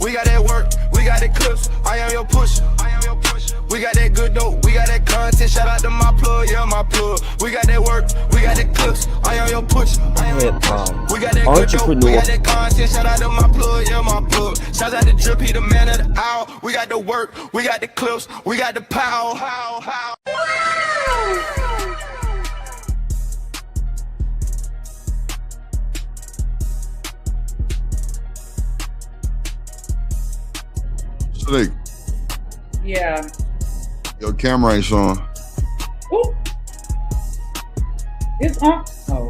We got that work, we got that clips. I am your pusher. We got that good dope, we got that content. Shout out to my plug, yeah, my plug. We got that work, we got that clips. I am your pusher. We got that good dope, we got that content. Shout out to my plug, yeah, my plug. Shout out to Drip, he the man of the hour. We got the work, we got the clips, we got the power. Snake. Yeah. Your camera ain't showing. Ooh. It's on. Oh.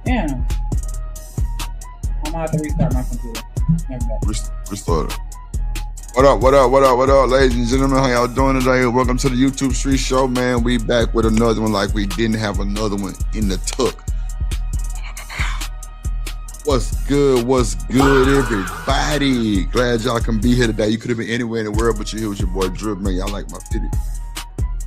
Damn. I'm gonna have to restart my computer. Never mind. Restart it. What up, ladies and gentlemen? How y'all doing today? Welcome to the YouTube Street Show, man. We back with another one like we didn't have another one in the tuck. What's good, everybody? Glad y'all can be here today. You could have been anywhere in the world, but you're here with your boy Drip, man. Y'all like my fitty. You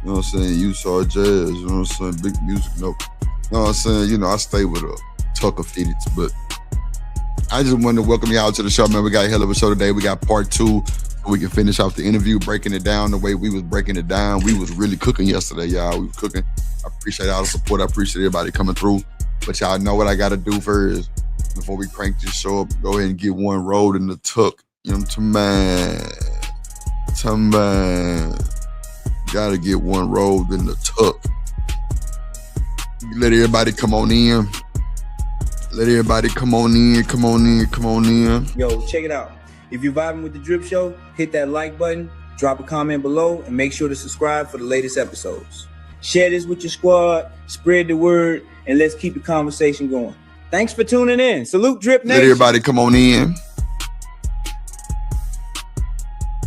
know what I'm saying? You saw jazz, you know what I'm saying? Big music, nope. You know what I'm saying? You know, I stay with a tuck of fitties, but I just wanted to welcome y'all to the show, man. We got a hell of a show today. We got part 2. We can finish off the interview, breaking it down the way we was breaking it down. We was really cooking yesterday, y'all. We was cooking. I appreciate all the support. I appreciate everybody coming through. But y'all know what I got to do first. Before we crank this show up, go ahead and get one rolled in the tuck. You know what I'm talking about? Gotta get one rolled in the tuck. Let everybody come on in. Let everybody come on in. Yo, check it out. If you're vibing with the Drip Show, hit that like button, drop a comment below, and make sure to subscribe for the latest episodes. Share this with your squad, spread the word, and let's keep the conversation going. Thanks for tuning in. Salute, Drip Nation. Let everybody come on in.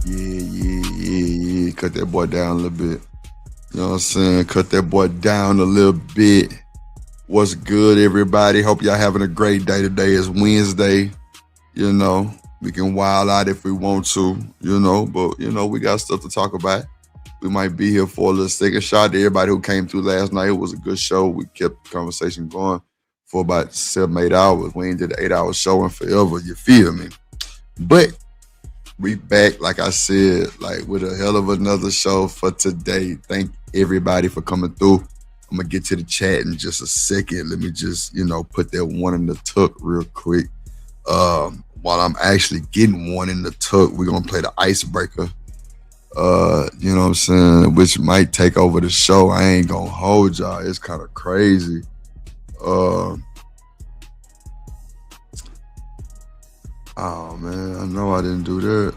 Yeah. Cut that boy down a little bit. You know what I'm saying? Cut that boy down a little bit. What's good, everybody? Hope y'all having a great day today. It's Wednesday. You know, we can wild out if we want to, you know, but, you know, we got stuff to talk about. We might be here for a little second. Shout out to everybody who came through last night. It was a good show. We kept the conversation going for about 7-8 hours. We ain't did an 8-hour show in forever, you feel me? But we back, like I said, like with a hell of another show for today. Thank everybody for coming through. I'm gonna get to the chat in just a second. Let me just, you know, put that one in the tuck real quick. While I'm actually getting one in the tuck, we're gonna play the icebreaker. You know what I'm saying? Which might take over the show. I ain't gonna hold y'all. It's kind of crazy. Oh man, I know I didn't do that.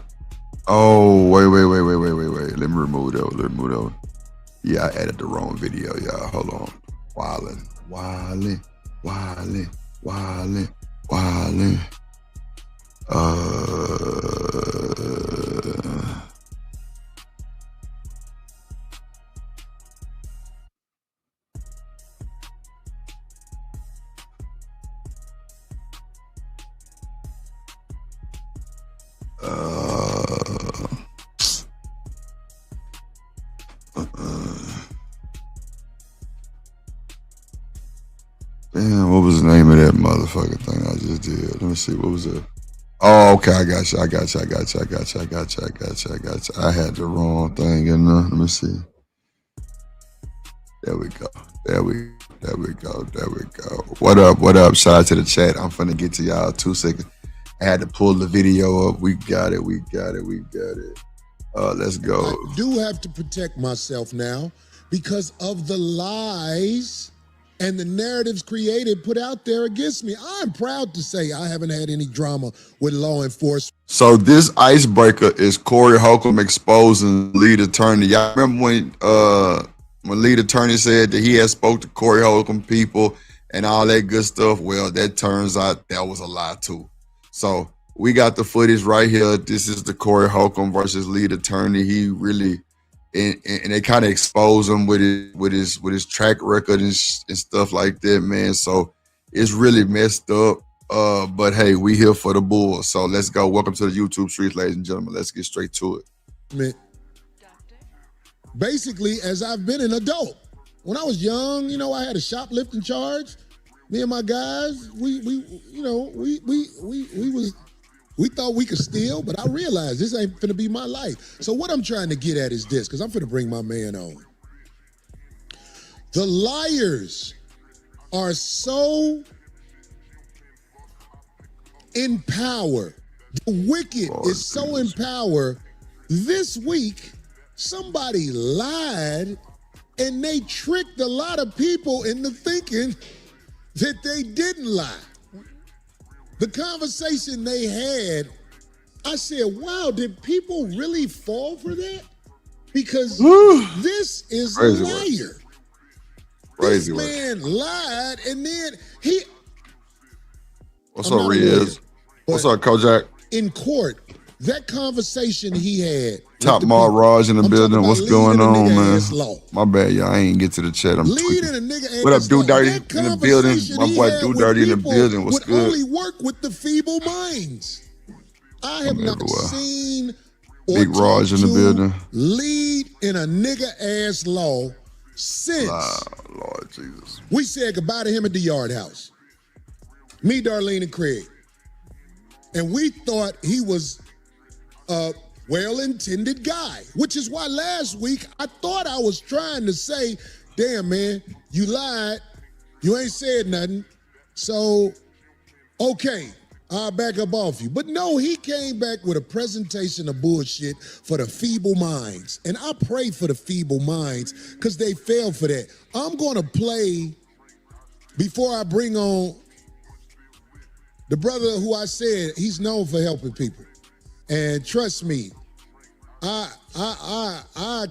Oh, wait. Let me remove that. Yeah, I added the wrong video, y'all. Hold on. Wildin'. Damn, what was the name of that motherfucking thing I just did? Let me see, what was it? Oh, okay, I got you. I had the wrong thing in there. Let me see. There we go. What up? Shout out to the chat. I'm finna get to y'all 2 seconds. I had to pull the video up. We got it. Let's go. I do have to protect myself now because of the lies and the narratives put out there against me. I'm proud to say I haven't had any drama with law enforcement. So this icebreaker is CORY HOLCOMB exposing lead attorney. Y'all remember when lead attorney said that he had spoke to CORY HOLCOMB people and all that good stuff? Well, that turns out that was a lie too. So we got the footage right here. This is the CORY HOLCOMB versus lead attorney. He really, and they kind of expose him with his track record and stuff like that, man. So it's really messed up. But hey, we here for the Bulls. So let's go. Welcome to the YouTube streets, ladies and gentlemen. Let's get straight to it. Basically, as I've been an adult. When I was young, you know, I had a shoplifting charge. Me and my guys, we was We thought we could steal, but I realized this ain't finna be my life. So what I'm trying to get at is this, because I'm finna bring my man on. The liars are so in power. The wicked is so in power. This week, somebody lied and they tricked a lot of people into thinking that they didn't lie. The conversation they had, I said, wow, did people really fall for that? Because this is a liar. This man lied, and then he... What's up, Riaz? What's up, Kojak? In court, that conversation he had... Top Mar Raj in the building. What's going on, man? My bad, y'all. I ain't get to the chat. I'm tweaking. What up, Do Dirty in the building? My boy Do Dirty in the building. What's good? Only work with the feeble minds. I have not seen Big Raj in the building. Lead in a nigga-ass law since Lord Jesus. We said goodbye to him at the Yard House. Me, Darlene, and Craig. And we thought he was a well-intended guy, which is why last week I thought I was trying to say, damn, man, you lied. You ain't said nothing. So, okay, I'll back up off you. But no, he came back with a presentation of bullshit for the feeble minds. And I pray for the feeble minds because they fell for that. I'm going to play, before I bring on the brother who I said he's known for helping people. And trust me, I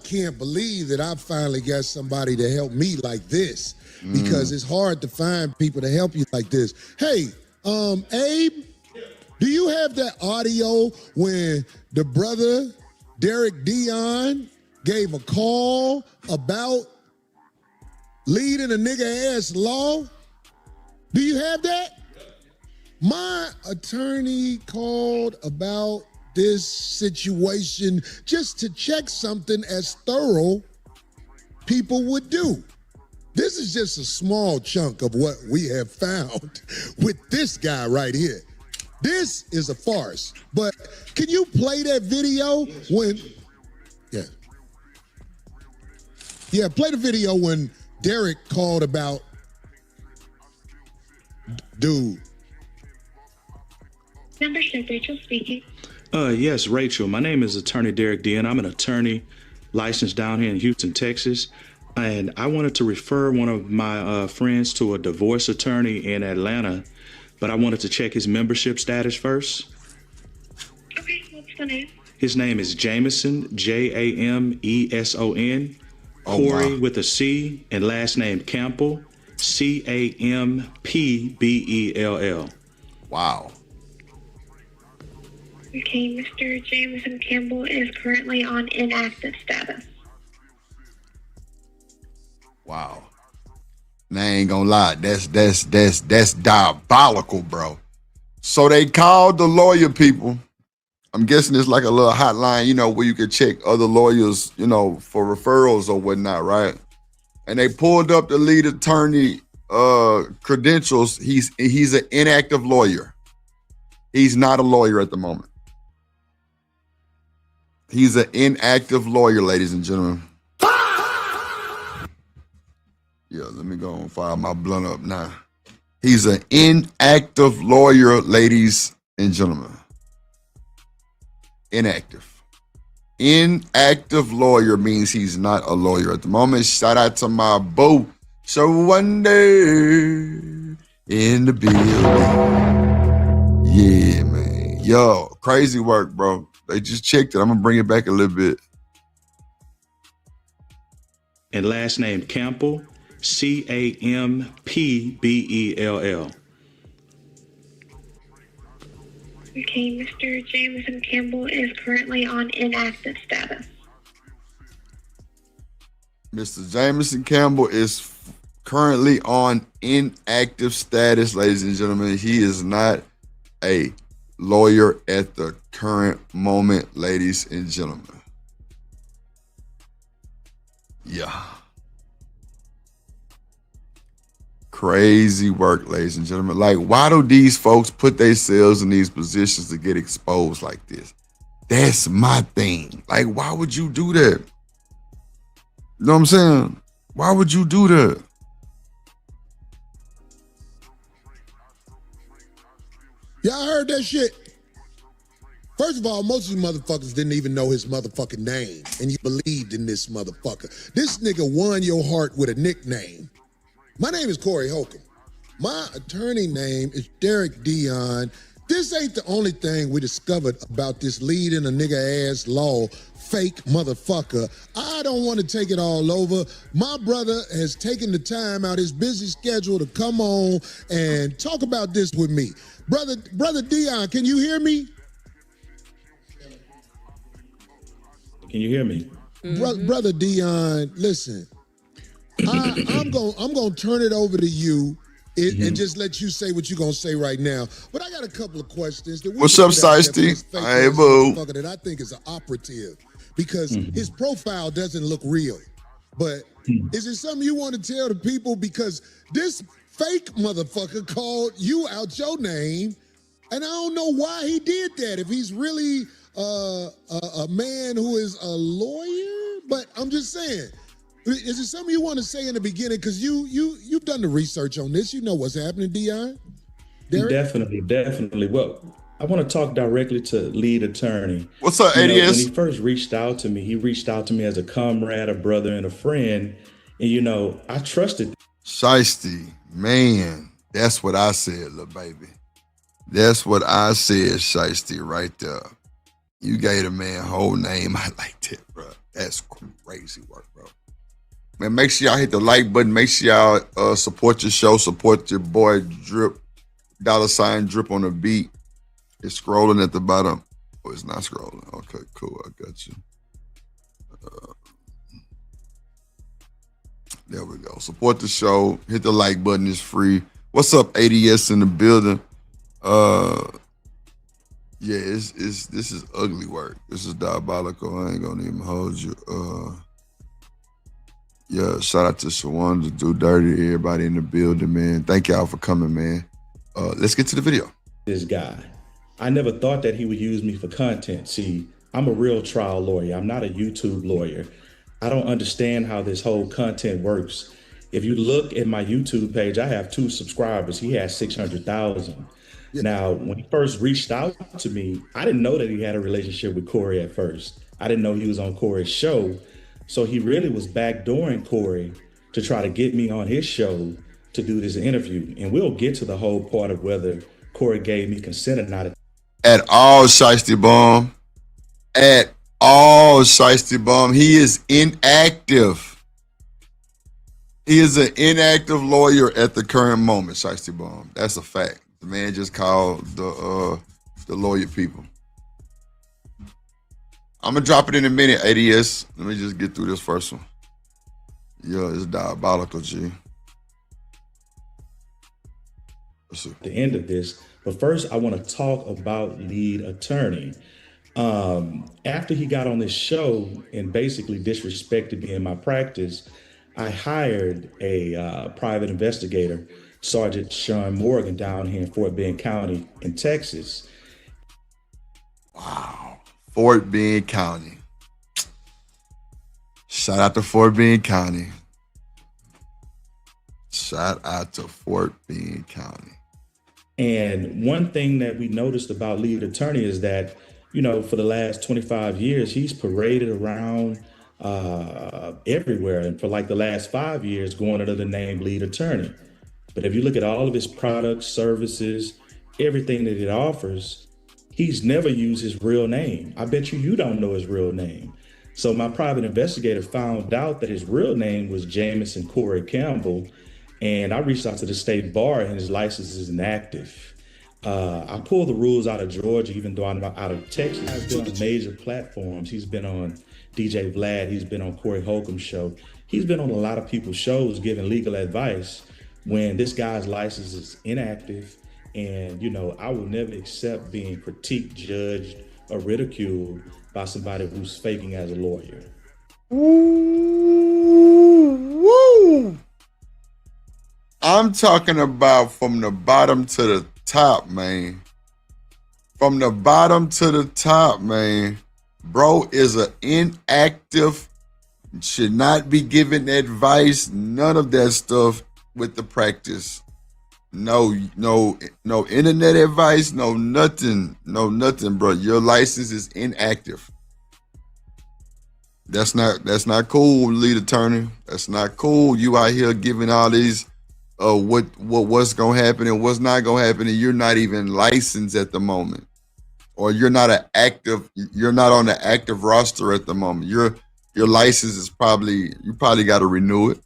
can't believe that I finally got somebody to help me like this, because it's hard to find people to help you like this. Hey, Abe, do you have that audio when the brother Derek Dion gave a call about leading a nigga-ass law? Do you have that? My attorney called about this situation just to check something as thorough people would do. This is just a small chunk of what we have found with this guy right here. This is a farce. But can you play that video when, play the video when Derek called about dude. Membership, Rachel speaking. Yes, Rachel. My name is Attorney Derek Dion. I'm an attorney licensed down here in Houston, Texas. And I wanted to refer one of my friends to a divorce attorney in Atlanta, but I wanted to check his membership status first. Okay, what's the name? His name is Jameson, Jameson. Corey with a C, and last name Campbell, Campbell. Wow. Okay, Mr. Jameson Campbell is currently on inactive status. Wow. And I ain't gonna lie, that's diabolical, bro. So they called the lawyer people. I'm guessing it's like a little hotline, where you could check other lawyers, for referrals or whatnot, right? And they pulled up the lead attorney credentials. He's an inactive lawyer. He's not a lawyer at the moment. He's an inactive lawyer, ladies and gentlemen. Yeah, let me go and fire my blunt up now. He's an inactive lawyer, ladies and gentlemen. Inactive. Inactive lawyer means he's not a lawyer at the moment. Shout out to my boo. So one day in the building. Yeah, man. Yo, crazy work, bro. They just checked it. I'm going to bring it back a little bit. And last name Campbell, Campbell. Okay, Mr. Jameson Campbell is currently on inactive status. Mr. Jameson Campbell is currently on inactive status, ladies and gentlemen. He is not a lawyer at the current moment, ladies and gentlemen. Yeah. Crazy work, ladies and gentlemen. Like, why do these folks put themselves in these positions to get exposed like this? That's my thing. Like, why would you do that? You know what I'm saying? Why would you do that? Y'all heard that shit? First of all, most of you motherfuckers didn't even know his motherfucking name, and you believed in this motherfucker. This nigga won your heart with a nickname. My name is CORY HOLCOMB. My attorney name is Derek Dion. This ain't the only thing we discovered about this lead in a nigga-ass law fake motherfucker. I don't want to take it all over. My brother has taken the time out his busy schedule to come on and talk about this with me. Brother Dion, can you hear me? Can you hear me? Brother Dion, listen. I'm gonna turn it over to you and just let you say what you're gonna say right now. But I got a couple of questions. What's up, Shiesty? Hey, boo. That I think is an operative because his profile doesn't look real. But is it something you want to tell the people? Because this fake motherfucker called you out your name, and I don't know why he did that. If he's really a man who is a lawyer, but I'm just saying. Is it something you want to say in the beginning? Because you've done the research on this. You know what's happening, Dion. Derek? Definitely. Well, I want to talk directly to lead attorney. What's up, ADS? When he first reached out to me, he reached out to me as a comrade, a brother, and a friend. And, I trusted. Shiesty, man, that's what I said, little baby. That's what I said, Shiesty, right there. You gave a man whole name. I like that, bro. That's crazy work, bro. Man, make sure y'all hit the like button. Make sure y'all support your show. Support your boy Drip. $ Drip on the beat. It's scrolling at the bottom. Oh, it's not scrolling. Okay, cool. I got you. There we go. Support the show. Hit the like button. It's free. What's up, ADS in the building? Yeah, this is ugly work. This is diabolical. I ain't gonna even hold you. Yeah, shout out to Shawan, to Do Dirty, everybody in the building, man. Thank y'all for coming, man. Let's get to the video. This guy, I never thought that he would use me for content. See, I'm a real trial lawyer. I'm not a YouTube lawyer. I don't understand how this whole content works. If you look at my YouTube page, I have 2 subscribers. He has 600,000. Yeah. Now, when he first reached out to me, I didn't know that he had a relationship with CORY at first. I didn't know he was on CORY's show. So he really was backdooring CORY to try to get me on his show to do this interview. And we'll get to the whole part of whether CORY gave me consent or not. At all, Shiesty Bomb. At all, Shiesty Bomb. He is inactive. He is an inactive lawyer at the current moment, Shiesty Bomb. That's a fact. The man just called the lawyer people. I'm gonna drop it in a minute, ADS. Let me just get through this first one. Yeah, it's diabolical, G. Let's see. The end of this, but first I want to talk about lead attorney. After he got on this show and basically disrespected me in my practice, I hired a private investigator, Sergeant Sean Morgan, down here in Fort Bend County in Texas. Wow. Fort Bend County. Shout out to Fort Bend County. Shout out to Fort Bend County. And one thing that we noticed about lead attorney is that, for the last 25 years, he's paraded around everywhere. And for like the last 5 years, going under the name lead attorney. But if you look at all of his products, services, everything that it offers, he's never used his real name. I bet you don't know his real name. So my private investigator found out that his real name was Jamison Corey Campbell. And I reached out to the state bar and his license is inactive. I pulled the rules out of Georgia, even though I'm out of Texas. He's been on major platforms. He's been on DJ Vlad. He's been on CORY HOLCOMB show. He's been on a lot of people's shows giving legal advice when this guy's license is inactive. And, I will never accept being critiqued, judged, or ridiculed by somebody who's faking as a lawyer. Woo! I'm talking about from the bottom to the top, man. From the bottom to the top, man. Bro is an inactive, should not be giving advice, none of that stuff with the practice. No internet advice, no nothing, bro. Your license is inactive. That's not cool, lead attorney. That's not cool. You out here giving all these what's gonna happen and what's not gonna happen, and you're not even licensed at the moment, or you're not on the active roster at the moment. Your license is you probably got to renew it.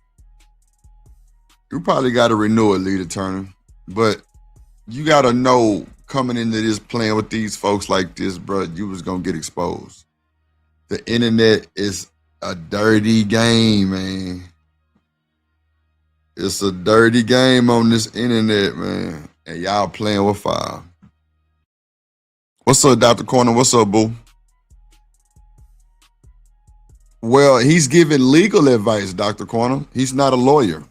You probably got to renew it, lead attorney. But you got to know coming into this, playing with these folks like this, bro, you was gonna get exposed. The internet is a dirty game, man. It's a dirty game on this internet, man. And y'all playing with fire. What's up, Dr. Corner? What's up, boo? Well, he's giving legal advice, Dr. Corner. He's not a lawyer.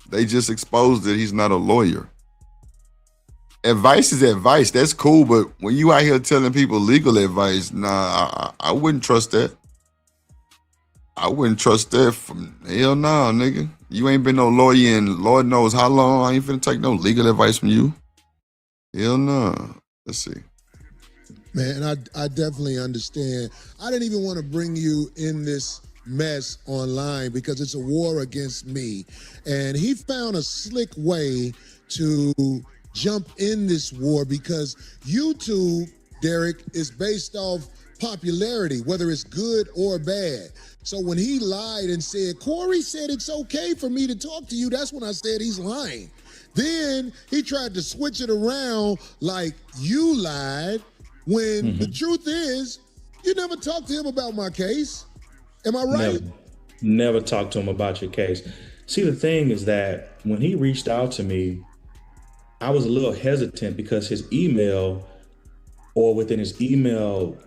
They just exposed that he's not a lawyer. Advice is advice. That's cool, but when you out here telling people legal advice, nah, I wouldn't trust that. I wouldn't trust that. Hell nah, nigga. You ain't been no lawyer in Lord knows how long. I ain't finna take no legal advice from you. Hell nah. Let's see. Man, I definitely understand. I didn't even want to bring you in this mess online because it's a war against me. And he found a slick way to jump in this war because YouTube, Derek, is based off popularity, whether it's good or bad. So when he lied and said, Corey said it's okay for me to talk to you, that's when I said he's lying. Then he tried to switch it around like you lied when the truth is you never talked to him about my case. Am I right? Never talked to him about your case. See, the thing is that when he reached out to me, I was a little hesitant because his email, or within his email,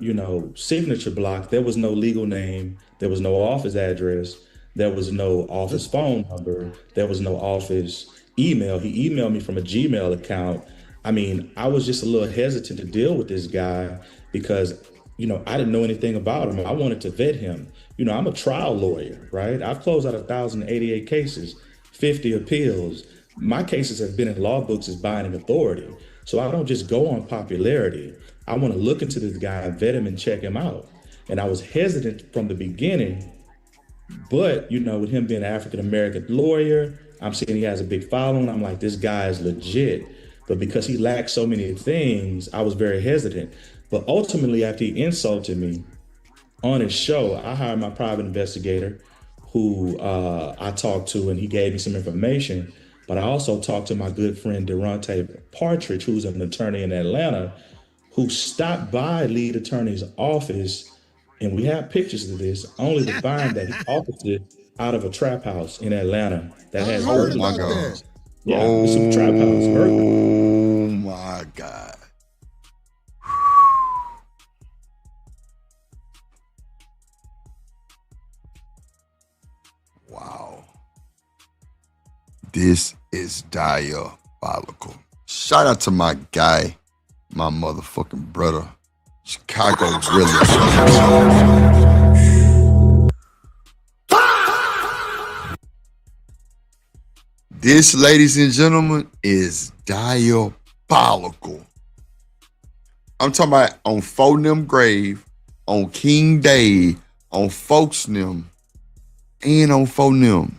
signature block, there was no legal name, there was no office address, there was no office phone number, there was no office email. He emailed me from a Gmail account. I mean, I was just a little hesitant to deal with this guy because, I didn't know anything about him. I wanted to vet him. I'm a trial lawyer, right? I've closed out 1,088 cases, 50 appeals. My cases have been in law books as binding authority. So I don't just go on popularity. I want to look into this guy and vet him and check him out. And I was hesitant from the beginning, but with him being an African-American lawyer, I'm seeing he has a big following. I'm like, this guy is legit. But because he lacked so many things, I was very hesitant. But ultimately, after he insulted me on his show, I hired my private investigator who I talked to, and he gave me some information. But I also talked to my good friend, Durante Partridge, who's an attorney in Atlanta, who stopped by lead attorney's office. And we have pictures of this, only to find that he operated out of a trap house in Atlanta that has burglary alarms. Yeah, it's a trap house. Oh my God. Wow. This is diabolical. Shout out to my guy, my motherfucking brother, Chicago Realist. This, ladies and gentlemen, is diabolical. I'm talking about on Fonem Grave, on King Day, on Folksnem, and on Fonem.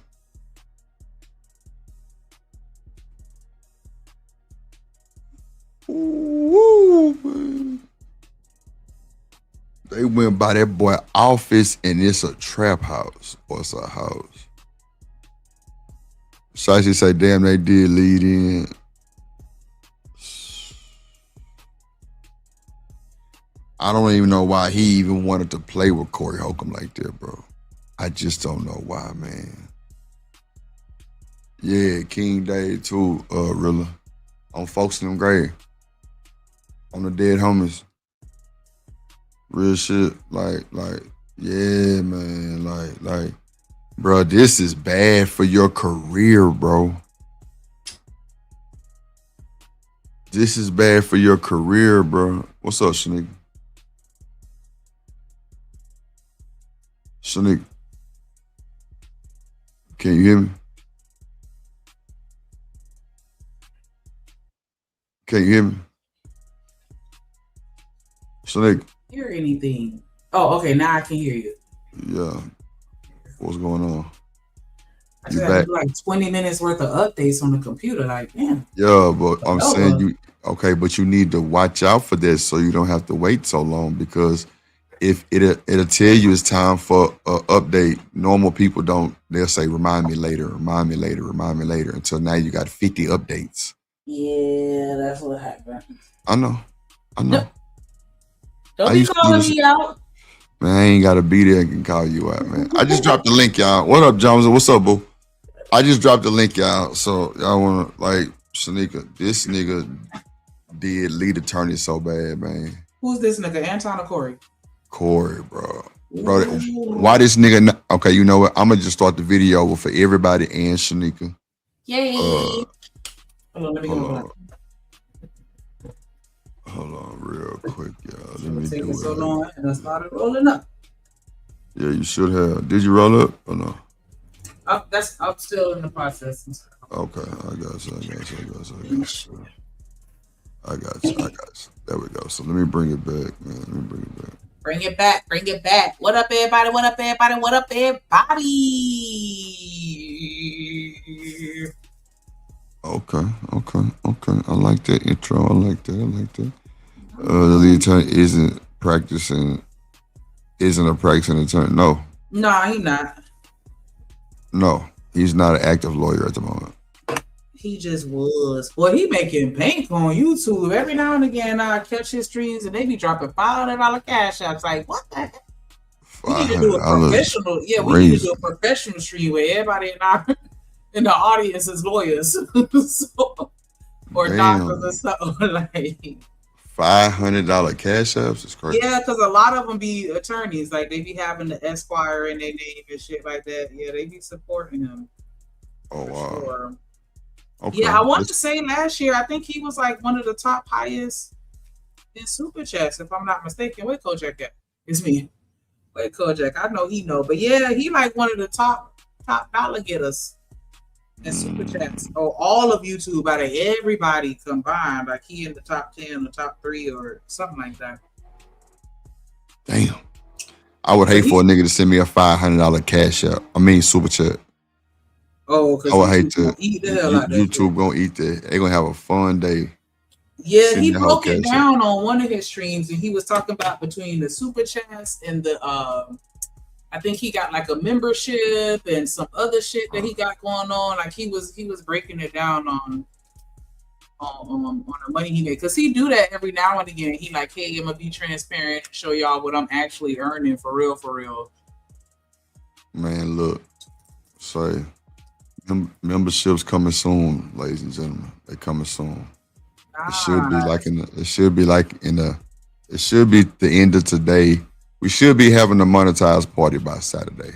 Woo, man. They went by that boy office and it's a trap house or it's a house. Shashi say, damn, they did lead in. I don't even know why he even wanted to play with Corey Holcomb like that, bro. I just don't know why, man. Yeah, King Day too, Rilla. On Folks in them grave. On the dead homies. Real shit. Like, yeah, man. Like, bro, this is bad for your career, bro. This is bad for your career, bro. What's up, Shanique? Shanique, can you hear me? Can you hear me? Shanique. Hear anything? Oh, okay. Now I can hear you. Yeah. What's going on? I just have to do like 20 minutes worth of updates on the computer. Like, man. Yeah, but I'm saying you okay, but you need to watch out for this so you don't have to wait so long, because if it'll tell you it's time for an update. Normal people don't. They'll say remind me later, remind me later, remind me later, until now you got 50 updates. Yeah, that's what happened. I know. Don't be calling me out. Man, I ain't gotta be there and can call you out, man. I just dropped the link, y'all. What up, Jones? What's up, boo? I just dropped the link, y'all. So y'all wanna, like, Shanika, this nigga did lead attorney so bad, man. Who's this nigga? Anton or CORY? CORY, bro. Bro, why this nigga okay, you know what? I'm gonna just start the video over for everybody and Shanika. Yay. Hold on, let me go. Hold on real quick, y'all. Let me do it. So long and I started rolling up. Yeah, you should have. Did you roll up or no? I'm still in the process. Okay, I got you. I got you. There we go. So let me bring it back, man. Bring it back. What up, everybody? Okay. I like that intro. I like that. The lead attorney isn't a practicing attorney. No, he not. No, he's not an active lawyer at the moment. He just was. Well, he making bank on YouTube. Every now and again, I catch his streams and they be dropping $500 cash apps. Like, what the heck? We need to do a professional. Yeah, we need to do a professional stream where everybody in the audience is lawyers, or doctors or something. Like $500 cash apps is crazy. Yeah, because a lot of them be attorneys. Like they be having the Esquire in their name and shit like that. Yeah, they be supporting him. Oh wow. Sure. Okay. Yeah, I want to say last year, I think he was like one of the top highest in super chats, if I'm not mistaken. Where Kojak at? It's me. Where Kojak? I know he know, but yeah, he like one of the top dollar getters in super chats. Oh, all of YouTube, out of everybody combined, like he in the top 10, the top 3, or something like that. Damn. I would hate for a nigga to send me a $500 cash app. I mean super chat. Oh, because I would hate to. Eat the hell out YouTube gonna eat that. They gonna have a fun day. Yeah, he broke it down on one of his streams, and he was talking about between the super chats and the I think he got like a membership and some other shit that he got going on. Like he was breaking it down on the money he made, because he do that every now and again. He like, hey, I'm gonna be transparent, show y'all what I'm actually earning for real. Man, look, say memberships coming soon, ladies and gentlemen. They coming soon. It should be the end of today. We should be having a monetized party by Saturday.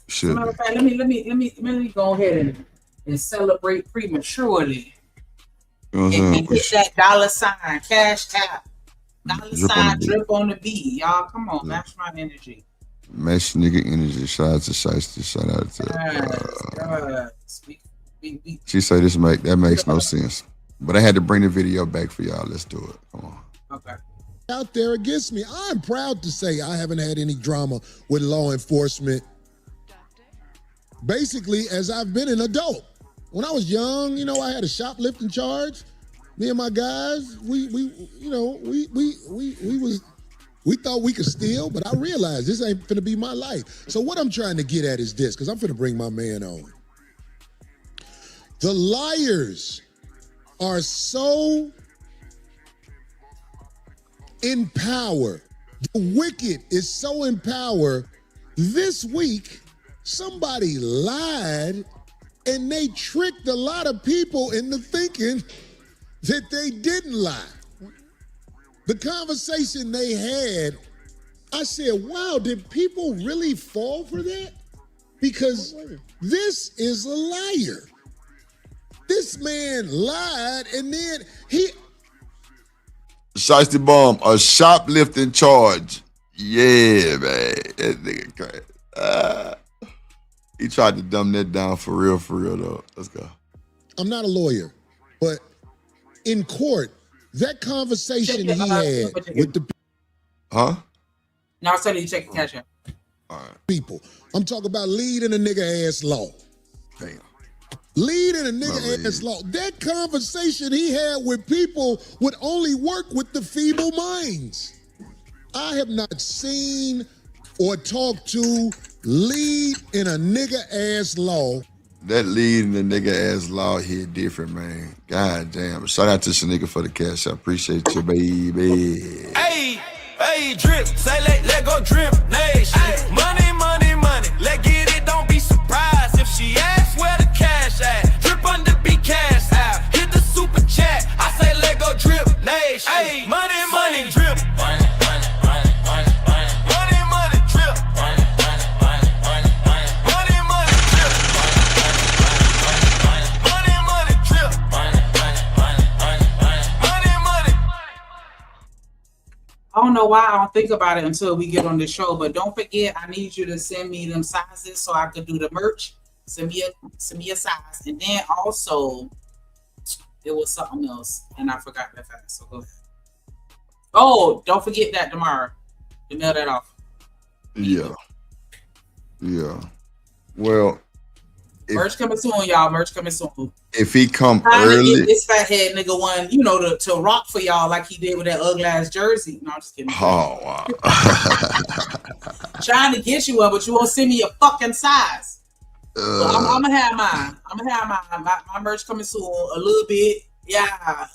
Should. Matter of fact, let me go ahead and celebrate prematurely. You know what I'm saying? And hit that $ cash app. $ drip on the beat. Y'all, come on, match my energy. Match nigga energy. Shout out to Shiesty. Shout out to she say that makes no sense. But I had to bring the video back for y'all. Let's do it. Come on. Okay. Out there against me. I'm proud to say I haven't had any drama with law enforcement. Basically, as I've been an adult. When I was young, I had a shoplifting charge. Me and my guys, we thought we could steal, but I realized this ain't finna be my life. So what I'm trying to get at is this, because I'm finna bring my man on. The liars are so in power. The wicked is so in power. This week, somebody lied and they tricked a lot of people into thinking that they didn't lie. The conversation they had, I said, wow, did people really fall for that? Because this is a liar. This man lied, and then Shiesty Bomb, a shoplifting charge. Yeah, man. That nigga crazy. He tried to dumb that down for real, though. Let's go. I'm not a lawyer, but in court, that conversation he had with the No, I said you check the cash out. All right. people. I'm talking about leading a nigga ass law. Damn. Leading a nigga ass law. That conversation he had with people would only work with the feeble minds. I have not seen or talked to lead in a nigga ass law. That leading the nigga ass law here different, man. God damn. Shout out to Shanika for the cash. I appreciate you, baby. Hey, drip, say let go drip, nation. Money, money, money, let get it, don't be surprised if she asks where the cash at. Drip under be cash out, hit the super chat, I say let go drip, nation. Hey, money, money, drip. Money, money, money, money, money. Money, money, drip. Money, money, money, money, money. Money, money, drip. Money, money, drip. Money, money, money, money, money. Money, money. I don't know why I don't think about it until we get on the show, but don't forget, I need you to send me them sizes so I could do the merch. Send me a size. And then also, it was something else, and I forgot that fast, so go ahead. Oh, don't forget that tomorrow. To mail that off. Yeah. Well, Merch coming soon, y'all. Merch coming soon. if he come Trying to early, get this fat head nigga one, to rock for y'all like he did with that ugly ass jersey. No, I'm just kidding. oh wow. Trying to get you one, but you won't send me a fucking size. So I'm gonna have mine. My merch coming soon. A little bit. Yeah,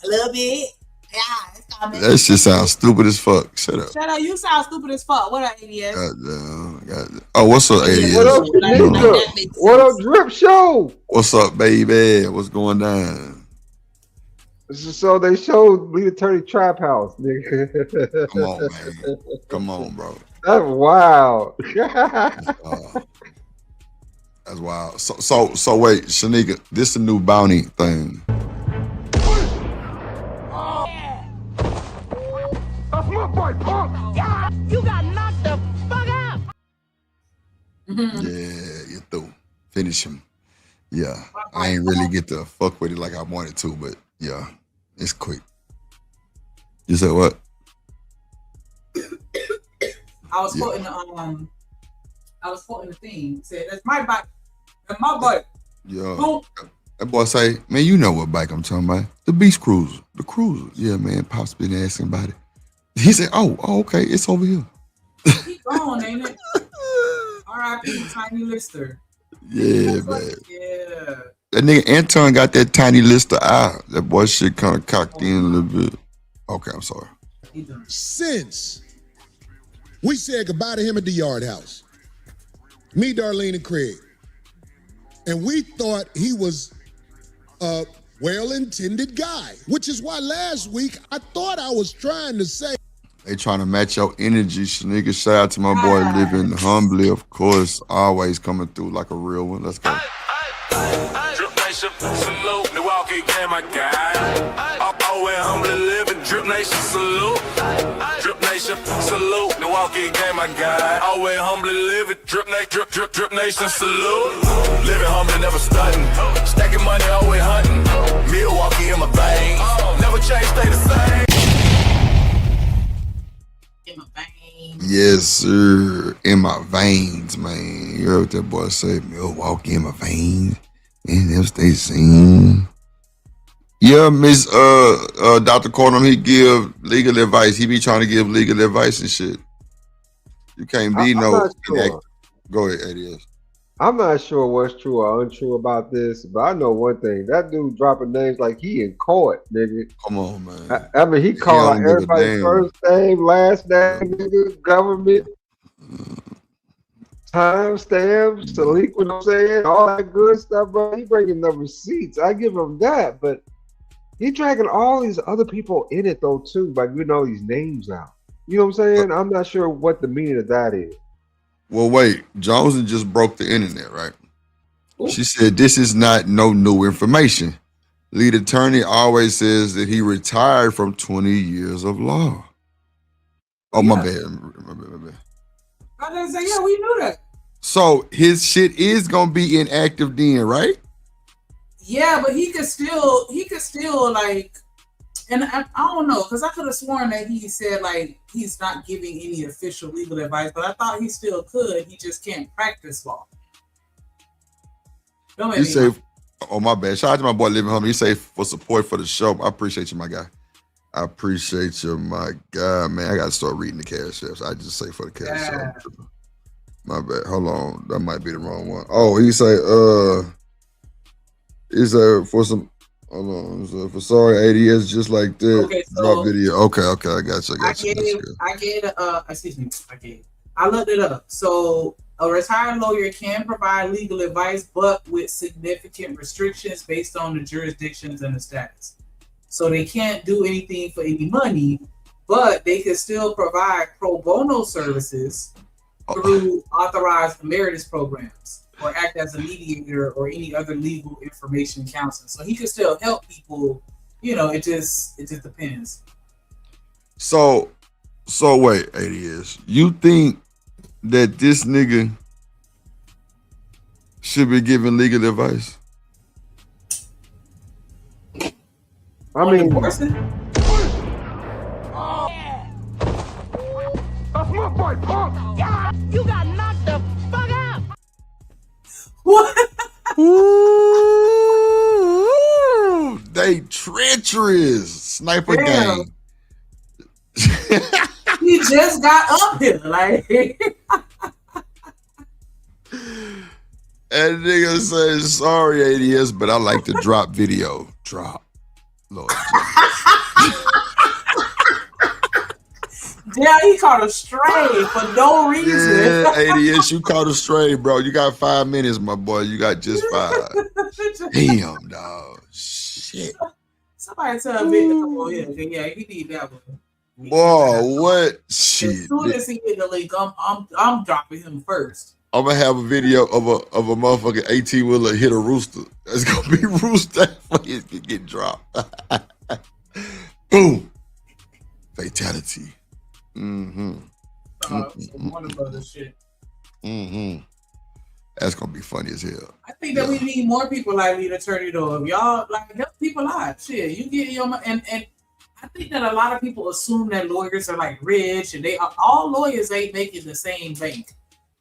a little bit. Yeah, it's coming. That shit sounds stupid as fuck. Shut up. Shut up. You sound stupid as fuck. What up, ADS? God. Oh, what's up, ADS? What up, Shanika? What up, Drip Show? What's up, baby? What's going down? So they showed Lee Attorney Trap House, nigga. Come on, man. Come on, bro. That's wild. That's wild. So wait, Shanika, this is a new bounty thing. That's my boy, punk. Yeah, you got knocked the fuck out. Yeah, you're through. Finish him. Yeah, I ain't really get to fuck with it like I wanted to, but yeah, it's quick. You said what? I was quoting the thing. Said, "That's my bike. That's my bike." Yeah. Boom. That boy say, man, you know what bike I'm talking about. The Beast Cruiser. The Cruiser. Yeah, man. Pop's been asking about it. He said, oh, okay. It's over here. Keep going, ain't it? R.I.P. Tiny Lister. Yeah, man. Yeah. That nigga Anton got that tiny Lister eye. That boy shit kind of cocked in a little bit. Okay, I'm sorry. Since we said goodbye to him at the Yard House, me, Darlene, and Craig, and we thought he was a well-intended guy, which is why last week I thought I was trying to say. They trying to match your energy. Nigga, shout out to my boy living humbly, of course, always coming through like a real one. Let's go. Drip Nation, salute, Milwaukee game, my guy. Always humbly living, Drip Nation, salute. Drip Nation, salute, Milwaukee game, my guy. Always humbly living, Drip Nation, salute. Living humbly, never stunting. Stacking money, always hunting. Milwaukee in my veins, never change, stay the same. In my veins. Yes, sir. In my veins, man. You heard what that boy say? Milwaukee in my veins. And they'll stay seen. Yeah, Miss Dr. Cornum, he give legal advice. He be trying to give legal advice and shit. You can't be sure. Go ahead, ADS. I'm not sure what's true or untrue about this, but I know one thing. That dude dropping names like he in court, nigga. Come on, man. I mean, he called out everybody's damn. first name, last name, nigga, government, time stamps, delete, what I'm saying, all that good stuff, bro. He bringing the receipts. I give him that, but he dragging all these other people in it, though, too, by getting all these names out. You know what I'm saying? I'm not sure what the meaning of that is. Well, wait. Johnson just broke the internet, right? Ooh. She said this is not no new information. Lead attorney always says that he retired from 20 years of law. Oh, my bad. My bad. I didn't say, yeah, we knew that. So his shit is gonna be inactive then, right? Yeah, but he could still like, and I don't know, because I could have sworn that he said like he's not giving any official legal advice, but I thought he still could. He just can't practice law. Don't make You me say, laugh. oh my bad. Shout out to my boy Living Home. You say for support for the show. I appreciate you, my guy. I appreciate you, my guy, man. I gotta start reading the cash apps. I just say for the cash app. My bad. Hold on. That might be the wrong one. Oh, he say, for some, hold on. So for sorry, ADS, just like that. Okay, so drop video. Okay, I got you. I looked it up. So a retired lawyer can provide legal advice, but with significant restrictions based on the jurisdictions and the status. So they can't do anything for any money, but they can still provide pro bono services through authorized emeritus programs or act as a mediator or any other legal information counselor. So he can still help people. You know, it just depends. So wait, ADS, you think that this nigga should be giving legal advice? I mean, That's my boy, punk. You got knocked the fuck out. What? Ooh, they treacherous. Sniper gang. He just got up here, like. And nigga says, sorry, ADS, but I like to drop video. Drop. Lord. Yeah, he caught a stray for no reason. Yeah, ADS, you caught a stray, bro. You got 5 minutes, my boy. You got just 5. Damn, dog. Shit. Somebody tell Vic to come on here. Yeah, he need that one. Boy, what shit? As soon as he hit the link, I'm dropping him first. I'm gonna have a video of a motherfucking 18-wheeler hit a rooster. It's gonna be rooster for it to get dropped. Boom. Fatality. Warner Brothers shit. That's gonna be funny as hell. I think that we need more people like lead attorney though. If y'all like help people out, shit, you get your and I think that a lot of people assume that lawyers are like rich and they are all lawyers ain't making the same bank.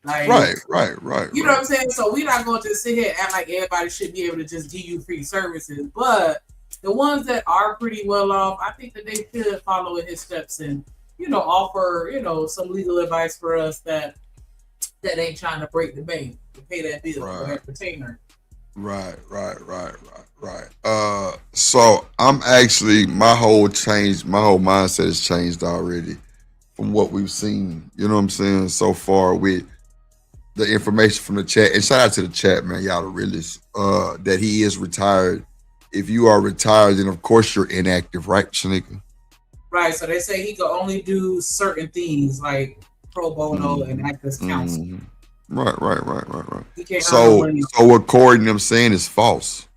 Like Right. You know what I'm saying? So we're not going to sit here and act like everybody should be able to just give you free services. But the ones that are pretty well off, I think that they should follow in his steps and, you know, offer, you know, some legal advice for us that ain't trying to break the bank to pay that bill or that retainer. Right. So I'm actually my whole mindset has changed already from what we've seen. You know what I'm saying so far with the information from the chat. And shout out to the chat, man. Y'all the realest. That he is retired. If you are retired, then of course you're inactive, right, Shanika? Right. So they say he could only do certain things like pro bono and act as counsel. Right. He can't So money. what Corey and them saying is false.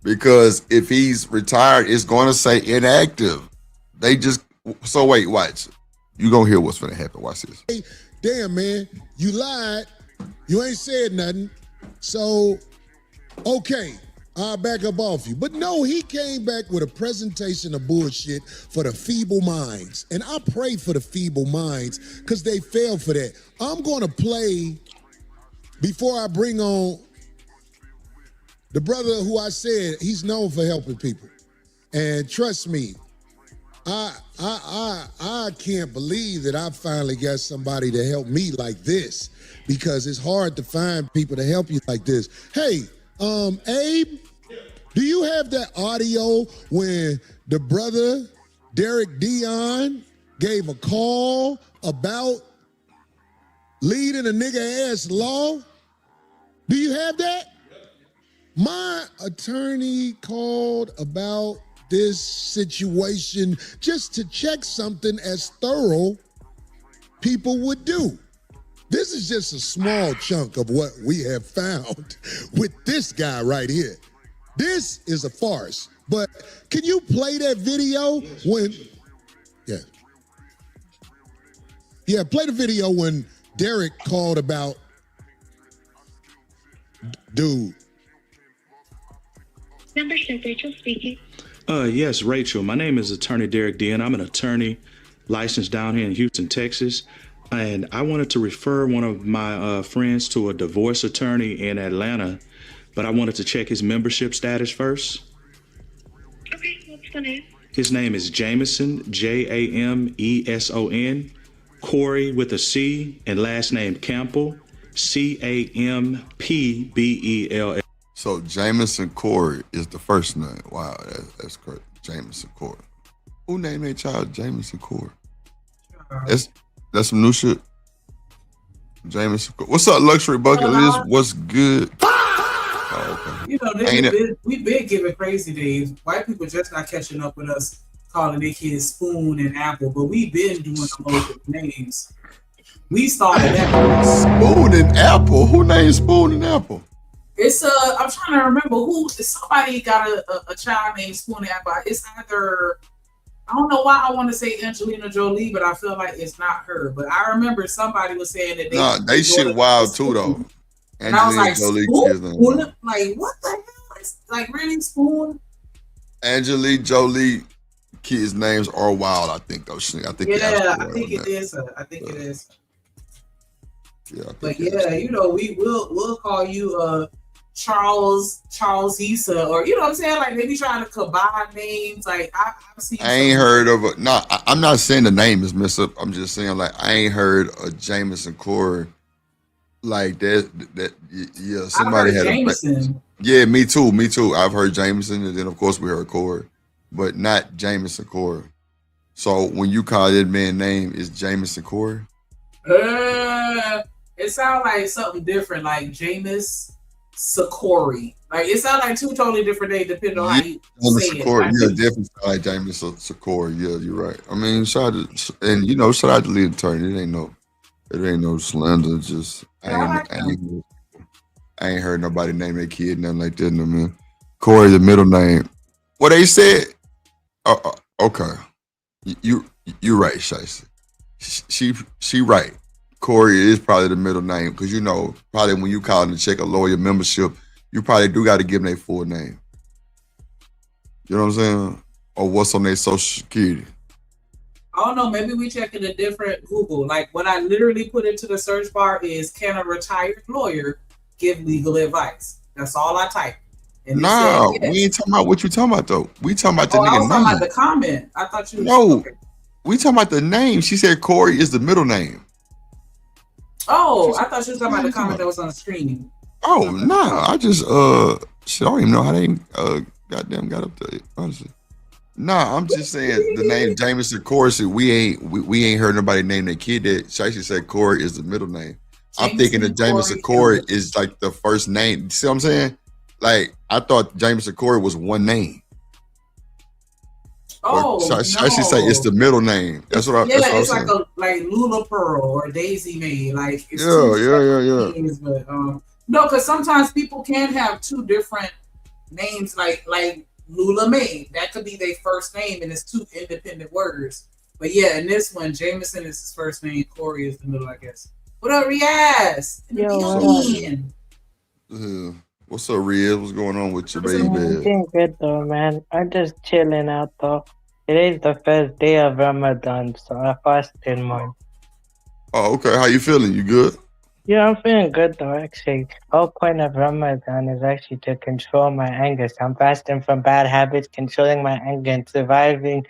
Because if he's retired, it's going to say inactive. They just so wait, watch. You gonna hear what's gonna happen. Watch this. Hey, damn, man, you lied. You ain't said nothing. So, okay, I'll back up off you. But no, he came back with a presentation of bullshit for the feeble minds. And I pray for the feeble minds because they fell for that. I'm gonna play, before I bring on the brother who I said he's known for helping people. And trust me, I can't believe that I finally got somebody to help me like this, because it's hard to find people to help you like this. Hey, Abe, do you have that audio when the brother Derek Dion gave a call about leading a nigga ass law? Do you have that? My attorney called about this situation just to check something as thorough people would do. This is just a small chunk of what we have found with this guy right here. This is a farce. But can you play that video when, play the video when Derek called about dude. Membership, Rachel speaking. Yes, Rachel. My name is Attorney Derek D, and I'm an attorney licensed down here in Houston, Texas. And I wanted to refer one of my friends to a divorce attorney in Atlanta, but I wanted to check his membership status first. Okay, what's the name? His name is Jameson, Jameson, CORY with a C, and last name Campbell, Campbell. So Jameson CORY is the first name. Wow, that's correct. Jameson CORY. Who named their child Jameson CORY? That's some new shit. Jameson CORY. What's up, Luxury Bucket List? What's good? Oh, okay. You know, we've been giving crazy days. White people just not catching up with us, calling their kids Spoon and Apple, but we've been doing the names. We started that. Spoon and Apple? Who named Spoon and Apple? It's I'm trying to remember who. Somebody got a child named Spoon and Apple. It's either, I don't know why I want to say Angelina Jolie, but I feel like it's not her. But I remember somebody was saying that they shit wild too though. And I was like, Spoon? Like, what the hell? It's like, really, Spoon? Angelina Jolie kids' names are wild, I think, though. I think it is. I think it is. Yeah, but yeah, you know, we'll call you Charles Issa, or you know what I'm saying? Like, they be trying to combine names. Like, I've seen. I ain't heard of it. No, I'm not saying the name is messed up. I'm just saying, like, I ain't heard of Jameson CORY. Like that, yeah. Somebody had Jameson. Yeah, me too. I've heard Jameson, and then of course we heard CORY, but not Jameson CORY. So when you call that man's name, is Jameson CORY? It sounds like something different, like Jameis Sakori. Like, it sounds like two totally different names depending on how you say it. Yeah, definitely sound like Jameis Sakori. Yeah, you're right. I mean, shout out to the lead attorney. It ain't no slander. Just I ain't heard nobody name their kid nothing like that. No, man. CORY, the middle name. What they said? Okay. You right, Shiesty. She right. CORY is probably the middle name because you know probably when you call in to check a lawyer membership, you probably do got to give them their full name. You know what I'm saying? Or what's on their social security. I don't know. Maybe we checking a different Google. Like, what I literally put into the search bar is, can a retired lawyer give legal advice? That's all I type. And no, yes. We ain't talking about what you talking about though. We talking about the nigga name. I was talking about the comment. I thought you. No, we talking about the name. She said CORY is the middle name. Oh, I thought she was talking about the comment that was on the screen. Oh no, I just shit. I don't even know how they goddamn got up there. Honestly. Nah, I'm just saying the name Jameson CORY. We ain't heard nobody name their kid that. She said CORY is the middle name. I'm thinking that Jameson CORY is like the first name. See what I'm saying? Like, I thought Jameson CORY was one name. Oh, no. She say it's the middle name. That's what I. Yeah, that's what it's like Lula Pearl or Daisy May. Like, it's yeah. Names, but no, because sometimes people can have two different names, like Lula May. That could be their first name, and it's two independent words. But yeah, in this one, Jameson is his first name. CORY is the middle, I guess. What up, Riaz? What's up, Riaz? What's going on with you, baby? I'm doing good though, man. I'm just chilling out though. Today's the first day of Ramadan, so I fasted more. Oh, okay. How you feeling? You good? Yeah, I'm feeling good though, actually. The whole point of Ramadan is actually to control my anger. So I'm fasting from bad habits, controlling my anger, and surviving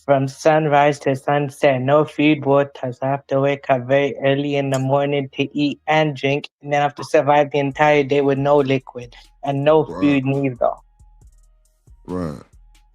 from sunrise to sunset. No food, water. So I have to wake up very early in the morning to eat and drink, and then I have to survive the entire day with no liquid and no food neither. Right.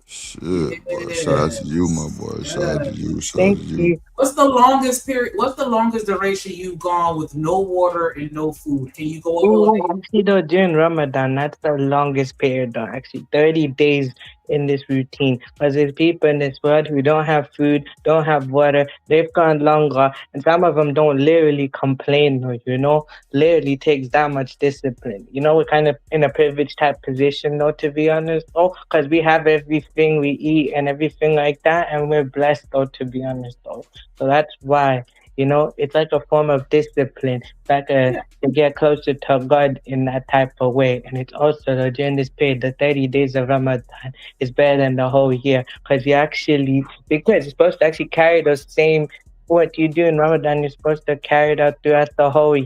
Shit, boy. Shout out to you, my boy. Shout out to you. Thank you. What's the longest period? What's the longest duration you've gone with no water and no food? Can you go a whole day? Actually, though, during Ramadan, that's the longest period, though. Actually, 30 days in this routine. Because there's people in this world who don't have food, don't have water, they've gone longer, and some of them don't literally complain, though, literally takes that much discipline. We're kind of in a privileged type position, though, to be honest, though, because we have everything we eat and everything like that, and we're blessed, though, to be honest, though. So that's why. It's like a form of discipline, like to get closer to God in that type of way. And it's also during this period, the 30 days of Ramadan is better than the whole year because because you're supposed to actually carry those same, what you do in Ramadan, you're supposed to carry that throughout the whole,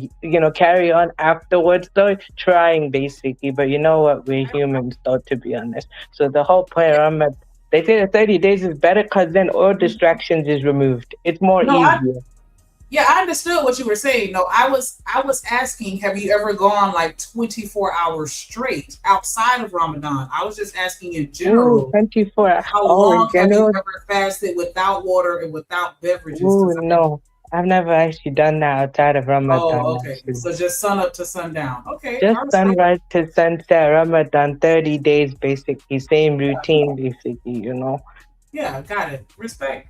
carry on afterwards, though, trying basically. But you know what? We're humans, though, to be honest. So the whole point of Ramadan, they say the 30 days is better because then all distractions is removed. It's more easier. Yeah, I understood what you were saying. No, I was asking, have you ever gone like 24 hours straight outside of Ramadan? I was just asking in general. 24. How long have you ever fasted without water and without beverages? No, I've never actually done that outside of Ramadan. Oh, okay. Actually. So just sun up to sundown. Okay. Just sunrise to sunset, Ramadan, 30 days basically, same routine basically, Yeah, got it. Respect.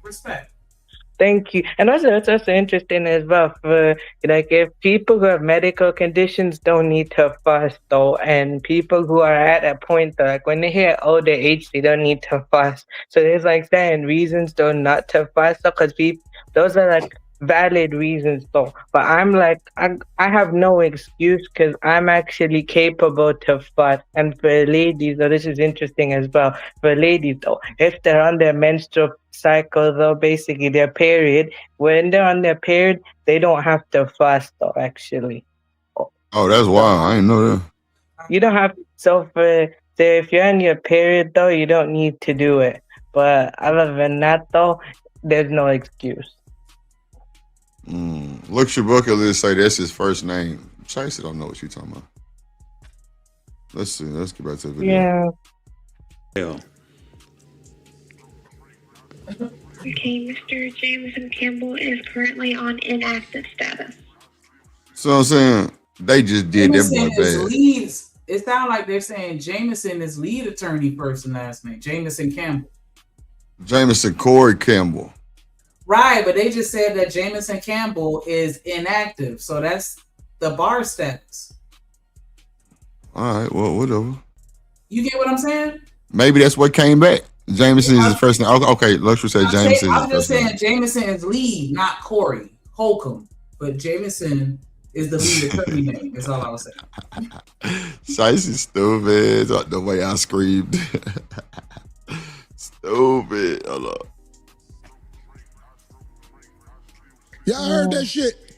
Thank you. And also, it's also interesting as well for, if people who have medical conditions don't need to fast, though, and people who are at a point, though, like when they hit older age, they don't need to fast. So there's certain reasons, though, not to fast, though, because those are valid reasons, though. But I'm I have no excuse because I'm actually capable to fast. And for ladies, though, this is interesting as well. For ladies, though, if they're on their menstrual cycle, though, basically their period, when they're on their period, they don't have to fast, though, actually. Oh, that's wild. I didn't know that. You don't have so if you're on your period, though, you don't need to do it. But other than that, though, there's no excuse. Look, your bucket list say that's his first name. Chase, don't know what you're talking about. Let's see. Let's get back to the video. Yeah. Okay, Mr. Jameson Campbell is currently on inactive status. So I'm saying they just did that boy bad. It sounds like they're saying Jameson is lead attorney first and last name. Jameson Campbell. Jameson CORY Campbell. Right, but they just said that Jameson Campbell is inactive. So that's the bar status. All right, well, whatever. You get what I'm saying? Maybe that's what came back. Jameson is his first name. Okay, let's just say Jameson is his first name. I'm just saying Jameson is lead, not CORY. HOLCOMB. But Jameson is the lead attorney name. That's all I was saying. Shice is stupid. The way I screamed. Stupid. Hold up. Y'all heard that shit?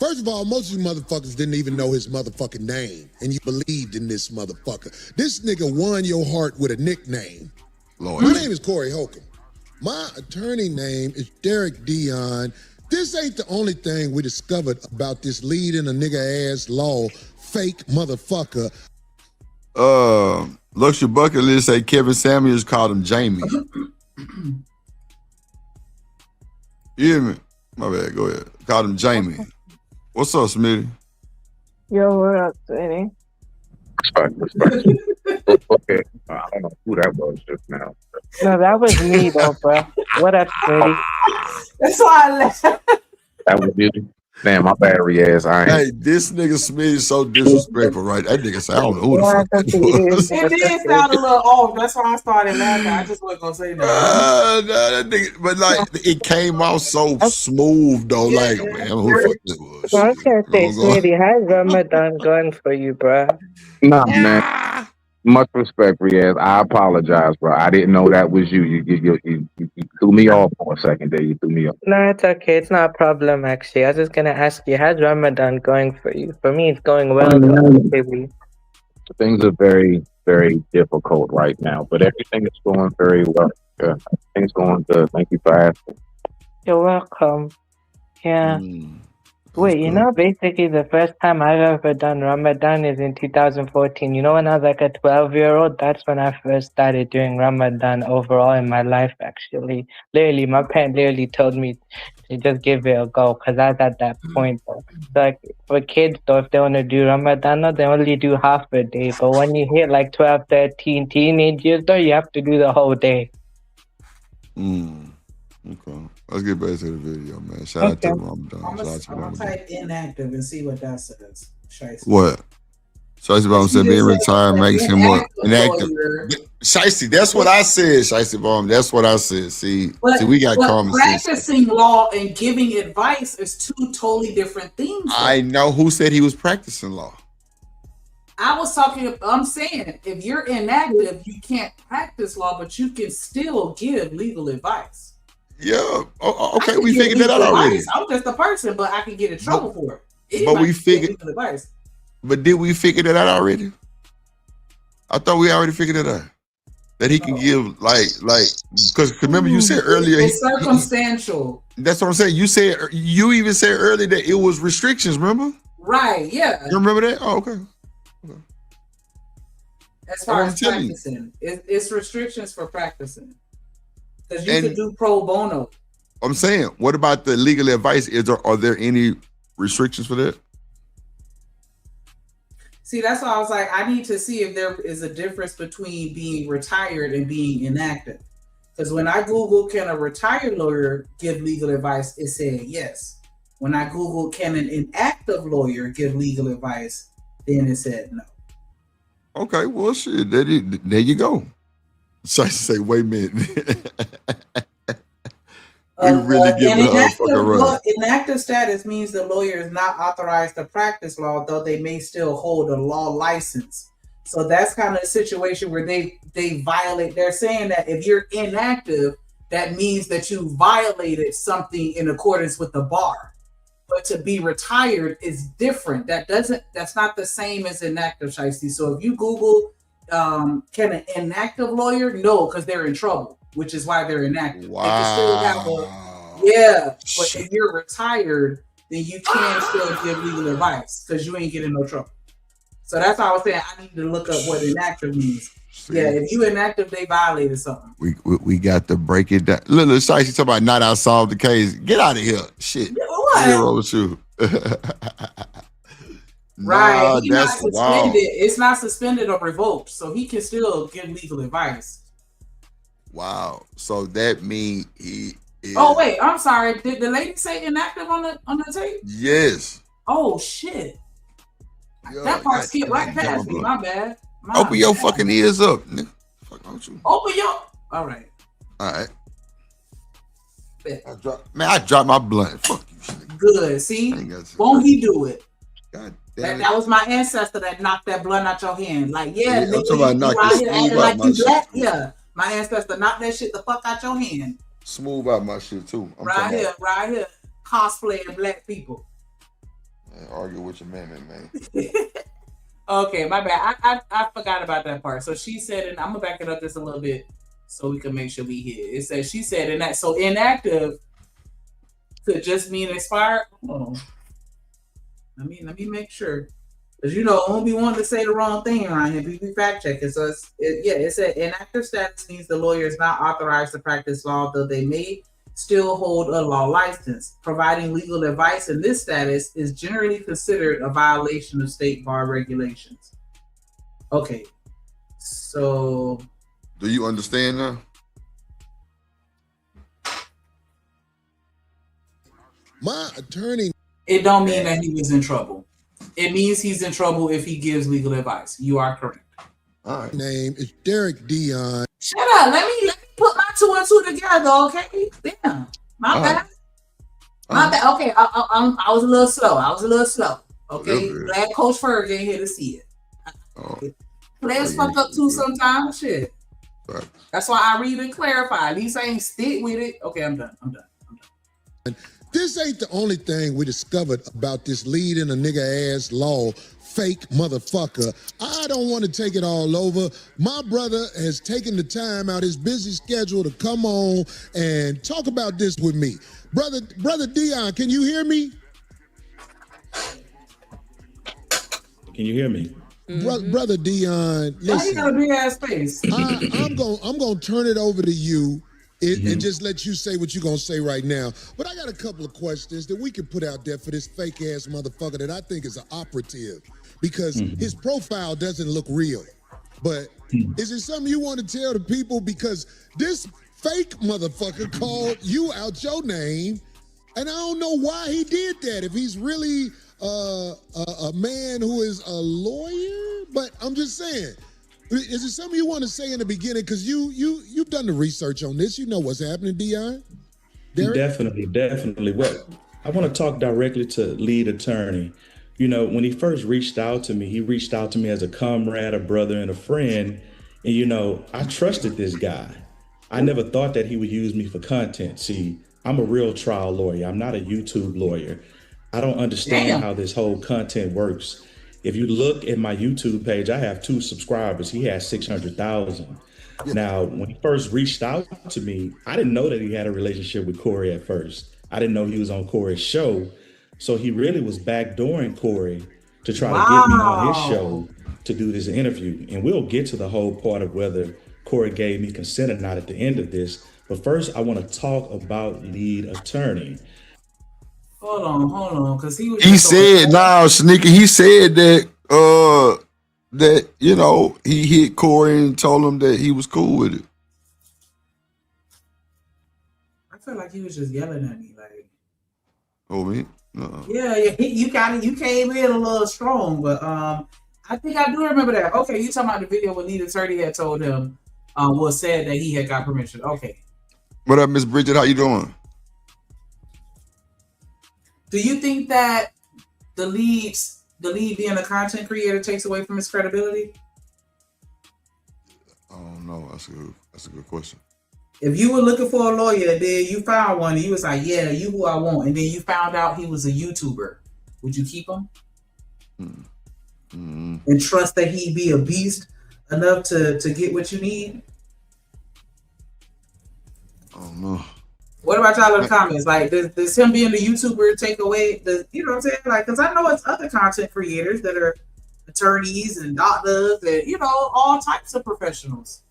First of all, most of you motherfuckers didn't even know his motherfucking name, and you believed in this motherfucker. This nigga won your heart with a nickname. Lord. My name is CORY HOLCOMB. My attorney name is Derek Dion. This ain't the only thing we discovered about this lead in a nigga-ass law fake motherfucker. Looks your bucket list say Kevin Samuels called him Jamie. You hear me? My bad, go ahead. Called him Jamie. What's up, Smitty? Yo, what up, Smitty? Okay, I don't know who that was just now. No, that was me, though, bro. What up, Smitty? That's why I left. That was you? Damn, my battery ass. Hey, this nigga Smitty is so disrespectful, right? That nigga said, I don't know who the fuck that was. It did sound a little off. That's why I started laughing. I just wasn't going to say that. No, that nigga, but it came out so smooth, though. Like, man, who the fuck this was? So I was going to say, Smitty, how's Ramadan going for you, bro? Nah, man. Much respect, Riaz. I apologize, bro. I didn't know that was you. You threw me off for a second there. You threw me off. No, it's okay. It's not a problem, actually. I was just going to ask you, how's Ramadan going for you? For me, it's going well. Things are very, very difficult right now, but everything is going very well. Yeah, everything's going good. Thank you for asking. You're welcome. Yeah. Wait, you know, basically the first time I've ever done Ramadan is in 2014. You know, when I was like a 12-year-old, that's when I first started doing Ramadan overall in my life, actually. Literally, my parents literally told me to just give it a go because I was at that point. Though. So, like, for kids, though, if they want to do Ramadan, though, they only do half a day. But when you hit like 12, 13, teenage years, though, you have to do the whole day. Okay. Let's get back to the video, man. Shout out to Ramadan. I'm gonna type inactive and see what that says. Shiesty. What? Shiesty Bomb said being retired makes him more inactive. Shiesty, that's what I said, Shiesty Bomb. That's what I said. See, we got common sense. Practicing law and giving advice is two totally different things. I know. Who said he was practicing law? I'm saying if you're inactive, you can't practice law, but you can still give legal advice. Yeah. Okay, we figured that out already. I'm just a person, but I can get in trouble for it. But we figured. But did we figure that out already? I thought we already figured it out. That he can give because remember you said earlier it's circumstantial. That's what I'm saying. You even said earlier that it was restrictions. Remember? Right. Yeah. You remember that? Oh, okay. As far as practicing, it's restrictions for practicing. Because you could do pro bono. I'm saying, what about the legal advice? Are there any restrictions for that? See, that's why I was like, I need to see if there is a difference between being retired and being inactive. Because when I Googled, can a retired lawyer give legal advice? It said yes. When I Googled, can an inactive lawyer give legal advice? Then it said no. Okay, well, shit, there you go. So I say, wait a minute. We really giving her a fucking run. Inactive status means the lawyer is not authorized to practice law, though they may still hold a law license. So that's kind of a situation where they violate. They're saying that if you're inactive, that means that you violated something in accordance with the bar. But to be retired is different. That's not the same as inactive, Shiesty. So if you Google can an inactive lawyer? No, because they're in trouble, which is why they're inactive. Wow. They can still have but if you're retired, then you can still give legal advice because you ain't getting no trouble. So that's why I was saying I need to look up what inactive means. See, yeah, if you inactive, they violated something. We got to break it down. Look, Shiesty talking about not outside the case. Get out of here. Shit. What? Right, he's not suspended. Wow. It's not suspended or revoked, so he can still give legal advice. Wow, so that means he is... Oh wait, I'm sorry. Did the lady say inactive on the tape? Yes. Oh shit, that part skipped right past me. My bad. Open your fucking ears up, nigga. Fuck don't you? Open your. All right. I dropped my blunt. Fuck you, shit. Good. See, won't he do it? God. That was my ancestor that knocked that blunt out your hand. Like, yeah, I'm talking about knock this smooth out my shit. Yeah, my ancestor knocked that shit the fuck out your hand. Smooth out my shit too. Right here, cosplaying black people. Man, argue with your man. Okay, my bad. I forgot about that part. So she said, and I'm gonna back it up just a little bit so we can make sure we hear it. It says she said, inactive could just mean expired. Hold on. Let me make sure, because I don't be wanting to say the wrong thing around here. We fact check it. So it said inactive status means the lawyer is not authorized to practice law, though they may still hold a law license. Providing legal advice in this status is generally considered a violation of state bar regulations. Okay, so do you understand now? My attorney. It don't mean that he was in trouble. It means he's in trouble if he gives legal advice. You are correct. All right. Name is Derek Dion. Shut up. Let me put my 2 and 2 together, okay? Damn. My bad. My bad. Okay, I was a little slow. Okay. Glad Coach Ferg ain't here to see it. Players fuck up too sometimes. Shit. Right. That's why I read and clarify. At least I ain't stick with it. Okay, I'm done. This ain't the only thing we discovered about this leading a nigga ass law fake motherfucker. I don't want to take it all over. My brother has taken the time out his busy schedule to come on and talk about this with me. Brother Dion, can you hear me? Can you hear me? Brother Dion, Why you listen. got a big ass face? I'm gonna turn it over to you and just let you say what you're gonna say right now. But I got a couple of questions that we can put out there for this fake ass motherfucker that I think is an operative because his profile doesn't look real. But is it something you want to tell the people? Because this fake motherfucker called you out your name, and I don't know why he did that. If he's really a man who is a lawyer, but I'm just saying. Is it something you want to say in the beginning? Because you've done the research on this. You know what's happening, Dion. Derek? Definitely. Well, I want to talk directly to lead attorney. You know, when he first reached out to me, he reached out to me as a comrade, a brother, and a friend. And, you know, I trusted this guy. I never thought that he would use me for content. See, I'm a real trial lawyer. I'm not a YouTube lawyer. I don't understand how this whole content works. If you look at my YouTube page, I have 2 subscribers. He has 600,000. Now, when he first reached out to me, I didn't know that he had a relationship with CORY at first. I didn't know he was on CORY's show. So he really was backdooring CORY to try to get me on his show to do this interview. And we'll get to the whole part of whether CORY gave me consent or not at the end of this. But first, I want to talk about lead attorney. Hold on, because he said, Sneaky, he said that that, you know, he hit CORY and told him that he was cool with it. I feel like he was just yelling at me, like. Oh, me? Yeah, you came in a little strong, but I think I do remember that. Okay, you talking about the video when lead attorney had told him, said that he had got permission. Okay. What up, Miss Bridget? How you doing? Do you think that the lead being a content creator takes away from his credibility? I don't know. That's a good question. If you were looking for a lawyer, then you found one, and you was like, "Yeah, you who I want," and then you found out he was a YouTuber, would you keep him and trust that he'd be a beast enough to get what you need? I don't know. What about y'all in the comments? Like, does him being a YouTuber take away the, you know what I'm saying? Like, because I know it's other content creators that are attorneys and doctors and, you know, all types of professionals,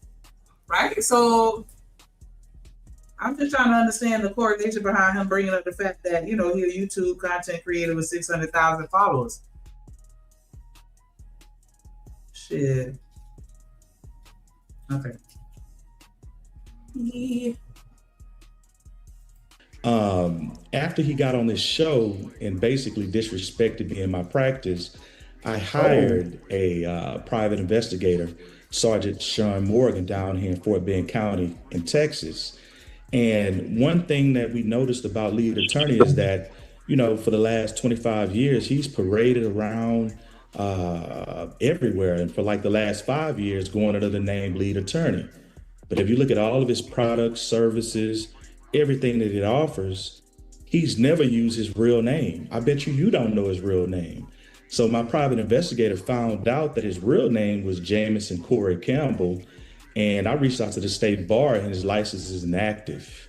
right? So I'm just trying to understand the coordination behind him bringing up the fact that, you know, he's a YouTube content creator with 600,000 followers. Shit. Okay. Yeah. After he got on this show and basically disrespected me in my practice, I hired a private investigator, Sergeant Sean Morgan, down here in Fort Bend County in Texas. And one thing that we noticed about lead attorney is that, you know, for the last 25 years, he's paraded around everywhere. And for like the last 5 years, going under the name lead attorney. But if you look at all of his products, services, everything that it offers, he's never used his real name. I bet you don't know his real name. So my private investigator found out that his real name was Jamison Corey Campbell. And I reached out to the state bar and his license is inactive.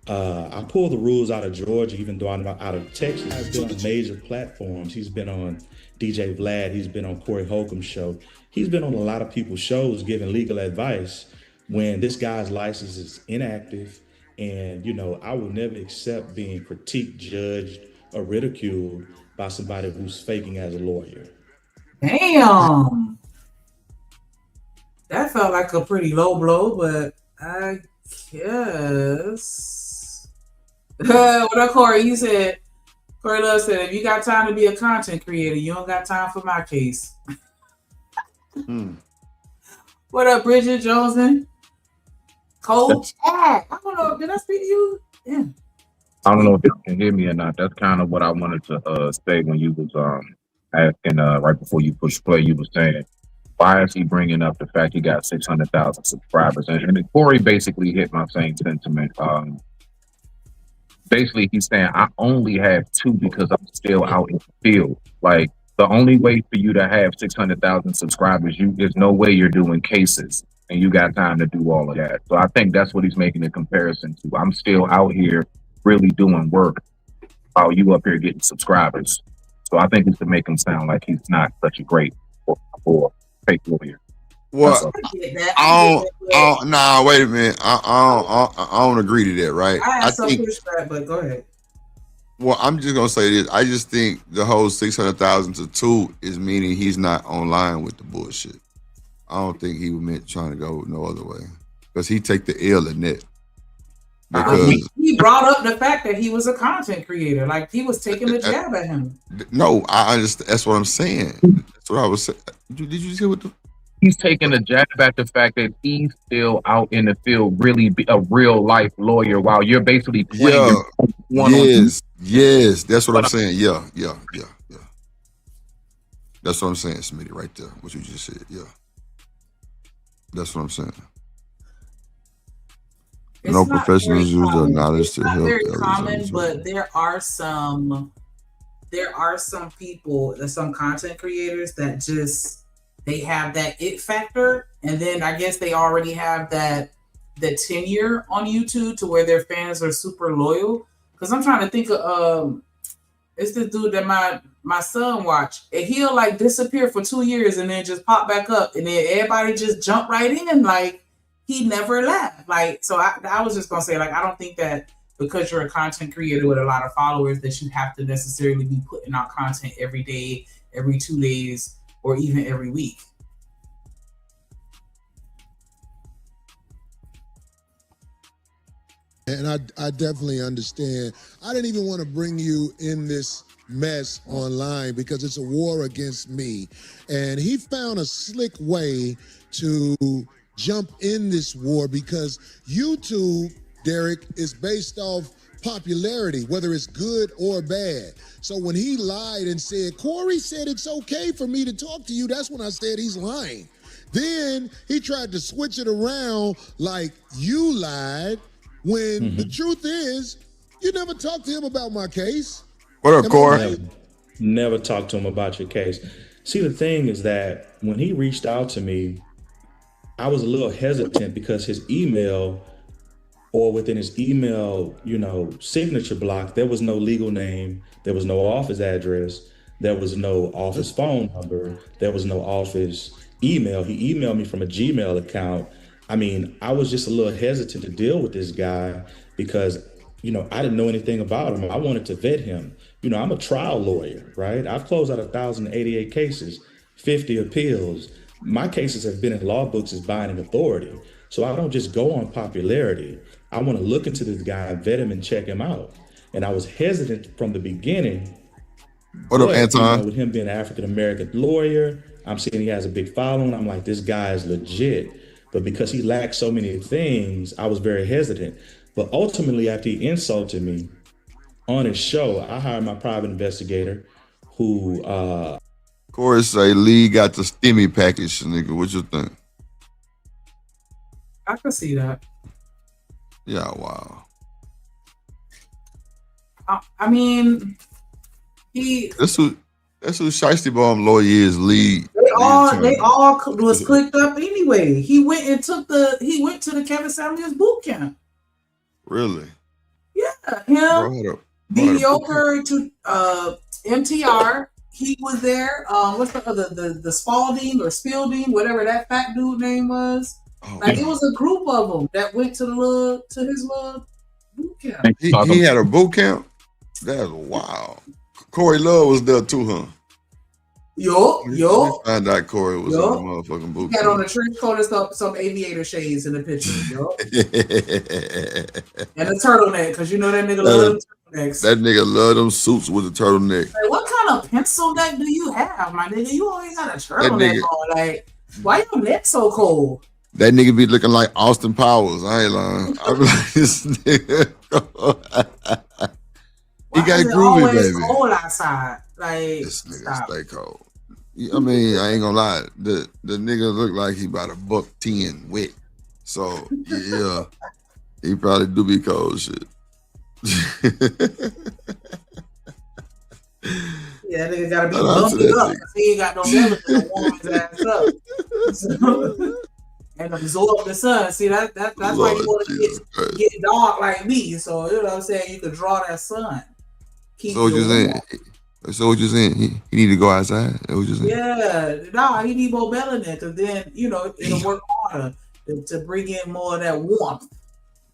I pulled the rules out of Georgia, even though I'm out of Texas. He's been on major platforms. He's been on DJ Vlad. He's been on Corey HOLCOMB show. He's been on a lot of people's shows giving legal advice when this guy's license is inactive. And, you know, I will never accept being critiqued, judged, or ridiculed by somebody who's faking as a lawyer. Damn. That felt like a pretty low blow, but I guess. What up, Corey? You said, Corey Love said, if you got time to be a content creator, you don't got time for my case. What up, Bridget Johnson? Coach Jack. I don't know. Did I speak to you? Yeah. I don't know if you can hear me or not. That's kind of what I wanted to say when you was asking right before you push play. You was saying, why is he bringing up the fact he got 600,000 subscribers? And Corey basically hit my same sentiment. Basically, he's saying, I only have 2 because I'm still out in the field. Like, the only way for you to have 600,000 subscribers, there's no way you're doing cases and you got time to do all of that. So I think that's what he's making a comparison to. I'm still out here really doing work while you up here getting subscribers. So I think it's to make him sound like he's not such a great or fake lawyer. Well, I get that. nah, wait a minute. I don't agree to that, right? I I have some think. pushback, but go ahead. Well, I'm just gonna say this. I just think the whole 600,000 to 2 is meaning he's not online with the bullshit. I don't think he was meant trying to go no other way because he take the L in that. Because he brought up the fact that he was a content creator, like he was taking a jab at him. No, I understand. That's what I'm saying. That's what I was saying. Did you see what the? He's taking a jab at the fact that he's still out in the field, really be a real life lawyer, while you're basically playing Yes, that's what I'm saying. Yeah. That's what I'm saying, Smitty, right there. What you just said. Yeah. That's what I'm saying. It's no professionals use their knowledge to help very others. Common, but there are some people, some content creators that just they have that it factor, and then I guess they already have the tenure on YouTube to where their fans are super loyal. Because I'm trying to think of it's this dude that my son watched, and he'll like disappear for 2 years and then just pop back up, and then everybody just jump right in like he never left. Like, so I was just gonna say, like, I don't think that because you're a content creator with a lot of followers that you have to necessarily be putting out content every day, every 2 days, or even every week. And I definitely understand. I didn't even want to bring you in this mess online because it's a war against me. And he found a slick way to jump in this war because YouTube, Derek, is based off popularity, whether it's good or bad. So when he lied and said, Corey said it's okay for me to talk to you, that's when I said he's lying. Then he tried to switch it around like you lied when the truth is you never talked to him about my case. What up, Corey? Never talked to him about your case. See, the thing is that when he reached out to me, I was a little hesitant because his email, or within his email, signature block, there was no legal name, there was no office address, there was no office phone number, there was no office email. He emailed me from a Gmail account. I mean, I was just a little hesitant to deal with this guy because, I didn't know anything about him. I wanted to vet him. I'm a trial lawyer, right? I've closed out 1,088 cases, 50 appeals. My cases have been in law books as binding authority. So I don't just go on popularity. I want to look into this guy, vet him, and check him out. And I was hesitant from the beginning. What up, Anton? With him being an African-American lawyer, I'm seeing he has a big following. I'm like, this guy is legit. But because he lacked so many things, I was very hesitant. But ultimately, after he insulted me on his show, I hired my private investigator who... Corey say Lee got the stimmy package, nigga. What you think? I can see that. Yeah, wow. I mean, That's who Shiesty Bomb lawyer is, Lee. They all was clicked up anyway. He went to the Kevin Samuels boot camp. Really? Yeah, him. Mediocre to MTR. He was there. What's the other the Spalding or Spielding, whatever that fat dude name was. It was a group of them that went to his little boot camp. He had a boot camp? That's wild. Corey Love was there too, huh? Yo. Find out Corey was on the motherfucking boot camp. He had on a trench coat and some aviator shades in the picture, and a turtleneck, because that nigga love turtlenecks. That nigga love them suits with a turtleneck. Like, what kind of pencil neck do you have, my nigga? You always got a turtleneck on. Like, why your neck so cold? That nigga be looking like Austin Powers. I ain't lying. I be like, this nigga. He got groovy, baby. Cold outside. Like, this nigga stay cold. I mean, I ain't gonna lie. The nigga look like he about $110 wet. So yeah, he probably do be cold shit. Yeah, that nigga gotta be bumped up. He ain't got no melon to warm his ass up. So, and absorb the sun. See, that's why you want to get dark like me. So you know what I'm saying? You could draw that sun. So what you saying? So what you saying? He need to go outside? That what you saying? Yeah, no, he need more melanin because then it'll work harder to bring in more of that warmth.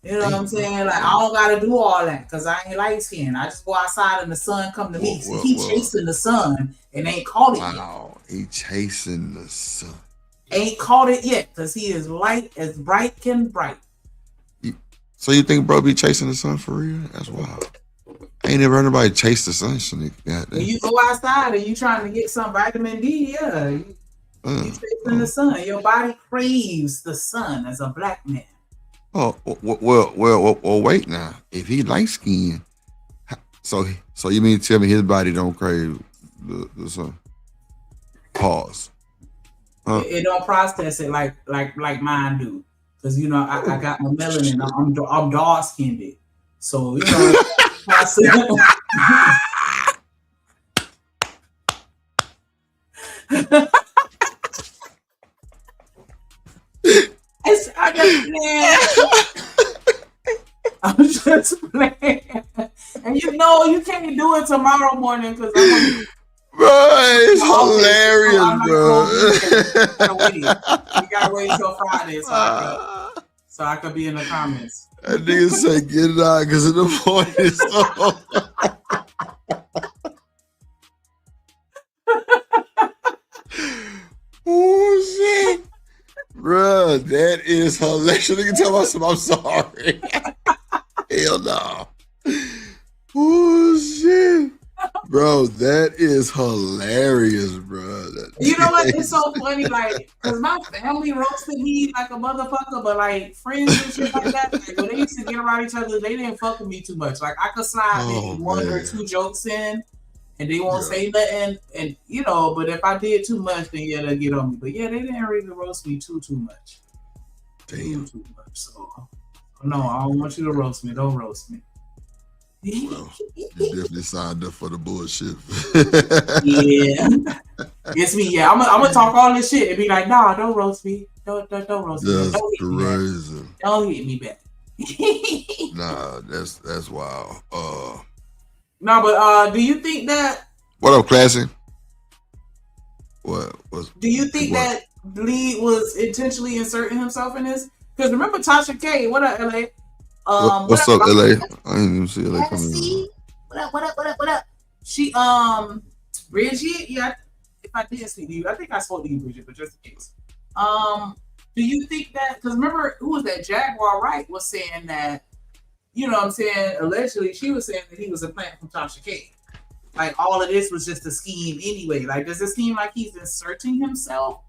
You know what I'm saying? Like I don't gotta do all that because I ain't light skinned. I just go outside and the sun come to me. See, he chasing the sun and ain't caught it yet. Wow, he chasing the sun. Ain't caught it yet because he is light as bright can bright. So you think bro be chasing the sun for real? That's wild. I ain't never heard nobody chase the sun. When you go outside and you trying to get some vitamin D, yeah, you chasing the sun. Your body craves the sun as a black man. Oh well. Wait now. If he light skinned, so you mean to tell me his body don't crave the sun? Pause. It don't process it like mine do, because I got my melanin. I'm dark skinned, so I'm just playing. And you can't do it tomorrow morning because bro, it's hilarious, bro. You gotta wait till Friday so I could be in the comments. That nigga say get it out because in the morning it's oh shit. Bruh, that is hilarious. Nigga tell myself I'm sorry. Hell no. Oh shit. Bro, that is hilarious, bro. You know what? It's so funny, like, because my family roasted me like a motherfucker, but like friends and shit like that, like, when they used to get around each other, they didn't fuck with me too much. Like I could slide maybe one or two jokes in, and they won't say nothing, and but if I did too much, then yeah, they'll get on me. But yeah, they didn't really roast me too much. Damn. Too much. So no, I don't want you to roast me. Don't roast me. Well, you definitely signed up for the bullshit. Yeah, it's me. Yeah, I'm gonna talk all this shit and be like, nah, don't roast me. Don't roast me. That's Don't crazy. Don't hit me back. Nah, that's wild. No, but do you think that? What up, classy? What was? Do you think that Lee was intentionally inserting himself in this? Because remember Tasha K. What up, LA? What's up, LA? I didn't even see LA coming in. What up? She Bridget, yeah. If I did speak to you, I think I spoke to you, Bridget, but just in case. Do you think that? Because remember, who was that? Jaguar Wright was saying that. You know what I'm saying? Allegedly, she was saying that he was a plant from Tasha K. Like all of this was just a scheme anyway. Like, does it seem like he's inserting himself?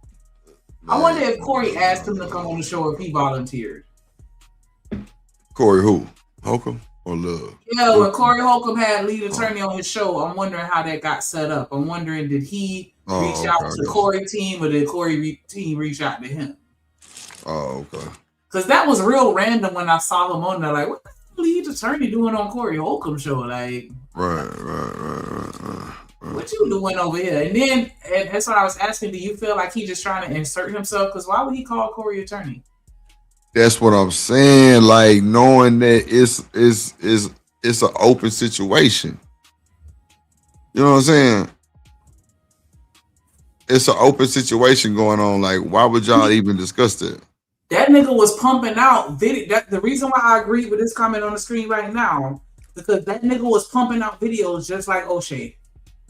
I wonder if Corey asked him to come on the show if he volunteered. Corey who? Holcomb or Love? Yeah, when Corey Holcomb had lead attorney on his show, I'm wondering how that got set up. I'm wondering, did he reach out to the Corey team or did Corey team reach out to him? Oh, okay. Because that was real random when I saw him on there. Like, what the lead attorney doing on Corey Holcomb show? Like, right. What you doing over here? And that's what I was asking. Do you feel like he just trying to insert himself? Because why would he call Corey attorney? That's what I'm saying. Like knowing that it's an open situation. You know what I'm saying? It's an open situation going on. Like, why would y'all even discuss that? That nigga was pumping out video. The reason why I agree with this comment on the screen right now, because that nigga was pumping out videos just like O'Shea.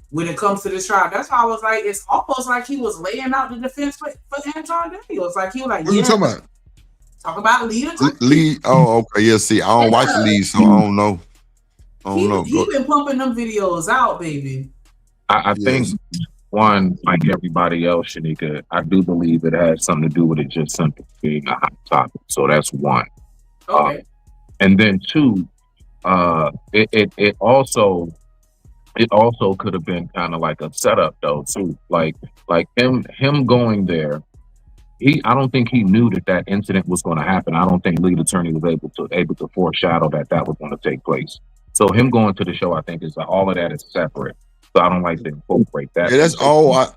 When it comes to this trial, that's why I was like, it's almost like he was laying out the defense for Anton Daniels. Like he was like, what you talking about? Talk about Lee. Lee. Oh, okay. Yeah. See, I don't watch Lee, so I don't know. He been pumping them videos out, baby. I think one, like everybody else, Shanika, I do believe it has something to do with it just simply being a hot topic. So that's one. Okay. And then two, it also could have been kind of like a setup though too. Like him going there. I don't think he knew that incident was going to happen. I don't think lead attorney was able to foreshadow that was going to take place. So him going to the show, I think, is all of that is separate. So I don't like to incorporate that. Yeah, that's all. I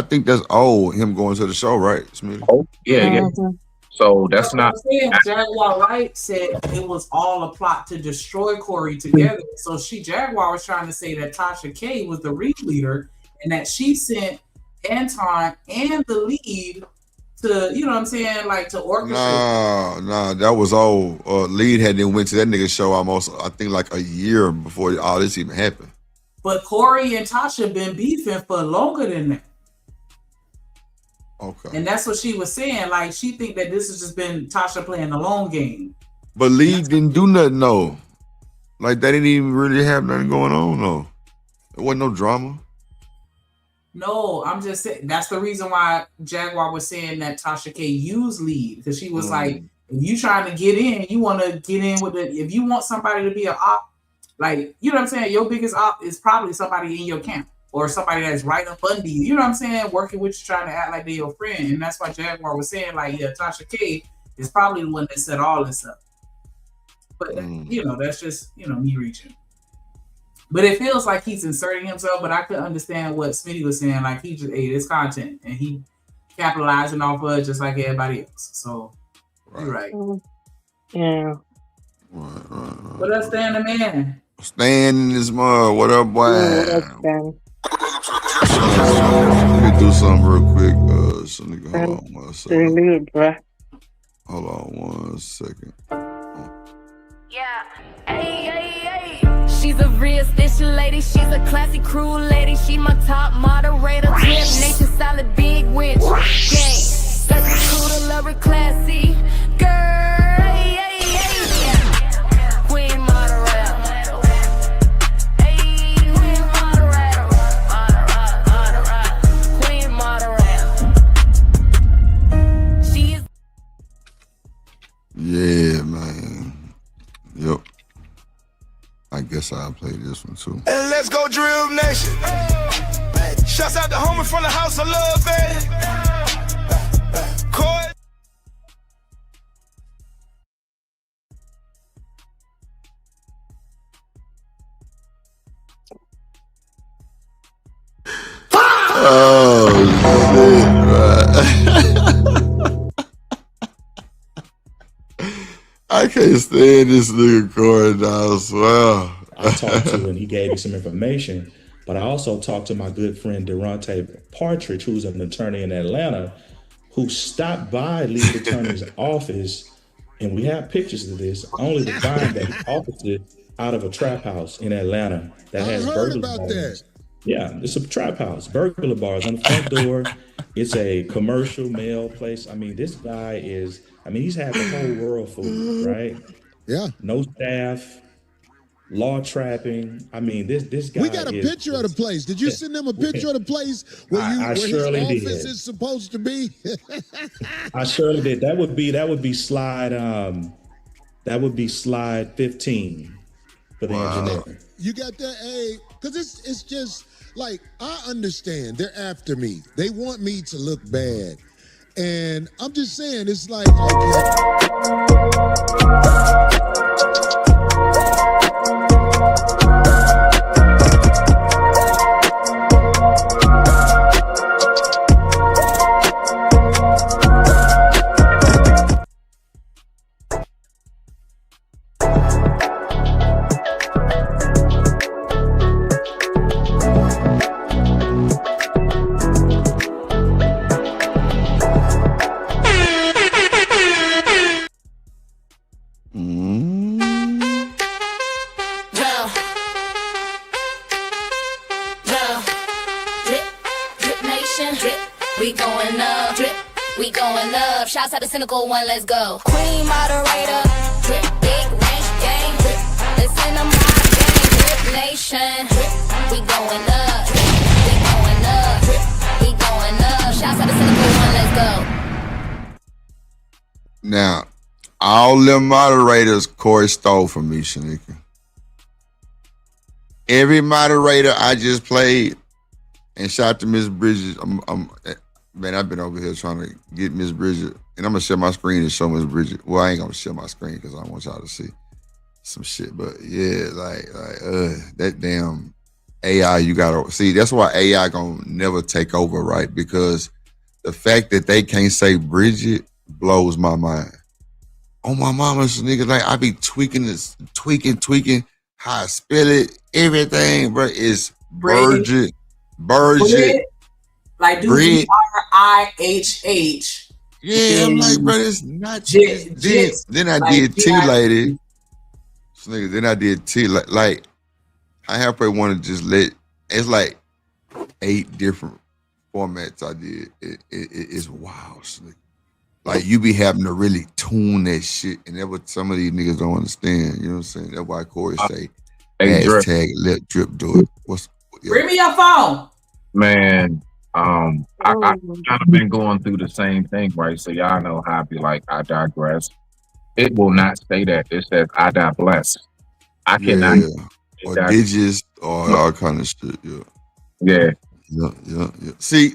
think that's all him going to the show, right, Smitty? Oh, yeah. So that's not. I'm saying Jaguar Wright said it was all a plot to destroy Corey together. So Jaguar was trying to say that Tasha K was the ringleader and that she sent Anton and the lead to, you know what I'm saying, like to orchestrate. Nah, that was old. Lead hadn't went to that nigga show almost, I think, like a year before all this even happened. But Corey and Tasha been beefing for longer than that. Okay. And that's what she was saying. Like, she think that this has just been Tasha playing the long game. But Lead didn't do nothing, though. Like, they didn't even really have nothing going on, though. There wasn't no drama. No, I'm just saying that's the reason why Jaguar was saying that Tasha K used Lead, because she was like, if you trying to get in, you want to get in with it. If you want somebody to be an op, like, you know what I'm saying, your biggest op is probably somebody in your camp or somebody that's right up under you. You know what I'm saying, working with you, trying to act like they're your friend, and that's why Jaguar was saying, like, yeah, Tasha K is probably the one that set all this up. But you know, that's just, you know, me reaching. But it feels like he's inserting himself, but I could understand what Smitty was saying. Like, he just ate his content and he capitalizing off of it just like everybody else. So, you're right. Yeah. Right. What up, Stan the man? Stan in this mug. What up, boy? What up, Stan? Let me do something real quick. So nigga, hold on 1 second. Hold on 1 second. Yeah. Hey. She's a real station lady. She's a classy crew lady. She my top moderator. Drip nation solid big winch. Gang. Such a cool to love her classy. Girl. Queen moderator. Hey, queen moderator. Queen moderator. She is. Yeah, man. Yep. I guess I'll play this one too. And let's go Drill Nation. Shouts out to homie from the house of love, baby. CORY. Oh, shit, right. I can't stand this nigga Corey now, I swear. I talked to him and he gave me some information, but I also talked to my good friend Durante Partridge, who's an attorney in Atlanta, who stopped by Lead Attorney's office, and we have pictures of this, only to find that he operated out of a trap house in Atlanta that has burglar bars. Yeah, it's a trap house, burglar bars on the front door. It's a commercial mail place. I mean, this guy is, he's had the whole world fooled, right? Yeah. No staff, law trapping. I mean, this guy. We got a picture of the place. Did you send them a picture of the place where his office is supposed to be? I surely did. That would be slide. That would be slide 15 for the engineer. You got that, hey? Because it's just like, I understand they're after me. They want me to look bad. And I'm just saying, it's like, Shouts out the cynical one, let's go. Queen moderator, drip, big range, gang, drip. Listen to my gang, drip nation. Drip, we going up, we going up, drip, we going up. Shouts out the cynical one, let's go. Now, all them moderators Corey stole from me, Shanika. Every moderator I just played, and shout out to Miss Bridget. Man, I've been over here trying to get Miss Bridget, and I'm gonna share my screen and show Miss Bridget. Well, I ain't gonna share my screen because I want y'all to see some shit. But yeah, that damn AI, you gotta see. That's why AI gonna never take over, right? Because the fact that they can't say Bridget blows my mind. Oh my mama's nigga, like I be tweaking how I spell it, everything, bro. It's Burgett, like do BRIHH. Yeah, I'm like, bro, it's not. Then I did T lady. So nigga, then I did T like I halfway want to just let. It's like 8 different formats I did. It's wild, nigga. Like you be having to really tune that shit, and that's what some of these niggas don't understand. You know what I'm saying? That's why Corey say hashtag let drip do it. Bring me your phone, man. I've kind of been going through the same thing, right? So y'all know how I be like, I digress. It will not say that. It says I die blessed. I cannot. Or digits or all kind of shit. Yeah. See,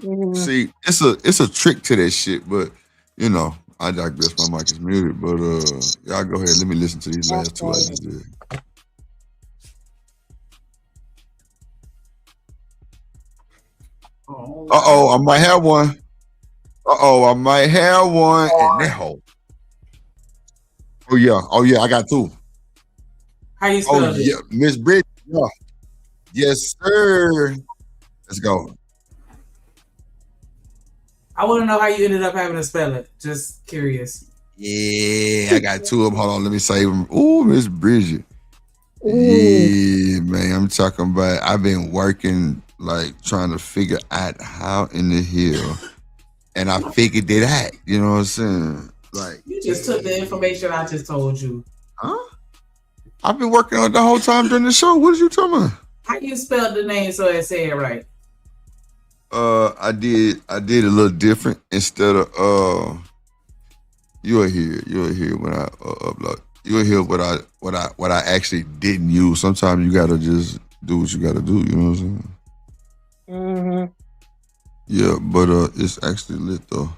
it's a trick to that shit, but you know, I digress. My mic is muted, but y'all go ahead. Let me listen to these last 2 I just did. I might have one. I might have one. And that hoe. Oh yeah, I got 2. How you spell it? Yeah, Miss Bridget. Yeah. Yes, sir. Let's go. I want to know how you ended up having to spell it. Just curious. Yeah, I got 2 of them. Hold on, let me save them. Ooh, Miss Bridget. Yeah, man, I'm talking about. I've been working, like trying to figure out how in the hell, and I figured it out. You know what I'm saying? Like you just took the information I just told you. Huh? I've been working on it the whole time during the show. What are you talking about? How you spelled the name so it said right? I did a little different. Instead of you'll hear when I upload. You'll hear what I actually didn't use. Sometimes you gotta just do what you gotta do. You know what I'm saying? Yeah, but it's actually lit though.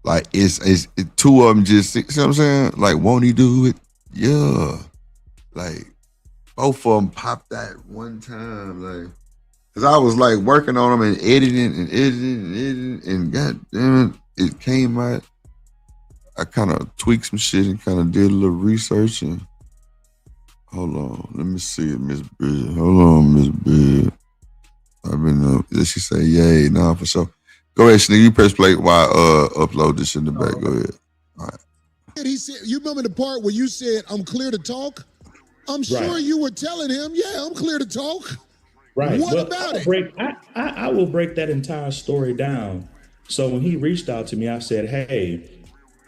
Like it's 2 of them just. See what I'm saying? Like, won't he do it? Yeah. Like both of them popped out one time. Like, cause I was like working on them and editing, and god damn it came out. I kind of tweaked some shit and kind of did a little research and hold on, let me see it, Miss Bridget. Hold on, Miss Bridget. I've been did she say yay? Nah, for sure. Go ahead, Sneak. You press play while I upload this in the back. Go ahead. All right. He said, you remember the part where you said, I'm clear to talk? I'm sure you were telling him, yeah, I'm clear to talk. Right. What about it? I will break that entire story down. So when he reached out to me, I said, hey,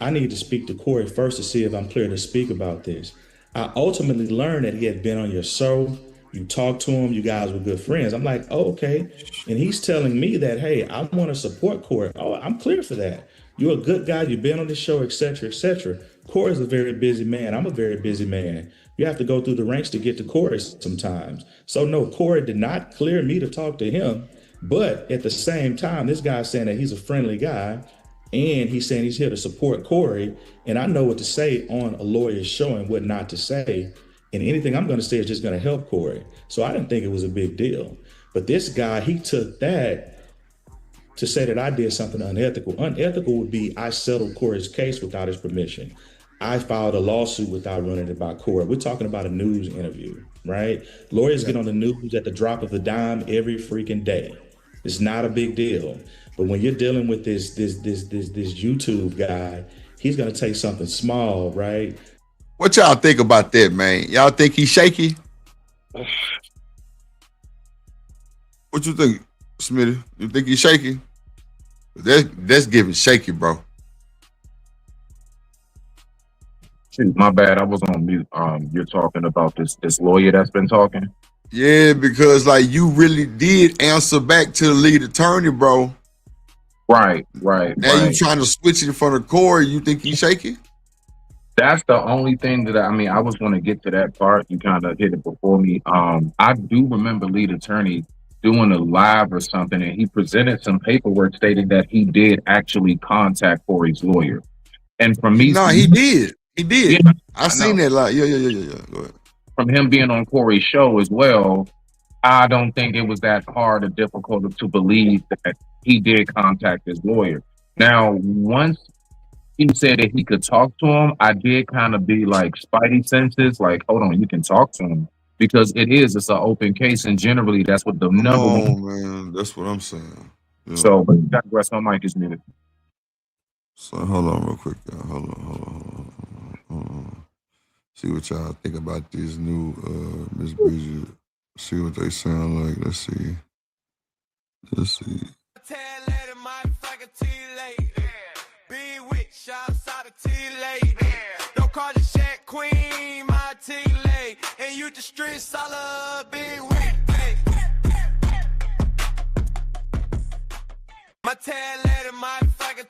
I need to speak to Corey first to see if I'm clear to speak about this. I ultimately learned that he had been on your show. You talked to him. You guys were good friends. I'm like, oh, okay. And he's telling me that, hey, I want to support Corey. Oh, I'm clear for that. You're a good guy. You've been on the show, et cetera, et cetera. Corey's a very busy man. I'm a very busy man. You have to go through the ranks to get to Corey sometimes. So no, Corey did not clear me to talk to him. But at the same time, this guy's saying that he's a friendly guy. And he's saying he's here to support Corey. And I know what to say on a lawyer's show and what not to say. And anything I'm going to say is just going to help Corey. So I didn't think it was a big deal. But this guy, he took that to say that I did something unethical. Unethical would be I settled Corey's case without his permission. I filed a lawsuit without running it by Corey. We're talking about a news interview, right? Lawyers get on the news at the drop of a dime every freaking day. It's not a big deal. But when you're dealing with this YouTube guy, he's gonna take something small, right? What y'all think about that, man? Y'all think he's shaky? What you think, Smitty? You think he's shaky? That's giving shaky, bro. Shoot, my bad. I was on mute. You're talking about this lawyer that's been talking? Yeah, because like you really did answer back to the lead attorney, bro. Right. Now you trying to switch it in front of Corey. You think he's shaky? That's the only thing that I was going to get to that part. You kind of hit it before me. I do remember lead attorney doing a live or something, and he presented some paperwork stating that he did actually contact Corey's lawyer. And from me, no, he did. He did. Yeah, I seen that live. Yeah. Go ahead. From him being on Corey's show as well, I don't think it was that hard or difficult to believe that he did contact his lawyer. Now, once he said that he could talk to him, I did kind of be like spidey senses, like, hold on, you can talk to him. Because it's an open case, and generally that's what the Come number one. on, man. That's what I'm saying. Yeah. So, but digress, my mic is muted. So hold on real quick, y'all. Hold on. See what y'all think about these new Miss Bridget. See what they sound like. Let's see. Don't call the Shaq Queen, my T-Lay. And you the street solid, big wit. My tail letter, my fucking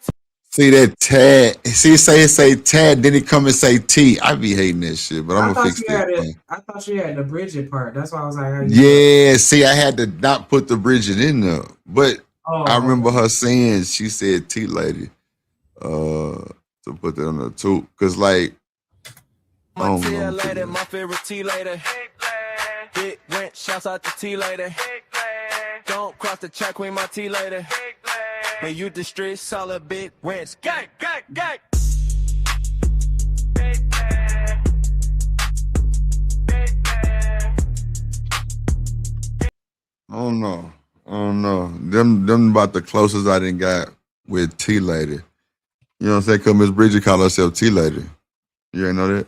See that Tad. See, say Tad, then he come and say T. I be hating that shit, but I'm gonna fix that. I thought you had the Bridget part. That's why I was like, yeah. See, I had to not put the Bridget in there, but I remember her saying she said T lady, to put that on there too, cause like. My T lady, my favorite T lady. Big rent, shouts out to T lady. Don't cross the track with my T lady. And you the street solid big rents. Gang, gang, gang. I don't know. Them about the closest I done got with T lady. You know what I'm saying? Cause Miss Bridget call herself T lady. You ain't know that?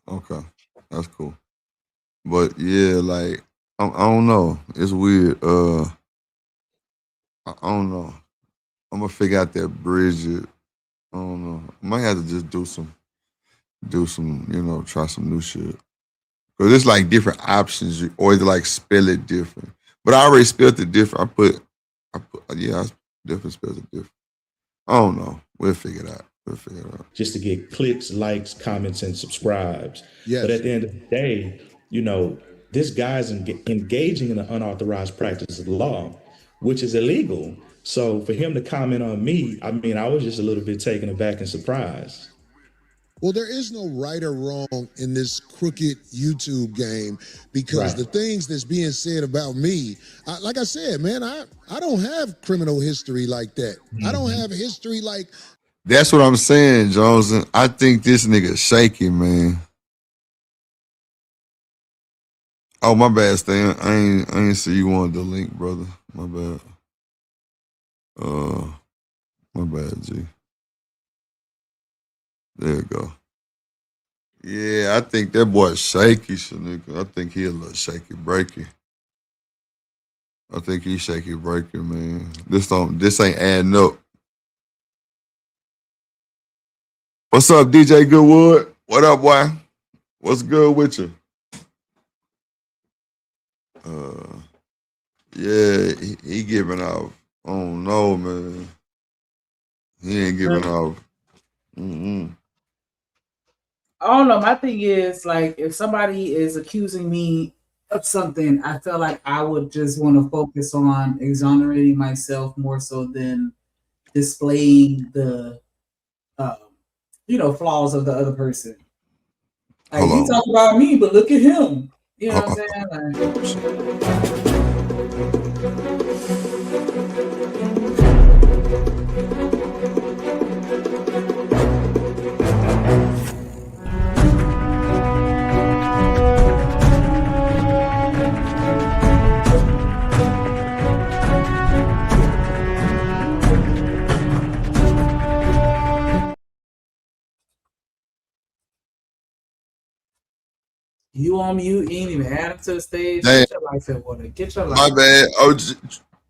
Okay, that's cool. But yeah, like I don't know. It's weird. I don't know. I'm gonna figure out that Bridget. I don't know. I might have to just do some, try some new shit. Cause it's like different options, or either like spell it different. But I already spelled it different. I definitely spelled it different. I don't know. We'll figure it out. Just to get clicks, likes, comments, and subscribes. Yes. But at the end of the day, this guy's engaging in an unauthorized practice of law, which is illegal. So for him to comment on me, I was just a little bit taken aback and surprised. Well, there is no right or wrong in this crooked YouTube game, because the things that's being said about me, like I said, man, I don't have criminal history like that. I don't have history like. That's what I'm saying, Jones. I think this nigga shaky, man. Oh, my bad, Stan. I ain't see you wanted the link, brother. My bad. My bad, G. There you go. Yeah, I think that boy's shaky, Shanika. I think he a little shaky breaky. I think he's shaky breaking, man. This ain't adding up. What's up, DJ Goodwood? What up, boy? What's good with you? Yeah, he giving off. I don't know, man. He ain't giving off. I don't know. My thing is, like, if somebody is accusing me of something, I feel like I would just want to focus on exonerating myself more so than displaying the, flaws of the other person. Like, he talk about me, but look at him. You know what I'm saying? You on mute, you ain't even add him to the stage. Get your life in order. Get your life. My bad. Oh,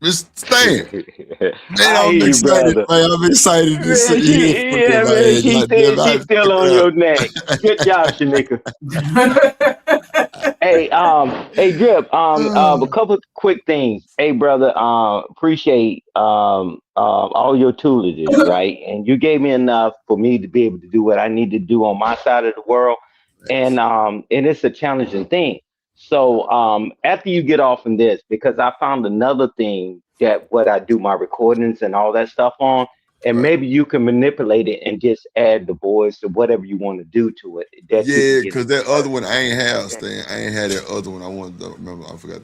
Mr. Stan. Man, I'm excited, man. I'm excited to see you. Yeah, man. Keep still on your neck. Good job, Shanika. Hey, Drip. A couple of quick things. Hey, brother. Appreciate all your tutelage, right? And you gave me enough for me to be able to do what I need to do on my side of the world. And it's a challenging thing. So after you get off from this, because I found another thing that what I do my recordings and all that stuff on, and maybe you can manipulate it and just add the voice or whatever you want to do to it. Yeah, because that other one I ain't have, Stan. I ain't had that other one. I wanted to remember. I forgot.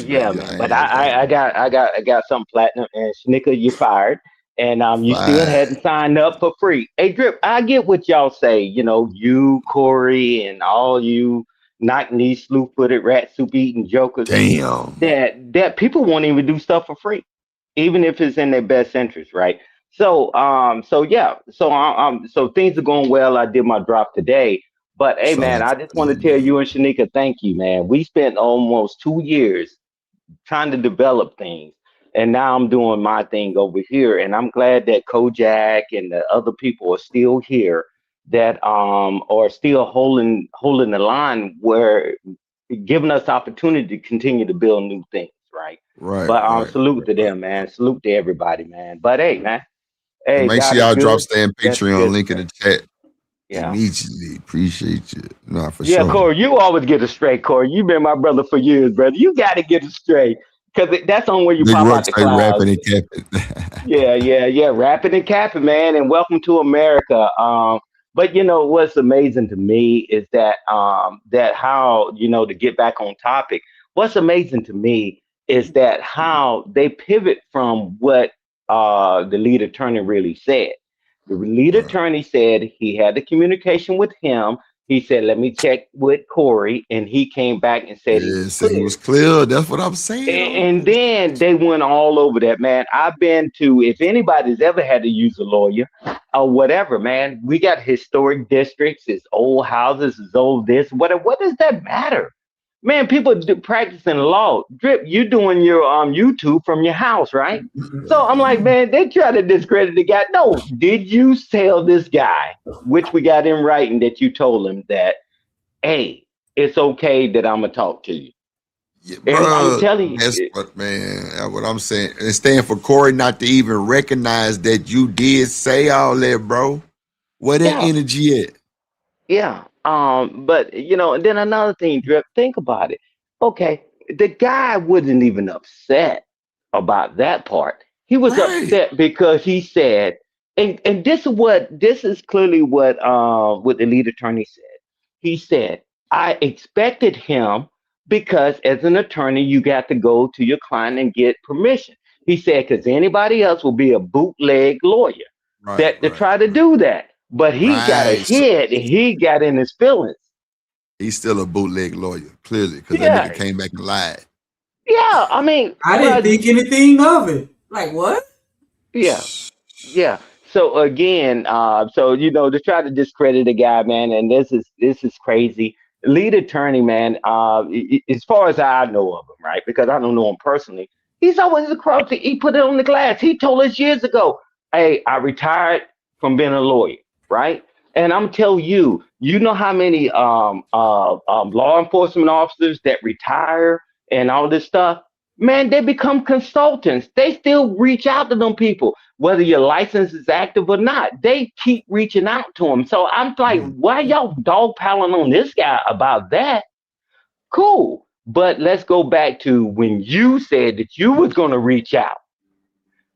Man, but I got some platinum, and Shanika, you fired. and you still Fine. hadn't signed up for free. Hey, Drip, I get what y'all say. You, Corey, and all you knock-kneed, slew-footed, rat soup eating jokers. Damn. That people won't even do stuff for free, even if it's in their best interest, right? So yeah, so things are going well. I did my drop today, but hey, Shout man, out I to just want to you, tell man. you and Shanika, thank you, man. We spent almost 2 years trying to develop things. And now I'm doing my thing over here. And I'm glad that Kojak and the other people are still here that are still holding the line where giving us opportunity to continue to build new things, right? Right, But right, salute right, to right. them, man. Salute to everybody, man. But hey, man, And hey, make sure God is y'all drop good. Stan That's a Patreon good link in thing. the chat Yeah. immediately. Appreciate you. Nah, for Yeah, sure. Corey, you always get it straight, Corey. You've been my brother for years, brother. You got to get it straight because that's the only way you Big pop Rock out the say rapping clouds. and capping. Yeah. Rapping and capping, man, and welcome to America. But what's amazing to me is that how to get back on topic. What's amazing to me is that how they pivot from what the lead attorney really said. The lead Right. attorney said he had the communication with him. He said, "Let me check with Corey," and he came back and said he was Yeah, said he clear. was clear. That's what I'm saying. And then they went all over that, man. I've been to, if anybody's ever had to use a lawyer or whatever, man, we got historic districts, it's old houses, it's old this, what does that matter? Man, people practicing law. Drip, you doing your YouTube from your house, right? So I'm like, man, they try to discredit the guy. No, did you tell this guy, which we got in writing that you told him that, hey, it's okay that I'm gonna talk to you? Yeah, And I'm bro, telling that's you, what, man. That's what I'm saying. And stand for Corey not to even recognize that you did say all that, bro. Where that yeah, energy at? yeah. But and then another thing, Drip, think about it. Okay, the guy wasn't even upset about that part. He was Right. upset because he said, and this is clearly what the lead attorney said. He said, I expected him because as an attorney, you got to go to your client and get permission. He said, because anybody else will be a bootleg lawyer Right, that to right, try to right. do that. But he got Right. So ahead and he got in his feelings. he's still a bootleg lawyer, clearly, because that nigga Yeah, came back and lied. yeah. I mean, I didn't bro, think anything of it. Like what? yeah, yeah. So again, to try to discredit a guy, man, and this is crazy. Lead attorney, man. As far as I know of him, right? Because I don't know him personally. He's always across. He put it on the glass. He told us years ago, "Hey, I retired from being a lawyer, right?" And I'm telling you, you know how many law enforcement officers that retire and all this stuff, man, they become consultants. They still reach out to them people, whether your license is active or not. They keep reaching out to them. So I'm like, Mm. why y'all dogpiling on this guy about that? Cool. But let's go back to when you said that you was going to reach out.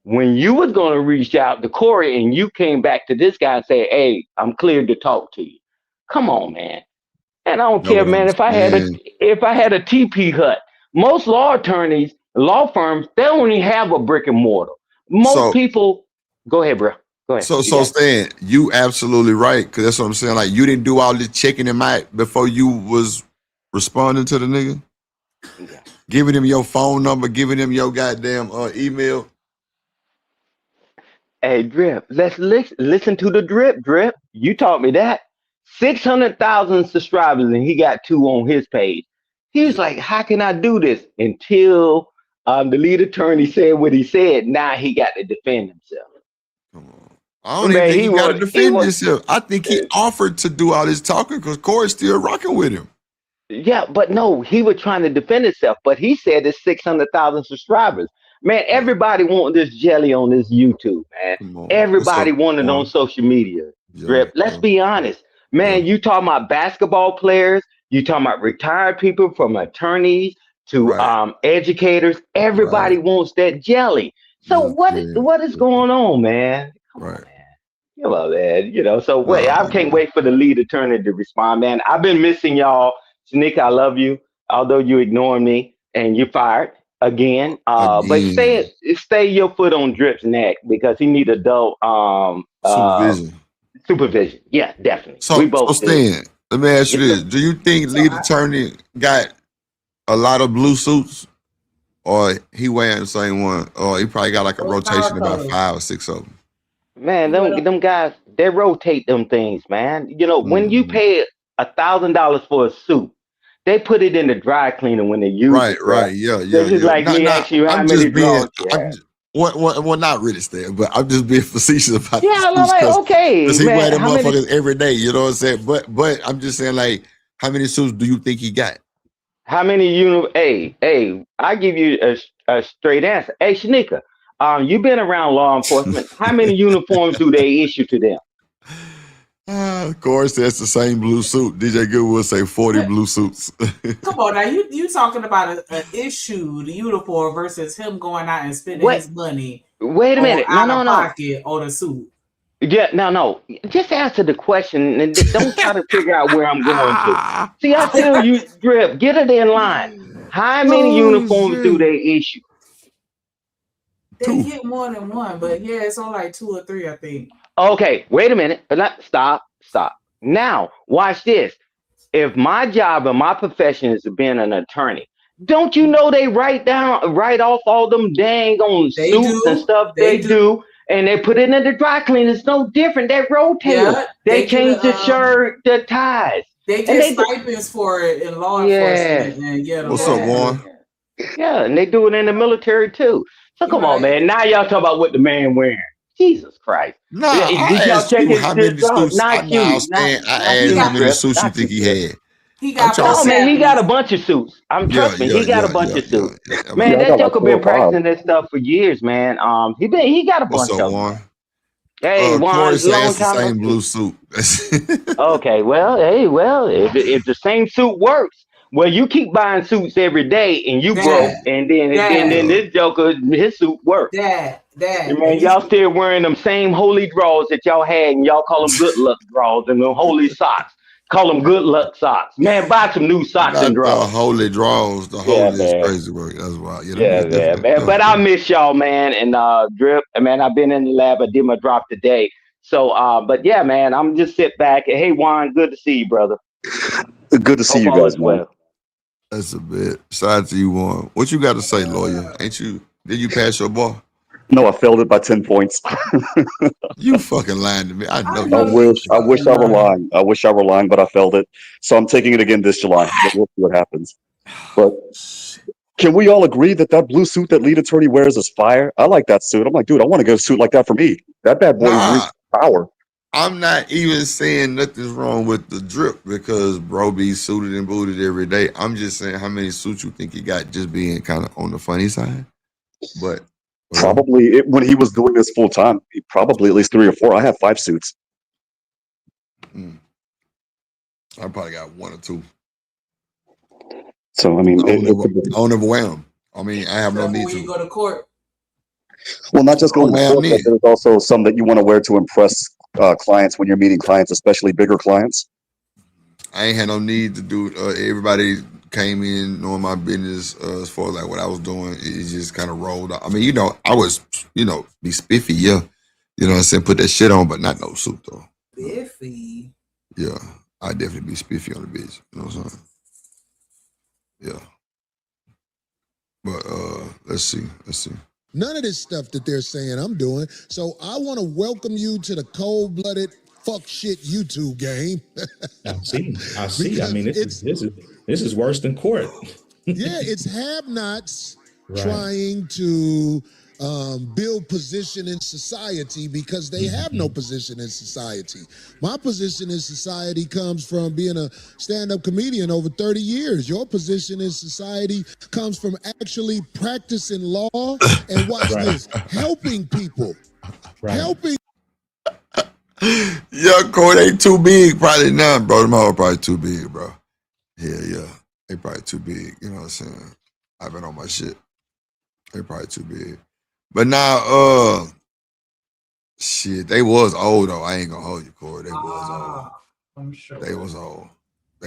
When you was going to reach out to Corey and you came back to this guy and said, hey, I'm cleared to talk to you. Come on, man. And I don't Know care, what I'm man. saying? If I had a TP hut, most law attorneys, law firms, they only have a brick and mortar. Most So people, go ahead, bro. Go ahead. so You so got it. Stan, you absolutely right, because that's what I'm saying. Like you didn't do all this checking him out before you was responding to the nigga, Yeah. giving him your phone number, giving him your goddamn email. Hey, Drip, let's listen to the drip, Drip. You taught me that. 600,000 subscribers and he got two on his page. He was Yeah, like, how can I do this? Until the lead attorney said what he said. Now he got to defend himself. come on. I don't even Man, think he got to he defend was. himself. I think he offered to do all this talking because Corey's still rocking with him. Yeah, but no, he was trying to defend himself. But he said it's 600,000 subscribers. Man, Right. everybody want this jelly on this YouTube, man. Come on. What's up, Everybody want it on Quan? social media. Yeah, Drip. Let's yeah, be honest. yeah, Man, you talking about basketball players, you talking about retired people from attorneys to right, educators. right. Everybody wants that jelly. So Yes, what yeah, what is yeah. going on, man? Come on, Right. man. Come on, man. So wait, Nah, I can't man. wait for the lead attorney to respond, man. I've been missing y'all. Shanika, I love you. Although you ignoring me and you fired. again. But Again. stay your foot on Drip's neck because he need adult Supervision. supervision. Yeah, definitely. We So both do. Stan, let me ask you Yes, this. sir. Do you think So lead attorney got a lot of blue suits? Or he wearing the same one? Or he probably got like a what power rotation about colors? 5 or 6 of them? Man, He wear them guys, they rotate them things, man. You know, when you Mm-hmm. pay $1,000 for a suit, they put it in the dry cleaner when they use it, bro. Right. Yeah. This is like Not, me asking you how I'm many just being, drawers you I'm have. just, well, not really, Stan, but I'm just being facetious about the Yeah, I'm suits like, because okay, he wear man, them how many? motherfuckers every day. You know what I'm saying? But I'm just saying, like, how many suits do you think he got? How many Hey, I give you a straight answer. Hey, Shanika, you've been around law enforcement. How many uniforms do they issue to them? Of course, that's the same blue suit. DJ Goodwood say 40 blue suits. Come on now, you talking about an issued uniform versus him going out and spending Wait, his money wait a on minute. No, out no, of no. pocket on a suit. Yeah, no. Just answer the question and don't try to figure out where I'm going to. See, I tell you, Drip, get it in line. How many Oh uniforms do shit. they issue? They get more than one, but yeah, it's on like 2 or 3, I think. Okay, wait a minute. Stop. Now, watch this. If my job and my profession is being an attorney, don't you know they write off all them dang on They suits and do. stuff They they do. do, and they put it in the dry clean. It's no different. They rotate them. Yeah, They they get change the shirt, the ties, they and get they do. stipends for it in law Yeah, enforcement, and yeah, the What's up, laws yeah, Warren? do. yeah, and they do it in the military too. So You come on, right. man. Now y'all talk about what the man wearing. Jesus Christ. Nah, Did I y'all asked check you his how many dog? suits. Not you. Not I He asked how got many Drip. suits you Not you, think he Drip. had. he I'm got trying to four No, see. man, he got a captains. bunch of suits. Yeah, He got a bunch of suits. Man, Yeah, I that got like joker 4 been or 5. practicing this stuff for years, man. He got a What's bunch up, of them, Warren? man. Hey, Corey Juan, say long that's the time no same see. blue suit. Okay, if the same suit works, well, you keep buying suits every day, and you broke, Dad, and then dad, Yeah. this joker, his suit works. dad. Man, y'all still wearing them same holy drawers that y'all had, and y'all call them good luck drawers and them holy socks. Call them good luck socks. Man, buy some new socks and Not the drawers. holy draws. The Yeah, holy is man. crazy work. That's why. Yeah, them Yeah, niggas man, different. man. Yeah. But I miss y'all, man. And Drip, man, I've been in the lab. I did my drop today. So, but yeah, man, I'm just sit back. And hey, Juan, good to see you, brother. Good to see Hope you all guys, is man. well. That's a bit. Shout out to you, Warren. What you got to say, lawyer? Ain't you? Did you pass your bar? No, I failed it by 10 points. You fucking lying to me. I know I you know lying. you I wish fucking I were lying. lying. I wish I were lying, but I failed it. So I'm taking it again this July. But we'll see what happens. But can we all agree that that blue suit that lead attorney wears is fire? I like that suit. I'm like, dude, I want to get a suit like that for me. That bad boy Nah, reeks power. I'm not even saying nothing's wrong with the drip because bro be suited and booted every day. I'm just saying how many suits you think he got just being kind of on the funny side. But Probably when he was doing this full time, probably at least 3 or 4. I have 5 suits. I probably got 1 or 2. So I mean, I don't ever wear them. I mean, I have no Except need when to. you go to court. well, not just I don't going to wear court, them but then. there's also some that you want to wear to impress clients when you're meeting clients, especially bigger clients. I ain't had no need to do. Everybody came in knowing my business as far as like what I was doing. It just kind of rolled out. I mean, I was, be spiffy, yeah. You know what I'm saying? Put that shit on, but not no suit though. Biffy. Yeah, I definitely be spiffy on the bitch. You know what I'm saying? Yeah. But let's see. None of this stuff that they're saying I'm doing. So I want to welcome you to the cold-blooded fuck shit YouTube game. I see. I Because mean, this is worse than court. yeah, it's have-nots Right. trying to build position in society because they have no position in society. My position in society comes from being a stand-up comedian over 30 years. Your position in society comes from actually practicing law and watch Right. this, helping people. Right. Helping. Yeah, Corey, they too big probably now, bro. Them all probably too big, bro. Yeah. They probably too big. You know what I'm saying? I've been on my shit. They probably too big. But now, shit, they was old though. I ain't gonna hold you, Corey. They was old. I'm sure. They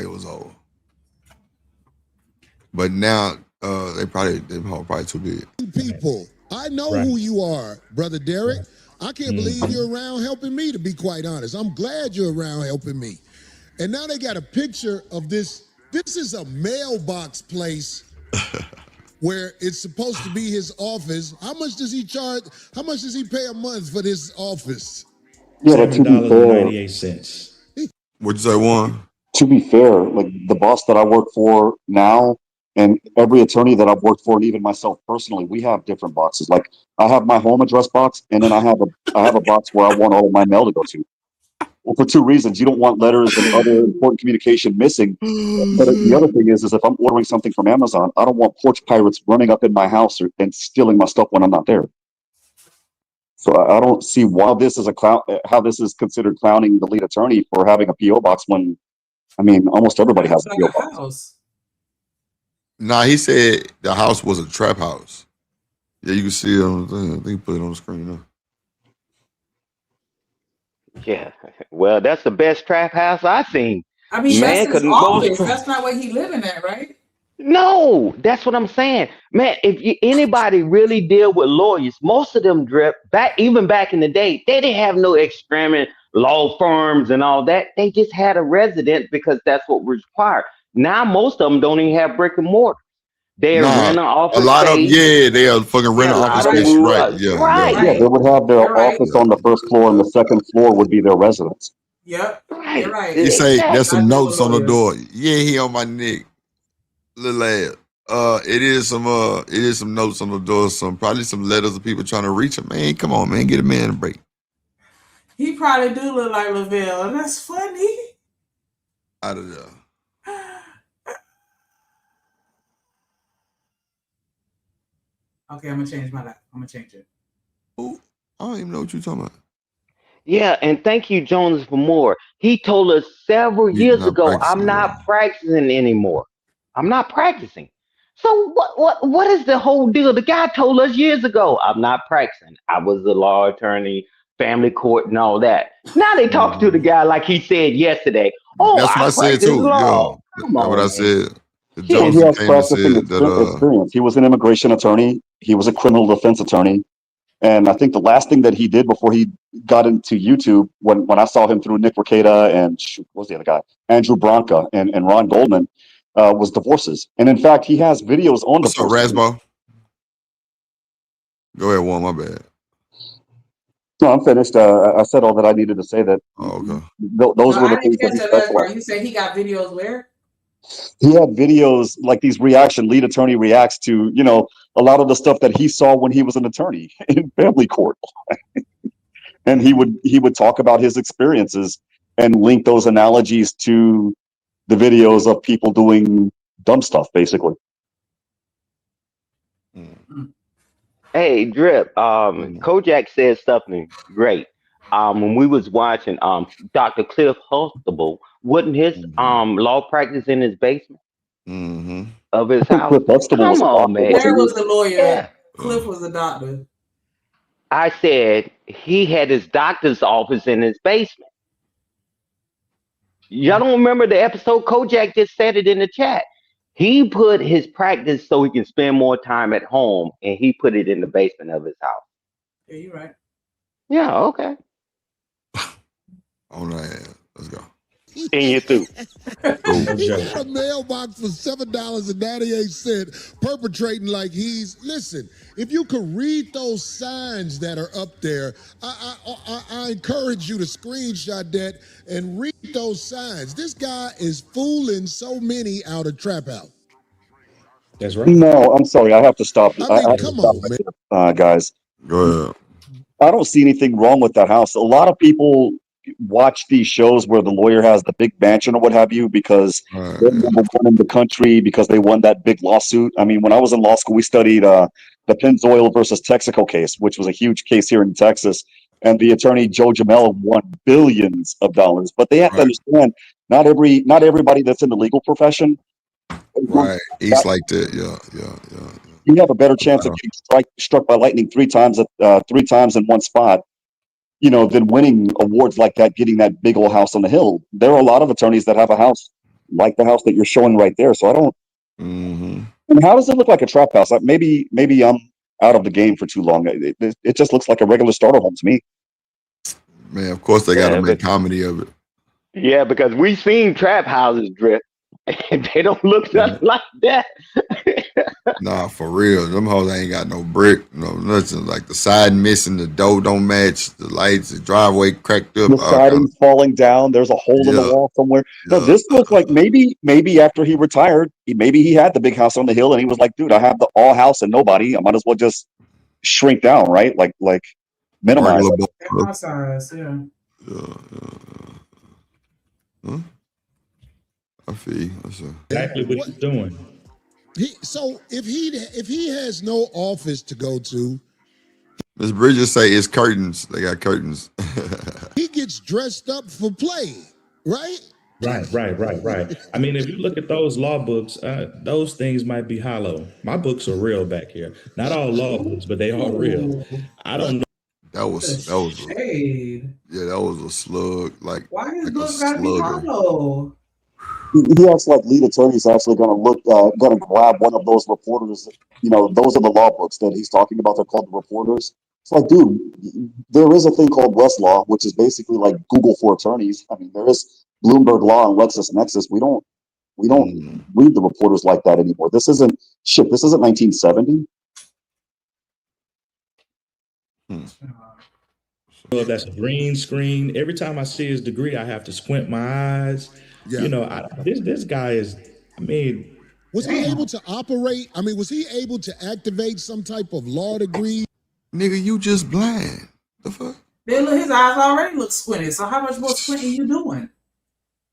was old. But now They probably too big. People, I know who you are, Brother Derek. I can't believe you're around helping me, to be quite honest. I'm glad you're around helping me. And now they got a picture of this. This is a mailbox place where it's supposed to be his office. How much does he charge? How much does he pay a month for this office? Yeah, but to be fair, $7.98. What'd you say, Juan? to be fair, like the boss that I work for now and every attorney that I've worked for, and even myself personally, we have different boxes. Like I have my home address box, and then I have a box where I want all of my mail to go to. Well, for two reasons. You don't want letters and other important communication missing. But the other thing is if I'm ordering something from Amazon, I don't want porch pirates running up in my house and stealing my stuff when I'm not there. So I don't see why this is how this is considered clowning the lead attorney for having a PO box when, I mean, almost everybody has a PO box. House. Nah, he said the house was a trap house. Yeah, you can see it on the thing. I think he put it on the screen now. Yeah, well, that's the best trap house I've seen. I mean, Man, that's his 'cause office. That's not where he living at, right? No, that's what I'm saying, man. If anybody really deal with lawyers, most of them even back in the day, they didn't have no experiment law firms and all that. They just had a resident because that's what was required. Now most of them don't even have brick and mortar. They're renting an office a lot space. of they are fucking renting office space, right? Yeah, they would have their office on the first floor, and the second floor would be their residence. Yep. Right. You're right. He say there's some notes on the lawyers. door. Yeah, he on my neck, little ass. It is some notes on the door. Probably some letters of people trying to reach him. Man, come on, man, get a man a break. He probably do look like Lavelle, and that's funny. Out of there. Okay, I'm gonna change my life. I'm gonna change it. Ooh, I don't even know what you're talking about. Yeah, and thank you, Jonas, for more. He told us several years ago, I'm not practicing anymore. I'm not practicing. So what is the whole deal? The guy told us years ago, I'm not practicing. I was a law attorney, family court, and all that. Now they talk to the guy like he said yesterday. Oh, That's what I said too. law. Yeah, Come that's on, what I man. said. He has practicing experience. He was an immigration attorney. He was a criminal defense attorney. And I think the last thing that he did before he got into YouTube, when I saw him through Nick Rekieta and what was the other guy, Andrew Branca and Ron Goldman, was divorces. And in fact, he has videos on What's up, divorces. Rasbo? Go ahead, Juan. My bad. No, I'm finished. I said all that I needed to say. That okay. Those were the I things didn't that he catch that last part. specialized. You said he got videos where? He had videos like these lead attorney reacts to, a lot of the stuff that he saw when he was an attorney in family court. And he would talk about his experiences and link those analogies to the videos of people doing dumb stuff, basically. Hey, Drip, Kojak said something great. When we was watching Dr. Cliff Huxtable, wouldn't his law practice in his basement of his house? Cliff Huxtable was Come on, man. Derek was the lawyer. Yeah. Cliff was the doctor. I said he had his doctor's office in his basement. Y'all don't remember the episode? Kojak just said it in the chat. He put his practice so he can spend more time at home, and he put it in the basement of his house. Yeah, you're right. Yeah, okay. All right, let's go. And you too. He got a mailbox for $7.98, perpetrating like listen, if you could read those signs that are up there, I encourage you to screenshot that and read those signs. This guy is fooling so many out of Trap House. That's right. No, I'm sorry. I have to stop. I mean, come on, man. Guys. Go ahead. I don't see anything wrong with that house. A lot of people watch these shows where the lawyer has the big mansion or what have you because they're number one in the country because they won that big lawsuit. I mean, when I was in law school, we studied the Pennzoil versus Texaco case, which was a huge case here in Texas. And the attorney Joe Jamel won billions of dollars. But they have to understand, not everybody that's in the legal profession. Right, he's like that. Yeah. You have a better chance of getting struck by lightning three times in one spot, than winning awards like that, getting that big old house on the hill. There are a lot of attorneys that have a house like the house that you're showing right there. So Mm-hmm. And how does it look like a trap house? Like maybe I'm out of the game for too long. It just looks like a regular starter home to me. Man, of course they got to Yeah, make comedy of it. yeah, because we've seen trap houses drip, and they don't look just like that. Nah, for real. Them hoes ain't got no brick, no nothing. Like the side missing, the door don't match, the lights, the driveway cracked up. The siding's falling down. There's a hole in the wall somewhere. No, this looks like maybe after he retired, maybe he had the big house on the hill, and he was like, "Dude, I have the all house and nobody. I might as well just shrink down, right? Like minimize." My size, yeah. Huh? I feel you. Exactly what he's doing. So if he has no office to go to, Miss Bridges say it's curtains. They got curtains. he gets dressed up for play, right? Right. I mean, if you look at those law books, those things might be hollow. My books are real back here. Not all law books, but they are real. I don't know. That was shade. Yeah, that was a slug. Like Why his like book gotta be hollow? He acts like lead attorney's actually going to grab one of those reporters. You know, those are the law books that he's talking about. They're called the reporters. It's like, dude, there is a thing called Westlaw, which is basically like Google for attorneys. I mean, there is Bloomberg Law and LexisNexis. We don't read the reporters like that anymore. This isn't 1970. Well, that's a green screen. Every time I see his degree, I have to squint my eyes. Yeah. You know, this guy is. I mean, was he able to operate? I mean, was he able to activate some type of law degree? Nigga, you just blind. The fuck? Then look, his eyes already look squinted. So how much more squinting you doing?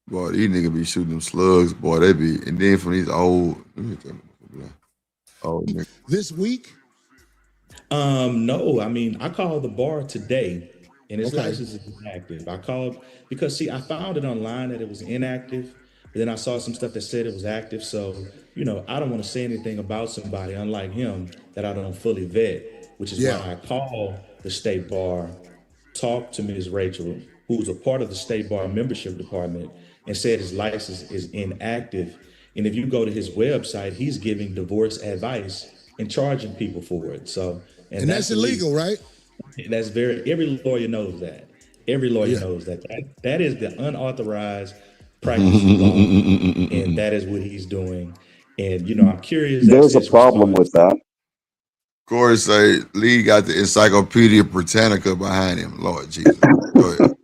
Boy, these niggas be shooting them slugs. Boy, they be. And then from these old niggas. This week? No. I mean, I called the bar today, and his license is inactive. I called because I found it online that it was inactive, but then I saw some stuff that said it was active. So, you know, I don't want to say anything about somebody, unlike him, that I don't fully vet, which is why I called the state bar, talked to Ms. Rachel, who's a part of the state bar membership department, and said his license is inactive. And if you go to his website, he's giving divorce advice and charging people for it. So, and that's illegal, right? That's every lawyer knows that. Every lawyer knows that. That is the unauthorized practice of law, and that is what he's doing. And, you know, I'm curious. There's a problem with that. Corey say Lee got the Encyclopedia Britannica behind him. Lord Jesus. Go ahead.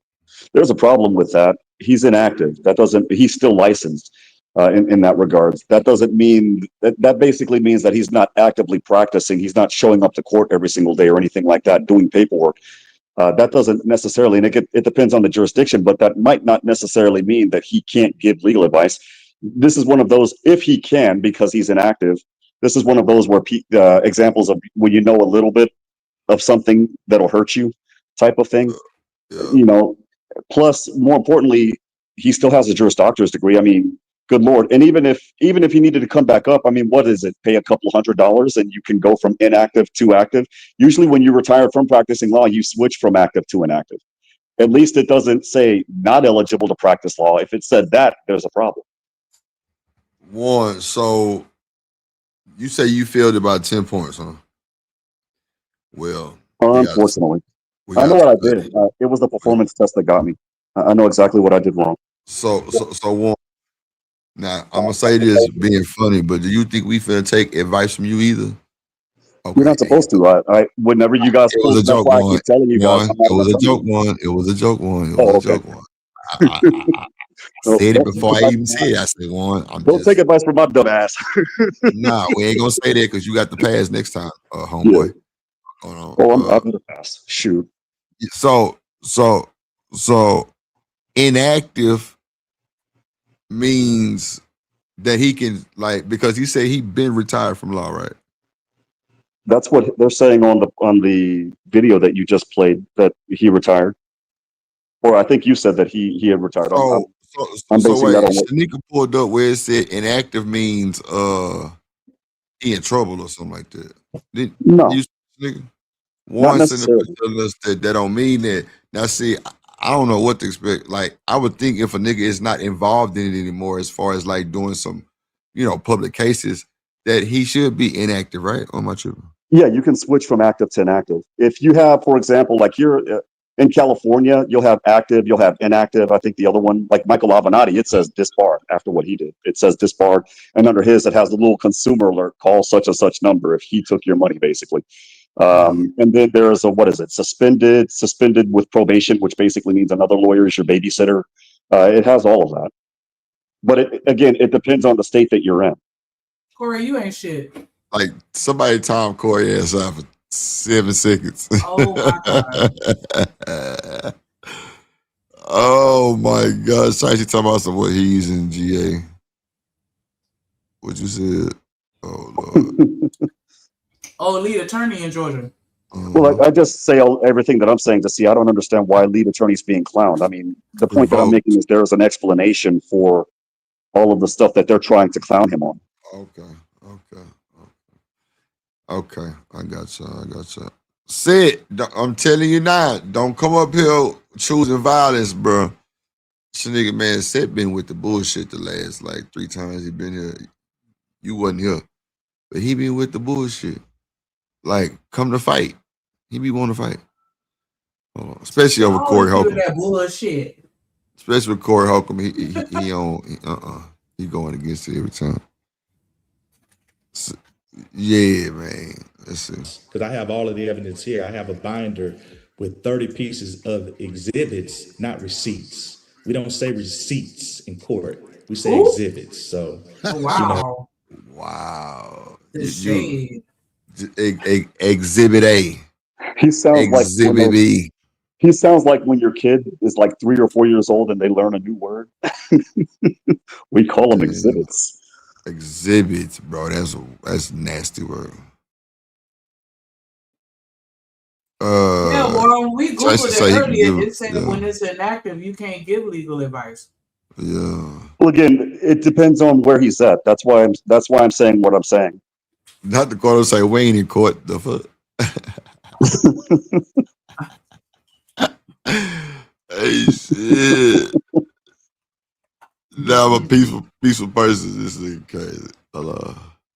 There's a problem with that. He's inactive. He's still licensed in that regard. That doesn't mean that basically means that he's not actively practicing. He's not showing up to court every single day or anything like that, doing paperwork. That doesn't necessarily, and it depends on the jurisdiction, but that might not necessarily mean that he can't give legal advice. This is one of those, if he can, because he's inactive, this is one of those where examples of when you know a little bit of something that'll hurt you type of thing. You know, plus, more importantly, he still has a Juris Doctor's degree. I mean, good Lord. And even if he needed to come back up, I mean, what is it? Pay a couple $100 and you can go from inactive to active. Usually when you retire from practicing law, you switch from active to inactive. At least it doesn't say not eligible to practice law. If it said that, there's a problem. One, so you say you failed about 10 points, huh? Well, unfortunately, I know what I did. It was the performance test that got me. I know exactly what I did wrong. So one. Now I'm gonna say this being funny, but do you think we finna take advice from you either? Okay. You're not supposed to. I whenever you guys. It was a joke one. Telling you guys, it was a joke one. It was a joke one. It was a joke one. I said it before I even said it. I said one. Don't take advice from my dumb ass. Nah, we ain't gonna say that because you got the pass next time, homeboy. I'm gonna pass. Shoot. So inactive means that he can, like, because he said he been retired from law, right? That's what they're saying on the video that you just played, that he retired. Or I think you said that he had retired. So wait, Shanika pulled up where it said inactive means he in trouble or something like that. No. One sentence telling us that don't mean that. Now see, I don't know what to expect. Like, I would think if a nigga is not involved in it anymore, as far as like doing some public cases, that he should be inactive, right? Or am I tripping? Yeah, you can switch from active to inactive. If you have, for example, like you're in California, you'll have active, you'll have inactive. I think the other one, like Michael Avenatti, it says disbarred after what he did. It says disbarred. And under his, it has a little consumer alert, call such and such number if he took your money, basically. And then there's what is it? Suspended with probation, which basically means another lawyer is your babysitter. It has all of that. But it depends on the state that you're in. Corey, you ain't shit. Like somebody timed Corey ass out for 7 seconds. Oh my god. Oh my God. Sorry, she talking about some what he's in GA. What you said? Oh Lord. Oh, lead attorney in Georgia. Well, I just say everything that I'm saying to see. I don't understand why lead attorney's being clowned. I mean, the point that I'm making is there is an explanation for all of the stuff that they're trying to clown him on. Okay. I got you. Sid, I'm telling you now, don't come up here choosing violence, bro. This nigga, man, Sid been with the bullshit the last like 3 times he been here. You wasn't here, but he been with the bullshit. Like, come to fight. He be wanting to fight. Especially over Corey Holcomb. That bullshit. Especially with Corey Holcomb, he going against it every time. So, yeah, man. Let's see. Because I have all of the evidence here. I have a binder with 30 pieces of exhibits, not receipts. We don't say receipts in court. We say exhibits. So, wow. Wow. The shade. Exhibit A. He sounds Exhibit B. He sounds like when your kid is like 3 or 4 years old and they learn a new word. We call them exhibits. Exhibits, bro. That's a nasty word. Well, we Googled it earlier. It said when it's inactive, you can't give legal advice. Yeah. Well, again, it depends on where he's at. That's why I'm saying what I'm saying. Not the court will say we ain't in court. The fuck. Hey shit. Now I'm a peaceful person. This is crazy. Hello.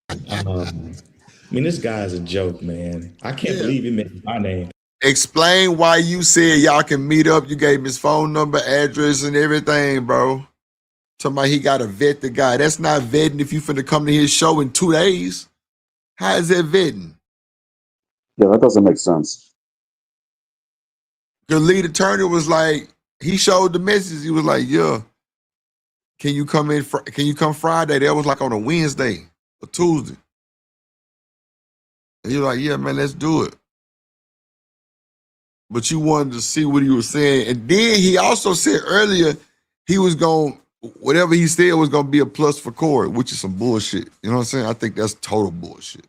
I mean, this guy's a joke, man. I can't believe he mentioned my name. Explain why you said y'all can meet up. You gave him his phone number, address, and everything, bro. Talking about he got to vet the guy. That's not vetting if you finna come to his show in 2 days. How is that vetting? Yeah, that doesn't make sense. The lead attorney was like, he showed the message. He was like, yeah, can you come in? Can you come Friday? That was like on a Wednesday or Tuesday. And you're like, yeah, man, let's do it. But you wanted to see what he was saying. And then he also said earlier he was going, whatever he said was going to be a plus for Corey, which is some bullshit. You know what I'm saying? I think that's total bullshit.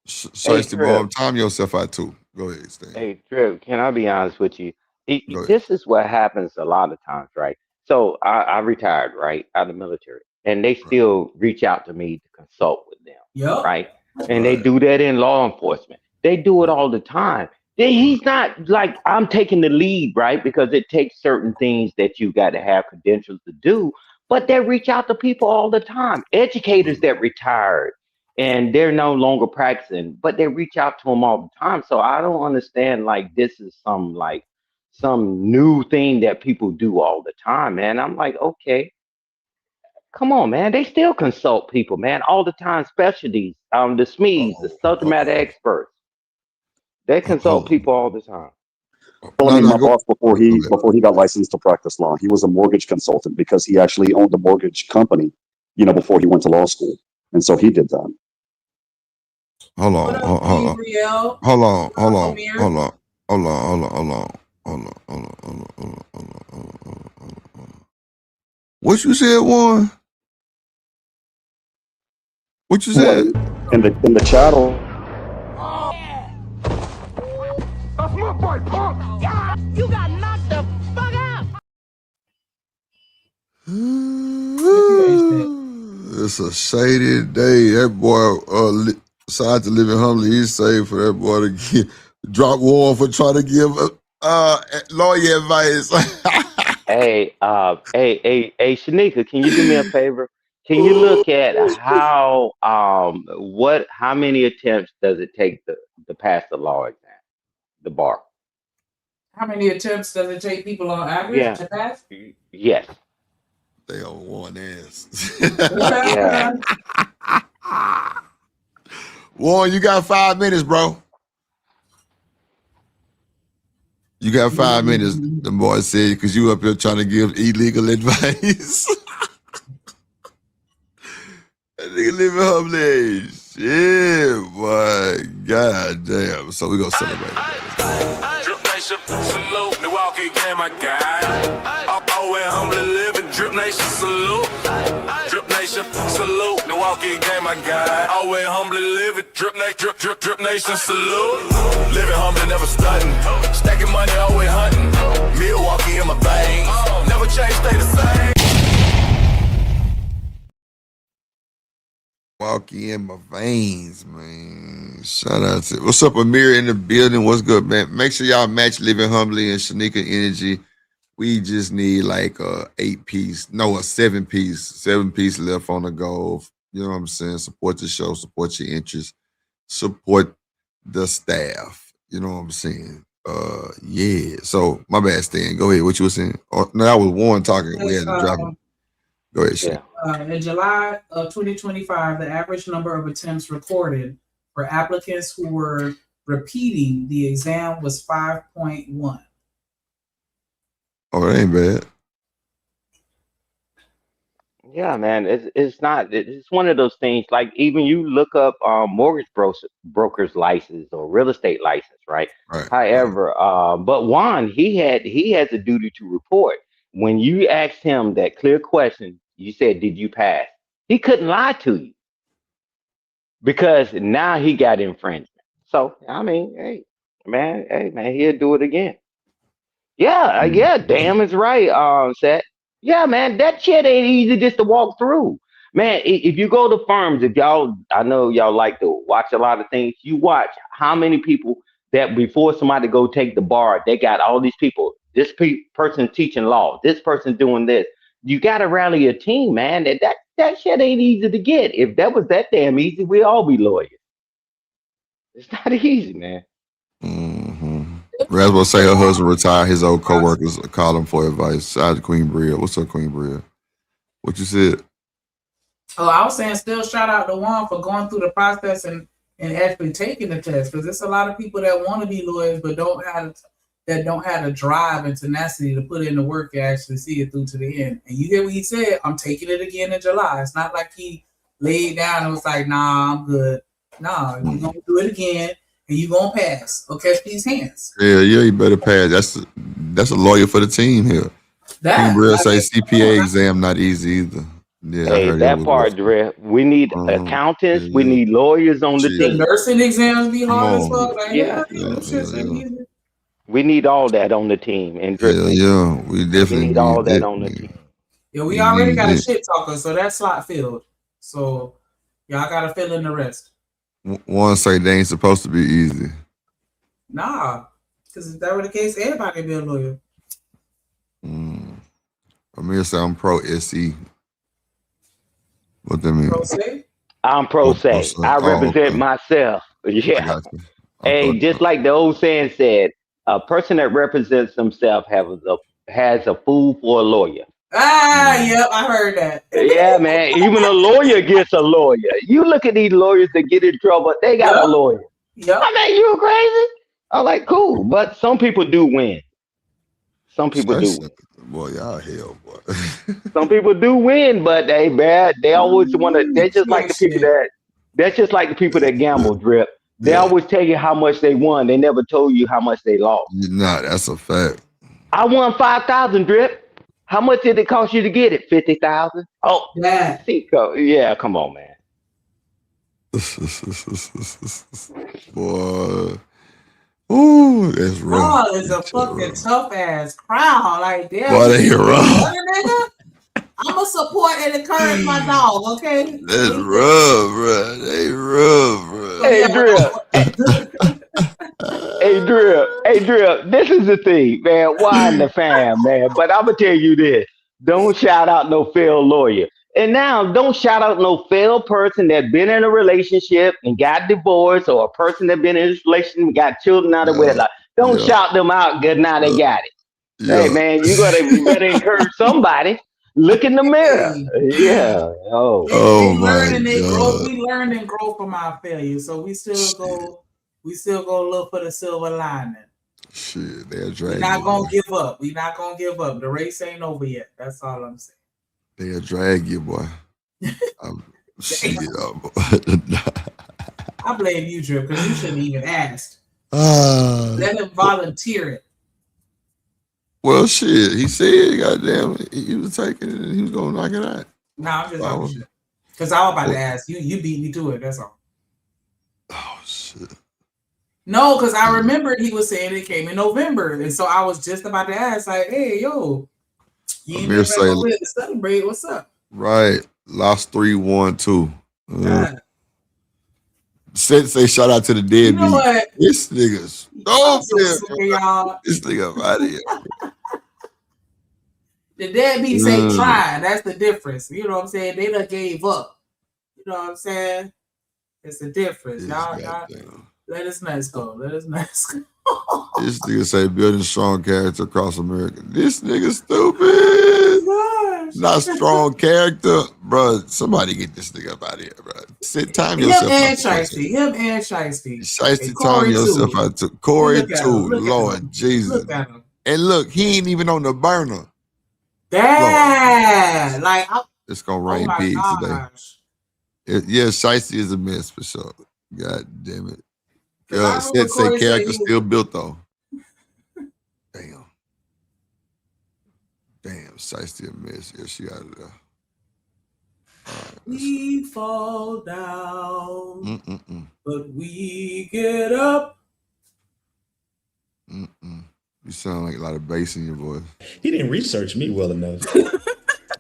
Shiesty Bomb, time yourself out too. Go ahead, Stan. Hey, Trip, can I be honest with you? This is what happens a lot of times, right? So I retired, right, out of the military, and they still reach out to me to consult with them, right? And they do that in law enforcement. They do it all the time. He's not like I'm taking the lead, right? Because it takes certain things that you got to have credentials to do, but they reach out to people all the time. Educators that retired and they're no longer practicing, but they reach out to them all the time. So I don't understand, like, this is some new thing that people do all the time, man. I'm like, okay, come on, man. They still consult people, man, all the time. Specialties, the SMEs, the subject matter experts. They consult people all the time. Well, I mean, my boss before he got licensed to practice law, he was a mortgage consultant because he actually owned a mortgage company, before he went to law school, and so he did that. Hold on. What you said, Warren? What you said? In the chat or That's my boy, punk. Yeah, you got knocked the fuck out. It's a shady day. That boy decided to live in humbly. He's saved for that boy to drop Warren for trying to give lawyer advice. Hey, Shanika, can you do me a favor? Can you look at how many attempts does it take to pass the law exam, the bar? How many attempts does it take people on average Yeah. to pass? Yes. They on one ass. Yeah. Warren, you got 5 minutes, bro. You got 5 minutes. The boy said, because you up here trying to give illegal advice. That nigga living humbly. Shit, boy. God damn. So we gonna celebrate it. Drip Nation, salute. Milwaukee game, my guy. Always humbly living. Drip Nation, salute. Drip Nation, salute. Milwaukee game, my guy. Always humbly living. Drip Nation, salute. Living humbly, never stunting. Stacking money, always hunting. Milwaukee in my veins. Never change, stay the same. Milwaukee in my veins, man. Shout out to what's up, Amir in the building. What's good, man? Make sure y'all match Living Humbly and Shanika Energy. We just need like a 8-piece, no, a 7-piece, 7-piece left on the goal. You know what I'm saying? Support the show, support your interests, support the staff. You know what I'm saying? Yeah. So my bad, Stan. Go ahead. What you were saying? Oh, no, that was Warren talking. We had to drop it. Go ahead, Shanika. In July of 2025, the average number of attempts recorded for applicants who were repeating the exam was 5.1. Oh, that ain't bad. Yeah, man. It's not. It's one of those things. Like even you look up mortgage broker's license or real estate license, right? However, but Juan, he has a duty to report. When you asked him that clear question, you said, "Did you pass?" He couldn't lie to you because now he got infringement. So I mean, hey man, he'll do it again. Yeah, damn is right, Seth. Yeah, man, that shit ain't easy just to walk through. Man, if you go to firms, I know y'all like to watch a lot of things. You watch how many people that before somebody go take the bar, they got all these people. This person teaching law, this person doing this. You got to rally a team, man. That shit ain't easy to get. If that was that damn easy, we all be lawyers. It's not easy, man. Rasmus say her husband retired. His old co-workers call him for advice. Shout out to Queen Bria. What's up, Queen Bria? What you said? Oh, I was saying still shout out to Juan for going through the process and actually taking the test, because there's a lot of people that want to be lawyers but don't have the drive and tenacity to put in the work to actually see it through to the end. And you hear what he said? I'm taking it again in July. It's not like he laid down and was like, nah, I'm good. Nah, you're going to do it again and you're going to pass or catch these hands. Yeah, you better pass. That's a lawyer for the team here. Queen Bria say CPA exam not easy either. Yeah, hey, that part, Dre. We need accountants. Yeah. We need lawyers on the team. Nursing exams be hard as fuck. Like, yeah. We need all that on the team. And we definitely need all that on the team. Yeah, we already got a shit talker, so that's slot filled. So y'all gotta fill in the rest. One say they ain't supposed to be easy. Nah, because if that were the case, everybody can be a lawyer. Amir say I'm pro SE. What that mean? Pro se? I'm pro se. I represent myself. Yeah. Hey, just like the old saying said, a person that represents himself has a fool for a lawyer. Yep, I heard that. Yeah, man. Even a lawyer gets a lawyer. You look at these lawyers that get in trouble, they got a lawyer. Yep. I mean, you crazy? I'm like, cool. But some people do win. Some people do. Boy, y'all hell, boy. Some people do win, but they always want to. They're just like the people that's just like the people that gamble, Drip. They always tell you how much they won. They never told you how much they lost. Nah, that's a fact. I won 5,000, Drip. How much did it cost you to get it? 50,000. Oh, yeah. Yeah, come on, man. Boy. Ooh, that's rough. Oh, it's a fucking tough ass crowd. Like, damn. Boy, they rough. I'm gonna support and encourage my dog, okay? That's rough, bro. They rough, bro. Hey, Drip. Hey, Drip, this is the thing, man. Why in the fam, man? But I'm gonna tell you this: don't shout out no failed lawyer, and now don't shout out no failed person that been in a relationship and got divorced, or a person that been in a relationship and got children out of wedlock. Don't shout them out good now they got it. Hey man, you better encourage somebody. Look in the mirror. Yeah. Oh my God. We learn and grow from our failures, so we still go look for the silver lining. Shit, they'll drag We're not gonna give up. We're not gonna give up. The race ain't over yet. That's all I'm saying. They'll drag you, boy. Shit, I blame you, Drip, because you shouldn't even asked. Let him volunteer it. Well, shit, he said, goddamn, he was taking it and he was gonna knock it out. No, I'm just talking shit. Because I was about to ask you. You beat me to it. That's all. Oh shit. No, because I remembered he was saying it came in November, and so I was just about to ask, like, "Hey, yo, you ain't never to celebrate? What's up?" Right, lost 3-1-2. Say shout out to the deadbeat. You know what? This nigga's this nigga out of here. The deadbeats ain't trying. That's the difference. You know what I'm saying? They done gave up. You know what I'm saying? It's the difference. Y'all let us nuts go. Let us nuts go. This nigga say building strong character across America. This nigga stupid. Gosh. Not strong character, bro. Somebody get this nigga up out of here, bro. Sit time yourself. Him and Shiesty. Shiesty, time yourself out to CORY too. Lord Jesus. Look at him. And look, he ain't even on the burner. Damn. Like it's gonna rain pigs today. Yeah, Shiesty is a mess for sure. God damn it. Say character still built though. Damn. Shiesty a mess. Yeah, she out of there. Right, we fall down, but we get up. You sound like a lot of bass in your voice. He didn't research me well enough.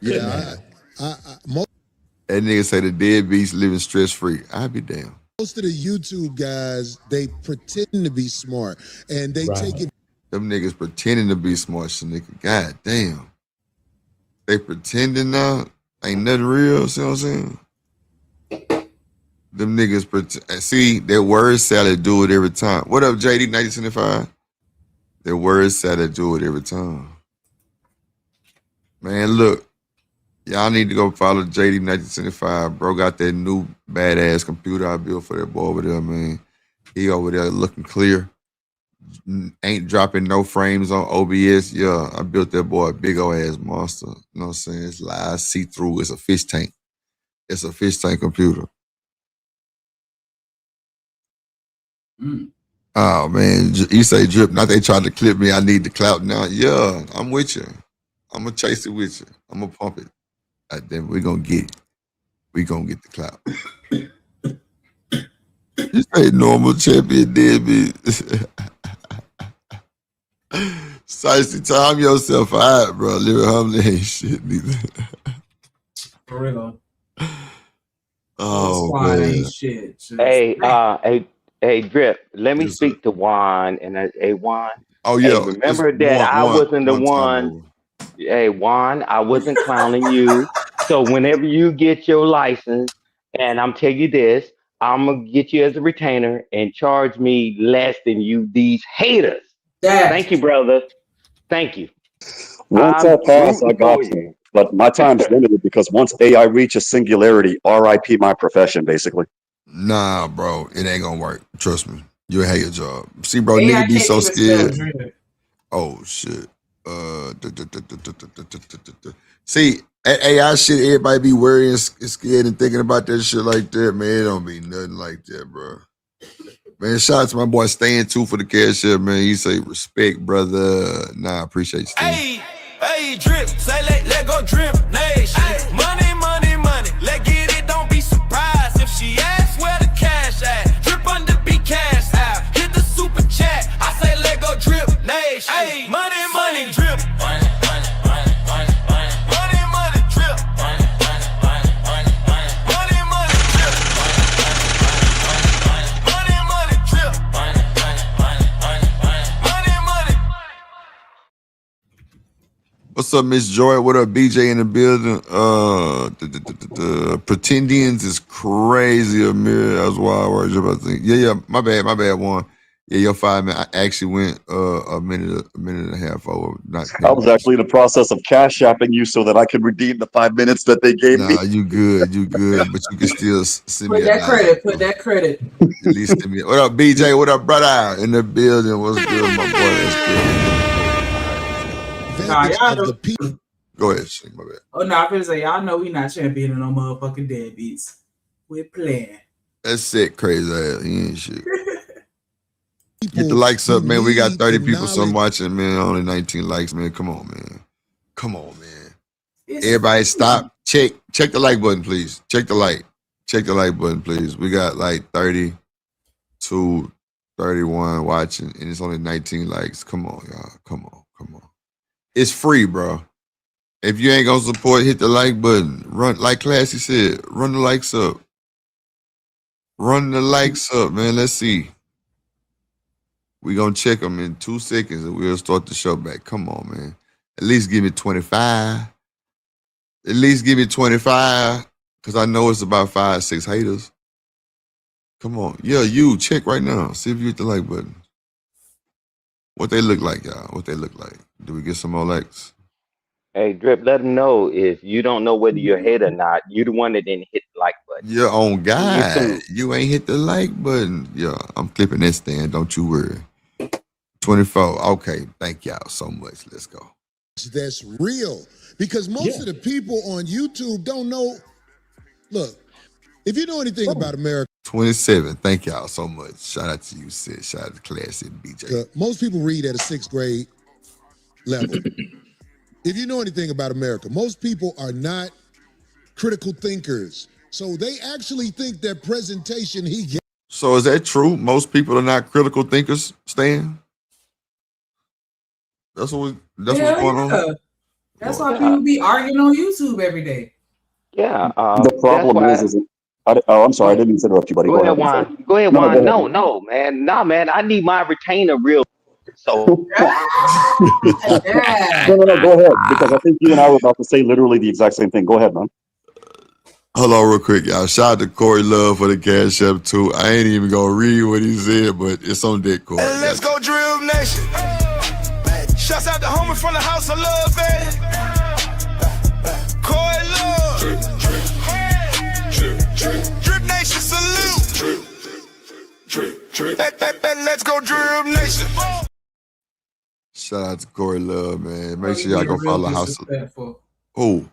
Yeah, that nigga say the deadbeats living stress free. I'd be damn. Most of the YouTube guys, they pretend to be smart and they take it. Them niggas pretending to be smart, nigga. God damn. They pretending now. Ain't nothing real, see what I'm saying? Them niggas see, their word salad do it every time. What up, JD 1975? Their word salad do it every time. Man, look. Y'all need to go follow JD 1975. Bro got that new badass computer I built for that boy over there, man. He over there looking clear. Ain't dropping no frames on OBS. Yeah, I built that boy a big old ass monster. You know what I'm saying? It's live, see-through. It's a fish tank. It's a fish tank computer. Oh, man. You say, Drip, now they tried to clip me. I need the clout now. Yeah, I'm with you. I'm going to chase it with you. I'm going to pump it. Then we're going to get it. We're going to get the clout. You say normal champion deadbeat. Shiesty, time yourself out, bro. Living humbly ain't shit neither. For real. Oh, man. Ain't shit. Hey, Drip, let me speak to Juan. And Juan. Oh, yeah. Hey, remember that I wasn't the one. Hey, Juan, I wasn't clowning you. So whenever you get your license, and I'm telling you this, I'm going to get you as a retainer and charge me less than these haters. Thank you, brother. Thank you. Once I pass, I got you. But my time's limited because once AI reaches singularity, RIP my profession, basically. Nah, bro. It ain't going to work. Trust me. You'll hate your job. See, bro, nigga be so scared. Oh, shit. See, AI shit, everybody be worried and scared and thinking about that shit like that, man. It don't be nothing like that, bro. Man, shout out to my boy Stan too for the cash up, man. He say respect, brother. Nah, I appreciate you, Stan. Hey, Drip, say let go Drip Nation. Money, money, money. Let get it, don't be surprised if she asks where the cash at. Drip under be cash out. Hit the super chat. I say let go Drip Nation. Hey, money, money, drip. What's up, Miss Joy? What up, BJ in the building? The Pretendians is crazy, Amir. That's why I was about to think. Yeah, my bad, one. Yeah, your 5 minutes. I actually went a minute and a half over. I was actually in the process of cash apping you so that I could redeem the 5 minutes that they gave me. Nah, you good, but you can still send me Put that credit. Put that credit. At least send me. What up, BJ? What up, brother? In the building. What's good, my boy? That's good. Nah, y'all know. Go ahead, Shane, my bad. Oh no, I'm gonna say y'all know we not championing no motherfucking deadbeats. We're playing. That's sick, crazy ass. He ain't shit. Get the likes up, man. We got 30 people, some watching, man. Only 19 likes, man. Come on, man. Everybody stop. Check the like button, please. Check the like button, please. We got like 30 to 31 watching, and it's only 19 likes. Come on, y'all. Come on. It's free, bro. If you ain't gonna support, hit the like button. Run, like Classy said, run the likes up. Man. Let's see. We gonna check them in 2 seconds and we'll start the show back. Come on, man. At least give me 25. Because I know it's about 5, 6 haters. Come on. Yeah, you check right now. See if you hit the like button. What they look like, y'all. What they look like. Do we get some more likes? Hey, Drip, let them know if you don't know whether you're ahead or not. You're the one that didn't hit the like button. You're on God. You ain't hit the like button. Yeah, I'm clipping that stand. Don't you worry. 24. Okay, thank y'all so much. Let's go. That's real. Because most of the people on YouTube don't know. Look, if you know anything about America. 27. Thank y'all so much. Shout out to you, Sid. Shout out to Classy and BJ. Most people read at a 6th grade level. If you know anything about America, most people are not critical thinkers. So they actually think that presentation he gave. So is that true? Most people are not critical thinkers, Stan? That's what's going on. That's why people be arguing on YouTube every day. Yeah. The problem is I'm sorry, I didn't mean to interrupt you, buddy. Go ahead, Juan. Go ahead, Juan. No, man. I need my retainer real. So no, go ahead, because I think you and I were about to say literally the exact same thing. Go ahead, man. Hold on real quick, y'all. Shout out to Corey Love for the cash app too. I ain't even gonna read what he said, but it's on deck, Corey. Hey, let's go, Drill Nation. Shouts out to homie from the house of love, baby. Corey Love. Drip Nation salute. Let's go, Drill Nation. Shout out to Corey Love, man. Make sure y'all go follow House of Who?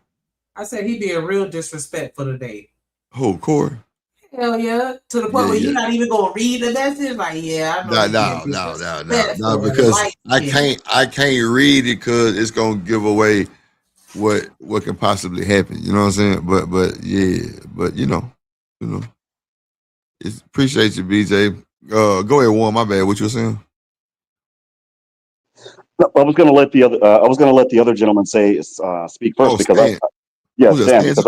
I said he being real disrespectful today. Who, Corey? Hell yeah. To the point where you're not even gonna read the message. Like, yeah, I know. No, because I can't read it because it's gonna give away what can possibly happen. You know what I'm saying? But you know. Appreciate you, BJ. Go ahead, Warren. My bad. What you were saying? I was going to let the other gentleman say speak first because Stan. Stan. Because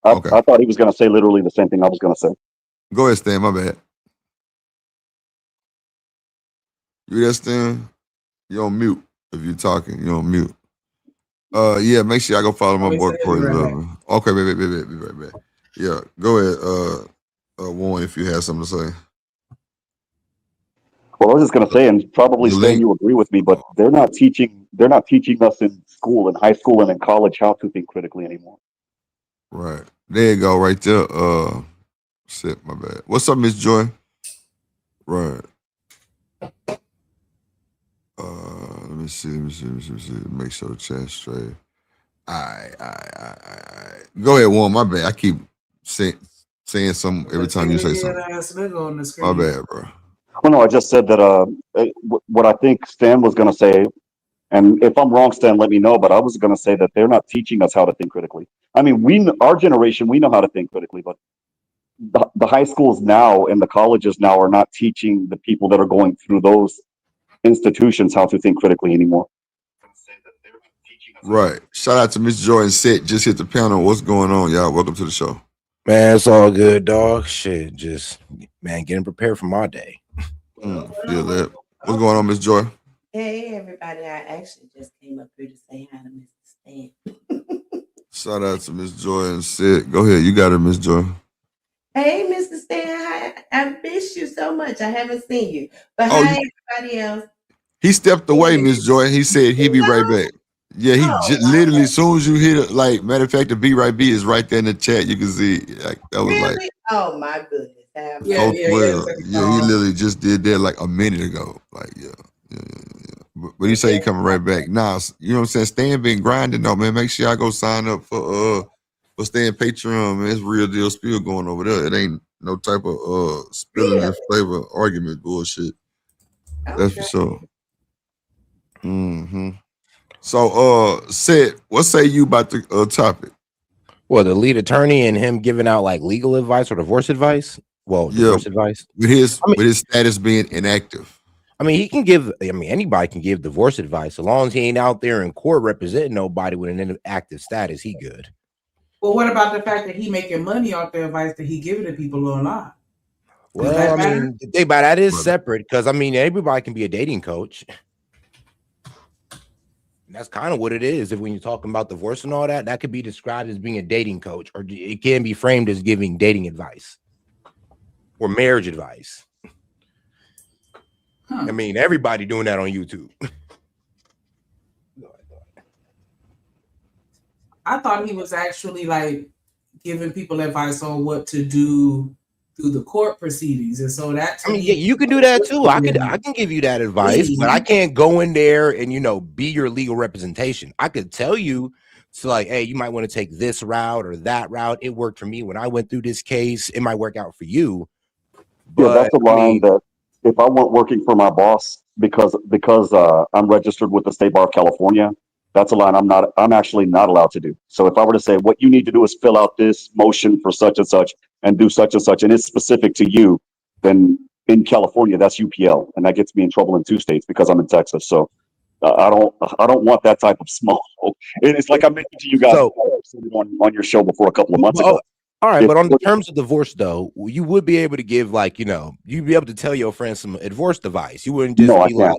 I thought he was going to say literally the same thing I was going to say. Go ahead, Stan. My bad. You there, Stan? You're on mute. If you're talking, you're on mute. Yeah. Make sure I go follow my boy Corey Love. Okay, baby, be right back. Yeah. Go ahead, Warren, if you have something to say. Well, I was just going to say, and probably Stan, you agree with me, but they're not teaching us in school, in high school, and in college how to think critically anymore. Right there, you go, right there. Shit, my bad. What's up, Miss Joy? Right. Let me see. Make sure the chat's straight. All right. Go ahead, Warren. My bad. I keep saying something every time you say something. My bad, bro. Well, no, I just said that what I think Stan was going to say, and if I'm wrong, Stan, let me know, but I was going to say that they're not teaching us how to think critically. I mean, our generation, we know how to think critically, but the high schools now and the colleges now are not teaching the people that are going through those institutions how to think critically anymore. Right. Shout out to Miss Joy and Set. Just hit the panel. What's going on, y'all? Welcome to the show. Man, it's all good, dog. Shit, just, man, getting prepared for my day. Feel that. What's going on, Miss Joy? Hey, everybody. I actually just came up here to say hi to Mr. Shout out to Miss Joy and Sid. Go ahead, you got it, Miss Joy. Hey, Mr. Stan, I miss you so much. I haven't seen you, but Oh, hi, everybody else. he stepped away, Miss Joy. He said he'd be right back. Yeah, he literally, as soon as you hit it, like, matter of fact, the Be Right B is right there in the chat. You can see, like, that was like, Really? Oh my goodness. oh, well, yeah, he literally just did that like a minute ago. Like, yeah. But he say he coming right back. Nah, you know what I'm saying? Stan been grinding though, man. Make sure y'all go sign up for Stan Patreon, man. It's real deal spill going over there. It ain't no type of spilling their flavor argument bullshit. That's for sure. Mm-hmm. So Sid, what say you about the topic? Well, the lead attorney and him giving out like legal advice or divorce advice. Well, divorce advice. With his status being inactive. I mean, he can give, anybody can give divorce advice. So long as he ain't out there in court representing nobody with an inactive status, he good. Well, what about the fact that he making money off the advice that he giving to people or not? Well, I mean, the thing about that is separate because, I mean, everybody can be a dating coach. And that's kind of what it is. If when you're talking about divorce and all that, that could be described as being a dating coach, or it can be framed as giving dating advice or marriage advice. I mean, everybody doing that on YouTube. I thought he was actually like giving people advice on what to do through the court proceedings, and so that's. I mean, yeah, you can do that too. I can give you that advice, but I can't go in there and be your legal representation. I could tell you, so like, hey, you might want to take this route or that route. It worked for me when I went through this case. It might work out for you. But, yeah, that's a line that if I weren't working for my boss because I'm registered with the State Bar of California, that's a line I'm actually not allowed to do. So if I were to say what you need to do is fill out this motion for such and do such and such, and it's specific to you, then in California that's UPL, and that gets me in trouble in 2 states because I'm in Texas. So I don't want that type of smoke. It's like I mentioned to you guys on your show before a couple of months ago. All right, but on the terms of divorce, though, you would be able to give, like, you'd be able to tell your friends some divorce advice. You wouldn't just be like,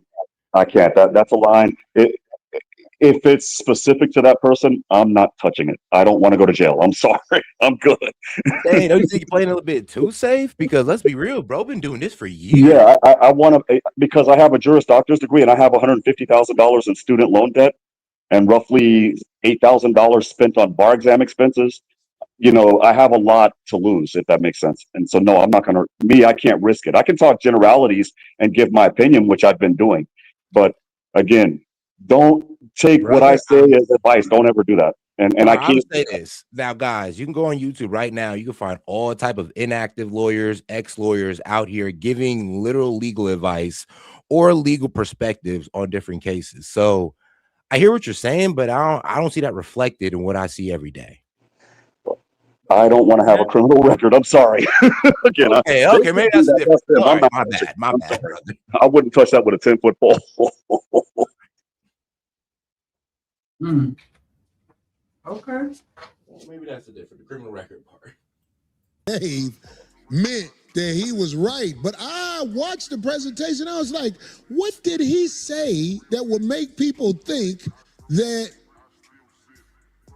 I can't. That's a line. If it's specific to that person, I'm not touching it. I don't want to go to jail. I'm sorry. I'm good. Hey, don't you think you're playing a little bit too safe? Because let's be real, bro, been doing this for years. Yeah, I want to, because I have a Juris Doctor's degree and I have $150,000 in student loan debt and roughly $8,000 spent on bar exam expenses. I have a lot to lose, if that makes sense. And so, no, I'm not going to, I can't risk it. I can talk generalities and give my opinion, which I've been doing. But again, don't take what I say as advice. Don't ever do that. And I can't say this. Now, guys, you can go on YouTube right now. You can find all type of inactive lawyers, ex-lawyers out here giving literal legal advice or legal perspectives on different cases. So I hear what you're saying, but I don't see that reflected in what I see every day. I don't want to have a criminal record. I'm sorry. Again, okay, maybe that's different. Right, my bad. I wouldn't touch that with a 10-foot pole. Okay. Well, maybe that's the different, the criminal record part. Dave meant that he was right, but I watched the presentation. I was like, what did he say that would make people think that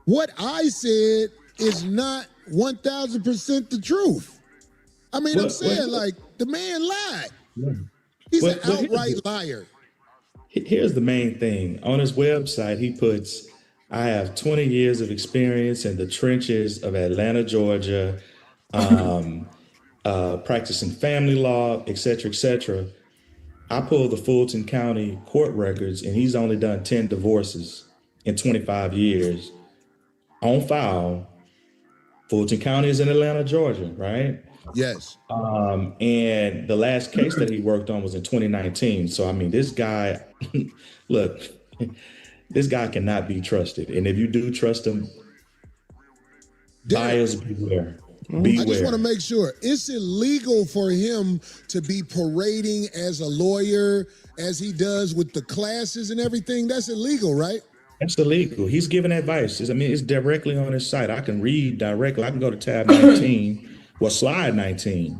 what I said is not 1,000% the truth? I mean, I'm saying, like, the man lied. Yeah. He's an outright liar. Here's the main thing. On his website, he puts, I have 20 years of experience in the trenches of Atlanta, Georgia, practicing family law, et cetera, et cetera. I pulled the Fulton County court records, and he's only done 10 divorces in 25 years. On file, Fulton County is in Atlanta, Georgia, right? Yes. And the last case that he worked on was in 2019. So, I mean, this guy, look, this guy cannot be trusted. And if you do trust him, buyers beware. Beware. I just want to make sure, it's illegal for him to be parading as a lawyer as he does with the classes and everything. That's illegal, right? That's illegal. He's giving advice. I mean, it's directly on his site. I can read directly. I can go to tab 19, well, slide 19.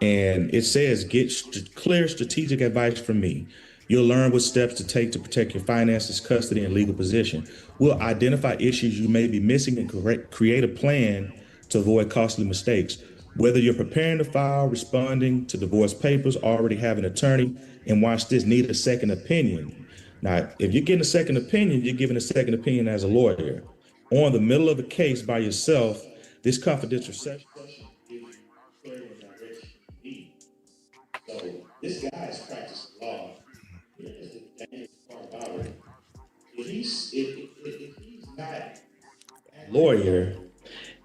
And it says, get clear strategic advice from me. You'll learn what steps to take to protect your finances, custody, and legal position. We'll identify issues you may be missing and create a plan to avoid costly mistakes. Whether you're preparing to file, responding to divorce papers, already have an attorney, and watch this, need a second opinion. Now, if you're getting a second opinion, you're giving a second opinion as a lawyer. Or in the middle of a case by yourself, this confidential session gives you clarity and direction you need. So this guy is practicing law. Here's the dangerous part about it. If he's not a lawyer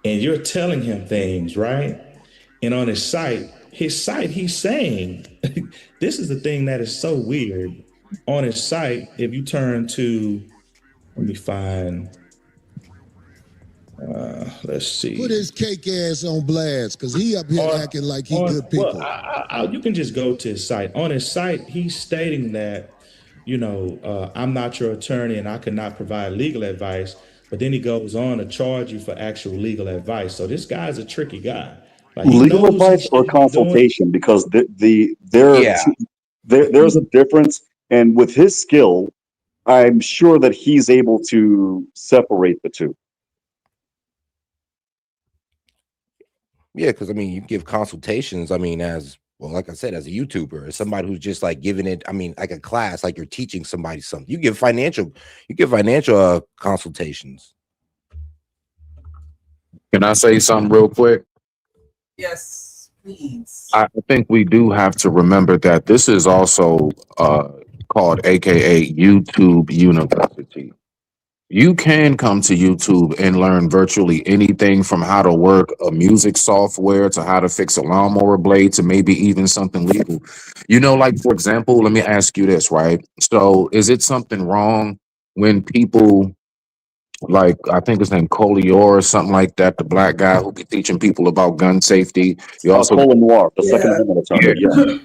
and you're telling him things, right? And on his site, he's saying, this is the thing that is so weird. On his site, if you turn to, let me find, let's see. Put his cake ass on blast, because he up here acting like he good people. Well, you can just go to his site. On his site, he's stating that, I'm not your attorney and I cannot provide legal advice. But then he goes on to charge you for actual legal advice. So this guy's a tricky guy. Like, legal advice or consultation, because there's a difference. And with his skill, I'm sure that he's able to separate the two. Yeah, because you give consultations. As well, like I said, as a YouTuber, as somebody who's just like giving it. Like a class, like you're teaching somebody something. You give financial consultations. Can I say something real quick? Yes, please. I think we do have to remember that this is also called AKA YouTube University. You can come to YouTube and learn virtually anything from how to work a music software to how to fix a lawnmower blade to maybe even something legal. Like, for example, let me ask you this, right? So is it something wrong when people, like, I think his name CORY or something like that, the black guy who be teaching people about gun safety? You also Noir, the Second Amendment attorney. Yeah.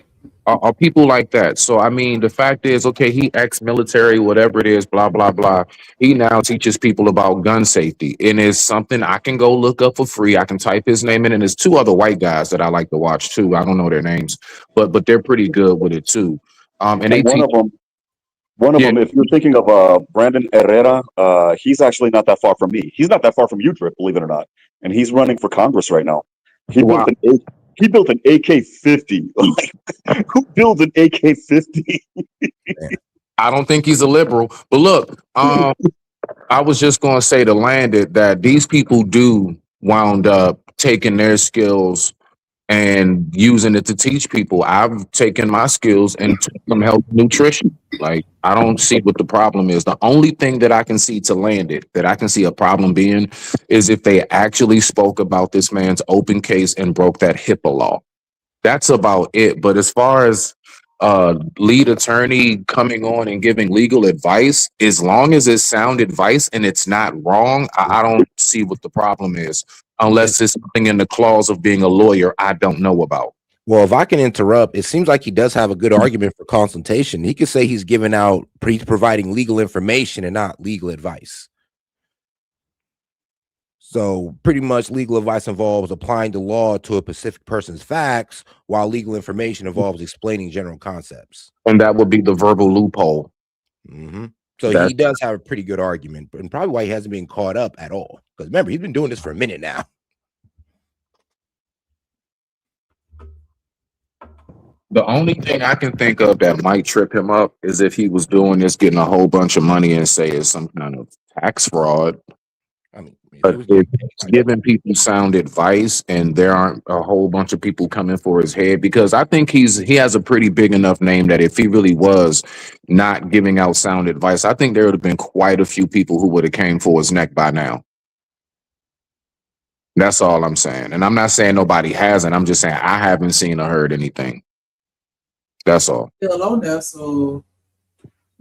Are people like that. So, the fact is, okay, he ex-military, whatever it is, blah, blah, blah. He now teaches people about gun safety. And it's something I can go look up for free. I can type his name in. And there's two other white guys that I like to watch too. I don't know their names, but they're pretty good with it too. And they one of them, if you're thinking of Brandon Herrera, he's actually not that far from me. He's not that far from you, Drip, believe it or not. And he's running for Congress right now. He built an AK-50. Who builds an AK-50? I don't think he's a liberal. But look, I was just going to say to land it that these people do wound up taking their skills and using it to teach people. I've taken my skills and taught them health and nutrition. Like, I don't see what the problem is. The only thing that I can see to land it, that I can see a problem being, is if they actually spoke about this man's open case and broke that HIPAA law. That's about it. But as far as lead attorney coming on and giving legal advice, as long as it's sound advice and it's not wrong, I don't see what the problem is, unless it's something in the clause of being a lawyer I don't know about. Well, if I can interrupt, it seems like he does have a good argument for consultation. He could say he's giving out, providing legal information and not legal advice. So pretty much legal advice involves applying the law to a specific person's facts, while legal information involves explaining general concepts. And that would be the verbal loophole. So he does have a pretty good argument, and probably why he hasn't been caught up at all. Because remember, he's been doing this for a minute now. The only thing I can think of that might trip him up is if he was doing this, getting a whole bunch of money and say it's some kind of tax fraud. But if it's giving people sound advice and there aren't a whole bunch of people coming for his head, because I think he has a pretty big enough name that if he really was not giving out sound advice, I think there would have been quite a few people who would have came for his neck by now. That's all I'm saying. And I'm not saying nobody hasn't. I'm just saying I haven't seen or heard anything. That's all. Still on there, so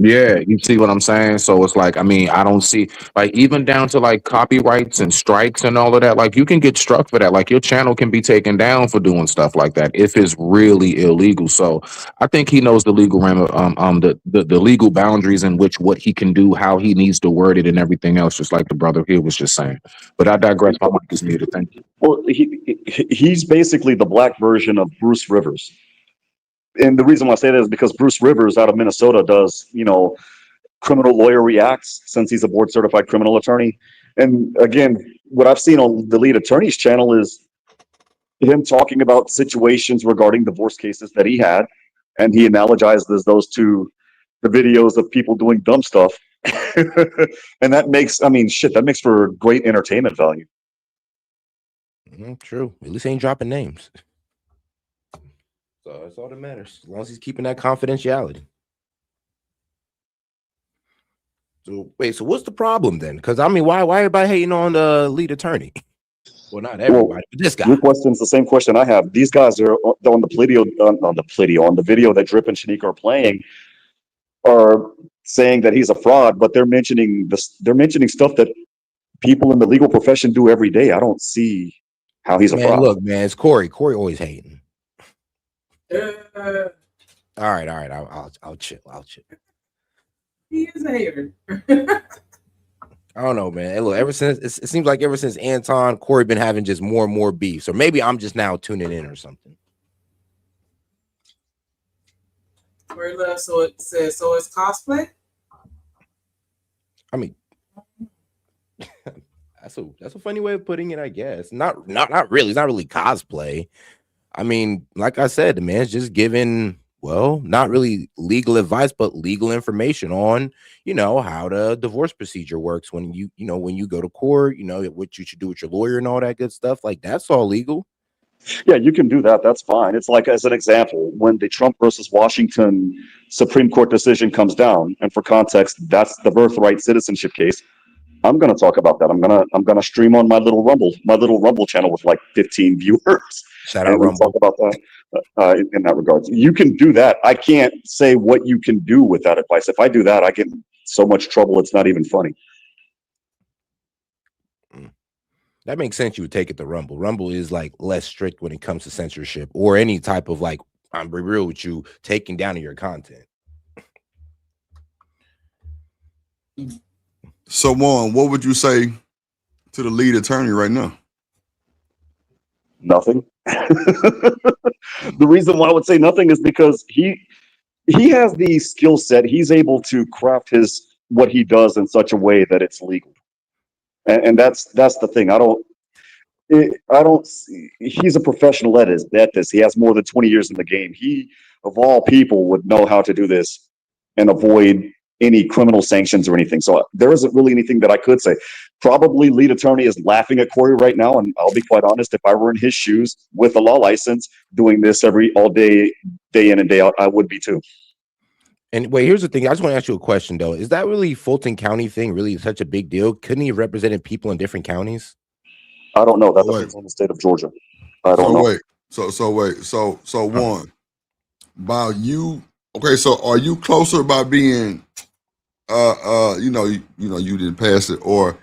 yeah, you see what I'm saying? So it's like, I don't see, like, even down to like copyrights and strikes and all of that, like you can get struck for that. Like your channel can be taken down for doing stuff like that if it's really illegal. So I think he knows the legal the legal boundaries in which what he can do, how he needs to word it and everything else, just like the brother here was just saying. But I digress. My mic is muted. Thank you. Well, he's basically the black version of Bruce Rivers. And the reason why I say that is because Bruce Rivers out of Minnesota does, criminal lawyer reacts, since he's a board certified criminal attorney. And again, what I've seen on the lead attorney's channel is him talking about situations regarding divorce cases that he had, and he analogizes those to the videos of people doing dumb stuff. And that makes, that makes for great entertainment value. True. At least he ain't dropping names. So that's all that matters, as long as he's keeping that confidentiality. So wait, so what's the problem then? Because why everybody hating on the lead attorney? Well, not everybody, but this guy. Your question's the same question I have. These guys are on the video that Drip and Shanika are playing, are saying that he's a fraud, but they're mentioning stuff that people in the legal profession do every day. I don't see how he's a fraud. Look, man, it's Corey. Corey always hating. All right. I'll chill. He is a hater. I don't know, man. Look, it seems like ever since Anton, Corey been having just more and more beef. So maybe I'm just now tuning in or something. Corey Love, so it's cosplay? That's a funny way of putting it, I guess. Not really. It's not really cosplay. Like I said, the man's just giving, not really legal advice, but legal information on, how the divorce procedure works when when you go to court, what you should do with your lawyer and all that good stuff. Like, that's all legal. Yeah, you can do that. That's fine. It's like, as an example, when the Trump versus Washington Supreme Court decision comes down, and for context, that's the birthright citizenship case. I'm going to talk about that. I'm going to stream on my little Rumble channel with like 15 viewers. Shout out Rumble. Talk about that in that regard. You can do that. I can't say what you can do with that advice. If I do that, I get in so much trouble. It's not even funny. That makes sense. You would take it to Rumble. Rumble is like less strict when it comes to censorship or any type of, like, I'm be real with you, taking down of your content. So, Juan, what would you say to the lead attorney right now? Nothing. The reason why I would say nothing is because he has the skill set. He's able to craft what he does in such a way that it's legal, and that's the thing. I don't see, he's a professional at this. He has more than 20 years in the game. He, of all people, would know how to do this and avoid any criminal sanctions or anything. So there isn't really anything that I could say. Probably lead attorney is laughing at Corey right now, and I'll be quite honest, if I were in his shoes with a law license doing this all day in and day out, I would be too. And wait, here's the thing. I just want to ask you a question though. Is that really Fulton County thing really such a big deal? Couldn't he have represented people in different counties? I don't know. That depends on the state of Georgia. I don't know. So Juan, about you, okay, so are you closer by being you didn't pass it, or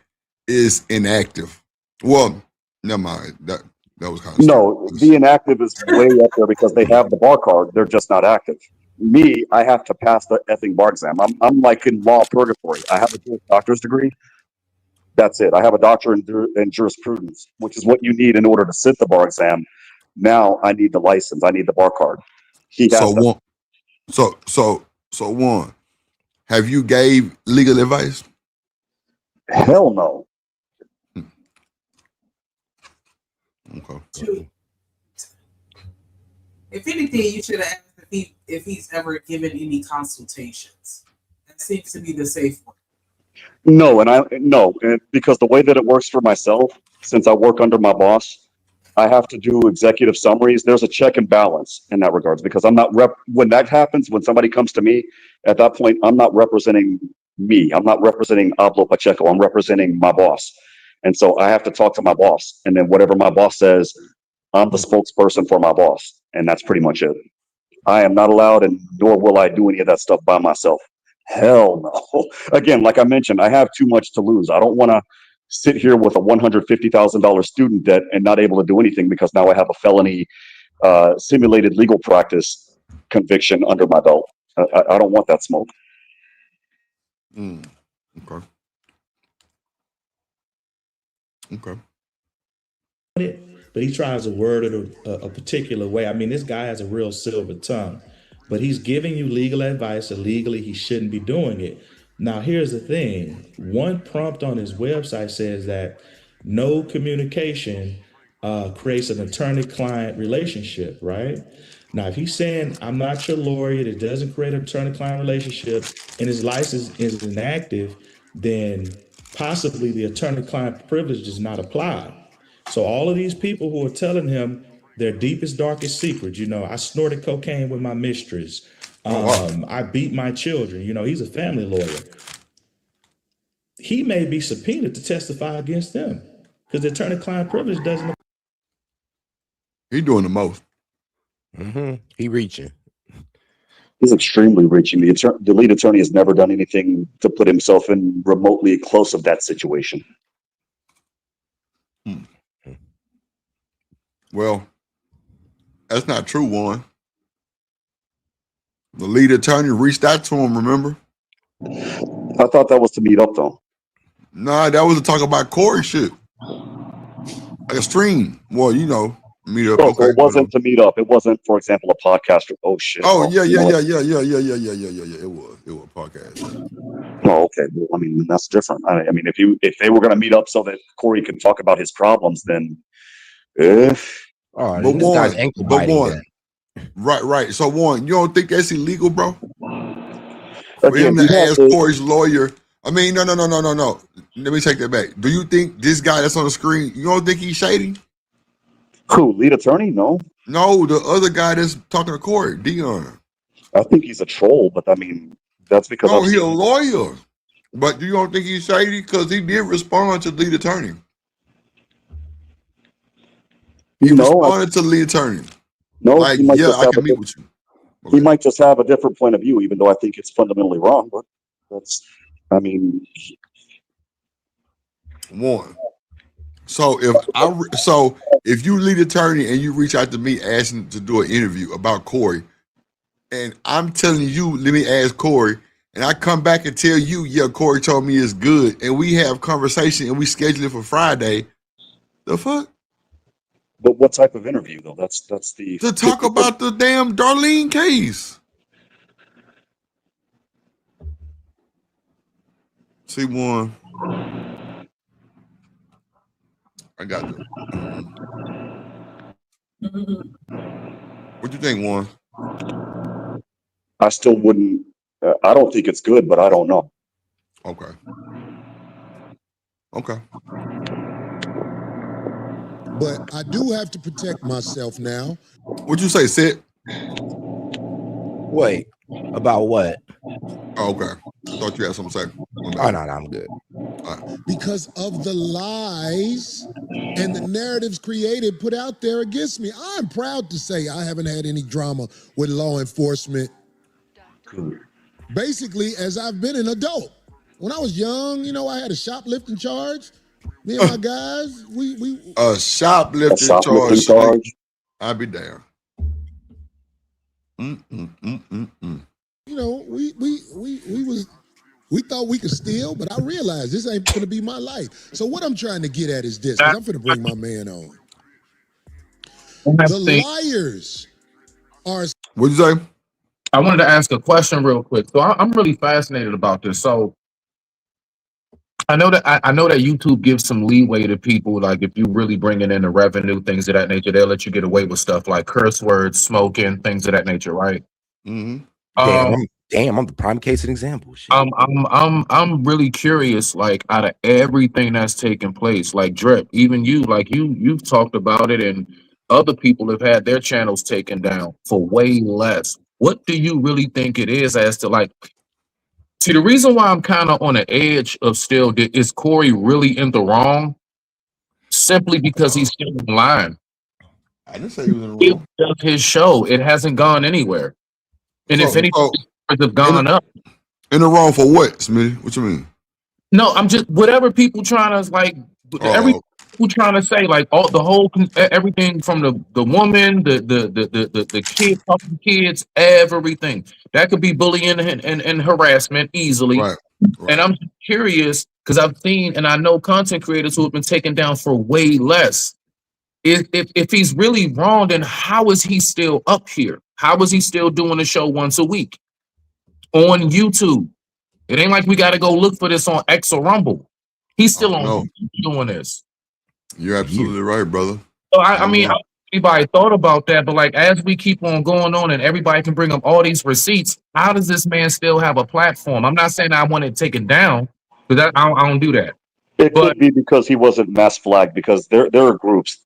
is inactive? Well, never mind. That was kind of no. The inactive is way up there because they have the bar card. They're just not active. Me, I have to pass the effing bar exam. I'm like in law purgatory. I have a doctor's degree. That's it. I have a doctorate in jurisprudence, which is what you need in order to sit the bar exam. Now I need the license. I need the bar card. So Juan, have you gave legal advice? Hell no. Okay. If anything, you should have asked if he's ever given any consultations. That seems to be the safe one. No, because the way that it works for myself, since I work under my boss, I have to do executive summaries. There's a check and balance in that regards, because I'm not when that happens, when somebody comes to me, at that point, I'm not representing me. I'm not representing Pablo Pacheco. I'm representing my boss. And so I have to talk to my boss. And then whatever my boss says, I'm the spokesperson for my boss. And that's pretty much it. I am not allowed, and nor will I do any of that stuff by myself. Hell no. Again, like I mentioned, I have too much to lose. I don't want to sit here with a $150,000 student debt and not able to do anything because now I have a felony simulated legal practice conviction under my belt. I don't want that smoke. Okay. But he tries to word it a particular way. I mean, this guy has a real silver tongue. but he's giving you legal advice. Illegally, he shouldn't be doing it. Now, here's the thing. One prompt on his website says that no communication creates an attorney-client relationship, right? Now, if he's saying, I'm not your lawyer, it doesn't create an attorney-client relationship, and his license is inactive, then possibly the attorney-client privilege does not apply. So all of these people who are telling him their deepest, darkest secrets, I snorted cocaine with my mistress. I beat my children. He's a family lawyer. He may be subpoenaed to testify against them because the attorney-client privilege doesn't apply. He doing the most. He reaching. He's extremely reaching. The lead attorney has never done anything to put himself in remotely close of that situation. Well, that's not true, Warren. The lead attorney reached out to him, remember? I thought that was to meet up, though. Nah, that was to talk about CORY shit. Like a stream. Well, meet up. Oh, Okay, so it wasn't to meet up. It wasn't, for example, a podcast. Oh, shit. Oh, yeah. It was a podcast. Oh, okay. Well, I mean, that's different. I mean, if they were going to meet up so that CORY could talk about his problems, then but this guy's ankle biting. Right. So Warren, you don't think that's illegal, bro? For Again, him to ask CORY's lawyer. I mean, no. Let me take that back. Do you think this guy that's on the screen, you don't think he's shady? Who, lead attorney? No. No, the other guy that's talking to CORY, Dion. I think he's a troll, but I mean, that's because he's a lawyer. But you don't think he's shady? Because he did respond to the lead attorney. He responded to the lead attorney. No, like, yeah, I can meet with you. Okay. He might just have a different point of view, even though I think it's fundamentally wrong. But One. So if you lead attorney and you reach out to me asking to do an interview about CORY, and I'm telling you, let me ask CORY, and I come back and tell you, yeah, CORY told me it's good, and we have conversation and we schedule it for Friday, the fuck? But what type of interview though? That's the to talk about the damn Darlene case. See one. I got them. What you think, Warren? I still wouldn't. I don't think it's good, but I don't know. Okay. But I do have to protect myself now. What'd you say, Sid? Wait, about what? Oh, okay. I thought you had something to say. Oh, no, I'm good. Because of the lies and the narratives created, put out there against me. I'm proud to say I haven't had any drama with law enforcement. Basically, as I've been an adult. When I was young, I had a shoplifting charge. Me and my guys, we a shoplifting charge. I'll be there. We thought we could steal, but I realized this ain't gonna be my life. So what I'm trying to get at is this, because I'm gonna bring my man on. The liars are. What'd you say? I wanted to ask a question real quick. So I'm really fascinated about this. So I know that YouTube gives some leeway to people, like if you really bringing in the revenue, things of that nature, they'll let you get away with stuff like curse words, smoking, things of that nature, right? Mm-hmm. I'm the prime case and example. Shit. I'm really curious, like out of everything that's taken place, like Drip, even you, like you've talked about it, and other people have had their channels taken down for way less. What do you really think it is as to like? See, the reason why I'm kind of on the edge of still is CORY really in the wrong? Simply because he's still in line. I didn't say he was in the wrong. He does his show. It hasn't gone anywhere. And if anything, have gone up. In the wrong for what, Smitty? What you mean? No, I'm just whatever people trying to like. Everything people trying to say, like all the whole everything from the woman, the kid, fucking kids, everything that could be bullying and harassment easily. Right. And I'm just curious because I've seen and I know content creators who have been taken down for way less. If he's really wrong, then how is he still up here? How is he still doing the show once a week on YouTube? It ain't like we got to go look for this on X or Rumble. He's still on YouTube doing this. You're absolutely right, brother. So I mean, anybody thought about that, but like as we keep on going on and everybody can bring up all these receipts, how does this man still have a platform? I'm not saying I want it taken down, because I don't do that. It could be because he wasn't mass flagged, because there are groups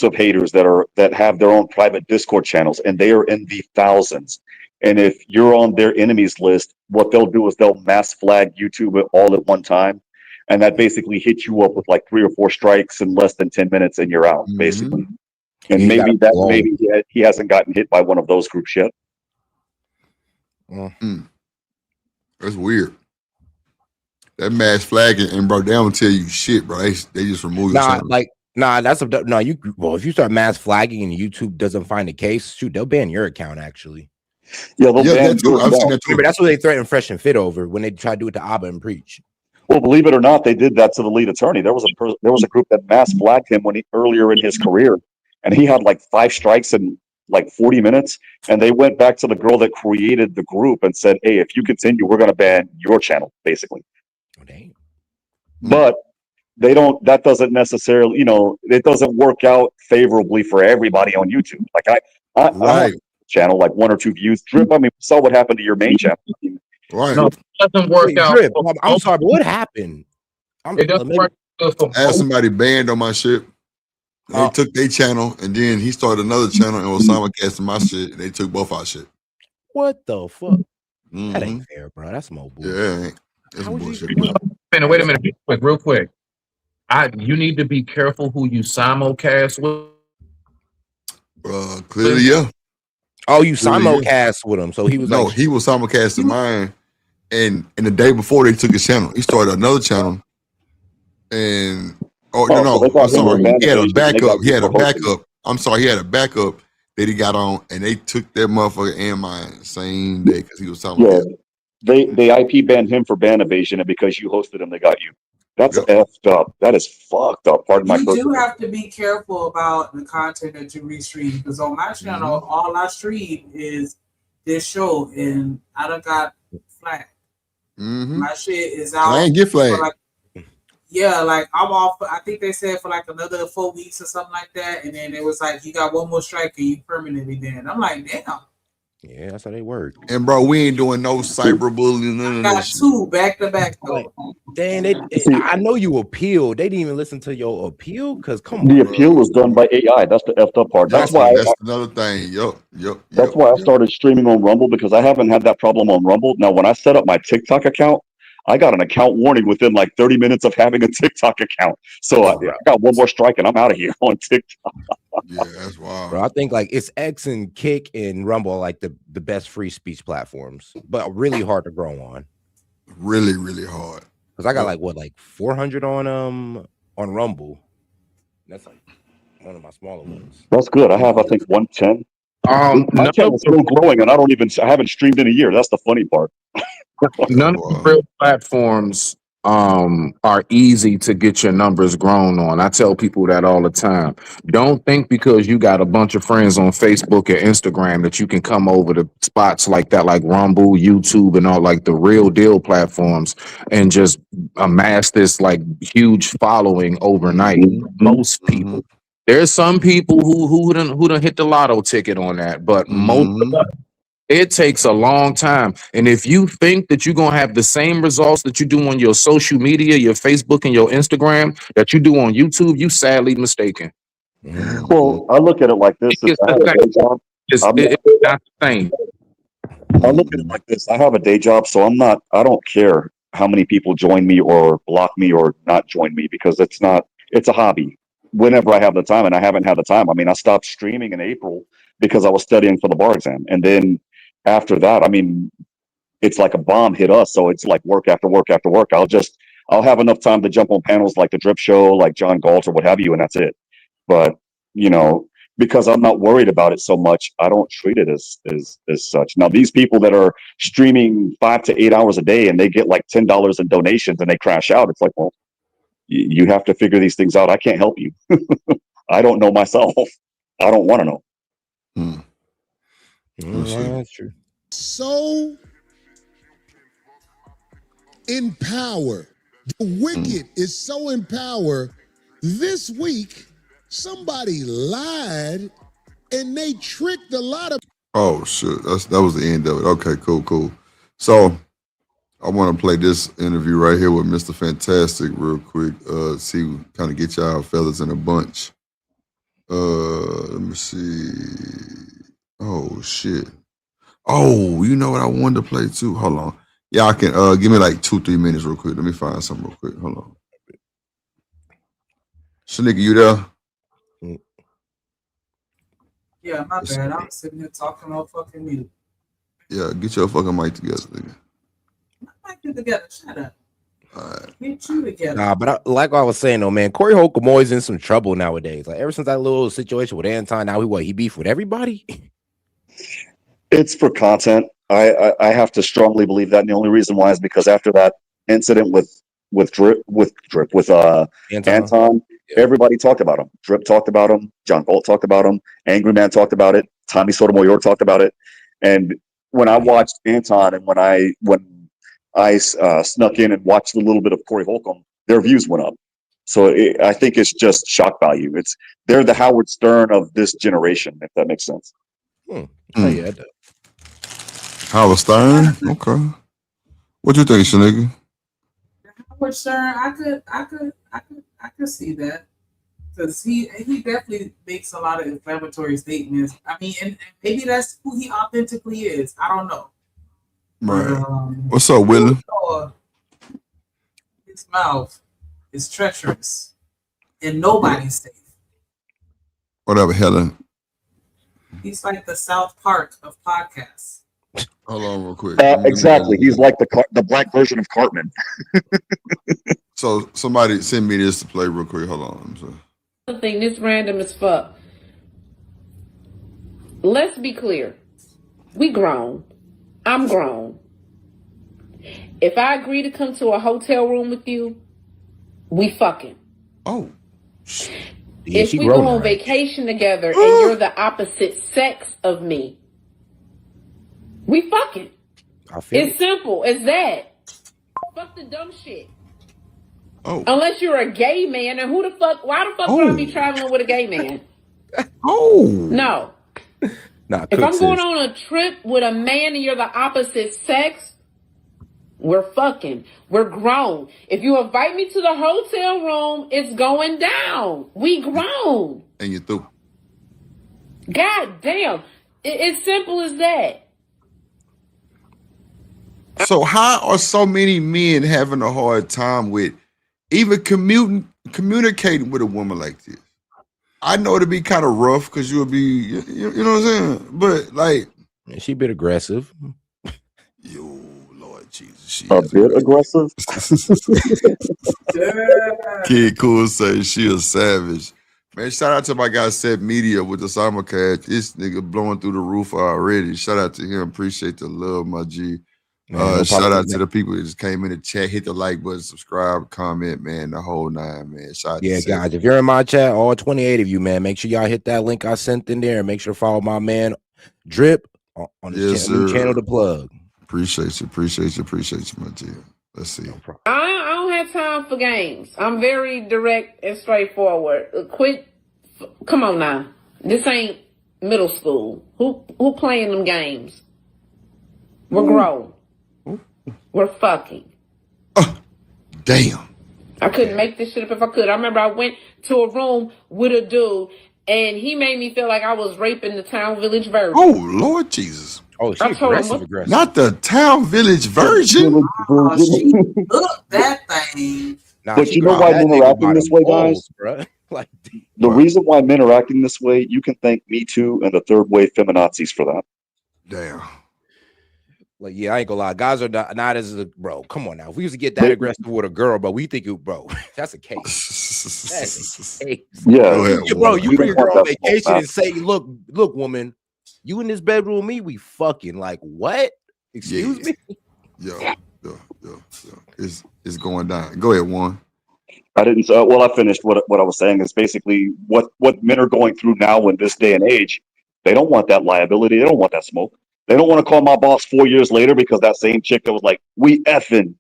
of haters that have their own private Discord channels, and they are in the thousands. And if you're on their enemies list, what they'll do is they'll mass flag YouTube all at one time, and that basically hits you up with like 3 or 4 strikes in less than 10 minutes, and you're out basically. And maybe he hasn't gotten hit by one of those groups yet. That's weird. That mass flagging, and bro, they don't tell you shit, bro. They just remove your channel. If you start mass flagging and YouTube doesn't find a case, shoot, they'll ban your account actually. Yeah, they'll ban your account. Remember, that's what they threatened Fresh and Fit over when they tried to do it to Abba and Preach. Well, believe it or not, they did that to the lead attorney. There was a group that mass flagged him earlier in his career, and he had like 5 strikes in like 40 minutes. And they went back to the girl that created the group and said, "Hey, if you continue, we're going to ban your channel," basically. But they don't. That doesn't necessarily, it doesn't work out favorably for everybody on YouTube. Like I have a channel like 1 or 2 views. Drip, I mean, saw what happened to your main channel. Right. No, it doesn't work out. Drip, I'm sorry, but what happened? It doesn't work out. I had somebody banned on my shit. They took their channel, and then he started another channel and was simulcasting my shit. And they took both our shit. What the fuck? That ain't fair, bro. That's more bullshit. Yeah, that's bullshit. Wait a minute, real quick. You need to be careful who you simulcast with. Clearly, yeah. Oh, you simulcast with him, so he was he was simulcasting mine, and the day before they took his channel, he started another channel, and I'm sorry, he had a backup. He had a backup. I'm sorry, he had a backup that he got on, and they took that motherfucker and mine same day because he was simulcasting. Yeah, they IP banned him for ban evasion, and because you hosted him, they got you. That's effed up. That is fucked up. Pardon my You do have to be careful about the content that you restream, because on my channel, all I stream is this show, and I done got flagged. My shit is out. I ain't get flagged. Like I'm off. I think they said for like another 4 weeks or something like that, and then it was like you got one more strike and you permanently banned. I'm like, damn. Yeah, that's how they work. And bro, we ain't doing no cyberbullying. None of that Got 2 back to back though. Dang, I know you appealed. They didn't even listen to your appeal, because the appeal was done by AI. That's the effed up part. That's another thing. Yep. That's why I started streaming on Rumble, because I haven't had that problem on Rumble. Now, when I set up my TikTok account, I got an account warning within like 30 minutes of having a TikTok account. So I got one more strike and I'm out of here on TikTok. Yeah, that's wild. Bro, I think like it's X and Kick and Rumble like the best free speech platforms, but really hard to grow on. Really, really hard. Because I got like 400 on Rumble. That's like one of my smaller ones. That's good. I have, I think, 110. My channel's still growing, and I haven't streamed in a year. That's the funny part. None of the real platforms are easy to get your numbers grown on. I tell people that all the time. Don't think because you got a bunch of friends on Facebook or Instagram that you can come over to spots like that, like Rumble, YouTube, and all like the real deal platforms, and just amass this like huge following overnight. Most people. There's some people who done hit the lotto ticket on that, but most of us, it takes a long time. And if you think that you're going to have the same results that you do on your social media, your Facebook and your Instagram, that you do on YouTube, you sadly mistaken. Well, I look at it like this. It's not the same. I look at it like this. I have a day job, so I don't care how many people join me or block me or not join me, because it's a hobby. Whenever I have the time, and I haven't had the time. I mean, I stopped streaming in April because I was studying for the bar exam. And then after that, I mean, it's like a bomb hit us. So it's like work after work after work. I'll have enough time to jump on panels like the Drip Show, like John Galt or what have you, and that's it. But, because I'm not worried about it so much, I don't treat it as such. Now, these people that are streaming 5 to 8 hours a day and they get like $10 in donations and they crash out, it's like, well, you have to figure these things out. I can't help you. I don't know myself. I don't want to know. That's true. So in power. The wicked is so in power. This week, somebody lied and they tricked a lot of. Oh shit, that was the end of it. Okay, cool. So I want to play this interview right here with Mr. Fantastic real quick. See, kind of get y'all fellas in a bunch. Let me see. Oh shit. Oh, you know what I wanted to play too? Hold on. Yeah, I can give me like 2-3 minutes real quick. Let me find something real quick. Hold on. Shanika, you there? Yeah, my bad. I'm sitting here talking on fucking mute. Yeah, get your fucking mic together, nigga. Mic it together. Shut up. All right. Get you together. Nah, but like I was saying though, man, Corey Holcomb always in some trouble nowadays. Like ever since that little situation with Anton, now he beef with everybody. It's for content. I have to strongly believe that, and the only reason why is because after that incident with Anton, everybody talked about him. Drip talked about him. John Bolt talked about him. Angry Man talked about it. Tommy Sotomayor talked about it. And when I watched Anton, and when I snuck in and watched a little bit of Corey Holcomb, their views went up. So I think it's just shock value. They're the Howard Stern of this generation, if that makes sense. Oh yeah, it does. Howard Stern? Okay. What you think, Shanika? Howard Stern, I could see that. Because he definitely makes a lot of inflammatory statements. I mean, and maybe that's who he authentically is. I don't know. Right. What's up, Willie? His mouth is treacherous, and nobody's safe. Whatever, Helen. He's like the South Park of podcasts. Hold on real quick. Exactly. He's like the black version of Cartman. So somebody send me this to play real quick. Hold on. I think this random as fuck. Let's be clear. We grown. I'm grown. If I agree to come to a hotel room with you, we fucking. Oh. Yeah, if we go on vacation together and you're the opposite sex of me, we fucking. It's simple as that. Fuck the dumb shit. Oh. Unless you're a gay man, and why the fuck would I be traveling with a gay man? No. Nah, If I'm going on a trip with a man and you're the opposite sex, we're fucking. We're grown. If you invite me to the hotel room, it's going down. We grown. And you through. God damn. It's simple as that. So how are so many men having a hard time with even communicating with a woman like this? I know it'd be kind of rough because you'll be, you know what I'm saying? But like, she a bit aggressive. Yo, Lord Jesus, she a bit aggressive. Kid Cool say she a savage. Man, shout out to my guy Seth Media with the simulcast. This nigga blowing through the roof already. Shout out to him. Appreciate the love, my G. Shout out to the people that just came in the chat, hit the like button, subscribe, comment, man, the whole nine, man. Shout out to Seth. Guys, if you're in my chat, all 28 of you, man, make sure y'all hit that link I sent in there and make sure to follow my man Drip on his new channel to plug. Appreciate you, my G. Let's see. I don't have time for games. I'm very direct and straightforward. Come on now. This ain't middle school. Who playing them games? We're grown. We're fucking. Damn. I couldn't make this shit up if I could. I remember I went to a room with a dude and he made me feel like I was raping the town village virgin. Oh, Lord Jesus. Oh, she aggressive. Not the town village virgin. She looked that thing. But you know why men are acting this way, guys? Like, the reason why men are acting this way, you can thank Me Too and the third wave feminazis for that. Damn. Like, yeah, I ain't gonna lie. Guys are not as bro. Come on now. If we used to get that aggressive with a girl, bro, we think bro, that's a case. That's a case. Yeah, bro, you bring a girl on vacation and say, look, woman, you in this bedroom with me, we fucking. Like, what? Excuse me? Yo. It's going down. Go ahead, Juan. I didn't. Well, I finished what I was saying. Is basically what men are going through now in this day and age They don't want that liability. They don't want that smoke. They don't want to call my boss 4 years later because that same chick that was like, we effing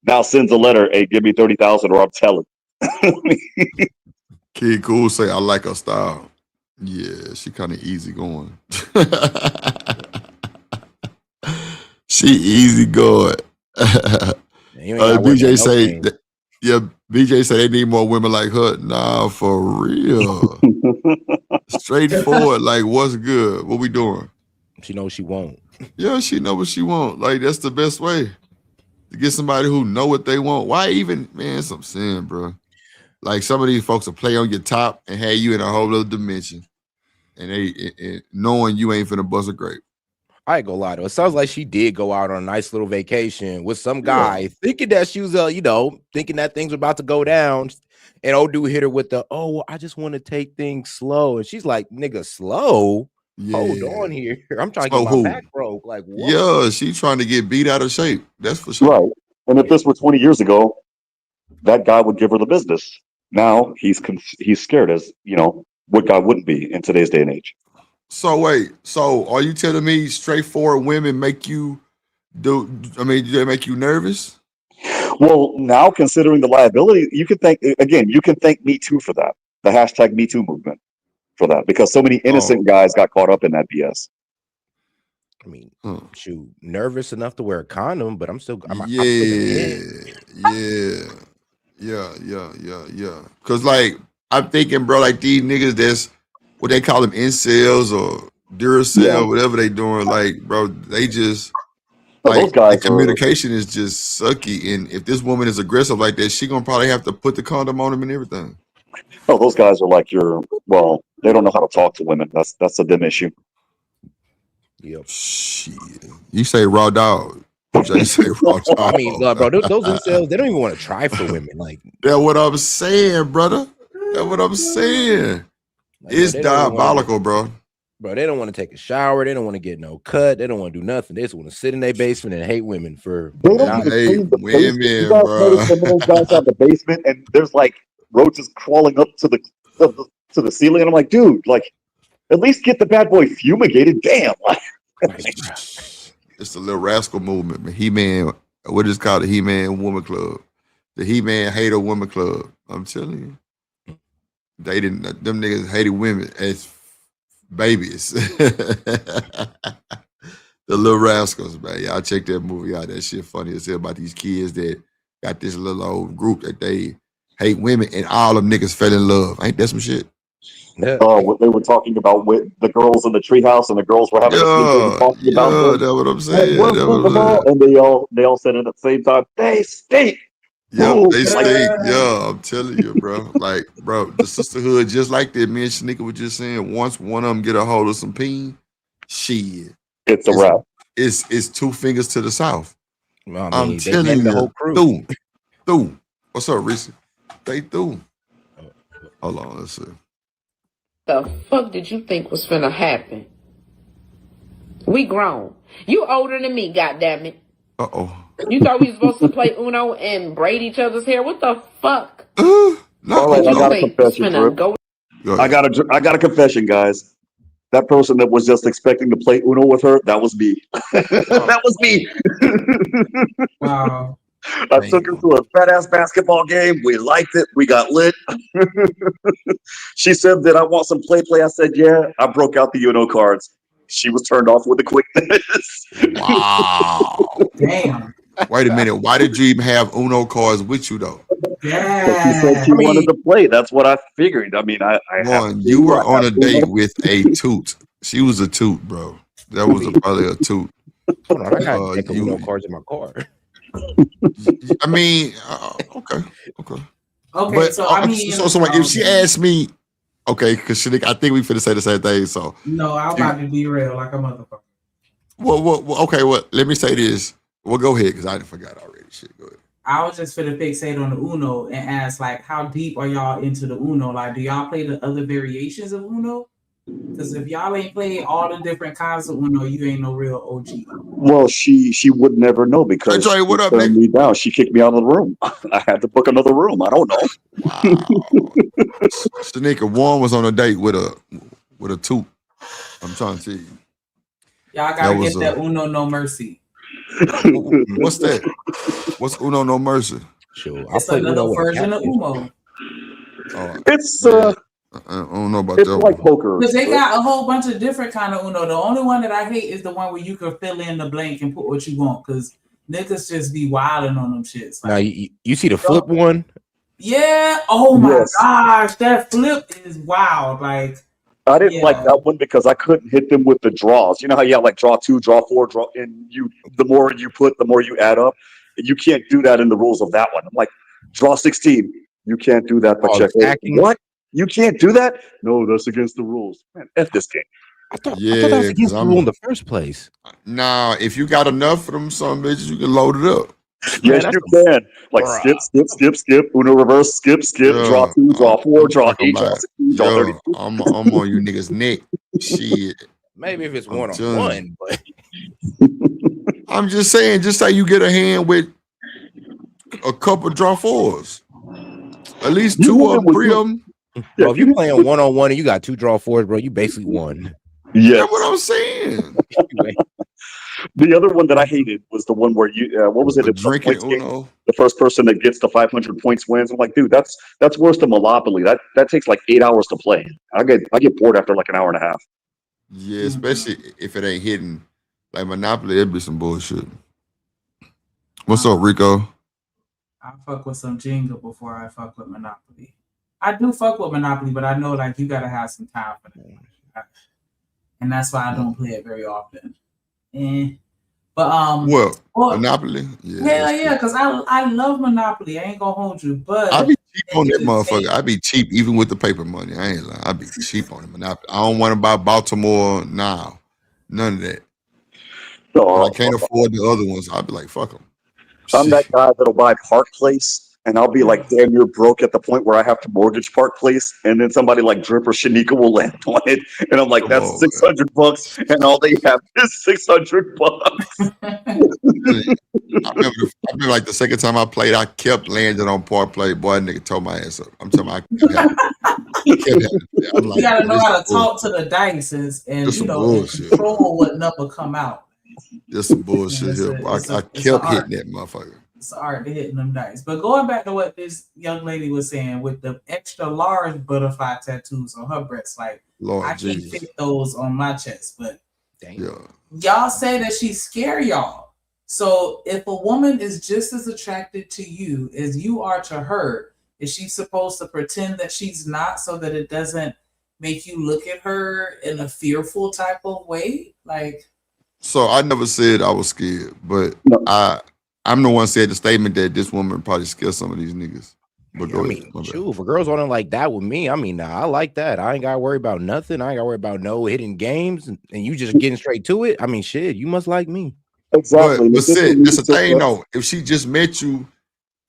now sends a letter, hey, give me 30,000 or I'm telling. Kid Cool say, I like her style. Yeah, she kind of easy going. She easy going. BJ say, BJ say they need more women like her. Nah, for real. Straightforward, like what's good? What we doing? She knows she won't. Yeah, she know what she want. Like that's the best way to get somebody who know what they want. Why even, man, it's some sin, bro. Like some of these folks will play on your top and have you in a whole other dimension. And they knowing you ain't finna bust a grape. I ain't gonna lie though. It sounds like she did go out on a nice little vacation with some guy, thinking that she was, thinking that things were about to go down. And old dude hit her with the, oh, well, I just want to take things slow. And she's like, nigga, slow? Yeah. Hold on here. I'm trying to get my back broke. Like, what? Yeah, she's trying to get beat out of shape. That's for sure. Right. And if this were 20 years ago, that guy would give her the business. Now he's scared, as what guy wouldn't be in today's day and age. So wait, are you telling me straightforward women make you do they make you nervous? Well, now considering the liability, you can thank Me Too for that. The hashtag Me Too movement for that, because so many innocent guys got caught up in that BS. I mean, shoot, nervous enough to wear a condom, but I'm still Yeah. Cause like I'm thinking, bro, like these niggas that's what they call them incels or Duracell, whatever they doing, like, bro, they just those guys communication is just sucky. And if this woman is aggressive like that, she gonna probably have to put the condom on him and everything. Oh, those guys are like they don't know how to talk to women. That's a dim issue. Yep. Shit. You say raw dog. You say raw dog. I mean, bro, those incels, they don't even want to try for women. Like, that's what I'm saying, brother. That's what I'm saying. Like, it's diabolical, bro. Bro, they don't want to take a shower. They don't want to get no cut. They don't want to do nothing. They just want to sit in their basement and hate women for. They don't even clean the basement. You guys notice when those guys have the basement and there's like roaches crawling up to the ceiling, and I'm like, dude, like at least get the bad boy fumigated. Damn. It's the Little Rascal movement, man. He-Man, what is called the He-Man Woman Club, the He-Man Hater Woman Club. I'm telling you. Them niggas hated women as babies. The Little Rascals, man. Y'all check that movie out. That shit funny as hell about these kids that got this little old group that they hate women and all them niggas fell in love. Ain't that some shit? Yeah. What they were talking about with the girls in the treehouse, and the girls were having talking about that's what I'm saying. And they all said it at the same time, they stink. Yeah, they stink. Yeah, I'm telling you, bro. Like, bro, the sisterhood just like that. Me and Shanika were just saying, once one of them get a hold of some peen, shit, it's a wrap. It's 2 fingers to the south. Well, I'm telling you, the whole crew. Through. What's up, Reese? They through. Hold on, let's see. The fuck did you think was finna happen? We grown. You older than me, goddammit. Uh-oh. You thought we were supposed to play Uno and braid each other's hair? What the fuck? All right, I got a confession. I got a confession, guys. That person that was just expecting to play Uno with her, that was me. That was me. Wow. I took her to a fat ass basketball game. We liked it. We got lit. She said, "Did I want some play?" I said, "Yeah." I broke out the Uno cards. She was turned off with the quickness. Wow. Damn. Wait a minute. Why did you even have Uno cards with you though? Yeah. She said she wanted to play. That's what I figured. I mean, you were on a date with a toot. She was a toot, bro. That was probably a toot. Hold on, I got Uno cards in my car. I mean, okay. But, so I mean, so like, if she asked me, okay, because I think we finna say the same thing. So no, I'm about to be real like a motherfucker. Well, okay. Well, let me say this. Well, go ahead, because I forgot already. Shit, go ahead. I was just finna fixate on the Uno and ask, like, how deep are y'all into the Uno? Like, do y'all play the other variations of Uno? Because if y'all ain't playing all the different kinds of Uno, you ain't no real OG. Well, she would never know because she turned me down. She kicked me out of the room. I had to book another room. I don't know. Wow. Shanika, one was on a date with a toot. I'm trying to tell you. Y'all gotta get that Uno No Mercy. What's that? What's Uno No Mercy? Sure, It's another version of Uno. It's I don't know about it's that like one. poker. Because they got a whole bunch of different kind of Uno. The only one that I hate is the one where you can fill in the blank and put what you want. Because niggas just be wilding on them shits. Now you see the flip one? Yeah. Oh my Yes. gosh, that flip is wild. Like I didn't like that one because I couldn't hit them with the draws. You know how you have like draw 2, draw 4, draw, and the more you put, the more you add up. You can't do that in the rules of that one. I'm like, draw 16. You can't do that, but check. What? You can't do that? No, that's against the rules. Man, F this game. I thought that was against the rule in the first place. Nah, if you got enough of them some bitches, you can load it up. Yes, you can. Like skip, Uno reverse, skip, draw 2, draw 4, draw 8, draw 16, draw 32. I'm on you niggas' neck. Shit. Maybe if it's I'm one on telling one, but I'm just saying, just say you get a hand with a couple draw 4s. At least 2 of them, 3 of them. Bro, if you're playing one on one and you got 2 draw 4s, bro, you basically won. Yeah, that's what I'm saying. The other one that I hated was the one where you what was it? Drinking Uno. The first person that gets the 500 points wins. I'm like, dude, that's worse than Monopoly. That takes like 8 hours to play. I get bored after like an hour and a half. Yeah, especially if it ain't hidden. Like Monopoly, it'd be some bullshit. What's up, Rico? I fuck with some Jenga before I fuck with Monopoly. I do fuck with Monopoly, but I know like you gotta have some time for that. And that's why I don't play it very often. But Monopoly? Yeah, because I love Monopoly. I ain't gonna hold you, but I be cheap on that motherfucker. I be cheap even with the paper money. I ain't lying. I be cheap on the Monopoly. I don't want to buy Baltimore now. None of that. But I can't afford the other ones. I'll be like, fuck them. I'm that guy that'll buy Park Place, and I'll be like damn near broke at the point where I have to mortgage Park Place, and then somebody like Drip or Shanika will land on it, and I'm like, that's $600, and all they have is $600. I remember like the second time I played, I kept landing on Park Play. Boy, that nigga tore my ass up. I'm talking about I'm like, you gotta know how to talk to the dice and control what number come out. There's some bullshit here. I kept hitting that motherfucker. It's art to hitting them dice. But going back to what this young lady was saying with the extra large butterfly tattoos on her breast, like Lord I Jesus. can't fit those on my chest. But yeah. Y'all say that she scare y'all. So if a woman is just as attracted to you as you are to her, is she supposed to pretend that she's not so that it doesn't make you look at her in a fearful type of way? Like, so I never said I was scared, but I'm the one said the statement that this woman probably scared some of these niggas. But I mean, shoot, if a girl's on it like that with me, I mean, I like that. I ain't gotta worry about nothing. I ain't gotta worry about no hidden games, and you just getting straight to it. I mean, shit, you must like me. Exactly. But Sid, that's the thing though. If she just met you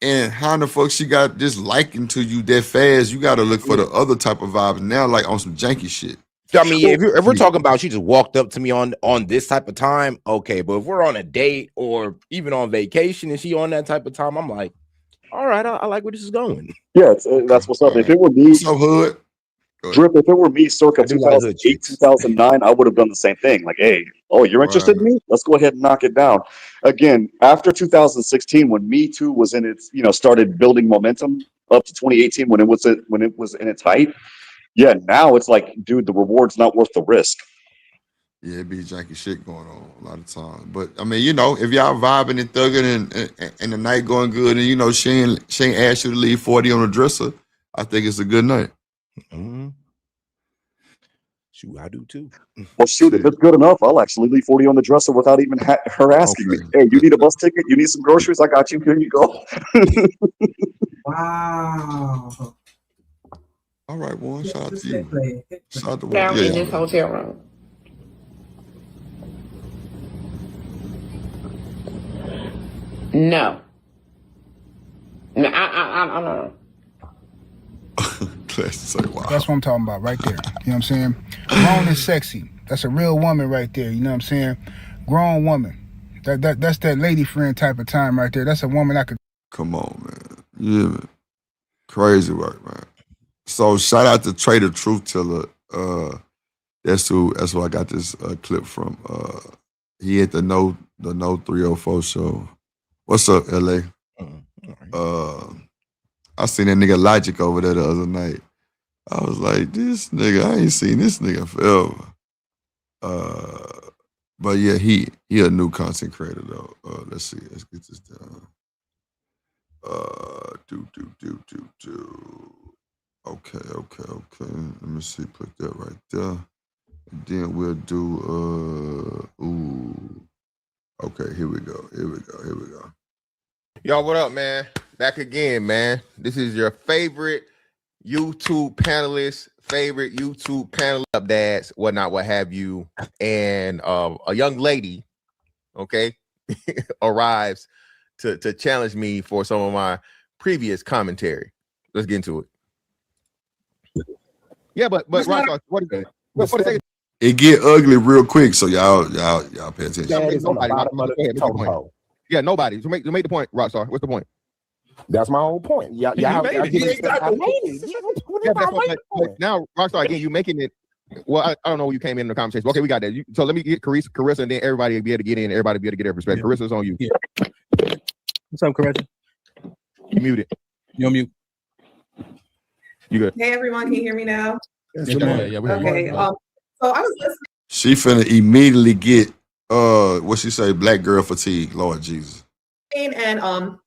and how the fuck she got this liking to you that fast, you gotta look for the other type of vibes now, like on some janky shit. I mean, if we're talking about she just walked up to me on this type of time, okay. But if we're on a date or even on vacation and she on that type of time, I'm like, all right, I like where this is going. Yeah, that's what's up. If it were me, so hood. Drip, if it were me circa 2008, 2009, I would have done the same thing. Like, hey, you're interested in me? Let's go ahead and knock it down. Again, after 2016, when Me Too was in its, started building momentum up to 2018 when it was in its height. Yeah, now it's like, dude, the reward's not worth the risk. Yeah, it be janky shit going on a lot of times. But I mean, if y'all vibing and thugging and the night going good, and she ain't asked you to leave 40 on the dresser, I think it's a good night. Mm-hmm. Shoot, I do too. Well, shoot, if it's good enough, I'll actually leave 40 on the dresser without even her asking me. Hey, you need a bus ticket? You need some groceries? I got you. Here you go. Wow. All right, Warren. Shout out to you. Shout out to Down in this hotel room. No. No, I don't know. That's what I'm talking about right there. You know what I'm saying? Grown and sexy. That's a real woman right there. You know what I'm saying? Grown woman. That's that lady friend type of time right there. That's a woman I could. Come on, man. Yeah, man. Crazy work, man. So shout out to Trader Truth Teller. That's who I got this clip from. He at the No 304 show. What's up, LA? I seen that nigga Logic over there the other night. I was like, this nigga, I ain't seen this nigga forever. But yeah, he a new content creator though. Let's see, let's get this down. Okay. Let me see, put that right there. And then we'll do okay, here we go. Y'all, what up, man? Back again, man. This is your favorite YouTube panelist, favorite YouTube panel up dads, whatnot, what have you. And a young lady, okay, arrives to challenge me for some of my previous commentary. Let's get into it. Yeah, but Rockstar, what is it? It get ugly real quick, so y'all pay attention. Yeah, nobody. To make the point, Rockstar. What's the point? That's my whole point. Yeah. Now, Rockstar, again, you making it. Well, I don't know when you came in the conversation. Okay, we got that. So let me get Carissa, and then everybody will be able to get in. Everybody will be able to get their perspective. Yeah. Carissa's on you. Yeah. What's up, Carissa? You muted. You're on mute. You good? Hey, everyone. Can you hear me now? Yes, okay. So I was listening. She finna immediately get what she say, black girl fatigue. Lord Jesus. And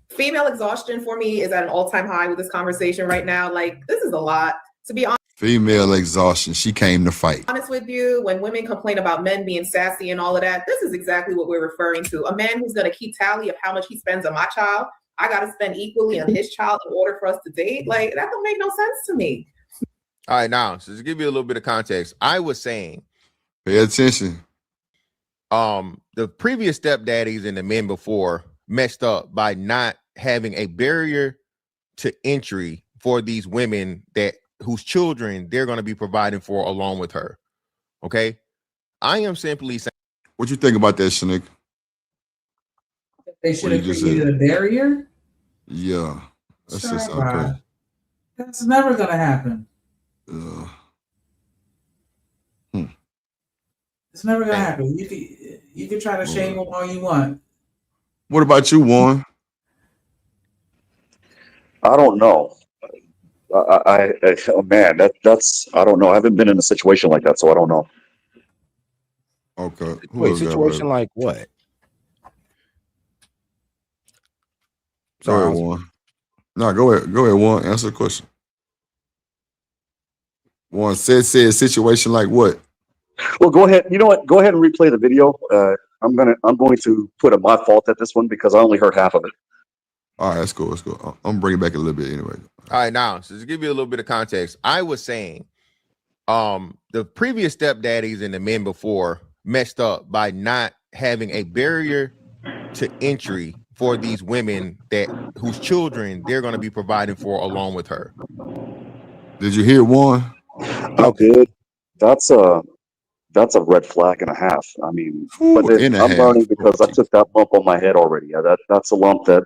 female exhaustion for me is at an all-time high with this conversation right now. Like, this is a lot. To be honest. Female exhaustion. She came to fight. Honest with you, when women complain about men being sassy and all of that, this is exactly what we're referring to. A man who's going to keep tally of how much he spends on my child, I got to spend equally on his child in order for us to date. Like, that don't make no sense to me. All right, now, so to give you a little bit of context, I was saying, pay attention. The previous stepdaddies and the men before messed up by not having a barrier to entry for these women whose children they're going to be providing for along with her. Okay, I am simply saying. What you think about that, Shanika? They should have created a barrier. Yeah, that's just okay. That's never gonna happen. It's never gonna happen. You can try to shame them all you want. What about you, Warren? I don't know. Man, that's I don't know. I haven't been in a situation like that, so I don't know. Okay. Wait, situation like what? Go ahead, Warren. No, go ahead, Warren. Answer the question. Warren said situation like what? Well, go ahead. You know what? Go ahead and replay the video. I'm going to put a my fault at this one because I only heard half of it. All right, that's cool. Let's go. I'm bringing it back a little bit anyway. All right, now, so to give you a little bit of context, I was saying the previous stepdaddies and the men before messed up by not having a barrier to entry for these women whose children they're going to be providing for along with her. Did you hear Warren? I did. That's a red flag and a half. I mean, but I'm learning because I took that lump on my head already. That's a lump that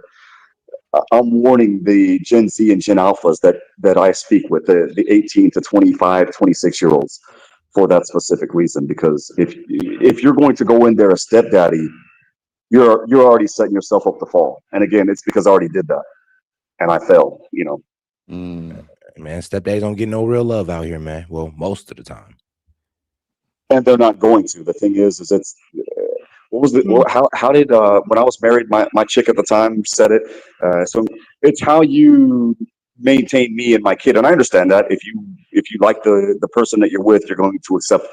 I'm warning the Gen Z and Gen Alphas that I speak with, the 18 to 25, 26-year-olds for that specific reason. Because if you're going to go in there a stepdaddy, you're already setting yourself up to fall. And again, it's because I already did that and I failed, you know. Man, stepdaddies don't get no real love out here, man. Well, most of the time. And they're not going to. The thing is it's what was the how did when I was married, my chick at the time said it. So it's how you maintain me and my kid. And I understand that if you like the person that you're with, you're going to accept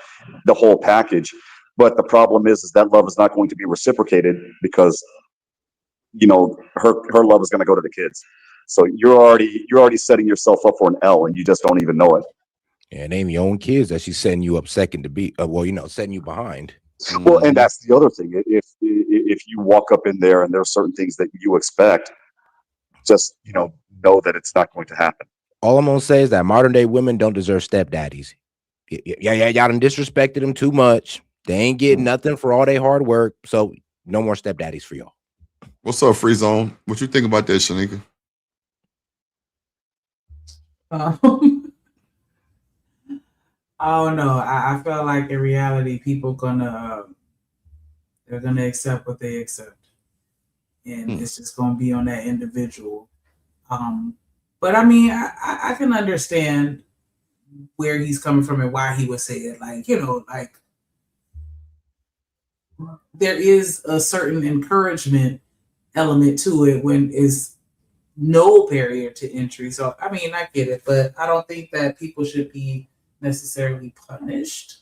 the whole package. But the problem is that love is not going to be reciprocated because you know her love is going to go to the kids. So you're already setting yourself up for an L, and you just don't even know it. Yeah, name your own kids that she's setting you up second to be. Setting you behind. Well, and that's the other thing. If you walk up in there and there are certain things that you expect, just know that it's not going to happen. All I'm gonna say is that modern day women don't deserve stepdaddies. Yeah, y'all done disrespected them too much. They ain't getting nothing for all their hard work. So no more stepdaddies for y'all. What's up, Free Zone? What you think about that, Shanika? Oh no, I feel like in reality, people they're gonna accept what they accept, and it's just gonna be on that individual. But I mean, I can understand where he's coming from and why he would say it. Like, like there is a certain encouragement element to it when is no barrier to entry. So I mean, I get it, but I don't think that people should be necessarily punished.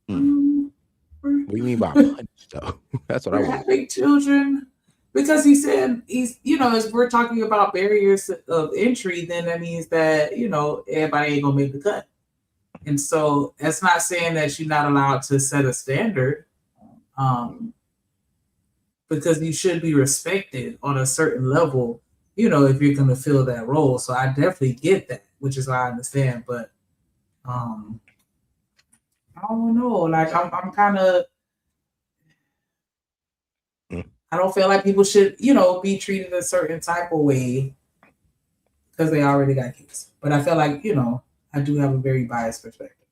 What do you mean by punished though? That's what I We're want. having children. Because he said as we're talking about barriers of entry, then that means that, everybody ain't gonna make the cut. And so that's not saying that you're not allowed to set a standard. Because you should be respected on a certain level, if you're gonna fill that role. So I definitely get that, which is why I understand. But I don't know. Like I'm kind of I don't feel like people should, be treated a certain type of way because they already got kids. But I feel like, I do have a very biased perspective.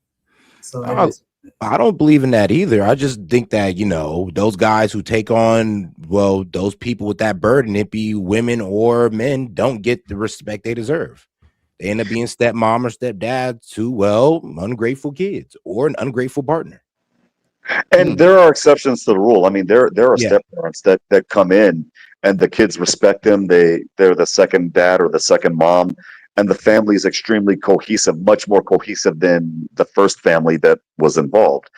So I don't believe in that either. I just think that, those guys who take on, those people with that burden, it be women or men, don't get the respect they deserve. They end up being stepmom or stepdad to, ungrateful kids or an ungrateful partner. And there are exceptions to the rule. I mean, there are step parents that come in and the kids respect them. They're the second dad or the second mom, and the family is extremely cohesive, much more cohesive than the first family that was involved.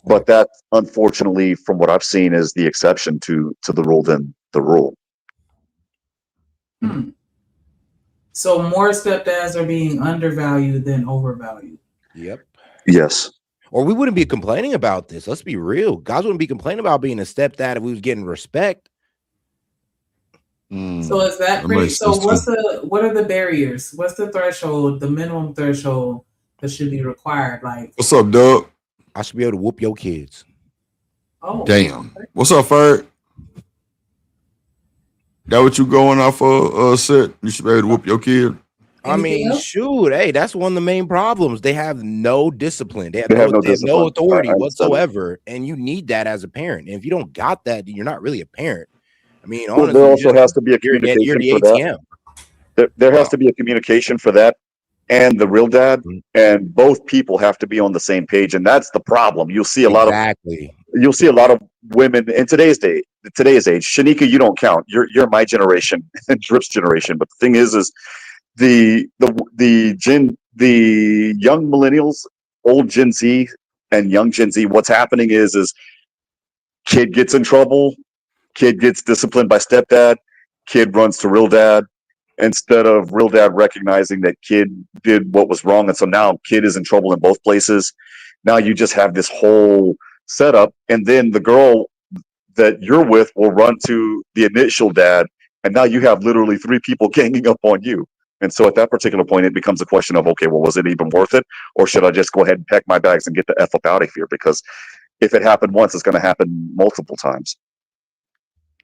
But that, unfortunately, from what I've seen, is the exception to the rule than the rule. So more stepdads are being undervalued than overvalued. Yep. Yes. Or we wouldn't be complaining about this. Let's be real. Guys wouldn't be complaining about being a stepdad if we was getting respect. So is that pretty? So what are the barriers? What's the threshold, the minimum threshold that should be required? Like, what's up, Doug? I should be able to whoop your kids. Oh, damn. What's up, Ferg? That what you going off of, Set? You should be able to whoop your kid. I mean, shoot, hey, that's one of the main problems. They have no discipline. They have no authority whatsoever, and you need that as a parent. And if you don't got that, then you're not really a parent. I mean, honestly, there also has to be a communication you're the for ATM. that. There has to be a communication for that, and the real dad, and both people have to be on the same page, and that's the problem. You'll see a lot of women in today's age. Shanika, you don't count. You're my generation and Drip's generation. But the thing is the young millennials, old Gen Z and young Gen Z, what's happening is kid gets in trouble, kid gets disciplined by stepdad, kid runs to real dad, instead of real dad recognizing that kid did what was wrong. And so now kid is in trouble in both places. Now you just have this whole setup, and then the girl that you're with will run to the initial dad, and now you have literally 3 people ganging up on you. And so at that particular point, it becomes a question of, okay, well, was it even worth it? Or should I just go ahead and pack my bags and get the F up out of here? Because if it happened once, it's going to happen multiple times.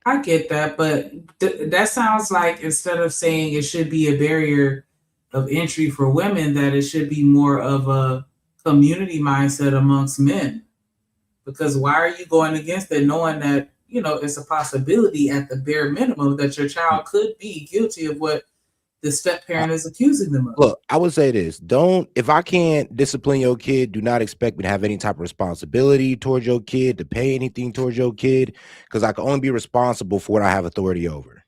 I get that, but that sounds like instead of saying it should be a barrier of entry for women, that it should be more of a community mindset amongst men. Because why are you going against it, knowing that, it's a possibility at the bare minimum that your child could be guilty of what the step parent is accusing them of? Look, I would say this. If I can't discipline your kid, do not expect me to have any type of responsibility towards your kid, to pay anything towards your kid, because I can only be responsible for what I have authority over.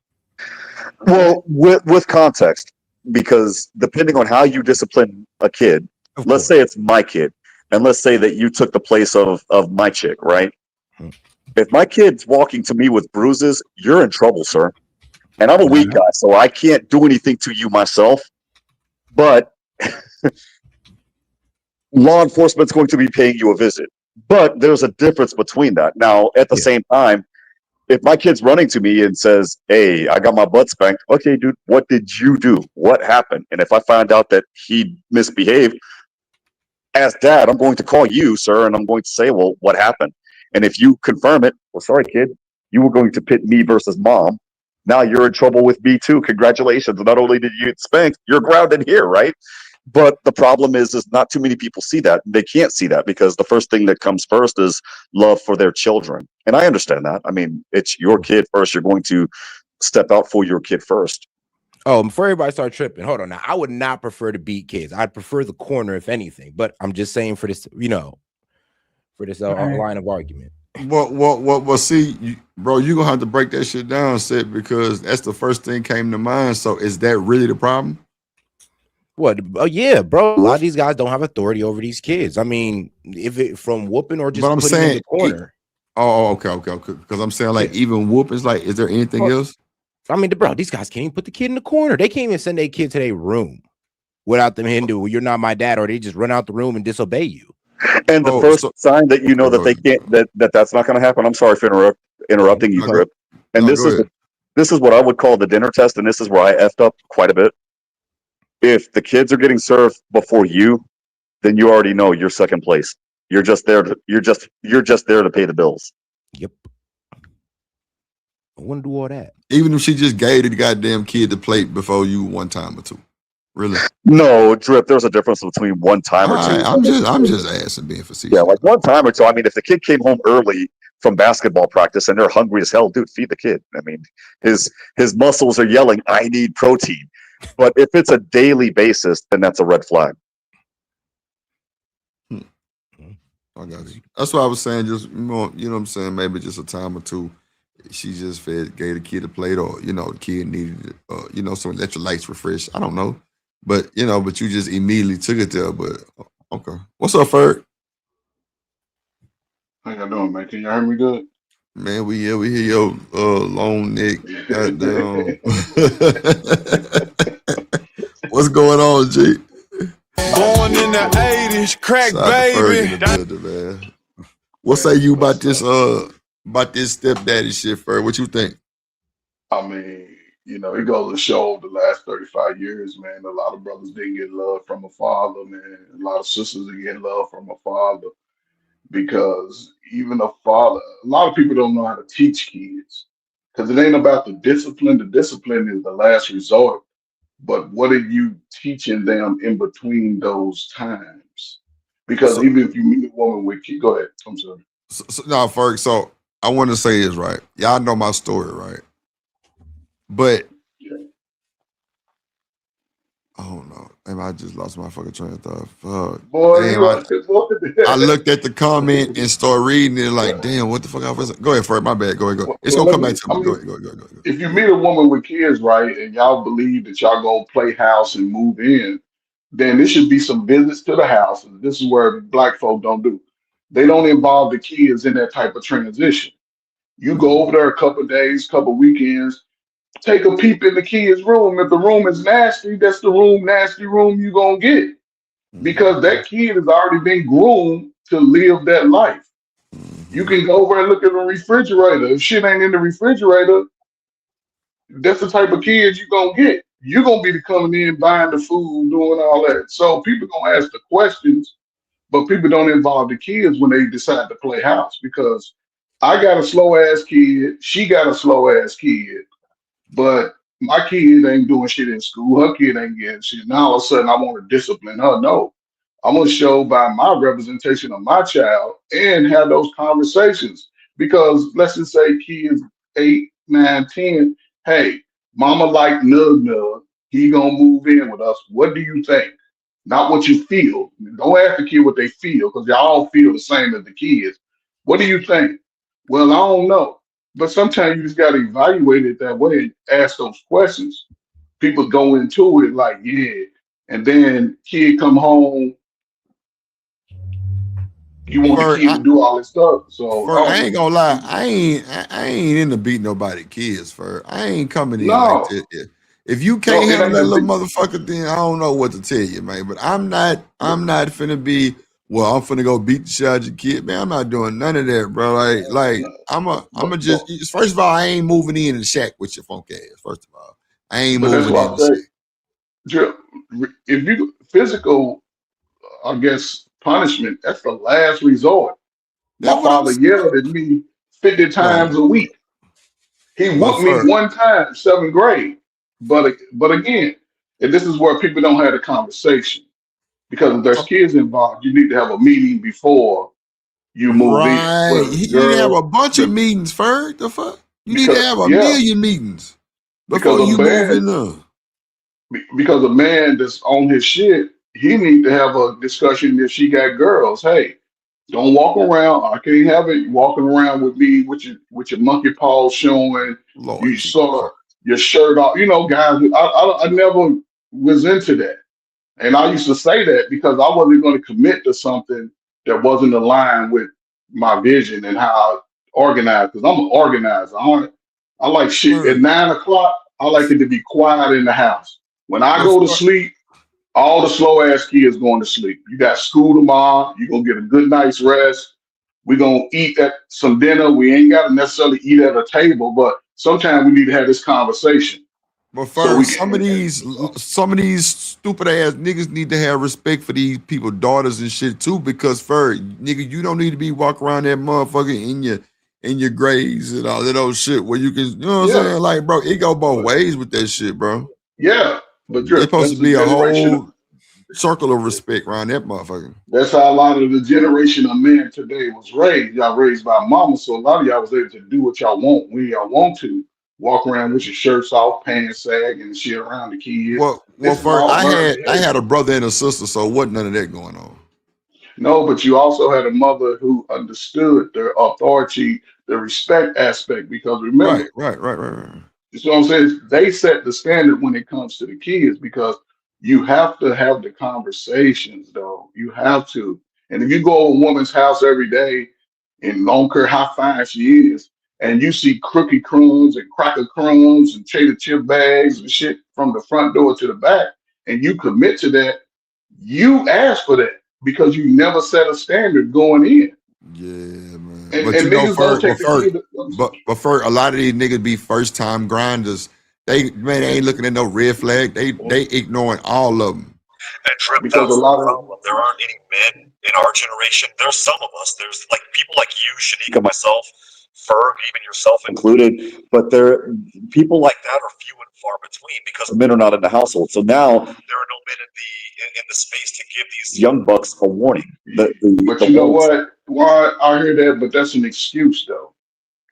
Well, with context, because depending on how you discipline a kid, let's say it's my kid, and let's say that you took the place of my chick, right? If my kid's walking to me with bruises, you're in trouble, sir. And I'm a weak guy, so I can't do anything to you myself. But law enforcement's going to be paying you a visit. But there's a difference between that. Now, at the same time, if my kid's running to me and says, hey, I got my butt spanked. Okay, dude, what did you do? What happened? And if I find out that he misbehaved, as dad, I'm going to call you, sir, and I'm going to say, well, what happened? And if you confirm it, well, sorry, kid, you were going to pit me versus mom. Now you're in trouble with me too. Congratulations. Not only did you get spanked, you're grounded here, right? But the problem is not too many people see that. They can't see that because the first thing that comes first is love for their children. And I understand that. I mean, it's your kid first. You're going to step out for your kid first. Oh, before everybody start tripping, hold on. Now, I would not prefer to beat kids. I'd prefer the corner, if anything. But I'm just saying for this, for this line of argument. Well, see, bro, you're going to have to break that shit down, Sid, because that's the first thing came to mind. So is that really the problem? What? Oh, yeah, bro. A lot of these guys don't have authority over these kids. I mean, if it from whooping or just putting them in the corner. Okay. Because I'm saying, like, even whoopings, like, is there anything else? I mean, bro, these guys can't even put the kid in the corner. They can't even send their kid to their room without them Hindu. Well, you're not my dad, or they just run out the room and disobey you. And the first sign that you know that they can't, that's not going to happen. I'm sorry for interrupting you, Grip. And this is what I would call the dinner test, and this is where I effed up quite a bit. If the kids are getting served before you, then you already know you're second place. You're just there to you're just there to pay the bills. Yep. I wouldn't do all that. Even if she just gave the goddamn kid the plate before you one time or two. Really? No, Drip, there's a difference between one time or two. I'm just asking, being facetious. Yeah, like one time or two. I mean, if the kid came home early from basketball practice and they're hungry as hell, dude, feed the kid. I mean, his muscles are yelling, I need protein. But if it's a daily basis, then that's a red flag. I got you. That's what I was saying. Just you know what I'm saying. Maybe just a time or two. She just gave the kid a plate, or the kid needed, some electrolytes refresh. I don't know, but but you just immediately took it there. But okay, what's up, Ferg? How y'all doing, man? Can y'all hear me good? Man, we hear your long neck. Goddamn. What's going on, G? Born in the 80s, crack baby. Man. What say you about this stepdaddy shit, Ferg? What you think? I mean, it goes to show the last 35 years, man, a lot of brothers didn't get love from a father, man. A lot of sisters didn't get love from a father. Because even a father, a lot of people don't know how to teach kids. Because it ain't about the discipline. The discipline is the last resort. But what are you teaching them in between those times? Because even if you meet a woman with kids, go ahead. I'm sorry. No, Ferg. So I want to say this, right? Y'all know my story, right? But I don't know. Maybe I just lost my fucking train of thought. Fuck. Boy, I looked at the comment and started reading it like, damn, what the fuck I was saying? Go ahead, Ferg. My bad. Go ahead. It's gonna come back to me. Go ahead. If you meet a woman with kids, right, and y'all believe that y'all gonna play house and move in, then there should be some visits to the house. And this is where black folk don't do. They don't involve the kids in that type of transition. You go over there a couple of days, couple of weekends, take a peep in the kid's room. If the room is nasty, that's the nasty room you're gonna get. Because that kid has already been groomed to live that life. You can go over and look at the refrigerator. If shit ain't in the refrigerator, that's the type of kids you're gonna get. You're gonna be coming in, buying the food, doing all that. So people gonna ask the questions, but people don't involve the kids when they decide to play house. Because I got a slow ass kid, she got a slow ass kid, but my kid ain't doing shit in school. Her kid ain't getting shit. Now all of a sudden I want to discipline her. No, I'm gonna show by my representation of my child and have those conversations. Because let's just say kids 8, 9, 10, hey, mama like Nug Nug, he gonna move in with us. What do you think? Not what you feel. Don't ask the kid what they feel, because y'all all feel the same as the kids. What do you think? Well, I don't know. But sometimes you just got to evaluate it that way and ask those questions. People go into it like, yeah, and then kid come home, you want the kid to do all this stuff. So I ain't gonna lie, I ain't into beating nobody kids. I ain't coming in like this. If you can't handle that little motherfucker, then I don't know what to tell you, man. But I'm not finna be. Well, I'm finna go beat the shit out of your kid, man. I'm not doing none of that, bro. Like I'm just. First of all, I ain't moving in the shack with your funk ass. First of all, I ain't moving in the shack. If you physical, I guess punishment, that's the last resort. My father yelled at me 50 times a week. He whooped me one time, 7th grade. But again, and this is where people don't have the conversation. Because if there's kids involved, you need to have a meeting before you move in. Right. Whether the You need to have a girl, bunch of meetings, Ferg. The fuck? You need to because have a yeah, million meetings because before a you move in man, there. because a man that's on his shit, he need to have a discussion if she got girls. Hey, don't walk around. I can't have it walking around with me with your monkey paws showing. Lord You Jesus. sort of your shirt off. You know, guys. I never was into that. And I used to say that because I wasn't going to commit to something that wasn't aligned with my vision and how I organize. Because I'm an organizer. I like shit at Ferg. 9 o'clock. I like it to be quiet in the house. When I But go to Ferg, sleep, all the slow ass kids going to sleep. You got school tomorrow. You're gonna get a good night's rest. We're gonna eat at some dinner. We ain't gotta necessarily eat at a table, but sometimes we need to have this conversation but so Ferg, we can some of these stupid ass niggas need to have respect for these people, daughters and shit too. Because Ferg, nigga, you don't need to be walking around that motherfucker in your grades and all that old shit where you can, you know what I'm yeah. saying? Like, bro, it go both But ways with that shit, bro. yeah, but It's Drip, supposed that's to the be a generation. whole circle of respect around that motherfucker. That's how a lot of the generation of men today was raised. Y'all raised by mama, so a lot of y'all was able to do what y'all want when y'all want to. Walk around with your shirts off, pants sag, and shit around the kids. Well, This is Ferg, all learned I behavior. had a brother and a sister, so wasn't none of that going on. No, but you also had a mother who understood the authority, the respect aspect, because remember, Right. you know what I'm saying? They set the standard when it comes to the kids because you have to have the conversations, though. You have to. And if you go to a woman's house every day, and I don't care how fine she is, and you see cookie crumbs and cracker crumbs and potato chip bags and shit from the front door to the back, and you commit to that, you ask for that because you never set a standard going in. Yeah, man. And, But you and know, niggas gonna Ferg, take the kid. but Ferg, a lot of these niggas be first time grinders. They ain't looking at no red flag. They ignoring all of them. And Trip, Because a that's the lot of problem. There aren't any men in our generation. There's some of us. There's like people like you, Shanika, myself, Ferg, even yourself included. included, but there people like That are few and far between because the men are not in the household. So now there are no men in the space to give these young bucks a warning. But The you know ones what? Why I hear that, but that's an excuse though.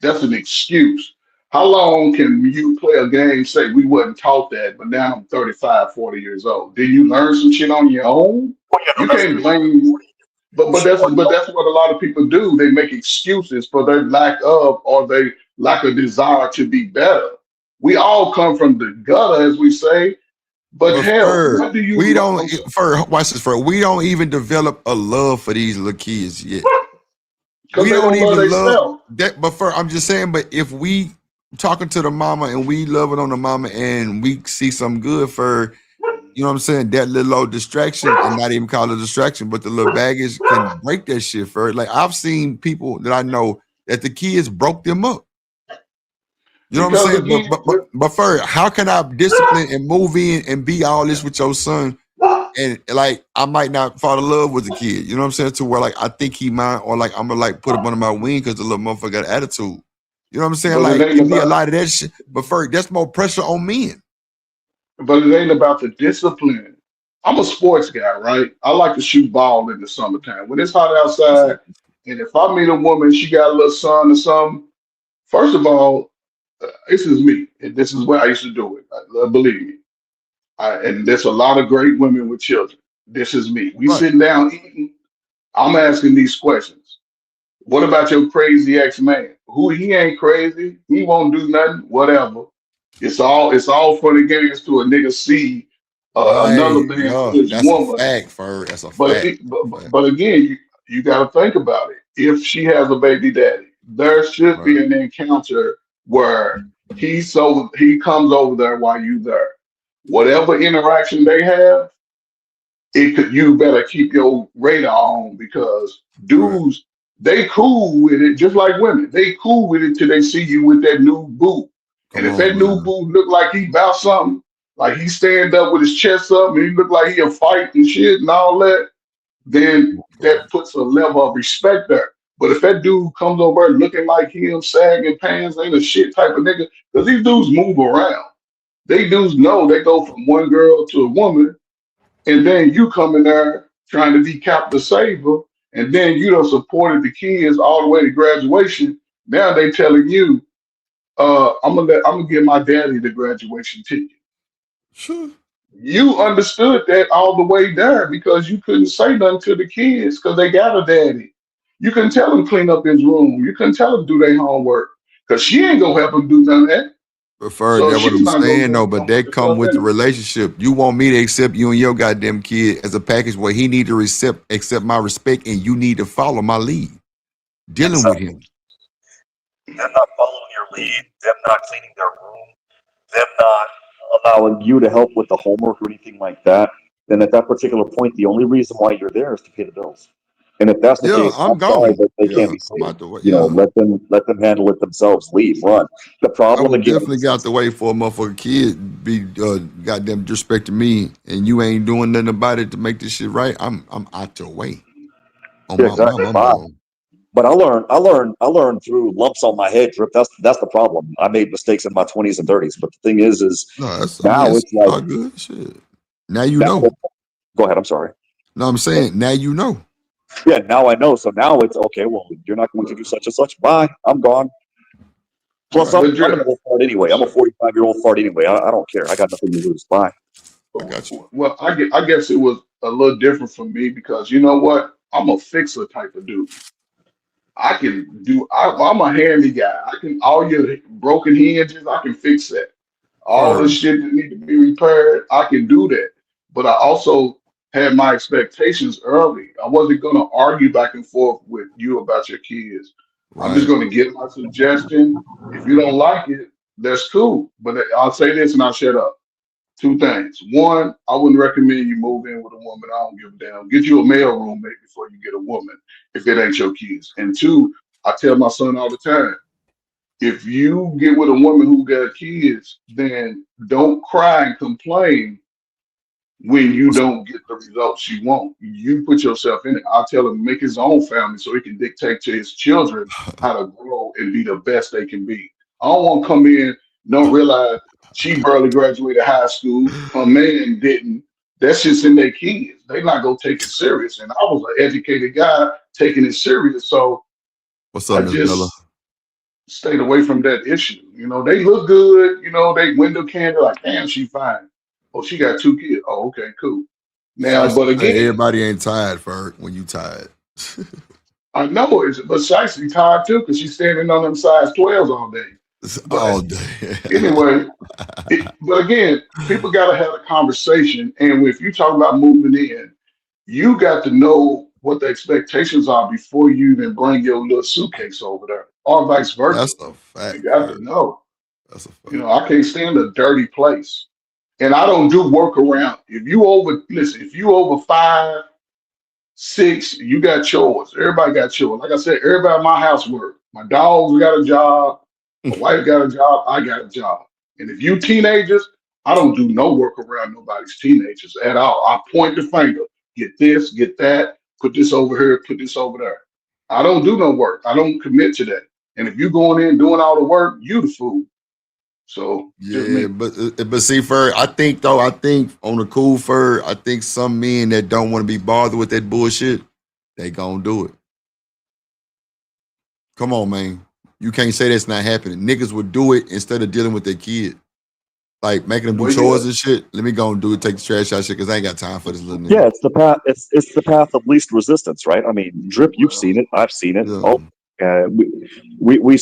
That's an excuse. How long can you play a game, say we wasn't taught that, but now I'm 35, 40 years old. Did you learn some shit on your own? well, yeah, no, You that's can't blame, but that's what a lot of people do. They make excuses for their lack of or they lack a desire to be better. We all come from the gutter, as we say, but But hell, Ferg, what do you we don't I'm sorry. Ferg, watch this, Ferg. We don't even develop a love for these little kids yet. Because We they don't don't love even love themselves. that. But Ferg, I'm just saying. But if we talking to the mama and we loving on the mama and we see some good for, you know what I'm saying, that little old distraction and not even call it a distraction, but the little baggage can break that shit, Ferg. Like I've seen people that I know that the kids broke them up. You know what I'm Because saying? again, But Ferg, how can I discipline and move in and be all this with your son? And like I might not fall in love with the kid. You know what I'm saying? To where like I think he mine, or like I'm gonna like put him under my wing because the little motherfucker got attitude. You know what I'm saying? but it Like ain't it be a about lot of that shit. But Ferg, that's more pressure on men. but it ain't about the discipline. I'm a sports guy, right? I like to shoot ball in the summertime. When it's hot outside, and if I meet a woman, she got a little sun or something, first of all, this is me. And this is where I used to do it. Believe me. And there's a lot of great women with children. This is me. We Right. sitting down eating. I'm asking these questions. What about your crazy ex-man? Who he ain't crazy. He won't do nothing. Whatever. It's all for the games to a nigga see another Right. man with Yeah. his That's a woman. fact, Ferg. That's a But fact. it, but again, you got to think about it. If she has a baby daddy, there should Right. be an encounter where he comes over there while you there. Whatever interaction they have, you better keep your radar on because Right. dudes, they cool with it just like women. They cool with it till they see you with that new boo. And Come if on, that new man. boo look like he about something, like he stand up with his chest up and he look like he a fight and shit and all that, then that puts a level of respect there. But if that dude comes over looking like him, sagging pants, ain't a shit type of nigga, because these dudes move around. They dudes know they go from one girl to a woman, and then you come in there trying to be Captain Saver, and then you done supported the kids all the way to graduation. Now they telling you, I'm gonna give my daddy the graduation ticket. Sure. You understood that all the way there because you couldn't say nothing to the kids because they got a daddy. You couldn't tell them clean up his room. You couldn't tell them do their homework because she ain't gonna help them do none of that. Prefer So that what she's I'm not gonna saying go though, and but come with that the come stuff with the anyway. relationship. You want me to accept you and your goddamn kid as a package where he need to accept my respect and you need to follow my lead. Dealing with him. Them not following your lead, them not cleaning their room, them not allowing you to help with the homework or anything like that, then at that particular point, the only reason why you're there is to pay the bills. And if that's the Yeah, case, I'm I'm sorry, gone. but they can't Yeah, be I'm saved. out the way. You know, Yeah. let them handle it themselves. Leave, run. The I problem would again definitely is get out the way for a motherfucking kid be goddamn disrespecting me and you ain't doing nothing about it to make this shit right. I'm out your way. On yeah, my exactly. mom, I'm Bye. gone. But I learned through lumps on my head, Drip. That's the problem. I made mistakes in my 20s and 30s. But the thing is No, that's I mean now it's it's like all good shit. Now you now. know. Go ahead. I'm sorry. No, I'm saying now you know. Yeah, now I know. So now it's okay. Well, you're not going to do such and such. Bye. I'm gone. Plus, But I'm an Drip, old fart anyway. I'm a 45-year-old fart anyway. I don't care. I got nothing to lose. Bye. I got you. well, I guess it was a little different for me because you know what? I'm a fixer type of dude. I can do. I'm a handy guy. I can all your broken hinges. I can fix that. All the Firm. shit that need to be repaired, I can do that. But I also had my expectations early. I wasn't going to argue back and forth with you about your kids. I'm just Right. going to give my suggestion. If you don't like it, that's cool. But I'll say this and I'll shut up. Two things. One, I wouldn't recommend you move in with a woman. I don't give a damn. Get you a male roommate before you get a woman if it ain't your kids. And two, I tell my son all the time, if you get with a woman who got kids, then don't cry and complain when you don't get the results you want. You put yourself in it. I'll tell him make his own family so he can dictate to his children how to grow and be the best they can be. I don't want to come in, don't realize she barely graduated high school, her man didn't. That's just in their kids. They not gonna take it serious. And I was an educated guy taking it serious. So What's up, I Miss Bella? just stayed away from that issue. You know, they look good, they window candle, like, damn, she fine. Oh, she got two kids. Oh, okay, cool. Now, but Shiesty say again, everybody ain't tired, Ferg, when you tired. I know it's but Shicey tired too, because she's standing on them size 12s all day. It's all But day. anyway, but again, people gotta have a conversation. And if you talk about moving in, you got to know what the expectations are before you even bring your little suitcase over there, or vice versa. That's a You fact, got to Ferg. know. That's a You fact. know, I can't stand a dirty place. And I don't do work around. If you over 5, 6, you got chores. Everybody got chores. Like I said, everybody in my house work. My dogs got a job. My wife got a job. I got a job. And if you teenagers, I don't do no work around nobody's teenagers at all. I point the finger. Get this, get that, put this over here, put this over there. I don't do no work. I don't commit to that. And if you going in doing all the work, you the fool. So just Yeah, me. but see, Ferg, I think on the cool Ferg, I think some men that don't want to be bothered with that bullshit, they gonna do it. Come on, man. You can't say that's not happening. Niggas would do it instead of dealing with their kid. Like making them do Well, yeah. chores and shit. Let me go and do it, take the trash out shit, because I ain't got time for this little Yeah, nigga. it's the path. It's the path of least resistance, right? I mean, Drip, you've seen it. I've seen it. Yeah. Oh, we've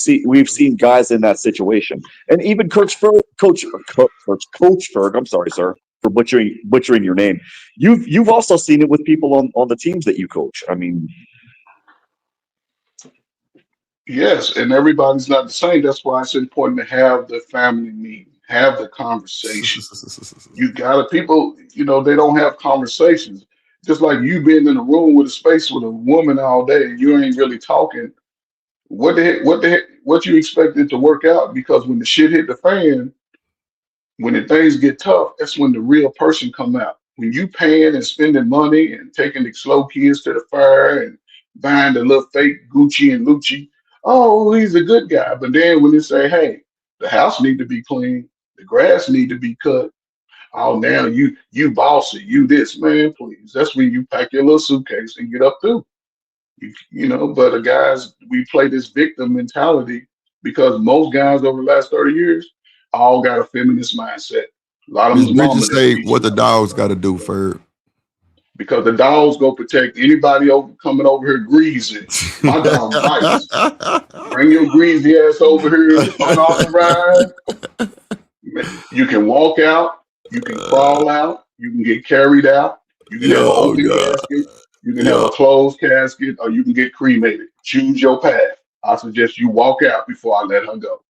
seen guys in that situation, and even Coach Ferg. I'm sorry, sir, for butchering your name. You've also seen it with people on the teams that you coach. I mean, Yes, and everybody's not the same. That's why it's important to have the family meeting, have the conversation. You gotta people, they don't have conversations. Just like you being in a room with a space with a woman all day and you ain't really talking. What you expect it to work out? Because when the shit hit the fan, when the things get tough, that's when the real person come out. When you paying and spending money and taking the slow kids to the fair and buying the little fake Gucci and Lucci, oh, he's a good guy. But then when they say, hey, the house need to be clean, the grass need to be cut, Oh, now you bossy, you this, man, please. That's when you pack your little suitcase and get up through. But the guys, we play this victim mentality because most guys over the last 30 years all got a feminist mindset. A lot of Miss them's mama Bridges didn't say teach what the them dogs got to do, Ferg. because the dogs go protect anybody coming over here greasy. My dog bites. Bring your greasy ass over here unauthorized. You can walk out, you can crawl out, you can get carried out, you can have an Yo, open God. casket, you can have Yo. a closed casket, or you can get cremated. Choose your path. I suggest you walk out before I let her go.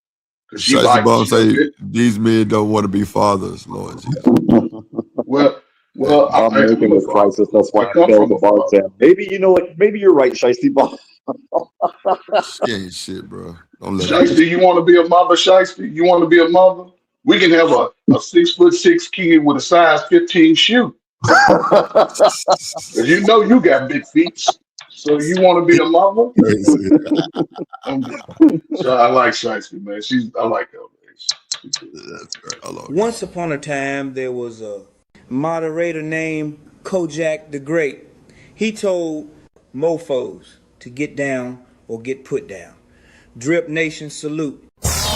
Because she Shicey bites. Bum She done say bit. these men don't want to be fathers, Lord Jesus. Well, I'm making I'm a the father. crisis. That's why I I come failed from the a bar father. exam. Maybe you know what? Maybe you're right, Shiesty Bob. She ain't shit, bro. Don't let her. Shiesty, you want to be a mother, Shiesty? You want to be a mother? We can have a 6'6" kid with a size 15 shoe. Because you know you got big feet. So you want to be a mother? So I like Shiesty, man. I like her. That's great. Hold on. Once upon a time, there was a moderator named Kojak the Great. He told mofos to get down or get put down. Drip Nation salute.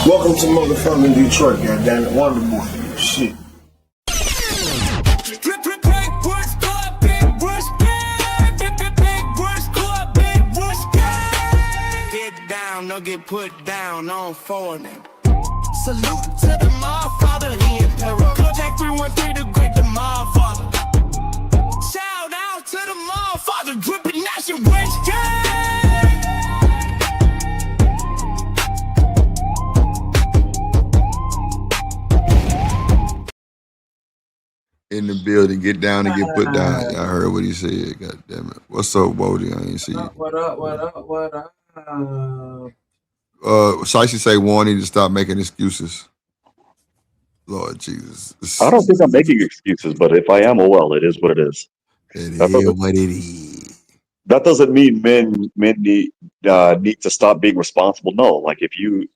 Welcome to motherfucking Detroit, goddammit. Wonder Boy. Shit. Get down, don't get put down on foreign. Salute to the Motherfather, he emperor. Contact 313 to greet the Motherfather. Shout out to the Motherfather, dripping nation rich gang. In the building, get down and get put down. I heard what he said. God damn it. What's up, Wody? I ain't see you. What up? Shicey say warning to stop making excuses. Lord Jesus. I don't think I'm making excuses, but if I am, oh well, it is what it is. It That is doesn't, what it is. that doesn't mean men need to stop being responsible. No, like if you,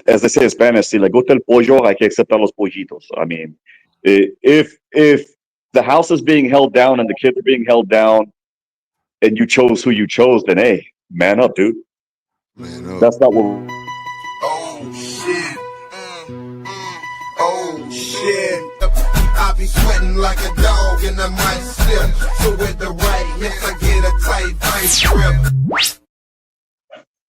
as they say in Spanish, si le gusta el pollo, hay que aceptar los pollitos. I mean, if the house is being held down and the kids are being held down, and you chose who you chose, then hey, man up, dude. Man up. That's not what. Oh shit. Oh shit. I be sweating like a dog and I might slip. So with the right hits, I get a tight vice grip.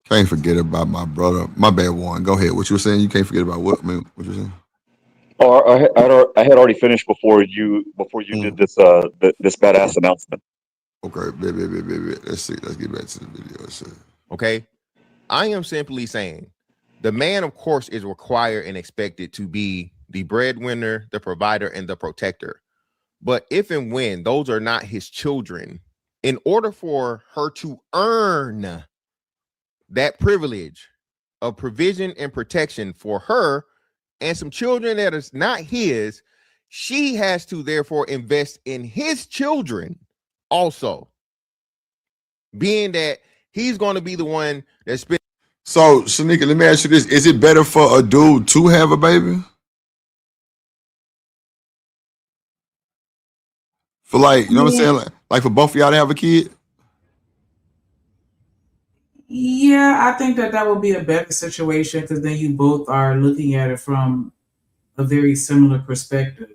Can't forget about my brother. My bad, Warren. Go ahead. What you were saying? You can't forget about what, man? What you were saying? Oh, I had already finished before you did this this badass announcement. Okay, baby. Let's see. Let's get back to the video. Okay. I am simply saying the man, of course, is required and expected to be the breadwinner, the provider, and the protector. But if and when those are not his children, in order for her to earn that privilege of provision and protection for her and some children that is not his, she has to therefore invest in his children also, being that he's going to be the one that's been. So, Shanika, let me ask you this. Is it better for a dude to have a baby? For like, you know what I'm saying? Like for both of y'all to have a kid? Yeah, I think that would be a better situation because then you both are looking at it from a very similar perspective.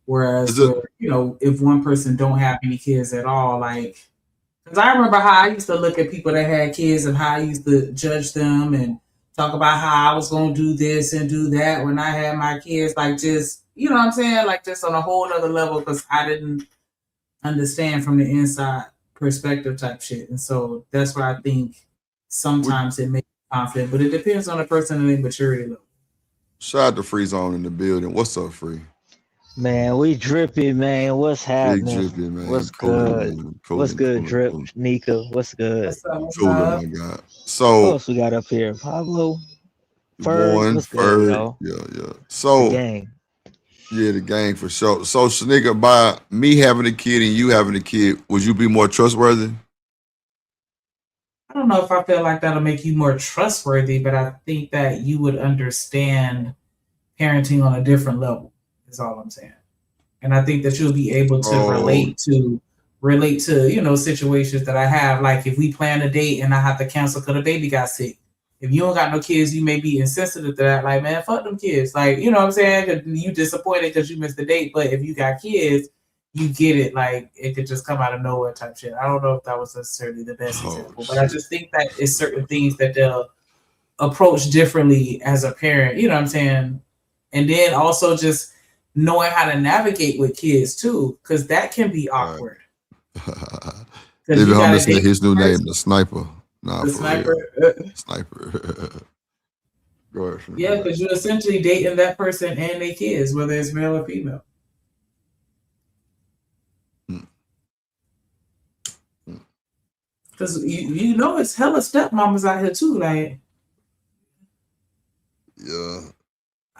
Whereas, if one person don't have any kids at all, like, because I remember how I used to look at people that had kids and how I used to judge them and talk about how I was going to do this and do that when I had my kids, like just, you know what I'm saying? Like just on a whole nother level because I didn't understand from the inside perspective type shit. And so that's why I think sometimes it makes conflict, but it depends on the person and their maturity level. Shout out to Free Zone in the building. What's up, Free? Man, we drippy, man. What's happening? Big drippy, man. What's Cooling, good? man. What's good, Drip? Nika, what's good? What's up? Cooling, my God. Who So, else we got up here? Pablo, Ferg, Warren, what's good, Ferg. y'all? Yeah. So, The gang. Yeah, the gang for sure. So, Shanika, by me having a kid and you having a kid, would you be more trustworthy? I don't know if I feel like that'll make you more trustworthy, but I think that you would understand parenting on a different level, is all I'm saying. And I think that you'll be able to relate to, you know, situations that I have. Like if we plan a date and I have to cancel because the baby got sick. If you don't got no kids, you may be insensitive to that. Like, man, fuck them kids. Like, you know what I'm saying? 'Cause you disappointed because you missed the date. But if you got kids, you get it. Like, it could just come out of nowhere type shit. I don't know if that was necessarily the best example, but I just think that it's certain things that they'll approach differently as a parent. You know what I'm saying? And then also just knowing how to navigate with kids too, because that can be awkward. David Humble said his new name, the Sniper. Nah, The for Sniper. real. Sniper. Go ahead. Yeah, because you're essentially dating that person and their kids, whether it's male or female. Because you know it's hella stepmamas out here too. Like, yeah,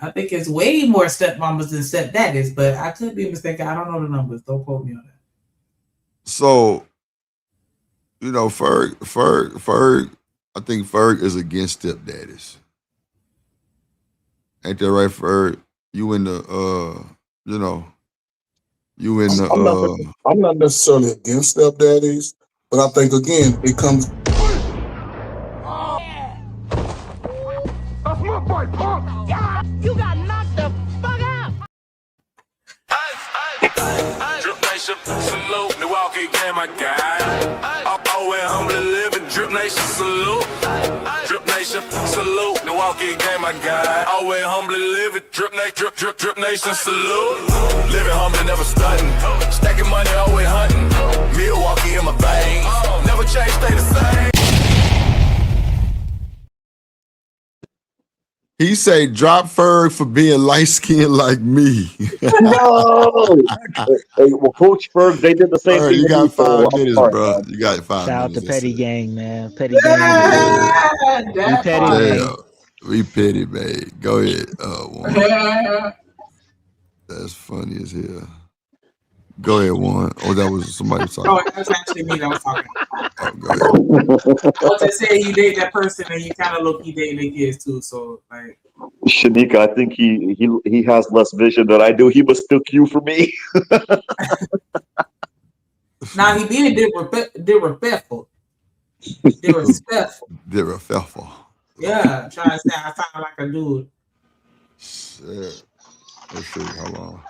I think it's way more stepmamas than stepdaddies, but I could be mistaken. I don't know the numbers. Don't quote me on that. So, you know, Ferg, I think Ferg is against stepdaddies. Ain't that right, Ferg? You in the you know, you in the I'm not necessarily against stepdaddies, but I think again it comes. That's my boy, punk. Yeah, you got knocked the fuck out. Drip Nation, salute. Milwaukee game, my guy. Always humbly living. Drip Nation, salute. Drip Nation, salute. Milwaukee game, my guy. Always humbly living. Drip Nation, salute. Living humbly, never stunting. Stacking money, always hunting. Milwaukee in my veins. Never change, stay the same. He say drop Ferg for being light skinned like me. No. Hey, well, Coach Ferg, they did the same thing. You to me, got 5 so minutes, sorry, bro. man. You got 5 Shout out minutes. to Petty Gang, man. Petty Yeah, Gang. We that petty, part. man. We petty, babe. Go ahead. Juan. That's funny as hell. Go ahead, Juan. Oh, that was somebody talking. No, that's actually me that was talking. Oh, go ahead. I was just saying you date that person and you kind of look you dating their kids too. So like, Shanika, I think he has less vision than I do. He mistook you for me. now he being disrespectful. Disrespectful. Yeah, trying to say I sound like a dude. Shit. Let's see. Hold on.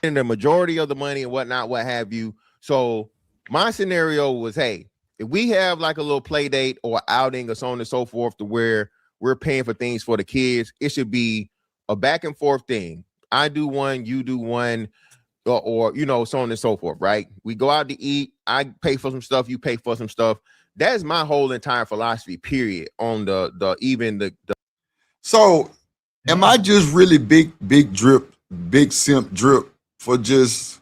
And the majority of the money and whatnot, what have you. So my scenario was, hey, if we have like a little play date or outing or so on and so forth to where we're paying for things for the kids, it should be a back and forth thing. I do one, you do one, or you know, so on and so forth, right? We go out to eat, I pay for some stuff, you pay for some stuff. That's my whole entire philosophy, period, on the So am I just really big simp drip for just,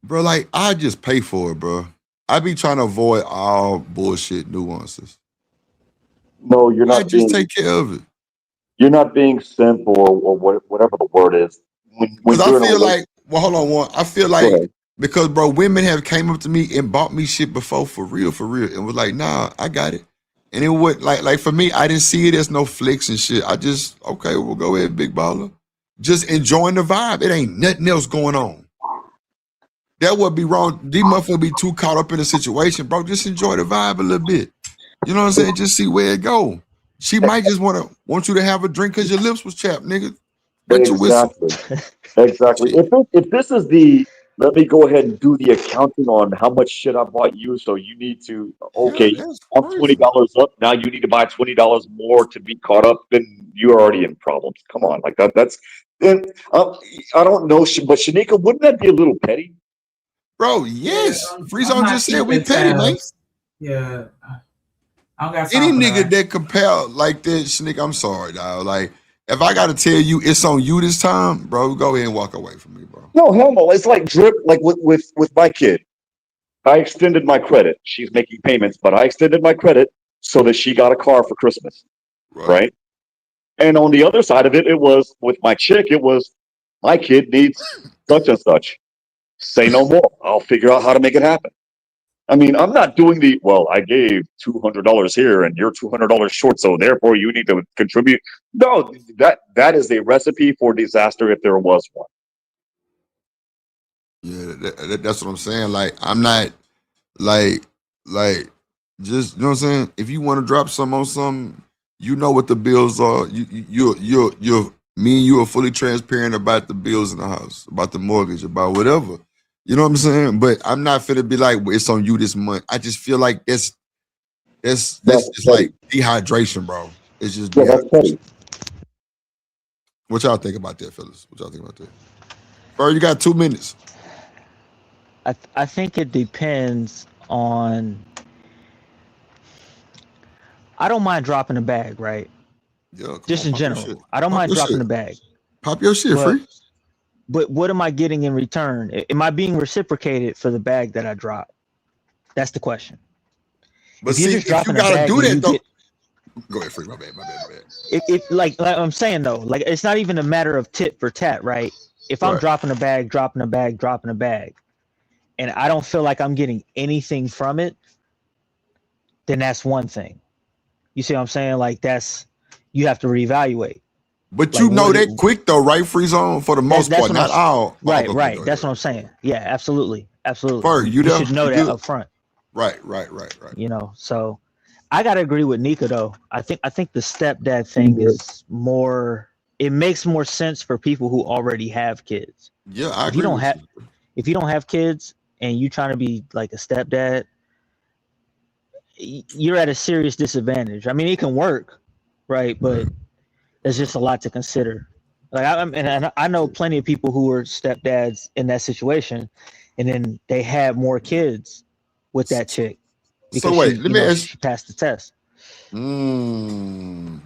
bro? Like, I just pay for it, bro. I be trying to avoid all bullshit nuances. No, you're not. I just take care of it. You're not being simp or whatever the word is. Because I feel like, well, hold on, one. I feel like because, bro, women have came up to me and bought me shit before for real, and was like, nah, I got it. And it would like for me, I didn't see it as no flicks and shit. I just, okay, well, go ahead, big baller. Just enjoying the vibe. It ain't nothing else going on. That would be wrong. These motherfuckers be too caught up in the situation, bro. Just enjoy the vibe a little bit. You know what I'm saying? Just see where it go. She might just want you to have a drink because your lips was chapped, nigga. But Exactly. If this is the, let me go ahead and do the accounting on how much shit I bought you, so you need to, okay, I'm $20 up, now you need to buy $20 more to be caught up, then you're already in problems. Come on, like that's, then I don't know, but Shanika, wouldn't that be a little petty? Bro, yes. Freezone just said we petty, man. Yeah. I don't got any time for nigga that compel like this, nigga, I'm sorry, dog. Like, if I gotta tell you it's on you this time, bro, go ahead and walk away from me, bro. No, hell no. It's like drip, like with my kid. I extended my credit. She's making payments, but I extended my credit so that she got a car for Christmas. Right? And on the other side of it, it was with my chick, it was my kid needs such and such. Say no more. I'll figure out how to make it happen. I mean, I'm not doing I gave $200 here and you're $200 short, so therefore you need to contribute. No, that is a recipe for disaster if there was one. Yeah, that's what I'm saying. Like, I'm not like just you know what I'm saying. If you want to drop some on something, you know what the bills are. You're me and you are fully transparent about the bills in the house, about the mortgage, about whatever. You know what I'm saying? But I'm not finna be like, well, it's on you this month. I just feel like that's That's just like petty. dehydration, bro. It's just Yeah, that's dehydration. petty. What y'all think about that, fellas? What y'all think about that? Bro, you got 2 minutes. I think it depends on. I don't mind dropping a bag, right? Yeah, come Just on, in pop your shit. general, I don't Pop mind your dropping shit. a bag. Pop your shit, But free. what am I getting in return? Am I being reciprocated for the bag that I drop? That's the question. But If you're see, just if you dropping a gotta bag do and you that though, get go ahead, free. My bad, my bad, my bad. it like I'm saying though, like it's not even a matter of tit for tat, right? If I'm Right. dropping a bag, dropping a bag, dropping a bag, and I don't feel like I'm getting anything from it, then that's one thing. You see what I'm saying? Like that's you have to reevaluate. But Like you know what it that quick though, right? Free zone for the most that's part, what I'm not all. Oh, right, okay, right. go That's ahead. what I'm saying. Yeah, absolutely. Absolutely. Fur, you You there? should know You that good? up front, Right. you know. So I gotta agree with Nika though. I think the stepdad thing is more it makes more sense for people who already have kids. Yeah, I If you agree don't with have you. if you don't have kids and you trying to be like a stepdad, you're at a serious disadvantage. I mean, it can work, right? But there's just a lot to consider. Like I know plenty of people who were stepdads in that situation, and then they had more kids with that chick So because wait, she, let me ask. she passed the test.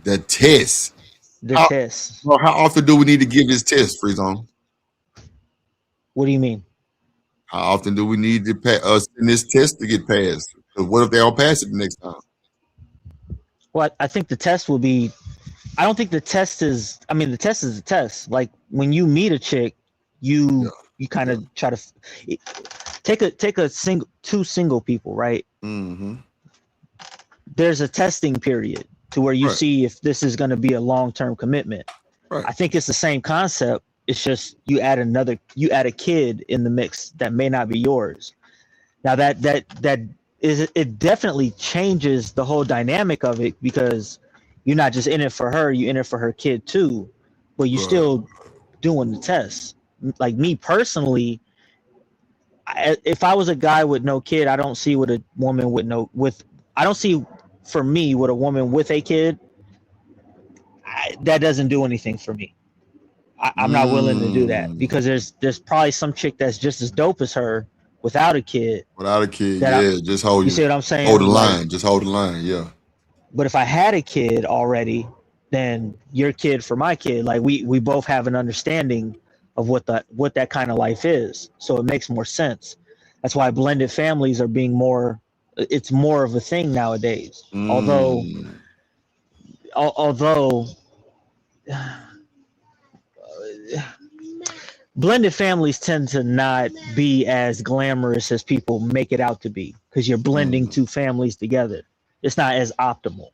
The test. The How test. how often do we need to give this test, free zone? What do you mean? How often do we need to send this test to get passed? Because what if they don't pass it the next time? Well, I think the test will be. I don't think the test is. I mean, the test is a test. Like when you meet a chick, Yeah. you kind of try to take a single two single people, right? Mm-hmm. There's a testing period to where you Right. see if this is going to be a long-term commitment. Right. I think it's the same concept. It's just you add a kid in the mix that may not be yours. Now that is it definitely changes the whole dynamic of it because you're not just in it for her, you're in it for her kid too, but you're Right. still doing the test. Like me personally, if I was a guy with no kid, I don't see what a woman I don't see for me what a woman with a kid that doesn't do anything for me. I'm not willing to do that because there's probably some chick that's just as dope as her without a kid. Without a kid, That yeah, just hold you see what I'm saying? hold the Like, line. Just hold the line, yeah. but if I had a kid already, then your kid for my kid, like we both have an understanding of what that kind of life is. So it makes more sense. That's why blended families are being more. It's more of a thing nowadays. Although blended families tend to not be as glamorous as people make it out to be because you're blending two families together. It's not as optimal.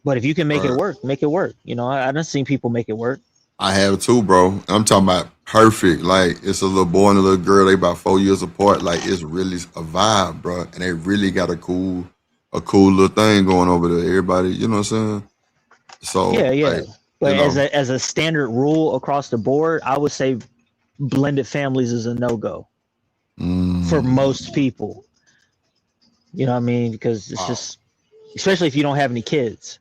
But if you can make it Right. work, make it work. You know, I done seen people make it work. I have too, bro. I'm talking about perfect. Like it's a little boy and a little girl. They about 4 years apart. Like it's really a vibe, bro. And they really got a cool little thing going over there. Everybody, you know what I'm saying? So Yeah. like, But you know, as a standard rule across the board, I would say blended families is a no go for most people. You know what I mean? Because it's just, especially if you don't have any kids.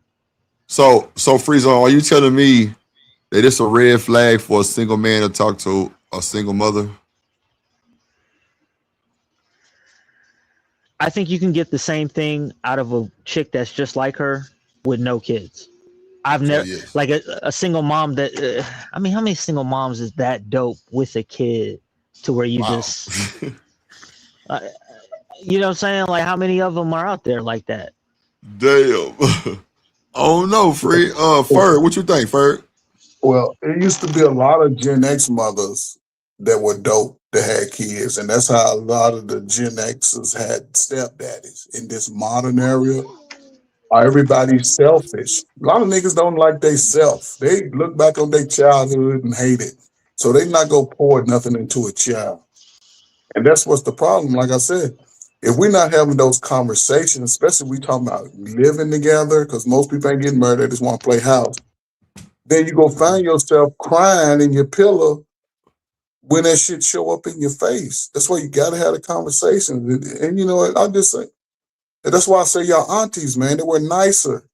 so Freezo, are you telling me that it's a red flag for a single man to talk to a single mother? I think you can get the same thing out of a chick that's just like her with no kids. I've never yes. like a single mom that I mean, how many single moms is that dope with a kid to where you just you know what I'm saying? Like how many of them are out there like that? Damn. Oh no, Free. Ferg, what you think, Ferg? Well, it used to be a lot of Gen X mothers that were dope that had kids, and that's how a lot of the Gen Xers had stepdaddies. In this modern area, everybody's selfish. A lot of niggas don't like they self. They look back on their childhood and hate it. So they not gonna pour nothing into a child. And that's what's the problem. Like I said, if we're not having those conversations, especially we talking about living together, because most people ain't getting married, they just want to play house. Then you go find yourself crying in your pillow when that shit show up in your face. That's why you gotta have the conversation. And you know what? I'm just saying. That's why I say y'all aunties, man, they were nicer.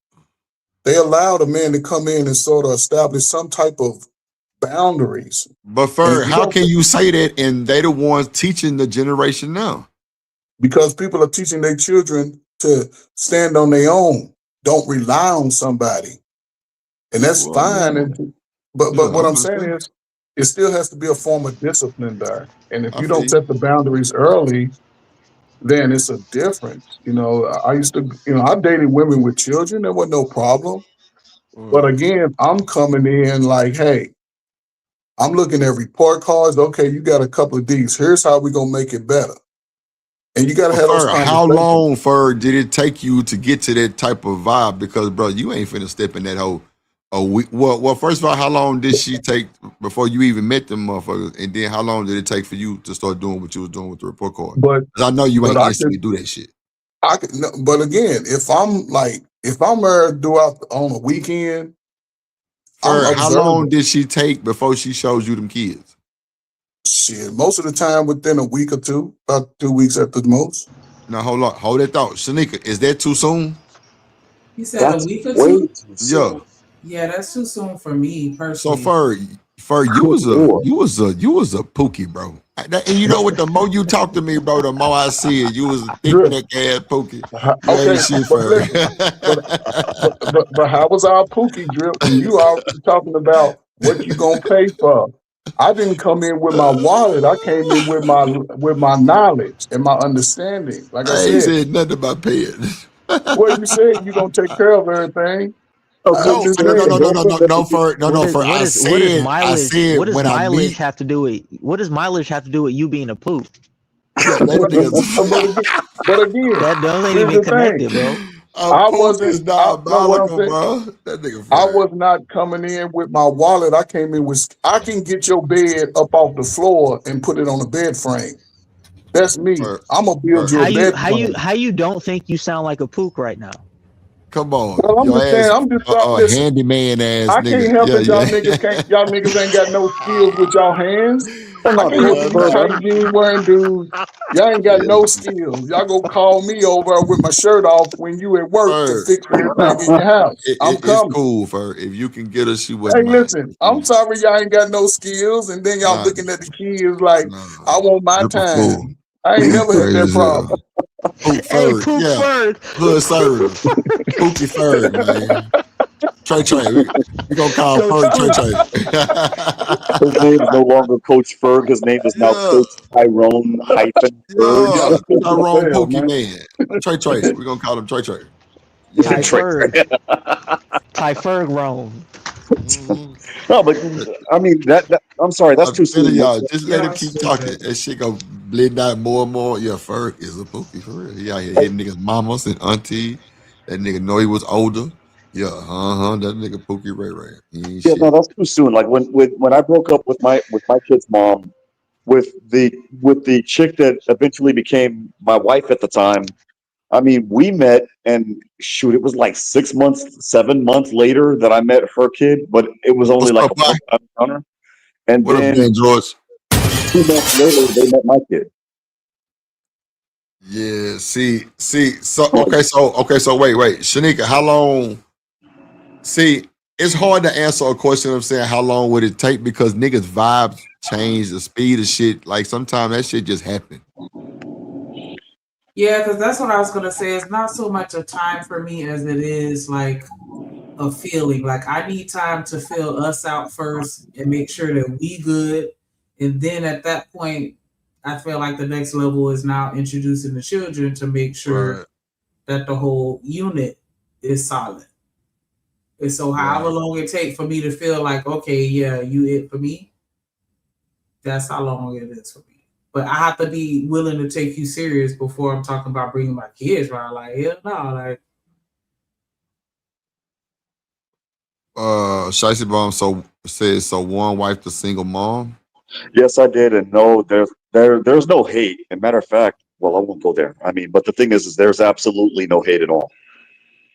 They allowed a man to come in and sort of establish some type of boundaries. But Ferg, how can you say that and they the ones teaching the generation now? Because people are teaching their children to stand on their own, don't rely on somebody. And that's fine. But what I'm saying is it still has to be a form of discipline there. And if you don't set the boundaries early, then it's a difference. You know, I used to, I dated women with children. There was no problem. But again, I'm coming in like, hey, I'm looking at report cards. Okay, you got a couple of these. Here's how we gonna make it better. And you got to have those conversations. How long, Ferg, did it take you to get to that type of vibe? Because, bro, you ain't finna step in that whole a week. Well, first of all, how long did she take before you even met them motherfuckers? And then how long did it take for you to start doing what you was doing with the report card? But I know you ain't instantly do that shit. I could, but again, if I'm married throughout on a weekend, Ferg, how long did she take before she shows you them kids? Shit, most of the time within a week or two, about 2 weeks at the most. Now hold on, hold that thought, Shanika. Is that too soon? You said a week or two? Yeah. Yeah, that's too soon for me personally. So Ferg, you was a pookie, bro. And you know what? The more you talk to me, bro, the more I see it. You was a thick neck ass pookie. Okay, shit, but how was our pookie drip when you are talking about what you gonna pay for? I didn't come in with my wallet. I came in with my knowledge and my understanding. Like I ain't said, said nothing about paying. Well, you said you gonna take care of everything. No, Ferg. I said what does when I mileage meet. have to do with what does mileage have to do with you being a poop? Yeah, but again, that doesn't here's even the connected, thing. bro. I wasn't diabolical, bro. That nigga I was not coming in with my wallet. I came in with I can get your bed up off the floor and put it on a bed frame. That's me. I'm gonna build you a bed frame. How you don't think you sound like a pook right now? Come on, well, I'm your just saying. ass, I'm just handyman ass I nigga. can't help it. Y'all niggas ain't got no skills with y'all hands. I can't help it. You tight jean wearing dudes. Y'all ain't got no skills. Y'all go call me over with my shirt off when you at work to fix everything in your house. I'm coming. It's cool, Ferg. If you can get her, she Hey, wouldn't mind. listen, I'm sorry y'all ain't got no skills, and then y'all looking at the kids like, I want my time. I ain't never had that problem. Poop Ferg, Ferg. Hood serve. Pookie Ferg, man. Trey. We gonna call Ferg Trey. His name is no longer Coach Ferg. His name is now Coach Tyrone hyphen Ferg. Tyrone Pookie man. Trey. We gonna call him Trey. Ty Ferg. Ty Ferg Rome. No, but I mean that I'm sorry, that's too soon. Y'all, just let him keep talking. That shit go blend out more and more. Yeah, Ferg is a pookie for real. He out here hitting niggas mamas and auntie. That nigga know he was older. Yeah, that nigga Pookie Ray. He ain't shit. No, that's too soon. Like when I broke up with my kid's mom, with the chick that eventually became my wife at the time. I mean, we met and shoot, it was like 6 months, 7 months later that I met her kid, but it was only like a month encounter. And what then up, George? 2 months later, they met my kid. Yeah, see. So wait. Shanika, how long? See, it's hard to answer a question. I'm saying, how long would it take? Because niggas' vibes change, the speed of shit. Like sometimes that shit just happen. Yeah, because that's what I was gonna say. It's not so much a time for me as it is like a feeling. Like I need time to feel us out first and make sure that we good. And then at that point, I feel like the next level is now introducing the children to make sure that the whole unit is solid. And so however long it takes for me to feel like, okay, yeah, you it for me, that's how long it is for me. But I have to be willing to take you serious before I'm talking about bringing my kids around. Like, hell no, like. Shicey Bomb says, so one wife to single mom? Yes, I did. And no, There's no hate. And matter of fact, well, I won't go there. I mean, but the thing is there's absolutely no hate at all,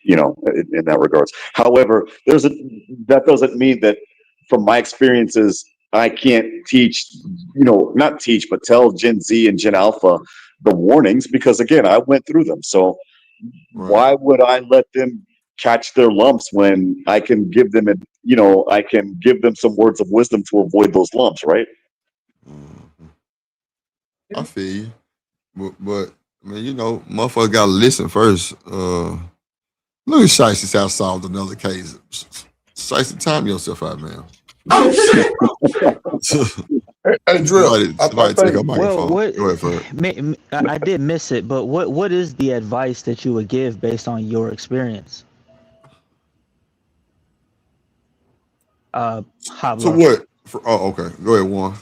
in that regards. However, that doesn't mean that from my experiences, I can't teach, not teach, but tell Gen Z and Gen Alpha the warnings, because again, I went through them. So why would I let them catch their lumps when I can give them I can give them some words of wisdom to avoid those lumps, right? I feel you. But I mean, motherfuckers gotta listen first. Look at Shiesty how solved another case. Shiesty, time yourself out, man. Oh shit! Hey, Drill. Somebody take a Well, microphone. Go ahead, Fred. I did miss it, but what is the advice that you would give based on your experience? Hot So love. what? Okay. Go ahead, Warren.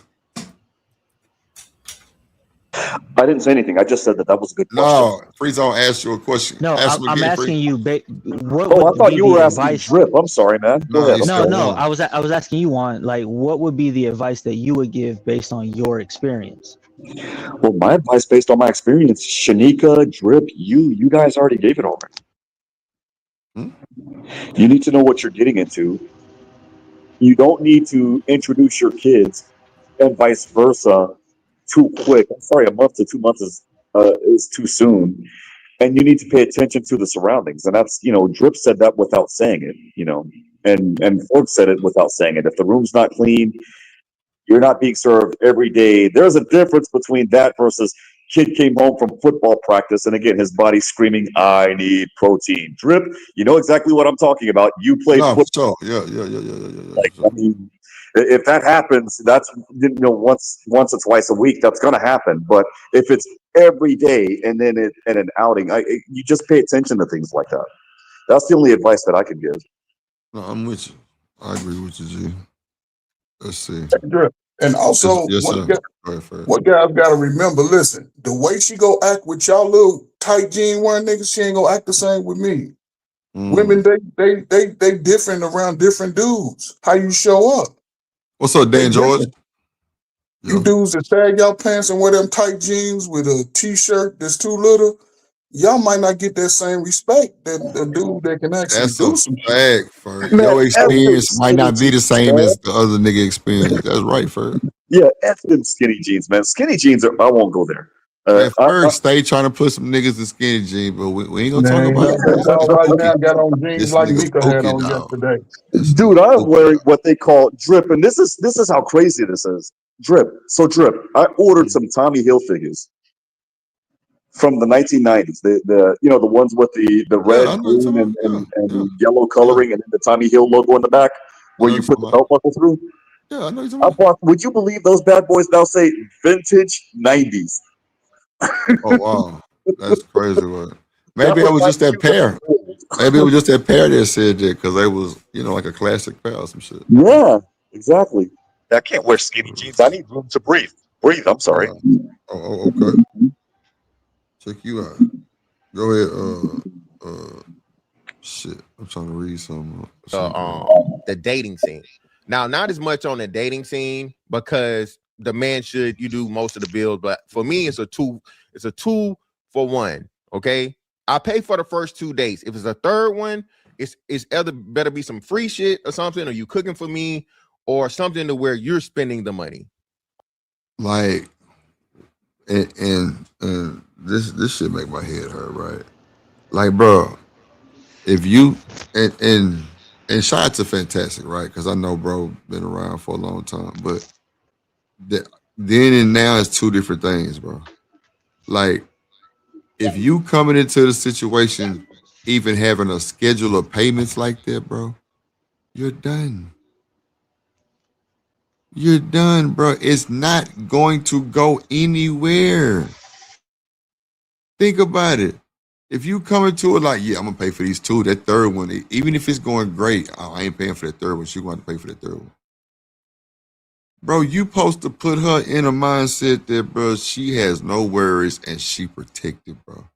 I didn't say anything. I just said that was a good question. No, Free Zone asked you a question. No, Ask him I'm again, asking Free. you. What Oh, I would thought be you the were asking advice? Drip. I'm sorry, man. Go ahead. No. I was asking you, Juan. Like, what would be the advice that you would give based on your experience? Well, my advice based on my experience, Shanika, Drip, you guys already gave it already. You need to know what you're getting into. You don't need to introduce your kids and vice versa too quick. I'm sorry, a month to 2 months is too soon. And you need to pay attention to the surroundings. And that's, Drip said that without saying it, and Ford said it without saying it. If the room's not clean, you're not being served every day. There's a difference between that versus kid came home from football practice and again his body's screaming, "I need protein." Drip, you know exactly what I'm talking about. You played football. Yeah. Like, I mean, if that happens, that's once or twice a week. That's gonna happen. But if it's every day and then an outing, you just pay attention to things like that. That's the only advice that I can give. No, I'm with you. I agree with you, G. Let's see. And also, Yes, what sir. guys Go ahead, Fred. got to remember, listen, the way she go act with y'all little tight jean wearing niggas, she ain't gonna act the same with me. Women, they different around different dudes. How you show up. What's up, Dan George? You dudes that sag y'all pants and wear them tight jeans with a t-shirt that's too little, y'all might not get that same respect that the dude that can actually That's do a some fact, Fred. Man, Your experience F might not be the skinny same jeans, as the other nigga experience. That's right, Fred. Yeah, F them skinny jeans, man. Skinny jeans are, I won't go there. Man, Ferg stay trying to put some niggas in skinny jeans, but we ain't gonna talk Man, about that's all right now. Got on jeans this like nigga Micca had Pookie, on dog. yesterday. Dude, I'm wearing what they call drip, and this is how crazy this is. Drip. So Drip, I ordered some Tommy Hilfiger from the 1990s. The ones with the red, green, and yellow coloring, and then the Tommy Hill logo in the back, where you put the belt buckle through. Yeah, I know you're talking about. Would you believe those bad boys now say vintage 90s? Oh wow, that's crazy. Word. Maybe it was just that pair. Maybe it was just that pair that said that because they was like a classic pair or some shit. Yeah, exactly. I can't wear skinny jeans. I need room to breathe. I'm sorry. Okay. Check you out. Go ahead. Shit, I'm trying to read something. The dating scene. Now, not as much on the dating scene because the man should do most of the bills, but for me, it's a 2 for 1. Okay, I pay for the first 2 dates. If it's a third one, it's either better be some free shit or something, or you cooking for me, or something to where you're spending the money. Like, and this shit make my head hurt, right? Like, bro, if you and shout out to Fantastic, right? Because I know bro been around for a long time, but then and now is 2 different things, bro. Like, if you coming into the situation even having a schedule of payments like that, bro, you're done. You're done, bro. It's not going to go anywhere. Think about it. If you come into it like, yeah, I'm gonna pay for these 2, that third one, even if it's going great, I ain't paying for that third one. She's going to pay for that third one. Bro, you supposed to put her in a mindset that, bro, she has no worries and she protected, bro.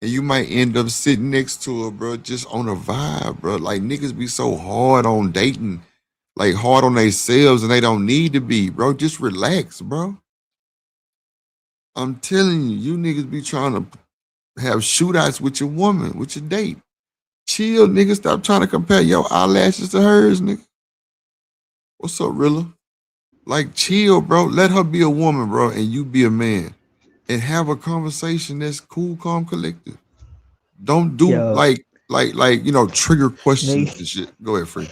And you might end up sitting next to her, bro, just on a vibe, bro. Like, niggas be so hard on dating. like hard on themselves and they don't need to be, bro. Just relax, bro. I'm telling you, you niggas be trying to have shootouts with your woman, with your date. Chill, nigga. Stop trying to compare your eyelashes to hers, nigga. What's up, Rilla? Like, chill, bro. Let her be a woman, bro, and you be a man. And have a conversation that's cool, calm, collected. Don't do Yo, trigger questions niggas, and shit. Go ahead, Free.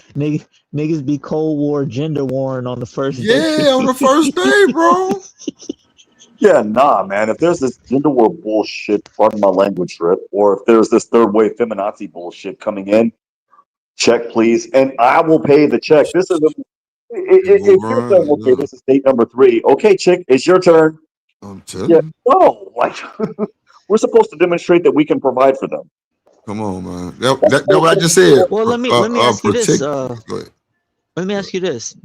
niggas be Cold War gender warring on the first date. Yeah, on the first day, bro. Yeah, nah, man. If there's this gender war bullshit, pardon my language, Rip, or if there's this third wave feminazi bullshit coming in, check please, and I will pay the check. This is if you're saying, okay, this is date number 3. Okay, chick, it's your turn. I'm telling Yeah, you. no, like we're supposed to demonstrate that we can provide for them. Come on, man. That's what I just said. Well, let me ask you this. Go ahead. Let me ask you this.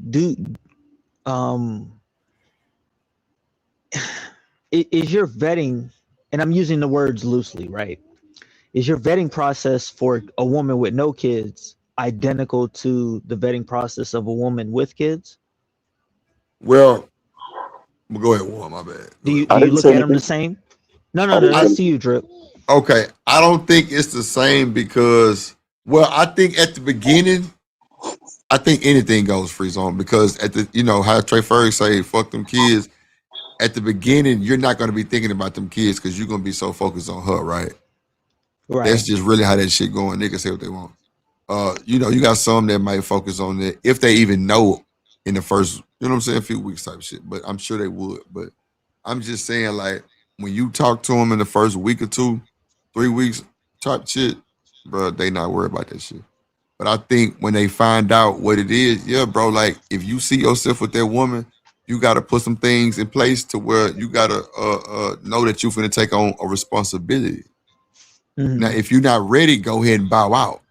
Is your vetting, and I'm using the words loosely, right? Is your vetting process for a woman with no kids identical to the vetting process of a woman with kids? Well, go ahead, Warren. My bad. Do you look at them the same? No, that's to you, Drip. Okay, I don't think it's the same because, well, I think at the beginning, I think anything goes free zone because at the, how Trey Ferg say, fuck them kids. At the beginning, you're not going to be thinking about them kids because you're going to be so focused on her, right? Right. That's just really how that shit going. Niggas say what they want. You got some that might focus on it if they even know in the first, a few weeks type shit. But I'm sure they would. But I'm just saying, like, when you talk to them in the first week or 2, 3 weeks type shit, bro, they not worried about that shit. But I think when they find out what it is, yeah, bro, like, if you see yourself with that woman, you got to put some things in place to where you got to know that you're going to take on a responsibility. Mm-hmm. Now, if you're not ready, go ahead and bow out.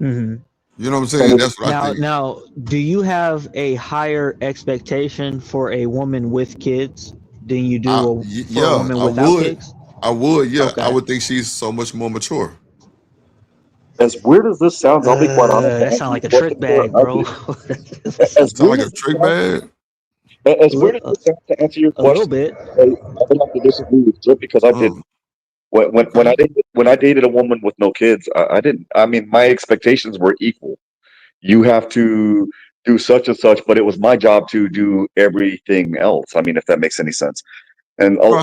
Mm-hmm. You know what I'm saying? That's what I think. Now, do you have a higher expectation for a woman with kids than you do for a woman without kids? I would, yeah. Okay. I would think she's so much more mature. As weird as this sounds, I'll be quite honest. That sounds like a trick bag, bro. As weird as trick bag. As weird as this sounds, to answer your question, a little bit. I would have to disagree with Drip because I didn't. When I dated a woman with no kids, I didn't. I mean, my expectations were equal. You have to do such and such, but it was my job to do everything else. I mean, if that makes any sense. And bro,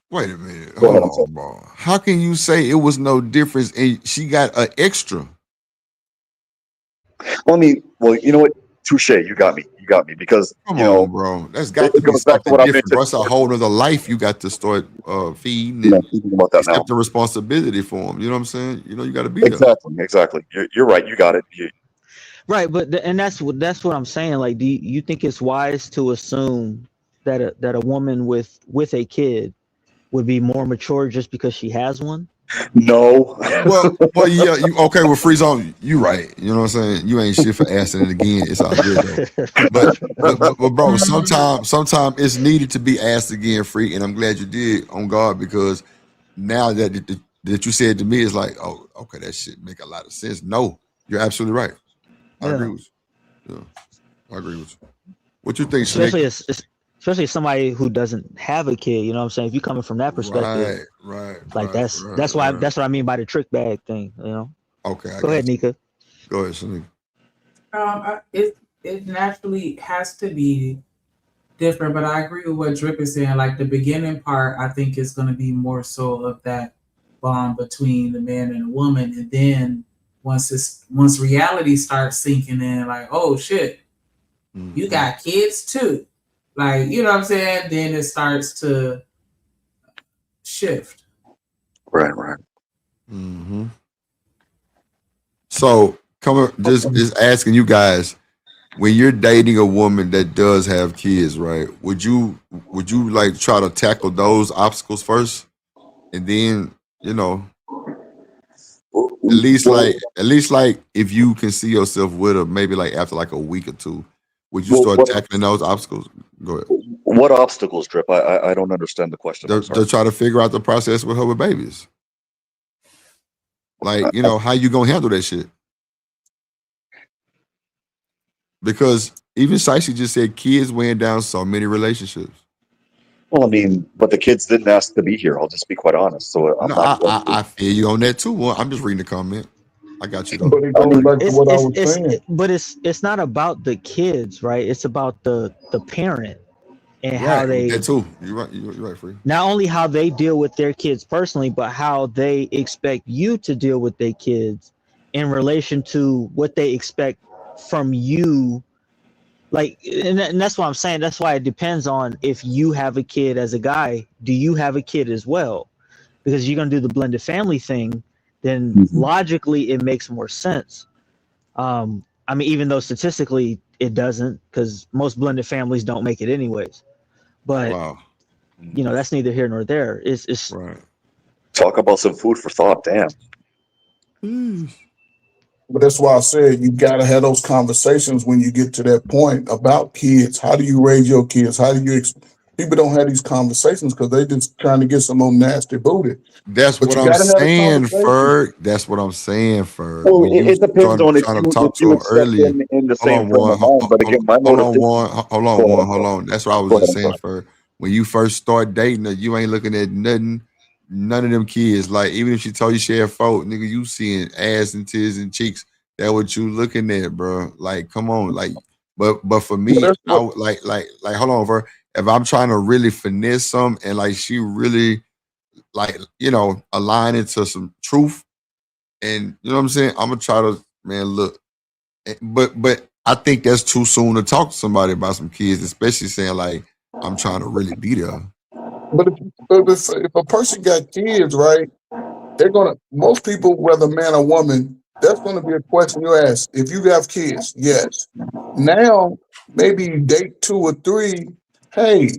wait a minute. Hold on, bro. How can you say it was no difference and she got an extra? Well, you know what? Touche. You got me. Because come on, bro. That's got to be something different. That's a whole other life you got to start feeding and accept the responsibility for them. You know what I'm saying? You got to be exactly. You're right. You got it. Right, but and that's what I'm saying. Like, do you think it's wise to assume that a woman with a kid would be more mature just because she has one? No. well, yeah. Okay with free zone? You right. You know what I'm saying? You ain't shit for asking it again. It's all good though. But bro, sometimes it's needed to be asked again, free. And I'm glad you did, on God, because now that you said to me, it's like, oh, okay, that shit make a lot of sense. No, you're absolutely right. I agree with you. Yeah, I agree with you. What you think, especially somebody who doesn't have a kid, you know what I'm saying? If you're coming from that perspective, that's what I mean by the trick bag thing, you know? Okay. Go ahead, Nika. Go ahead, Shanika. It naturally has to be different, but I agree with what Drip is saying. Like, the beginning part, I think is going to be more so of that bond between the man and the woman, and then once reality starts sinking in, like, oh shit, you got kids too. Like, you know what I'm saying? Then it starts to shift. Right. Mm-hmm. So, just asking you guys, when you're dating a woman that does have kids, right? Would you like try to tackle those obstacles first, and then at least like if you can see yourself with her, maybe like after like a week or 2, would you start tackling those obstacles? Go ahead. What obstacles, Drip? I don't understand the question. To try to figure out the process with her with babies. Like, how you gonna handle that shit? Because even Shicey just said kids weighing down so many relationships. Well, I mean, but the kids didn't ask to be here. I'll just be quite honest. So I'm No, not going I to. feel you on that too. Well, I'm just reading the comment. I got you though. But it goes back to what I was saying. But it's not about the kids, right? It's about the parent and how Right, they that too. You're right. You're right, Free. not only how they deal with their kids personally, but how they expect you to deal with their kids in relation to what they expect from you. Like, and that's what I'm saying. That's why it depends on if you have a kid as a guy. Do you have a kid as well? Because you're gonna do the blended family thing, then logically it makes more sense. I mean, even though statistically it doesn't, because most blended families don't make it anyways. But Wow. you know, that's neither here nor there. It's right. Talk about some food for thought. Damn. But that's why I said you got to have those conversations when you get to that point about kids. How do you raise your kids? How do you? People don't have these conversations because they just trying to get some old nasty booty. That's But what you I'm got to have a saying, conversation. Ferg. That's what I'm saying, Ferg. Well, When you it depends on trying to if talk you to him accept earlier. them in the Hold same on, frame one. of mind. But again, my Hold on, motive. one. Hold on, Go ahead, one. I'm Hold sorry. on. That's what I was Go ahead, just I'm saying, sorry. Ferg. When you first start dating her, you ain't looking at nothing. None of them kids. Like, even if she told you she had folk, nigga, you seeing ass and tears and cheeks. That what you looking at, bro. Like, come on. Like, but for Well, me, that's I what. would like hold on, Ferg. If I'm trying to really finesse some and like she really like, align into some truth, and you know what I'm saying, I'm gonna try to, man, look. But I think that's too soon to talk to somebody about some kids, especially saying like I'm trying to really be there. But if a person got kids, right? They're gonna. Most people, whether man or woman, that's gonna be a question you ask. If you have kids, yes. Now, maybe date 2 or 3. Hey,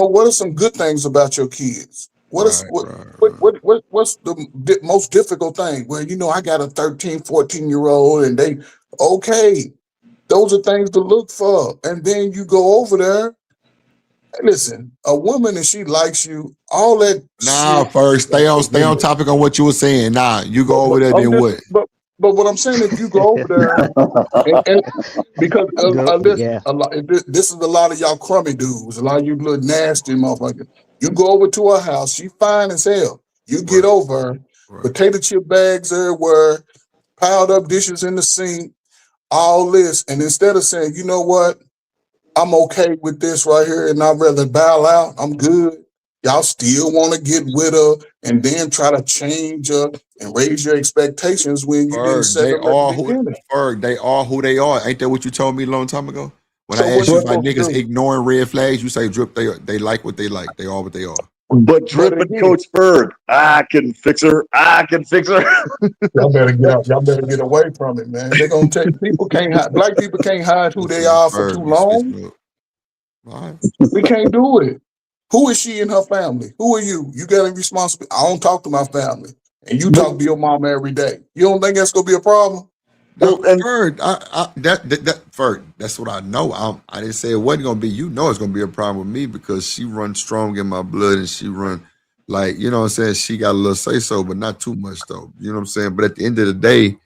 what are some good things about your kids? What is Right, what right, what right. what, what what's the most difficult thing? Well, I got a 13, 14-year-old, and they okay. Those are things to look for, and then you go over there. Listen, a woman and she likes you, all that Nah, shit first is stay in on there. topic on what you were saying. Nah, you go over there, I'm then just, what? but what I'm saying, if you go over there and because go, listen, yeah. a lot, this is a lot of y'all crummy dudes, a lot of you little nasty motherfuckers. You go over to her house, she fine as hell. You get Right, over her, right. potato chip bags everywhere, piled up dishes in the sink, all this, and instead of saying, you know what, I'm okay with this right here, and I'd rather bow out. I'm good. Y'all still want to get with her and then try to change her and raise your expectations when you didn't Ferg, set they them at the are who beginning. Ferg, they are who they are. Ain't that what you told me a long time ago? When I So what asked are you you about supposed to niggas do? ignoring red flags, you say drip, they like what they like. They are what they are. But But Drip and again, Coach Berg, I can fix her. I can fix her. y'all better get out. Y'all better get away from it, man. They're gonna take people can't hide. Black people can't hide who they Listen, are for too Ferg, you long. switching up. All right. We can't do it. Who is she and her family? Who are you? You got a responsibility. I don't talk to my family, and you But talk to your mama every day. You don't think that's gonna be a problem? Now, well, and Ferg, Ferg, that's what I know. I didn't say it wasn't gonna be. You know, it's gonna be a problem with me because she runs strong in my blood, and she run like, you know what I'm saying. She got a little say so, but not too much though. You know what I'm saying. But at the end of the day,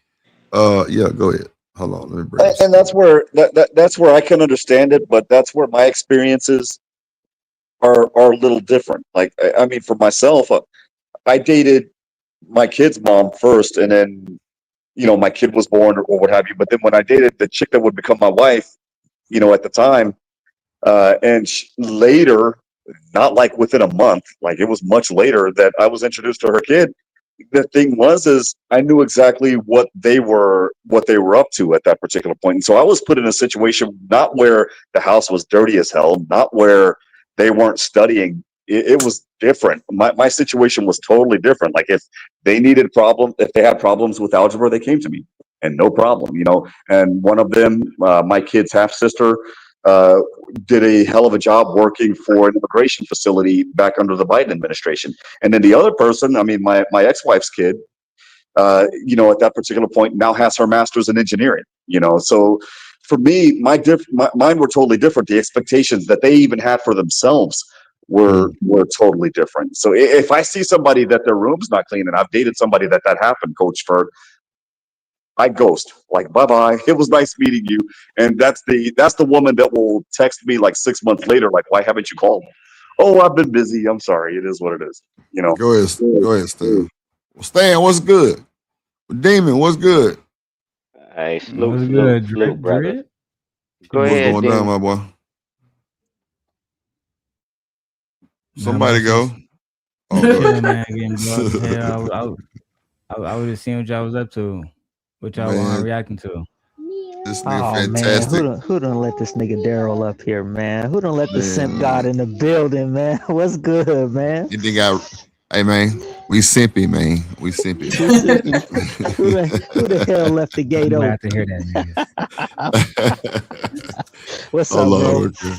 yeah, go ahead. Hold on, let me bring this and up. that's where that's where I can understand it, but that's where my experiences are a little different. Like I mean, for myself, I dated my kid's mom first, and then my kid was born or what have you. But then when I dated the chick that would become my wife, at the time, and later, not like within a month, like it was much later that I was introduced to her kid. The thing is I knew exactly what they were up to at that particular point. And so I was put in a situation not where the house was dirty as hell, not where they weren't studying. It was different. My situation was totally different. Like if they had problems with algebra, they came to me and no problem. And one of them, my kid's half sister, uh, did a hell of a job working for an immigration facility back under the Biden administration. And then the other person, I mean, my ex-wife's kid, at that particular point now has her master's in engineering. So for me, mine were totally different. The expectations that they even had for themselves were totally different. So if I see somebody that their room's not clean, and I've dated somebody that happened, Coach, for I ghost. Like, bye-bye. It was nice meeting you. And that's the woman that will text me like 6 months later, like, why haven't you called? Oh, I've been busy. I'm sorry. It is what it is. You know. Go ahead, Stan. Well, Stan, what's good? Demon, what's good? Hey, What's salute, good, brother. Drip? Go What's ahead, going down, Demon. my boy? Not Somebody much, go. just Oh, go chilling, man. ahead. Getting bored as hell. I would have seen what y'all was up to, what y'all Man, reacting to. this nigga Oh man, fantastic. who done let this nigga Daryl up here, man? Who done let the simp god Man, in the building, man? What's good, man? you think hey man, we simpy, man. We simpy, Who simping? Who the hell left the gate I'm glad open? to hear that, niggas. What's oh up, bro? Lord, okay.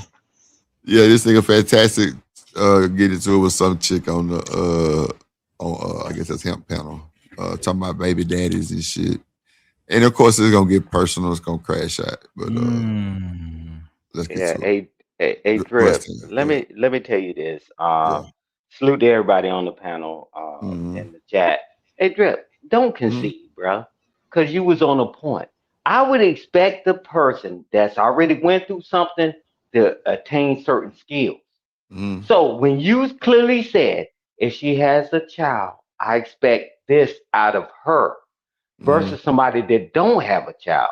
Yeah, this nigga fantastic. Get into it with some chick on the I guess that's hemp panel. Talking about baby daddies and shit. And of course it's gonna get personal, it's gonna crash out. But let's get Yeah, to it. hey, Go ahead, Drip. Stan. Let Go ahead. me tell you this. Yeah. Salute to everybody on the panel, Mm-hmm. in the chat. Hey, Drip, don't concede, bro, because you was on a point. I would expect the person that's already went through something to attain certain skills. Mm-hmm. So when you clearly said, if she has a child, I expect this out of her, versus somebody that don't have a child.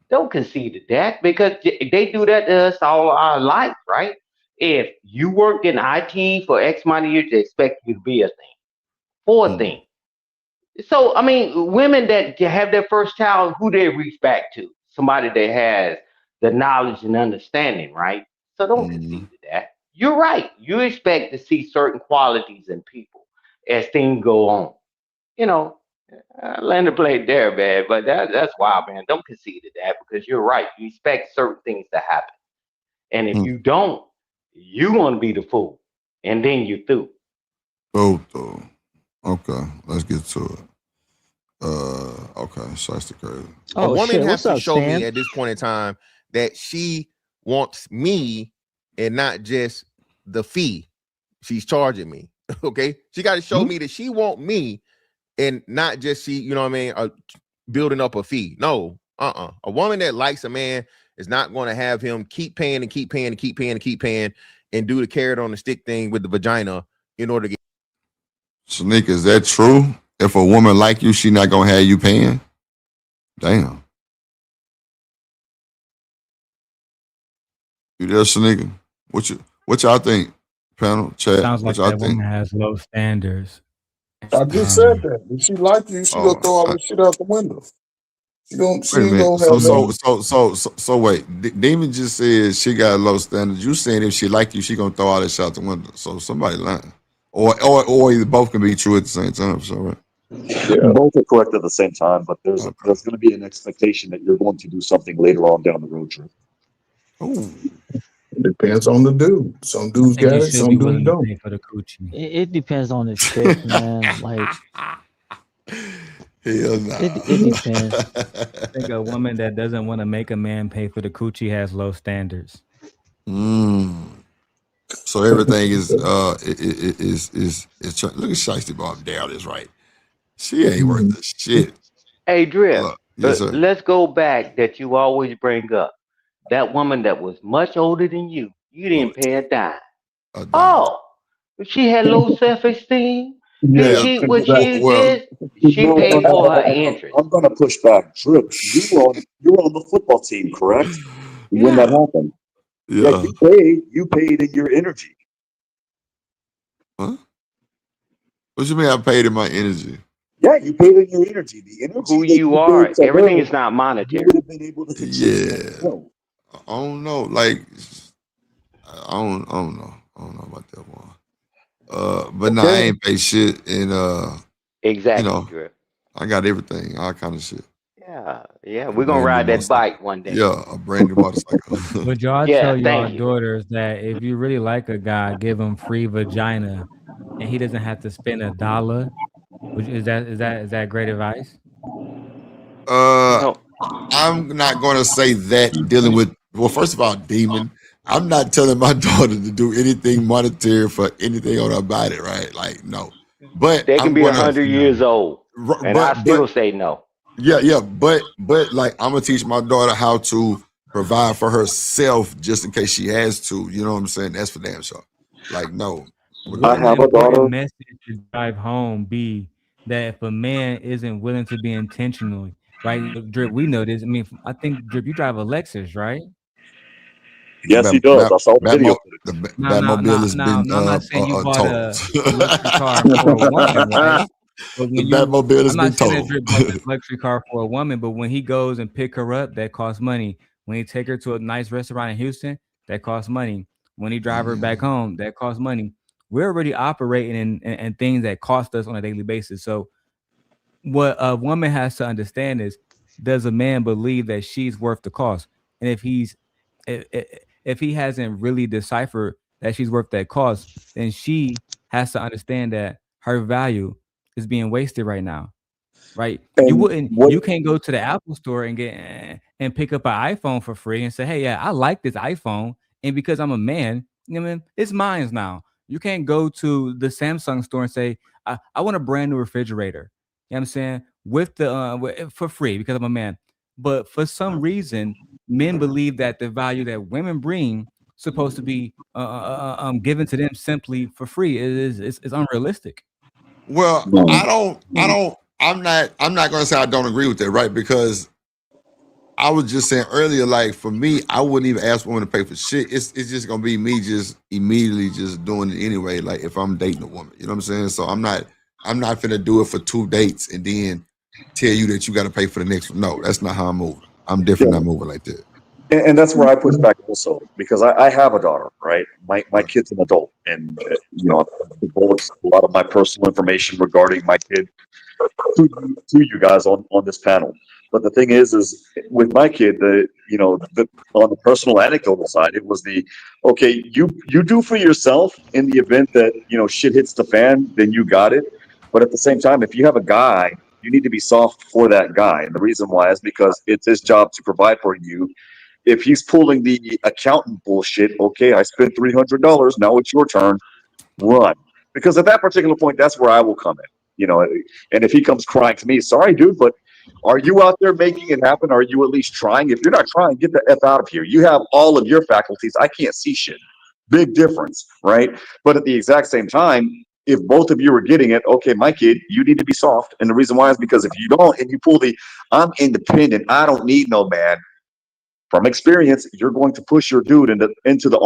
Don't concede to that, because they do that to us all our life, right? If you worked in IT for X amount of years, they expect you to be a thing, for a thing. So, I mean, women that have their first child, who they reach back to? Somebody that has the knowledge and understanding, right? So don't concede to that. You're right. You expect to see certain qualities in people as things go on. You know, land the plane there, man. But that's wild, man. Don't concede to that, because you're right. You expect certain things to happen. And if you don't, you're going to be the fool. And then you're through. Both though. Okay, let's get to it. Okay, so that's the crazy. A woman has to show me at this point in time that she wants me and not just the fee she's charging me. Okay, she got to show me that she want me and not just she, you know what I mean, building up a fee. No, a woman that likes a man is not going to have him keep paying and keep paying and keep paying and keep paying and do the carrot on the stick thing with the vagina in order to get. Shanika, is that true? If a woman like you, she not gonna have you paying? Damn. You there, Shanika? What y'all think? Panel, chat. Sounds What like y'all that think? woman has low standards. I just said that. If she like you, she gonna throw all that shit out the window. She Wait a ain't minute. gonna have no. So wait. Demon just said she got low standards. You saying if she like you, she gonna throw all that shit out the window. So somebody lying. Or either both can be true at the same time. So right. Both are correct at the same time, but there's going to be an expectation that you're going to do something later on down the road trip. It depends on the dude. Some dudes I think got you it, should some be dudes willing to don't. pay for the coochie. It depends on the chick, man. Like, hell nah. it depends. I think a woman that doesn't want to make a man pay for the coochie has low standards. So everything is look at Shiesty Bob Dale is right. She ain't worth the shit. Hey, Drip, Yes, sir. let's go back that you always bring up. That woman that was much older than you didn't pay a dime. Oh, she had low self-esteem. Yeah, What she did, she no, paid for her interest. I'm going to push back. Drip, you were on the football team, correct? When that happened. Yeah. You paid in your energy. Huh? What you mean I paid in my energy? Yeah, you paid in your energy. The energy Who that you you are. gave to Everything her, is not monetary. you would have been able to contribute Yeah. as well. I don't know. Like I don't know. I don't know about that one. But nah, I ain't pay shit and Exactly, you know, Drip. I got everything, all kind of shit. Yeah, A we're gonna brand new ride that motorcycle. bike one day. Yeah, a brand new motorcycle. Would y'all Yeah, tell y'all thank you. daughters that if you really like a guy, give him free vagina, and he doesn't have to spend $1? Is that great advice? I'm not gonna say that dealing with first of all, demon. I'm not telling my daughter to do anything monetary for anything on her body, right? Like, no. But They can I'm be gonna 100 years old, and I but still say no. Yeah, but like I'm gonna teach my daughter how to provide for herself just in case she has to. You know what I'm saying? That's for damn sure. Like, no, I Wouldn't the have a important daughter. message to drive home be that if a man isn't willing to be intentional, right? Drip, we know this. I mean, I think Drip, you drive a Lexus, right? the Yes, he does. I saw the video The footage. No, no, Batmobile no, has no, been no. I'm not saying you bought totaled. a luxury car for a woman, right? But The when you, Batmobile has I'm not been saying that totaled. Drip bought this luxury car for a woman, but when he goes and pick her up, that costs money. When he take her to a nice restaurant in Houston, that costs money. When he drive her back home, that costs money. We're already operating in things that cost us on a daily basis. So what a woman has to understand is, does a man believe that she's worth the cost? And if he hasn't really deciphered that she's worth that cost, then she has to understand that her value is being wasted right now, right? And what? You can't go to the Apple store and get and pick up an iPhone for free and say, hey, yeah, I like this iPhone, and because I'm a man, you know what I mean, it's mine now. You can't go to the Samsung store and say, I want a brand new refrigerator. You know what I'm saying? With the for free because I'm a man. But for some reason, men believe that the value that women bring supposed to be given to them simply for free. It's unrealistic. Well, No. I'm not gonna say I don't agree with that, right? Because I was just saying earlier, like for me, I wouldn't even ask women to pay for shit. It's just gonna be me just immediately just doing it anyway. Like if I'm dating a woman, you know what I'm saying? So I'm not finna do it for 2 dates and then tell you that you got to pay for the next one. No, that's not how I'm moving. I'm definitely not moving like that. And that's where I push back also because I have a daughter, right? My kid's an adult, and I've divulged a lot of my personal information regarding my kid to you guys on this panel. But the thing is with my kid, on the personal anecdotal side, it was okay, you do for yourself in the event that shit hits the fan, then you got it. But at the same time, if you have a guy, you need to be soft for that guy, and the reason why is because it's his job to provide for you. If he's pulling the accountant bullshit, okay, I spent $300. Now it's your turn. Run. Because at that particular point, that's where I will come in. And if he comes crying to me, sorry, dude, but are you out there making it happen? Are you at least trying? If you're not trying, get the F out of here. You have all of your faculties. I can't see shit. Big difference, right? But at the exact same time, if both of you are getting it, okay, my kid, you need to be soft. And the reason why is because if you don't, and you pull I'm independent, I don't need no man. From experience, you're going to push your dude into the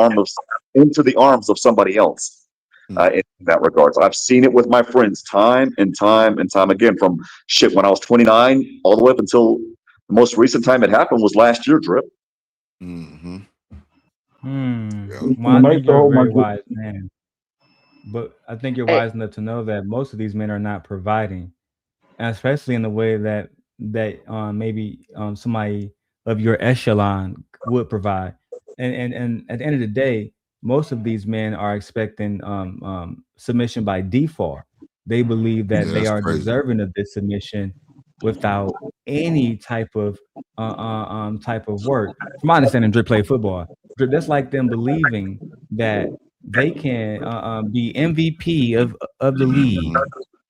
arms of somebody else. In that regards, I've seen it with my friends time and time and time again. From shit when I was 29 all the way up until the most recent time it happened was last year. Drip. Mm-hmm. Well, I think you're a very wise man, but I think you're wise enough to know that most of these men are not providing, and especially in the way that maybe somebody of your echelon would provide. And at the end of the day, most of these men are expecting submission by default. They believe Yeah, that they that's are crazy. deserving of this submission without any type of work. From my understanding, Drip play football. Drip, that's like them believing that they can be MVP of the league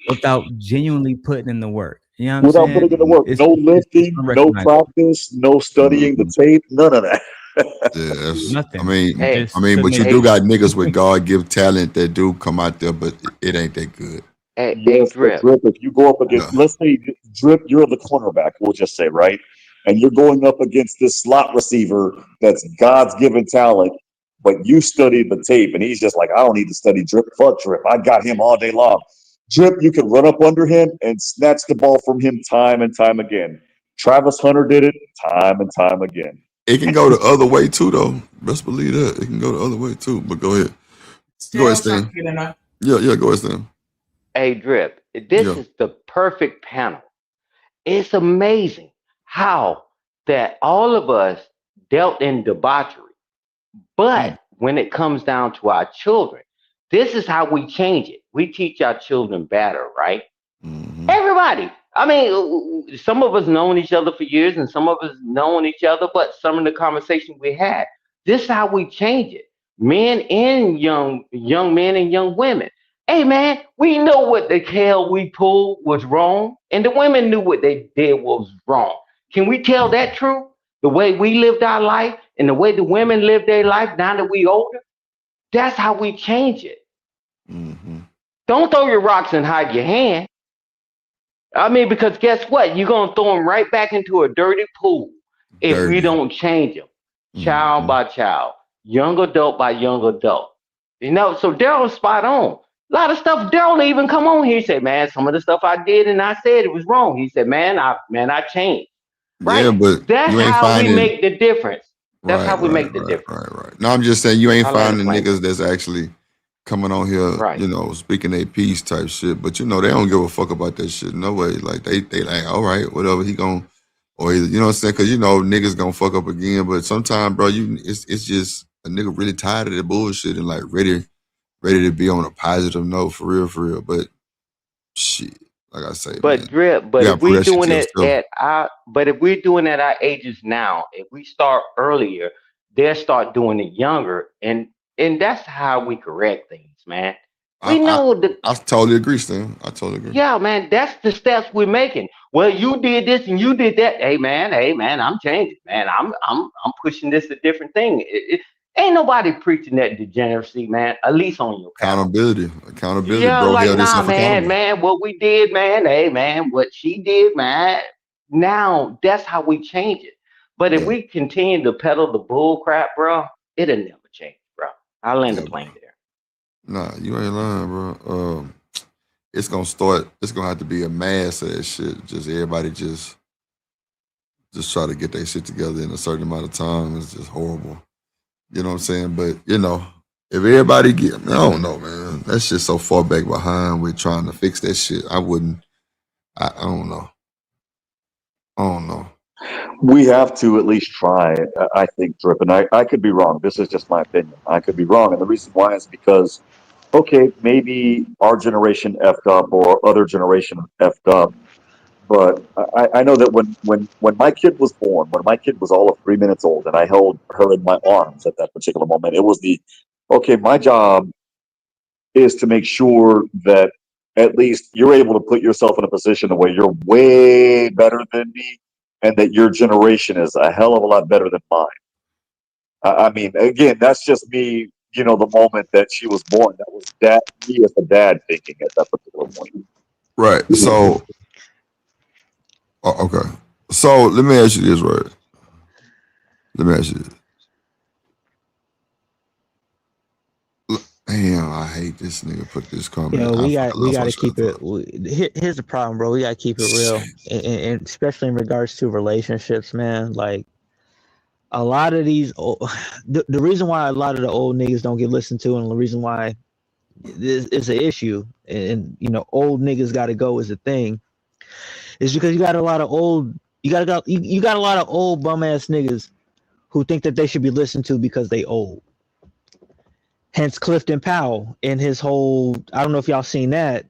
without genuinely putting in the work. You know what I'm Without saying? putting in the work, no It's lifting, no unrecognizable. practice, no studying the tape, none of that. Yeah, that's, Nothing. Just but you submit. do got niggas with God give talent that do come out there, but it ain't that good. Yes, but Drip, if you go up against, Yeah. let's say, Drip, you're the cornerback, we'll just say, right? And you're going up against this slot receiver that's God's given talent, but you studied the tape, and he's just like, I don't need to study Drip. Fuck Drip. I got him all day long. Drip, you can run up under him and snatch the ball from him time and time again. Travis Hunter did it time and time again. It can go the other way too, though. Best believe that. It can go the other way too. But go ahead. Go ahead, Still trying Stan. to get in there. Yeah, go ahead, Stan. Hey, Drip, this Yeah. is the perfect panel. It's amazing how that all of us dealt in debauchery. But when it comes down to our children, this is how we change it. We teach our children better, right? Everybody. I mean, some of us known each other for years and some of us known each other, but some of the conversation we had, this is how we change it. Men and young men and young women. Hey man, we know what the hell we pulled was wrong, and the women knew what they did was wrong. Can we tell that truth? The way we lived our life and the way the women live their life now that we older, that's how we change it. Don't throw your rocks and hide your hand. I mean, because guess what? You're gonna throw them right back into a dirty pool if we don't change them, child by child, young adult by young adult. You know, so Daryl's spot on. A lot of stuff Daryl even come on here. He said, "Man, some of the stuff I did and I said it was wrong." He said, I changed." Yeah, Right? but That's you ain't how we finding make the difference. That's how we make the difference. right. No, I'm just saying you ain't I land the finding plane. niggas that's actually coming on here, Right. you know, speaking their piece type shit. But you know, they don't give a fuck about that shit. No way. Like they like, all right, whatever he gon' or he, you know what I'm saying? Cause you know niggas gonna fuck up again. But sometimes, bro, it's just a nigga really tired of the bullshit and like ready to be on a positive note for real. But shit, like I say, man, But Drip, you gotta prove that shit to yourself. if we're doing it at our ages now, if we start earlier, they'll start doing it younger, and that's how we correct things, man. We know the I totally agree, Stan. I totally agree. Yeah, man, that's the steps we're making. Well, you did this and you did that. Hey, man, I'm changing, man. I'm pushing this a different thing. Ain't nobody preaching that degeneracy, man. At least on your panel. Accountability, Yeah, bro. like Held nah, yourself accountable. man, what we did, man. Hey, man, what she did, man. Now that's how we change it. But if Yeah. we continue to peddle the bull crap, bro, it'll never change, bro. I'll land the plane there. Nah, you ain't lying, bro. It's gonna have to be a mass of that shit. Just everybody just try to get their shit together in a certain amount of time. It's just horrible. You know what I'm saying? But you know, if everybody I don't know, man. That shit's so far back behind with trying to fix that shit. I don't know. I don't know. We have to at least try, I think, Drip. And I could be wrong. This is just my opinion. I could be wrong. And the reason why is because, okay, maybe our generation effed up or other generation effed up. But I know that when my kid was born, when my kid was all of 3 minutes old and I held her in my arms at that particular moment, it was okay, my job is to make sure that at least you're able to put yourself in a position where you're way better than me and that your generation is a hell of a lot better than mine. I mean, again, that's just me, you know, the moment that she was born. That was me as a dad thinking at that particular point. Right. So okay. So let me ask you this, right? Let me ask you this. Damn, I hate this nigga put this comment. Yo, we got to keep it. Here's the problem, bro. We got to keep it real, and especially in regards to relationships, man. Like a lot of these, the reason why a lot of the old niggas don't get listened to, and the reason why this is an issue, and you know, old niggas got to go is a thing, is because you got a lot of old, you got a lot of old bum ass niggas who think that they should be listened to because they old. Hence Clifton Powell and his whole, I don't know if y'all seen that,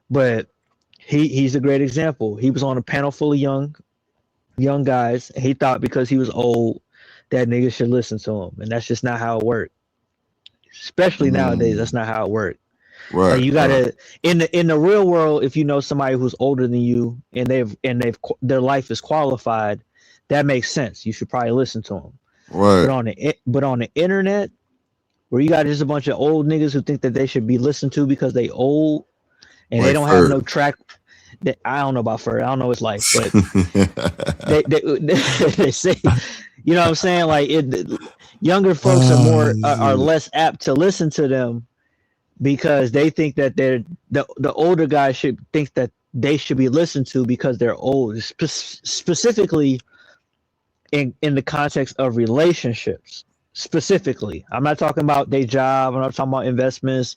but he's a great example. He was on a panel full of young guys, and he thought because he was old that niggas should listen to him. And that's just not how it worked. Especially nowadays, that's not how it worked. Right. Like you gotta in the real world, if you know somebody who's older than you and their life is qualified, that makes sense. You should probably listen to them. Right. But on the internet, where you got just a bunch of old niggas who think that they should be listened to because they old and like they don't have no track. That I don't know about Ferg. I don't know his life, but they say, you know what I'm saying? Like younger folks are less apt to listen to them because they think that the older guys should think that they should be listened to because they're old. Specifically in the context of relationships. Specifically, I'm not talking about their job. I'm not talking about investments.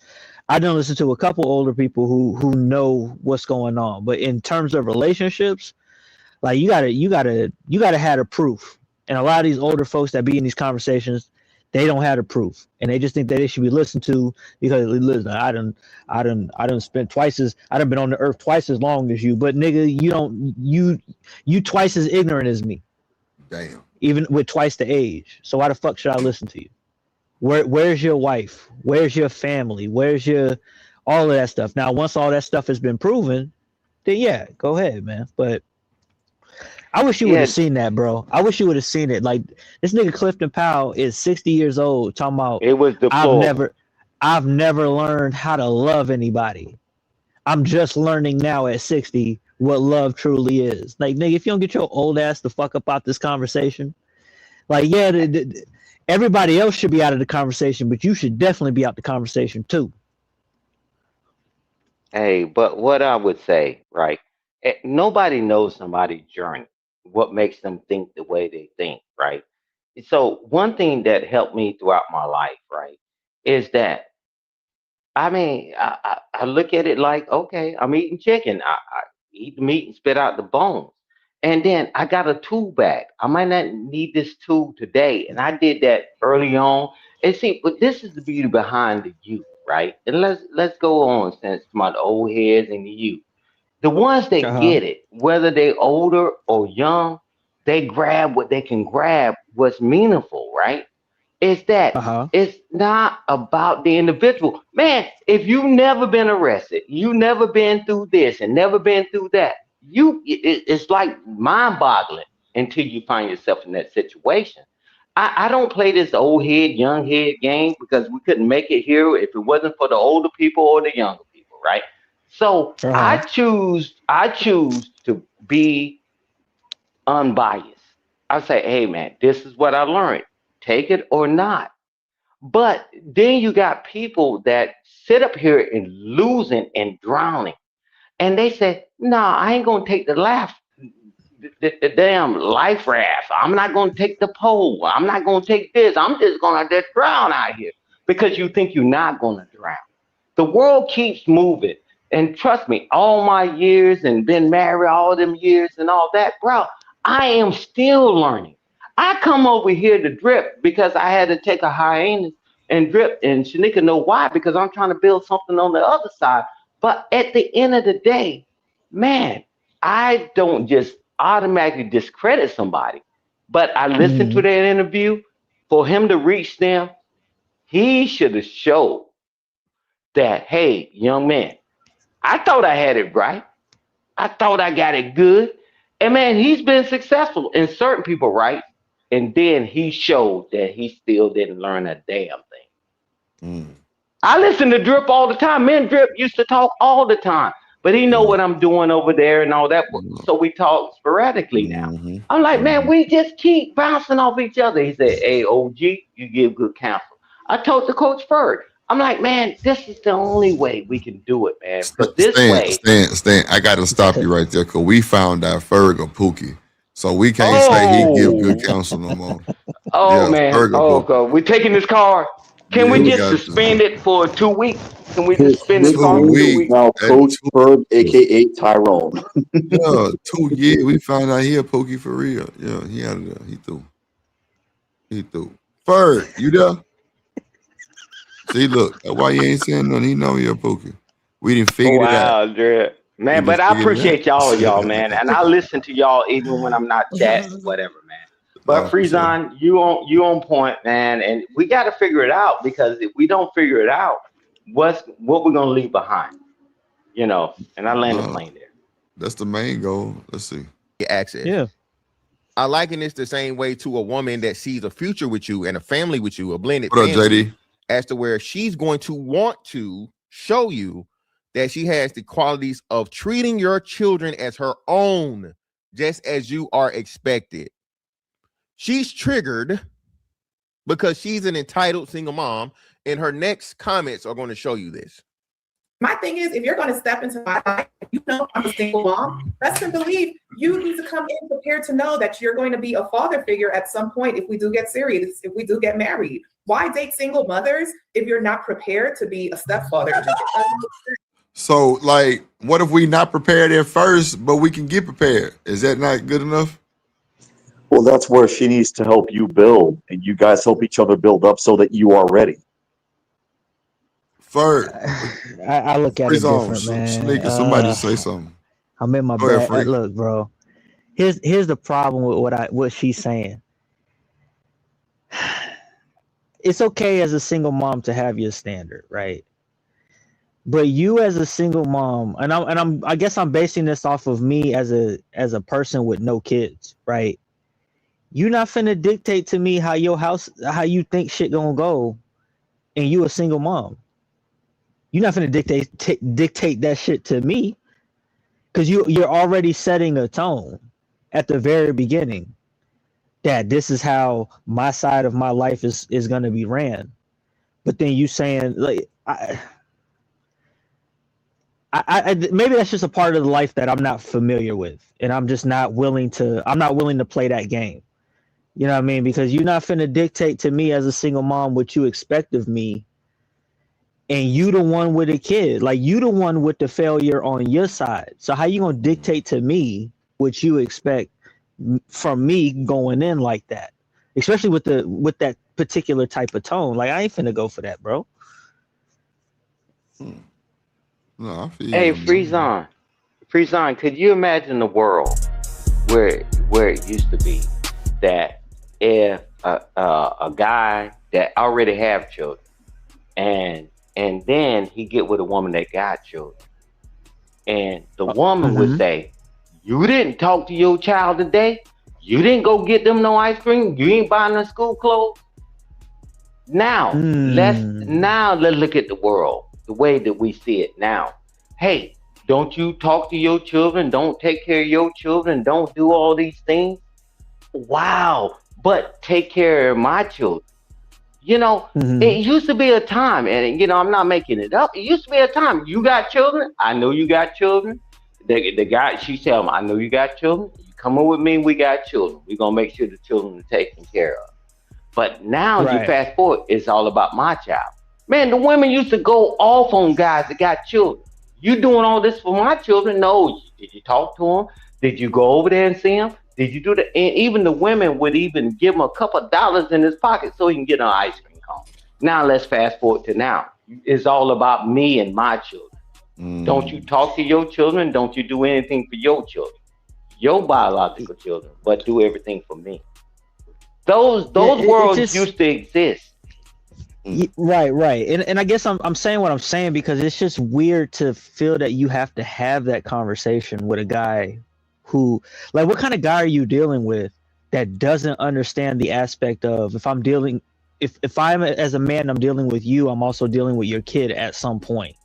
I done listen to a couple older people who know what's going on. But in terms of relationships, like you gotta have the proof. And a lot of these older folks that be in these conversations, they don't have the proof, and they just think that they should be listened to because listen, I done been on the earth twice as long as you, but nigga, you twice as ignorant as me. Damn. Even with twice the age. So why the fuck should I listen to you? Where's your wife? Where's your family? Where's all of that stuff. Now, once all that stuff has been proven, then yeah, go ahead, man. But I wish you would have seen that, bro. I wish you would have seen it. Like, this nigga Clifton Powell is 60 years old talking about It was deplorable. I've never learned how to love anybody. I'm just learning now at 60 what love truly is. Like, nigga, if you don't get your old ass the fuck up out this conversation, like, yeah, everybody else should be out of the conversation, but you should definitely be out the conversation too. Hey, but what I would say, right? Nobody knows somebody's journey, what makes them think the way they think, right? So one thing that helped me throughout my life, right, is that I mean, I look at it like, okay, I'm eating chicken. I eat the meat and spit out the bones. And then I got a tool bag. I might not need this tool today. And I did that early on. And see, but this is the beauty behind the youth, right? And let's go on since my old heads and the youth. The ones that get it, whether they older or young, they grab what they can grab, what's meaningful, right? Is that it's not about the individual. Man, if you've never been arrested, you never been through this and never been through that, it's like mind-boggling until you find yourself in that situation. I don't play this old head, young head game because we couldn't make it here if it wasn't for the older people or the younger people, right? So I choose to be unbiased. I say, hey man, this is what I learned. Take it or not. But then you got people that sit up here and losing and drowning. And they say, nah, I ain't gonna take the damn life raft. I'm not gonna take the pole. I'm not gonna take this. I'm just gonna just drown out here because you think you're not gonna drown. The world keeps moving. And trust me, all my years and been married all them years and all that, bro, I am still learning. I come over here to drip because I had to take a hiatus and drip, and Shanika know why, because I'm trying to build something on the other side. But at the end of the day, man, I don't just automatically discredit somebody, but I listened to that interview. For him to reach them, he should have showed that, hey, young man, I thought I had it right. I thought I got it good. And man, he's been successful in certain people, right? And then he showed that he still didn't learn a damn thing. I listen to Drip all the time. Me and Drip used to talk all the time. But he know what I'm doing over there and all that. So we talk sporadically now. I'm like, man, we just keep bouncing off each other. He said, hey, OG, you give good counsel. I told the coach Ferg, I'm like, man, this is the only way we can do it, man. Because this way. Stan, I got to stop you right there because we found out Ferg a Pookie. So we can't say he give good counsel no more. Oh, man. Oh, God. We're taking this car. Can we just suspend it for 2 weeks? Can we just suspend this car for 2 weeks? Now, Coach Ferg, a.k.a. Tyrone. Yeah, 2 years. We found out he a Pookie for real. Yeah, he out of there. He threw. He threw. Ferg, you there? See, look, that's why you ain't saying nothing. He know you're a Pookie. We didn't figure it out. Wow, Drip. Man, but I appreciate y'all, man. And I listen to y'all even when I'm not chatting, whatever, man. But Friezon, you on point, man. And we got to figure it out because if we don't figure it out, what we're gonna leave behind, you know? And I land the plane there. That's the main goal. Let's see. Access. Yeah. I liken this the same way to a woman that sees a future with you and a family with you, a blended What up, family, JD? as to where she's going to want to show you that she has the qualities of treating your children as her own, just as you are expected. She's triggered because she's an entitled single mom, and her next comments are going to show you this. My thing is, if you're going to step into my life, you know I'm a single mom. Best and believe you need to come in prepared to know that you're going to be a father figure at some point if we do get serious, if we do get married. Why date single mothers if you're not prepared to be a stepfather? So, like, what if we not prepared at first, but we can get prepared? Is that not good enough? Well, that's where she needs to help you build, and you guys help each other build up so that you are ready. First, I look at it different, man. Sneaker, somebody say something. I'm in my bag. Look, bro. Here's the problem with what she's saying. It's okay as a single mom to have your standard, right? But you as a single mom, and I guess I'm basing this off of me as a person with no kids, right? You not finna dictate to me how you think shit gonna go, and you a single mom. You're not finna dictate that shit to me, because you're already setting a tone at the very beginning that this is how my side of my life is gonna be ran. But then you saying like I maybe that's just a part of the life that I'm not familiar with, and I'm just not willing to. I'm not willing to play that game. You know what I mean? Because you're not finna dictate to me as a single mom what you expect of me, and you the one with a kid. Like you the one with the failure on your side. So how you gonna dictate to me what you expect from me going in like that? Especially with that particular type of tone. Like I ain't finna go for that, bro. No, I feel Hey, you, Freezon, could you imagine the world where it used to be that if a guy that already have children and then he get with a woman that got children, and the woman would say, "You didn't talk to your child today. You didn't go get them no ice cream. You ain't buying them school clothes." Now let's look at the world the way that we see it now. Hey, don't you talk to your children? Don't take care of your children? Don't do all these things? Wow, but take care of my children. You know, it used to be a time, and I'm not making it up. It used to be a time. You got children? I know you got children. The guy, she tell him, "I know you got children. You come on with me. We got children. We're gonna make sure the children are taken care of." But now you fast forward, it's all about my child. Man, the women used to go off on guys that got children. You doing all this for my children? No. Did you talk to them? Did you go over there and see them? Did you do that? And even the women would even give him a couple of dollars in his pocket so he can get an ice cream cone. Now let's fast forward to now. It's all about me and my children. Don't you talk to your children? Don't you do anything for your children, your biological children, but do everything for me. Those worlds used to exist. Right. And I guess I'm saying what I'm saying because it's just weird to feel that you have to have that conversation with a guy who, like, what kind of guy are you dealing with that doesn't understand the aspect of if I'm as a man, I'm dealing with you, I'm also dealing with your kid at some point.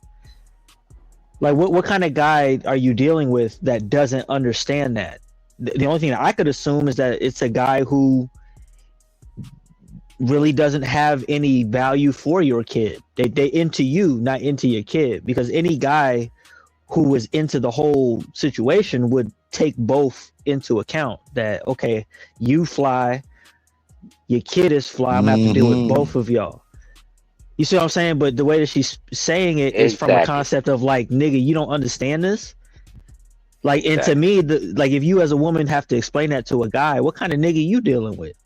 Like, what kind of guy are you dealing with that doesn't understand that? The only thing that I could assume is that it's a guy who really doesn't have any value for your kid. They into you, not into your kid, because any guy who was into the whole situation would take both into account. That, okay, you fly, your kid is fly, I'm gonna have to deal with both of y'all. You see what I'm saying? But the way that she's saying it is from a concept of like, nigga, you don't understand this. Like, and to me, like, if you as a woman have to explain that to a guy, what kind of nigga you dealing with?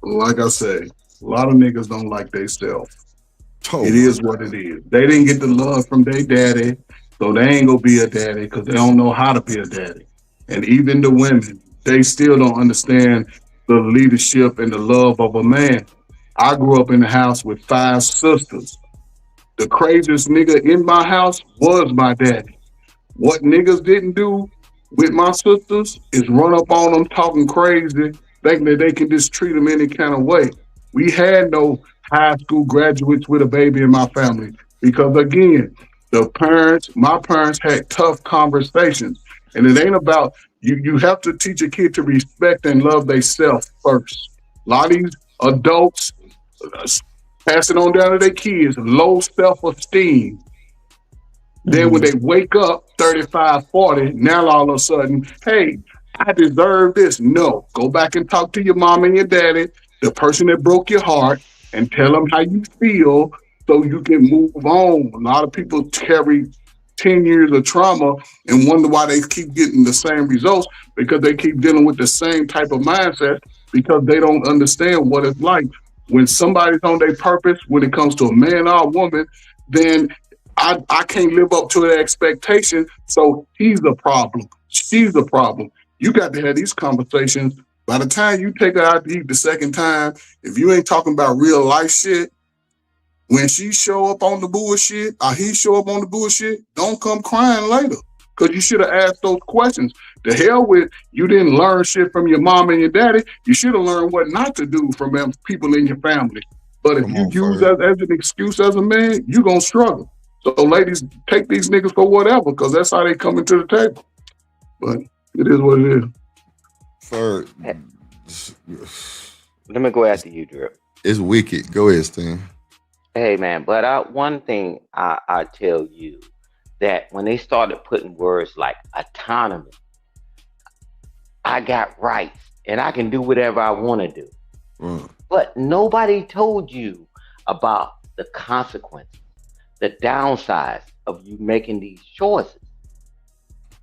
Like I say, a lot of niggas don't like theyself. It is what it is. They didn't get the love from their daddy, so they ain't gonna be a daddy because they don't know how to be a daddy. And even the women, they still don't understand the leadership and the love of a man. I grew up in the house with 5 sisters. The craziest nigga in my house was my daddy. What niggas didn't do with my sisters is run up on them talking crazy, thinking that they can just treat them any kind of way. We had no high school graduates with a baby in my family because, again, my parents had tough conversations. And it ain't about, you have to teach a kid to respect and love themselves first. A lot of these adults pass it on down to their kids, low self-esteem. Then when they wake up 35, 40, now all of a sudden, hey, I deserve this. No, go back and talk to your mom and your daddy, the person that broke your heart, and tell them how you feel so you can move on. A lot of people carry 10 years of trauma and wonder why they keep getting the same results, because they keep dealing with the same type of mindset because they don't understand what it's like. When somebody's on their purpose, when it comes to a man or a woman, then I can't live up to the expectation, so he's a problem. She's a problem. You got to have these conversations. By the time you take her out to eat the second time, if you ain't talking about real life shit, When she show up on the bullshit, or he show up on the bullshit, don't come crying later. Because you should have asked those questions. The hell with you didn't learn shit from your mom and your daddy. You should have learned what not to do from them people in your family. But if you use that as an excuse as a man, you're going to struggle. So ladies, take these niggas for whatever, because that's how they come into the table. But it is what it is. Let me go after you, Drip. It's wicked. Go ahead, Stan. Hey, man, but one thing I tell you, that when they started putting words like autonomy, I got rights and I can do whatever I want to do. But nobody told you about the consequences, the downsides of you making these choices.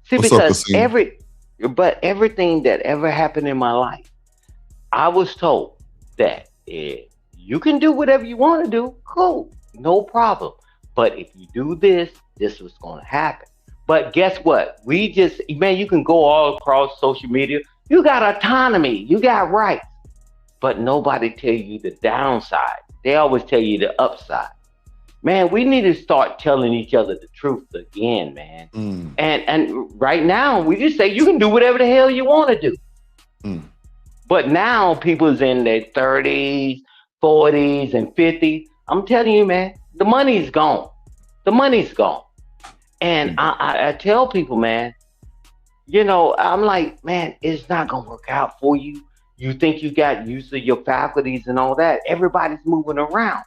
See, because everything that ever happened in my life, I was told that if you can do whatever you want to do, cool, no problem. But if you do this, this was going to happen. But guess what? You can go all across social media. You got autonomy. You got rights. But nobody tell you the downside. They always tell you the upside. Man, we need to start telling each other the truth again, man. And right now, we just say you can do whatever the hell you want to do. But now people's in their 30s, 40s, and 50s. I'm telling you, man, the money's gone. The money's gone. And I tell people, man, I'm like, man, it's not going to work out for you. You think you got used to your faculties and all that. Everybody's moving around.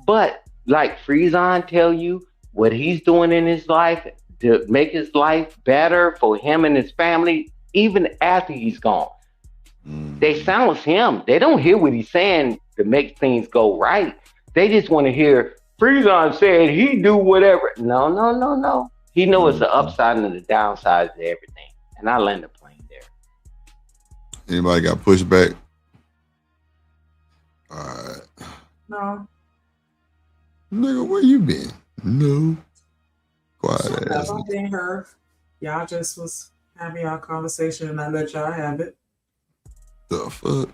But like Friezon tell you, what he's doing in his life to make his life better for him and his family, even after he's gone. They silence him. They don't hear what he's saying to make things go right. They just want to hear Friezon said he do whatever. No. He knows the upside and the downside to everything. And I land the plane there. Anybody got pushback? All right. No. Nigga, where you been? No. Quiet ass. I've been heard. Y'all just was having y'all conversation and I let y'all have it. The fuck?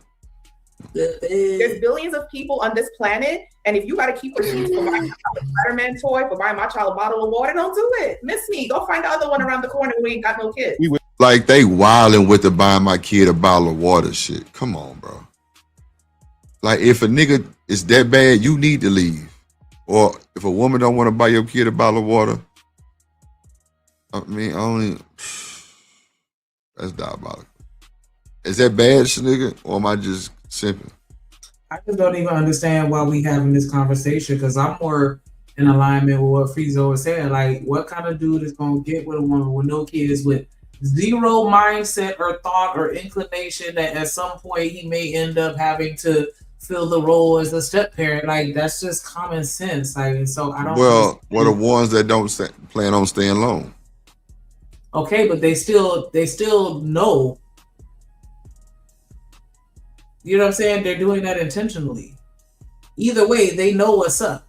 There's billions of people on this planet, and if you got to keep receipts for buying my child a Spider-Man toy, for buying my child a bottle of water, don't do it. Miss me. Go find the other one around the corner who ain't got no kids. Like they wilding with the buying my kid a bottle of water shit. Come on, bro. Like if a nigga is that bad, you need to leave. Or if a woman don't want to buy your kid a bottle of water, I mean, that's diabolical. Is that bad, nigga, or am I just simping? I just don't even understand why we having this conversation, because I'm more in alignment with what Friezo was saying. Like, what kind of dude is going to get with a woman with no kids, with zero mindset or thought or inclination that at some point he may end up having to fill the role as a step parent? Like, that's just common sense. Like, and so I don't. Well, what are ones that don't plan on staying long? Okay, but they still know. You know what I'm saying? They're doing that intentionally. Either way, they know what's up.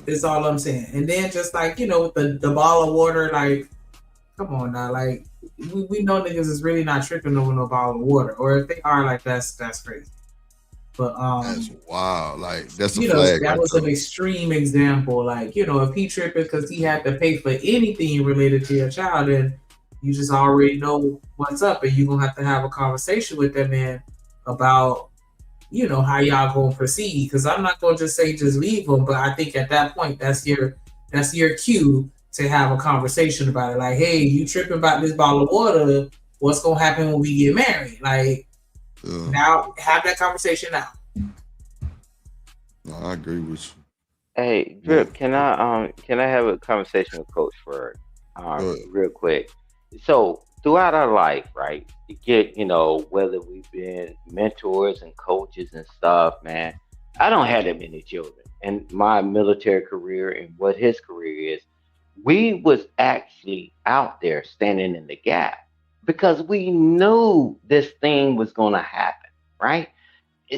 Is all I'm saying. And then just like, with the bottle of water, like, come on now. Like, we know niggas is really not tripping over no bottle of water. Or if they are, like, that's crazy. But that's wild. Like, that's a flag. That right was there. an extreme example. Like, if he tripping because he had to pay for anything related to your child, then you just already know what's up, and you're gonna have a conversation with that man about, how y'all gonna proceed. Because I'm not gonna just say just leave him, but I think at that point that's your cue to have a conversation about it. Like, hey, you tripping about this bottle of water? What's gonna happen when we get married? Like, now have that conversation now. No, I agree with you. Hey, Drip, can I have a conversation with Coach Ferg real quick? So throughout our life, right, you get, whether we've been mentors and coaches and stuff, man, I don't have that many children. And my military career and what his career is, we was actually out there standing in the gap because we knew this thing was going to happen, right?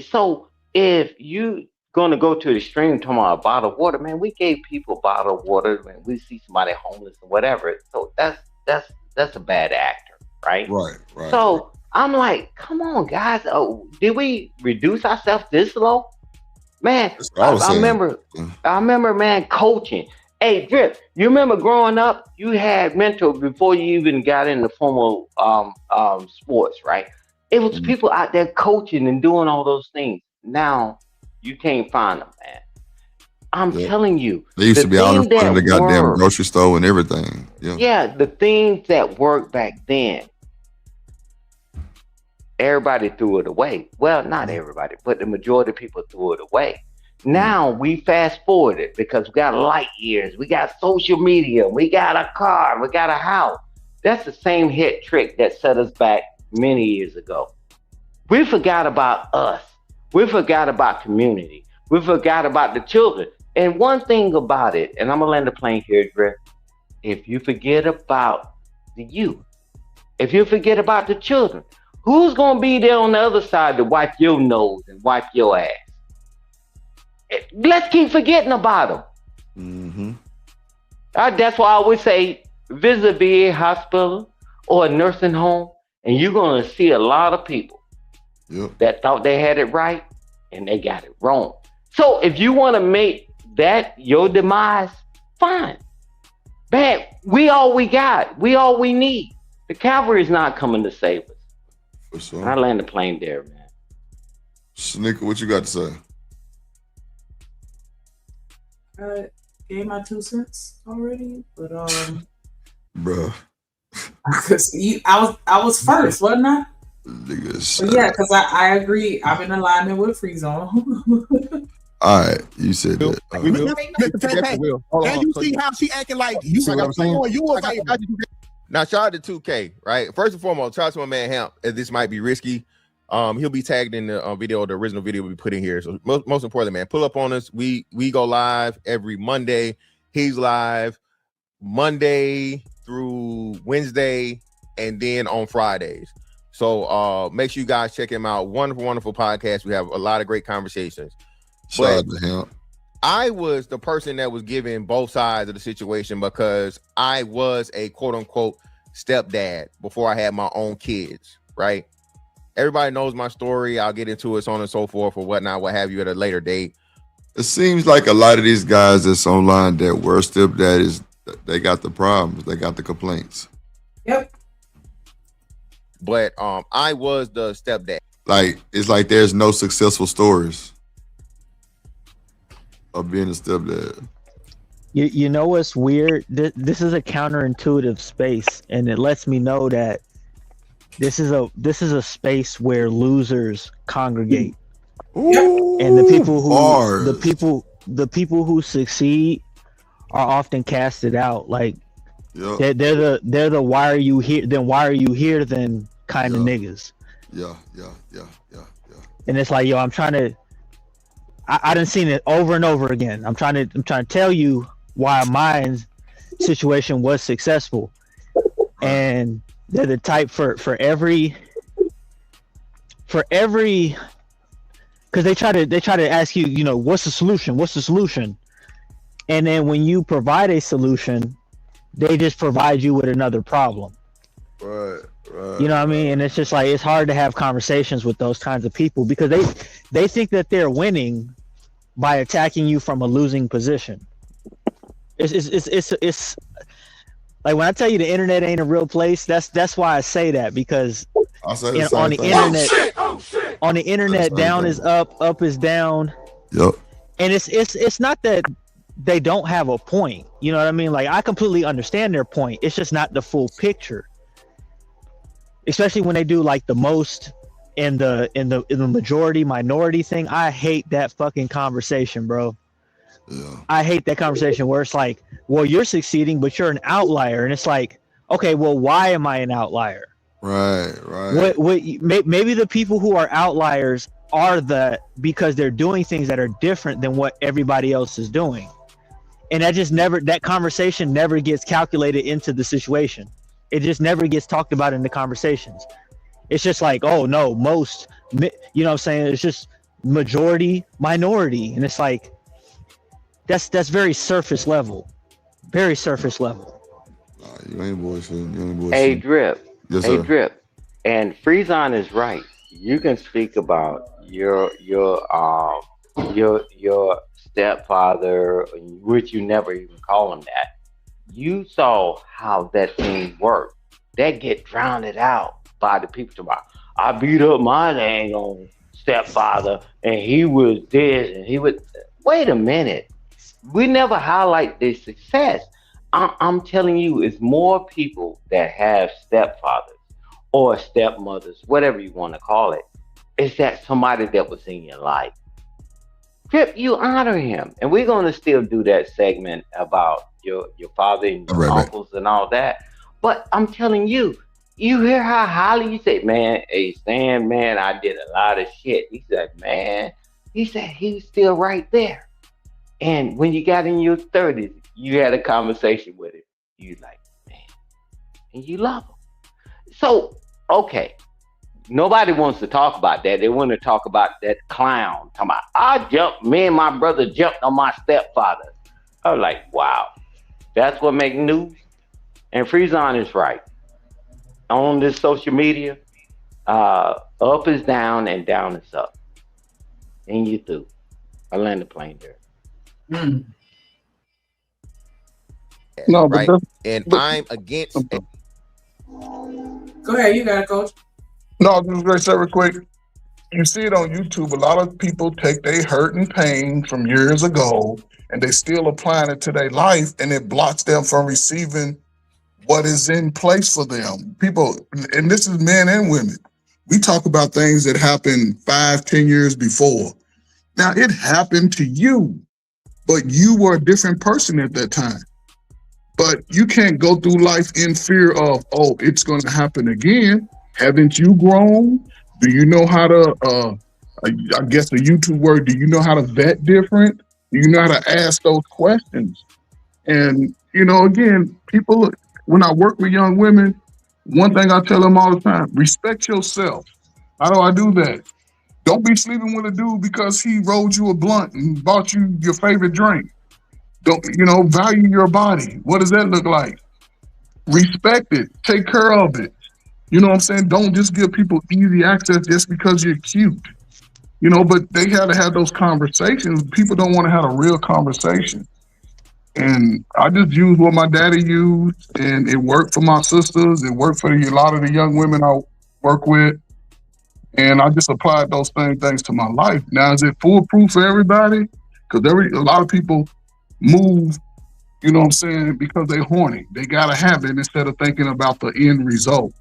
So if you going to go to the extreme talking about a bottle of water, man, we gave people a bottle of water when we see somebody homeless or whatever. So that's a bad actor, right? Right. So I'm like, come on, guys. Oh, did we reduce ourselves this low? Man, That's what I was saying. I remember, man, coaching. Hey, Drip, you remember growing up, you had mentors before you even got into formal sports, right? It was people out there coaching and doing all those things. Now you can't find them, man. I'm Yeah. telling you, They used the to be out in thing front of the that goddamn worked, grocery store and everything. Yeah. yeah, the things that worked back then, everybody threw it away. Well, not everybody, but the majority of people threw it away. Now we fast forwarded because we got light years, we got social media, we got a car, we got a house. That's the same hit trick that set us back many years ago. We forgot about us. We forgot about community. We forgot about the children. And one thing about it, and I'm gonna land the plane here, Griff. If you forget about the youth, if you forget about the children, who's gonna be there on the other side to wipe your nose and wipe your ass? Let's keep forgetting about them. Mm-hmm. That's why I always say visit a VA hospital or a nursing home, and you're gonna see a lot of people that thought they had it right and they got it wrong. So if you want to make that your demise, fine. Man, we all we got. We all we need. The cavalry is not coming to save us. For sure. I land the plane there, man. Snicker, what you got to say? I gave my 2 cents already, but Bruh. because I was first, wasn't I? Niggas. But yeah, because I agree. I'm in alignment with Free Zone. All right, you said that. All right. Can you see how she acting like you? See what I'm saying? Now, shout out to 2K, right? First and foremost, shout out to my man Hamp. This might be risky. He'll be tagged in the video, the original video we put in here. So most importantly, man, pull up on us. We go live every Monday. He's live Monday through Wednesday, and then on Fridays. So make sure you guys check him out. Wonderful podcast. We have a lot of great conversations. Shout out to him. I was the person that was giving both sides of the situation because I was a quote unquote stepdad before I had my own kids, right? Everybody knows my story. I'll get into it, so on and so forth, or whatnot, what have you, at a later date. It seems like a lot of these guys that's online that were stepdaddies, they got the problems. They got the complaints. Yep. But I was the stepdad. Like, it's like there's no successful stories of being a stepdad. You know what's weird? This is a counterintuitive space, and it lets me know that this is a space where losers congregate. Ooh, and the people who bars. the people who succeed are often casted out. Like they're the why are you here? Then why are you here? Then kind of niggas. Yeah. And it's like, yo, I'm trying to. I done seen it over and over again. I'm trying to tell you why mine's situation was successful, and they're the type for every because they try to ask you, you know, what's the solution, and then when you provide a solution, they just provide you with another problem. Right. You know what I mean? And it's just like, it's hard to have conversations with those kinds of people because they think that they're winning by attacking you from a losing position. It's like when I tell you the internet ain't a real place, that's why I say that, because on the internet, on the internet, down is up is down. Yep. And it's not that they don't have a point. You know what I mean? Like, I completely understand their point. It's just not the full picture. Especially when they do like the most in the majority minority thing. I hate that fucking conversation, bro. Yeah. I hate that conversation where it's like, well, you're succeeding, but you're an outlier, and it's like, okay, well, why am I an outlier? Right. Maybe the people who are outliers are because they're doing things that are different than what everybody else is doing, and that conversation never gets calculated into the situation. It just never gets talked about in the conversations. It's just like, oh no, most, you know what I'm saying? It's just majority, minority, and it's like, that's very surface level, very surface level. You ain't bullshit. Hey, Drip. Yes, hey, sir. Drip. And Freezon is right. You can speak about your your stepfather, which you never even call him that, you saw how that thing worked. That get drowned out by the people tomorrow. I beat up my dang on stepfather, and he was this, and he was. Wait a minute. We never highlight the success. I'm telling you, it's more people that have stepfathers or stepmothers, whatever you want to call it. It's that somebody that was in your life. Trip, you honor him. And we're going to still do that segment about your father and your Right. uncles and all that. But I'm telling you, you hear how highly you say, man, hey, Stan, man, I did a lot of shit. He said, man, he said he's still right there. And when you got in your 30s, you had a conversation with him. You like, man, and you love him. So, okay. Nobody wants to talk about that. They want to talk about that clown. Talking about, me and my brother jumped on my stepfather. I was like, wow, that's what makes news. And Freezon is right. On this social media, up is down and down is up. And you through. I land the plane there. No, but right? And I'm against. Go ahead, you got it, Coach. No, I was just gonna say real quick. You see it on YouTube. A lot of people take their hurt and pain from years ago, and they still applying it to their life, and it blocks them from receiving what is in place for them. People, and this is men and women. We talk about things that happened 5-10 years before. Now it happened to you, but you were a different person at that time. But you can't go through life in fear of, oh, it's going to happen again. Haven't you grown? Do you know how to, I guess the YouTube word, do you know how to vet different? Do you know how to ask those questions? And, again, people, when I work with young women, one thing I tell them all the time, respect yourself. How do I do that? Don't be sleeping with a dude because he rolled you a blunt and bought you your favorite drink. Don't, value your body. What does that look like? Respect it. Take care of it. You know what I'm saying? Don't just give people easy access just because you're cute. But they had to have those conversations. People don't want to have a real conversation. And I just used what my daddy used, and it worked for my sisters. It worked for a lot of the young women I work with. And I just applied those same things to my life. Now, is it foolproof for everybody? Because a lot of people move, because they're horny. They got to have it instead of thinking about the end result.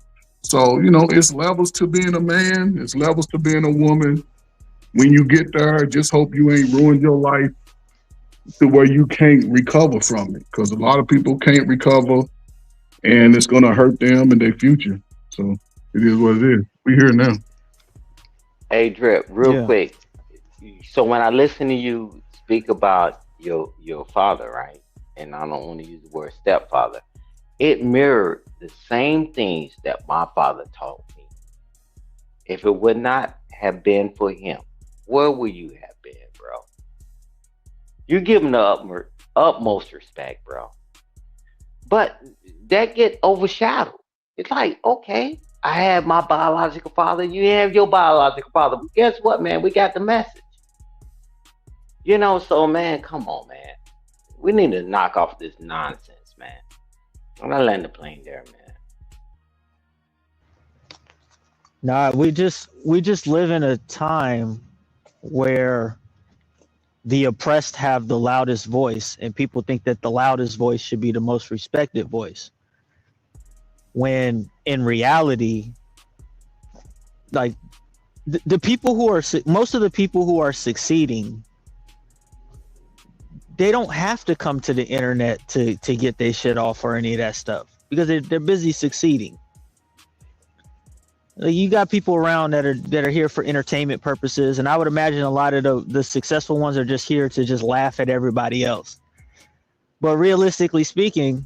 So, it's levels to being a man. It's levels to being a woman. When you get there, just hope you ain't ruined your life to where you can't recover from it. Because a lot of people can't recover, and it's going to hurt them and their future. So it is what it is. We here now. Hey, Drip, real quick. So when I listen to you speak about your father, right? And I don't want to use the word stepfather. It mirrored the same things that my father taught me. If it would not have been for him, where would you have been, bro? You give him the utmost respect, bro. But that get overshadowed. It's like, okay, I have my biological father, you have your biological father. But guess what, man? We got the message. So, man, come on, man. We need to knock off this nonsense, man. I'm gonna land the plane there, man. Nah, we just live in a time where the oppressed have the loudest voice, and people think that the loudest voice should be the most respected voice. When in reality, like the people who are most of the people who are succeeding, they don't have to come to the internet to get their shit off or any of that stuff because they're busy succeeding. You got people around that are here for entertainment purposes, and I would imagine a lot of the successful ones are just here to just laugh at everybody else. But realistically speaking,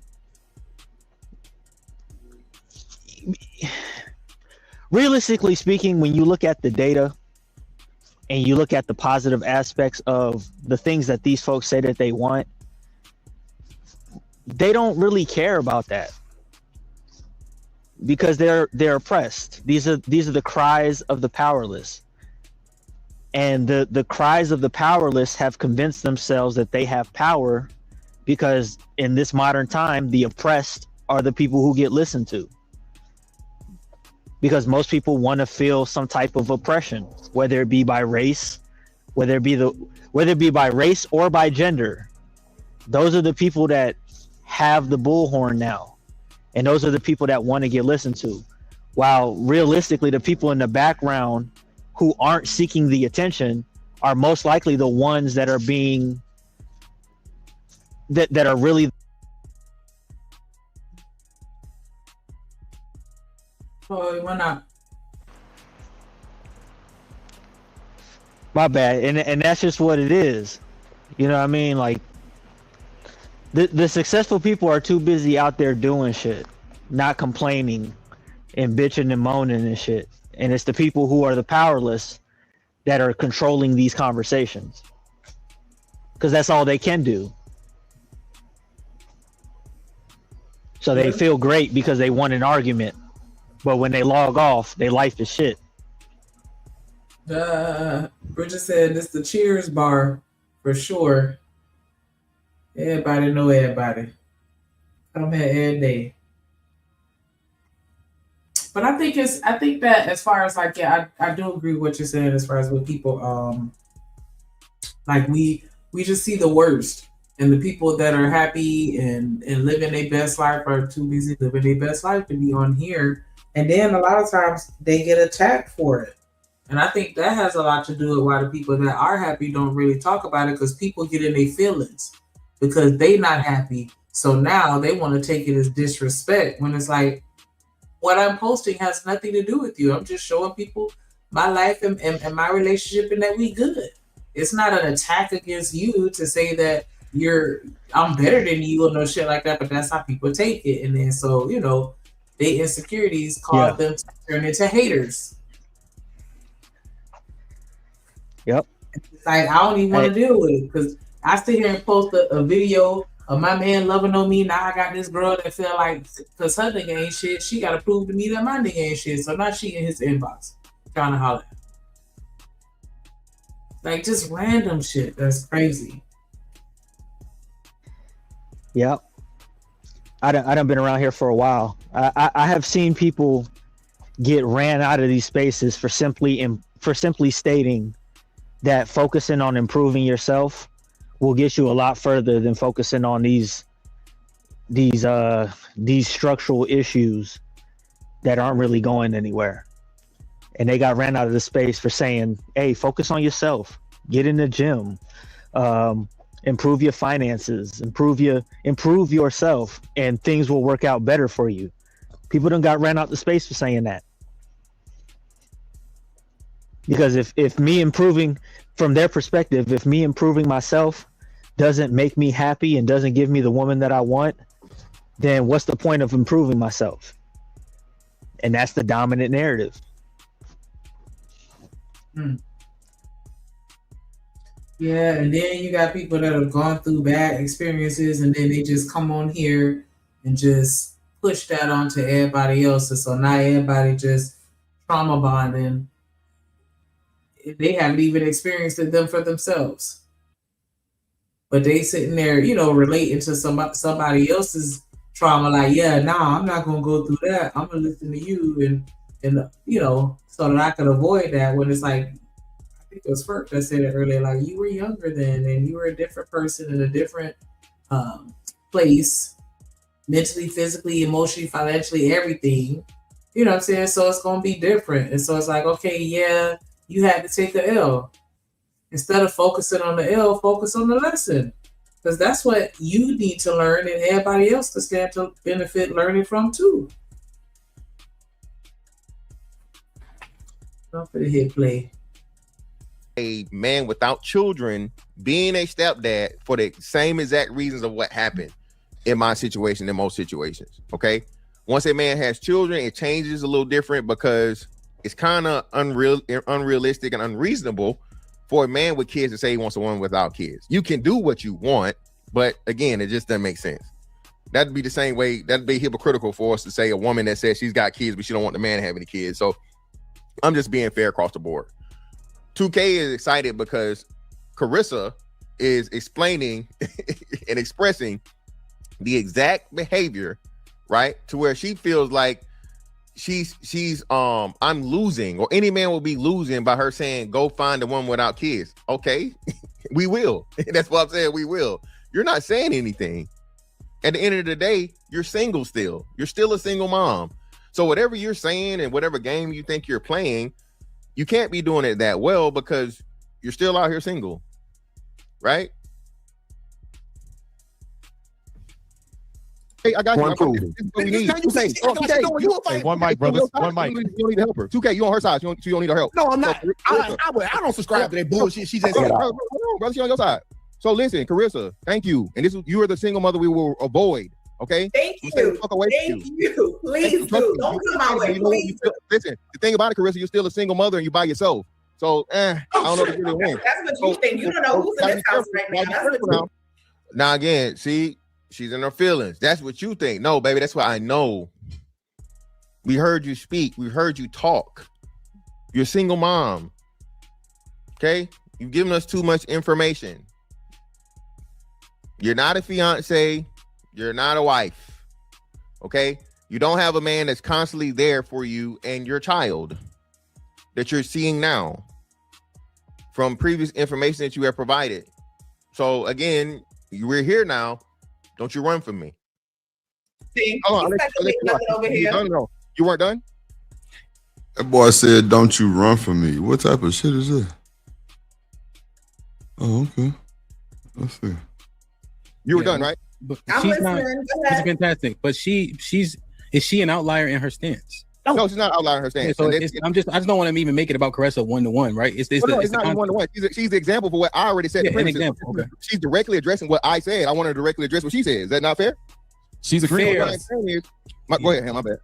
when you look at the data and you look at the positive aspects of the things that these folks say that they want, they don't really care about that because they're oppressed. These are the cries of the powerless. And the cries of the powerless have convinced themselves that they have power, because in this modern time, the oppressed are the people who get listened to. Because most people want to feel some type of oppression, whether it be by race, whether it be by race or by gender. Those are the people that have the bullhorn now, and those are the people that want to get listened to. While realistically, the people in the background who aren't seeking the attention are most likely the ones that are being that are really. Oh, why not? My bad. And that's just what it is. You know what I mean? Like, the successful people are too busy out there doing shit, not complaining and bitching and moaning and shit. And it's the people who are the powerless that are controlling these conversations, because that's all they can do. So they feel great because they won an argument, but when they log off, their life is shit. Bridget said this the Cheers bar for sure. Everybody know everybody. Come here every day. But I think that as far as like, yeah, I do agree with what you're saying as far as with people, like we just see the worst, and the people that are happy and living their best life are too busy living their best life to be on here. And then a lot of times they get attacked for it. And I think that has a lot to do with why the people that are happy don't really talk about it, because people get in their feelings because they not happy. So now they want to take it as disrespect, when it's like, what I'm posting has nothing to do with you. I'm just showing people my life and my relationship, and that we good. It's not an attack against you to say that I'm better than you or no shit like that, but that's how people take it. And then so, they insecurities cause them to turn into haters. Yep. It's like, I don't even want to deal with it, because I sit here and post a video of my man loving on me. Now I got this girl that feel like, because her nigga ain't shit, she got to prove to me that my nigga ain't shit. So now she in his inbox trying to holler. Like, just random shit. That's crazy. Yep. I done been around here for a while. I have seen people get ran out of these spaces for simply stating that focusing on improving yourself will get you a lot further than focusing on these structural issues that aren't really going anywhere. And they got ran out of the space for saying, hey, focus on yourself, get in the gym, improve your finances, improve yourself, and things will work out better for you. People done got ran out the space for saying that. Because if me improving, from their perspective, if me improving myself doesn't make me happy and doesn't give me the woman that I want, then what's the point of improving myself? And that's the dominant narrative. Yeah, and then you got people that have gone through bad experiences, and then they just come on here and just push that onto everybody else. And so now everybody just trauma bonding. They haven't even experienced it them for themselves. But they sitting there, relating to somebody else's trauma, like, yeah, nah, I'm not gonna go through that. I'm gonna listen to you and so that I can avoid that. When it's like, I think it was Ferg that said it earlier, like, you were younger then, and you were a different person in a different place, mentally, physically, emotionally, financially, everything. You know what I'm saying? So it's gonna be different. And so it's like, okay, yeah, you had to take the L. Instead of focusing on the L, focus on the lesson. Because that's what you need to learn, and everybody else to stand to benefit learning from too. Don't for the hit play. A man without children being a stepdad for the same exact reasons of what happened in my situation, in most situations. Okay. Once a man has children, it changes a little different, because it's kind of unrealistic and unreasonable for a man with kids to say he wants a woman without kids. You can do what you want, but again, it just doesn't make sense. That'd be the same way, that'd be hypocritical for us to say a woman that says she's got kids, but she don't want the man to have any kids. So I'm just being fair across the board. 2K is excited because Carissa is explaining and expressing the exact behavior, right? To where she feels like she's I'm losing, or any man will be losing by her saying, go find the one without kids. Okay, we will. That's what I'm saying. We will. You're not saying anything. At the end of the day, you're single still. You're still a single mom. So whatever you're saying and whatever game you think you're playing, you can't be doing it that well because you're still out here single, right? Hey, I got you. This is what we need. 2K, one mic, brothers. One mic. You don't need to help her. 2K, you on her side. You don't need her help. No, I'm not. I don't subscribe to that bullshit. She just said, brother, she on your side. So listen, Carissa, thank you. And you are the single mother we will avoid. Okay. Thank you. Thank you. Please do. Don't come my way. Please. Listen, the thing about it, Carissa, you're still a single mother and you by yourself. So I don't know if you really win. That's what you think. You don't know who's in this house right now. That's what you. Now again, see, she's in her feelings. That's what you think. No, baby, that's what I know. We heard you speak. We heard you talk. You're a single mom. Okay? You've given us too much information. You're not a fiance. You're not a wife. Okay? You don't have a man that's constantly there for you and your child that you're seeing now from previous information that you have provided. So again, we're here now. Don't you run from me. See, hold on, over here. No. You weren't done? That boy said, don't you run from me. What type of shit is that? Oh, okay. Let's see. You were done, right? I'm she's not. listening. Go That's ahead. fantastic. But is she an outlier in her stance? No, she's not outlining her stance. Yeah, so I just don't want to even make it about Caressa 1-to-1, right? It's not 1-to-1. She's the example for what I already said. Yeah, an example. Okay. She's directly addressing what I said. I want her to directly address what she said. Is that not fair? She's agreeing with us. Go ahead, my bad.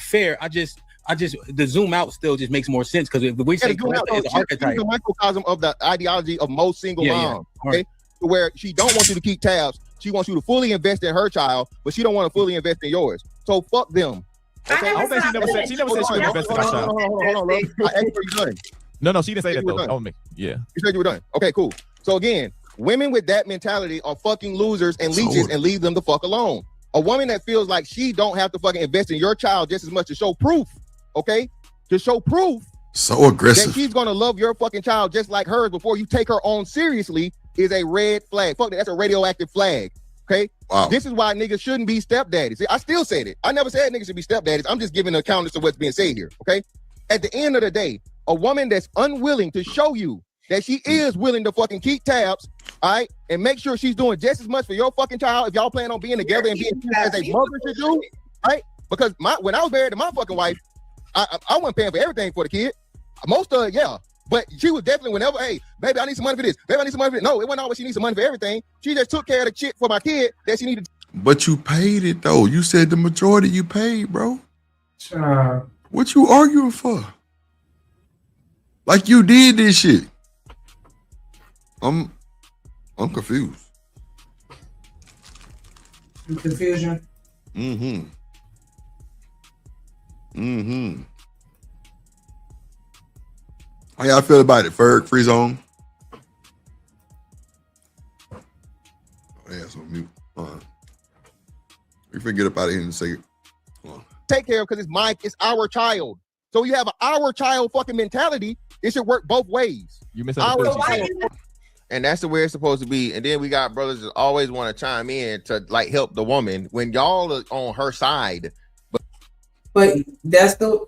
Fair. I just the zoom out still just makes more sense because if we say Caressa is an archetype, she's a microcosm of the ideology of most single moms. Yeah. Okay, to where she don't want you to keep tabs. She wants you to fully invest in her child, but she don't want to fully invest in yours. So fuck them. Okay? I don't think she never said she would invest in her child. Hold on. I asked you done. No, she didn't say that though. That was me. Yeah. You said you were done. Okay, cool. So again, women with that mentality are fucking losers and leeches and leave them the fuck alone. A woman that feels like she don't have to fucking invest in your child just as much to show proof, okay? To show proof so aggressive that she's gonna love your fucking child just like hers before you take her on seriously is a red flag. Fuck that, that's a radioactive flag. Okay. Wow. This is why niggas shouldn't be stepdaddies. See, I still said it. I never said niggas should be stepdaddies. I'm just giving an account of what's being said here. Okay. At the end of the day, a woman that's unwilling to show you that she is willing to fucking keep tabs, all right, and make sure she's doing just as much for your fucking child if y'all plan on being together and being as a mother should do, right? Because when I was married to my fucking wife, I wasn't paying for everything for the kid. Most of it, yeah. But she was definitely whenever, hey, baby, I need some money for this. Baby, I need some money for this. No, it wasn't always she needs some money for everything. She just took care of the shit for my kid that she needed. But you paid it though. You said the majority you paid, bro. What you arguing for? Like you did this shit. I'm confused. Confusion. How y'all feel about it, Ferg? Free zone? Oh, yeah, it's on mute. We can get up out of here in a second. Take care of because it's our child. So you have our child fucking mentality. It should work both ways. You misunderstood. And that's the way it's supposed to be. And then we got brothers that always want to chime in to like help the woman when y'all are on her side. But that's the.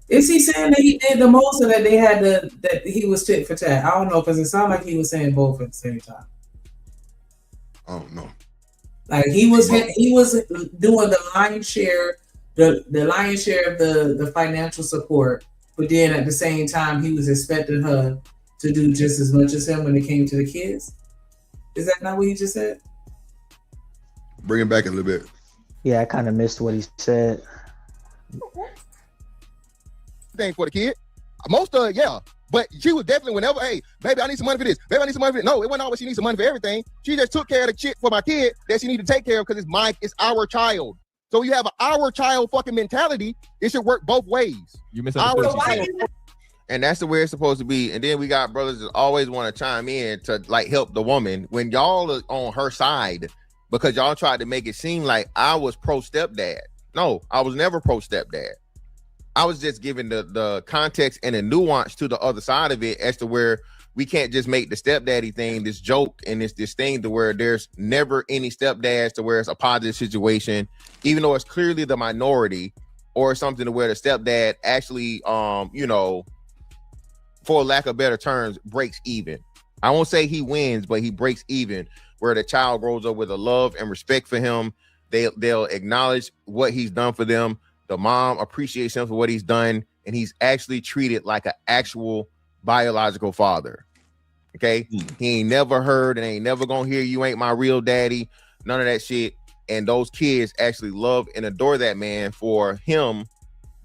Is he saying that he did the most, or that they had that he was tit for tat? I don't know because it sounded like he was saying both at the same time. I don't know. Like he was doing the lion's share, the lion's share of the financial support, but then at the same time he was expecting her to do just as much as him when it came to the kids. Is that not what you just said? Bring it back a little bit. Yeah, I kind of missed what he said. Thing for the kid. Most of it, yeah. But she was definitely whenever, hey, baby, I need some money for this. Baby, I need some money for this. No, it wasn't always she needs some money for everything. She just took care of the shit for my kid that she needed to take care of because it's our child. So you have our child fucking mentality. It should work both ways. You misunderstood. And that's the way it's supposed to be. And then we got brothers that always want to chime in to like help the woman when y'all are on her side, because y'all tried to make it seem like I was pro stepdad. No, I was never pro stepdad. I was just giving the context and the nuance to the other side of it as to where we can't just make the stepdaddy thing this joke and this thing to where there's never any stepdads to where it's a positive situation, even though it's clearly the minority, or something to where the stepdad actually, for lack of better terms, breaks even. I won't say he wins, but he breaks even, where the child grows up with a love and respect for him. They'll acknowledge what he's done for them. The mom appreciates him for what he's done, and he's actually treated like an actual biological father. Okay, he ain't never heard and ain't never gonna hear "you ain't my real daddy," none of that shit. And those kids actually love and adore that man for him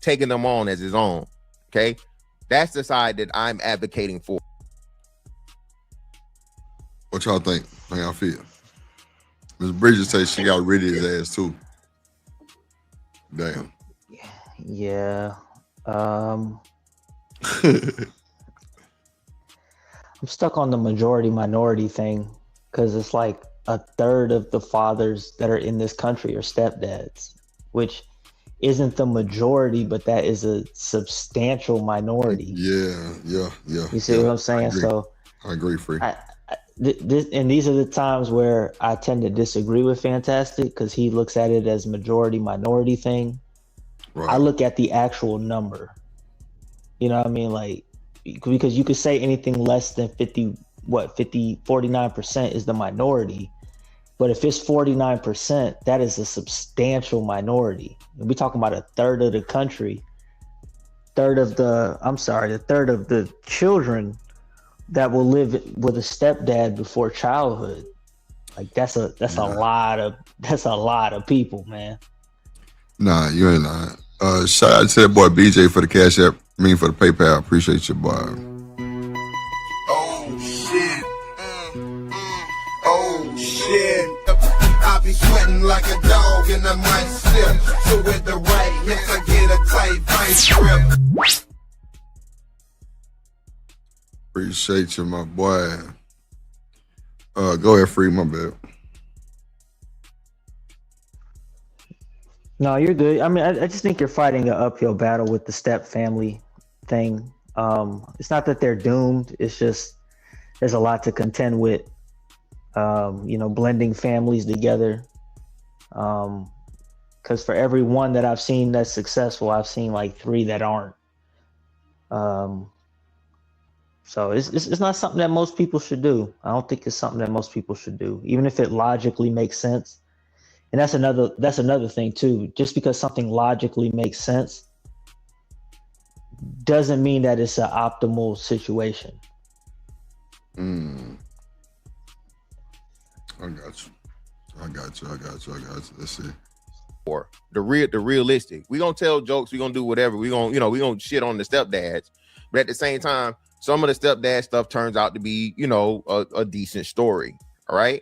taking them on as his own. Okay, that's the side that I'm advocating for. What y'all think? How y'all feel? Ms. Bridges says she got rid of his ass too. Damn. Yeah. I'm stuck on the majority minority thing, because it's like a third of the fathers that are in this country are stepdads, which isn't the majority, but that is a substantial minority. Yeah. You see what I'm saying? I agree, Free. And these are the times where I tend to disagree with Fantastic, because he looks at it as majority minority thing. Right. I look at the actual number. You know what I mean? Like, because you could say anything less than 49% is the minority. But if it's 49%, that is a substantial minority. And we're talking about a third of the country, a third of the children that will live with a stepdad before childhood. Like that's a lot of people, man. Nah, you ain't lying. Shout out to that boy BJ for the cash app. For the PayPal. Appreciate you, boy. Oh shit. Oh shit. I be sweating like a dog and I might slip. So with the right hits, I get a tight vice grip. Appreciate you, my boy. Go ahead, Free, my bad. No, you're good. I mean, I just think you're fighting an uphill battle with the step family thing. It's not that they're doomed. It's just there's a lot to contend with. Blending families together. Because for every one that I've seen that's successful, I've seen like 3 that aren't. So it's not something that most people should do. I don't think it's something that most people should do, even if it logically makes sense. And that's another thing too. Just because something logically makes sense doesn't mean that it's an optimal situation. I got you. Let's see. Or the realistic. We gonna tell jokes. We gonna do whatever. We gonna shit on the stepdads. But at the same time, some of the stepdad stuff turns out to be, a decent story. All right.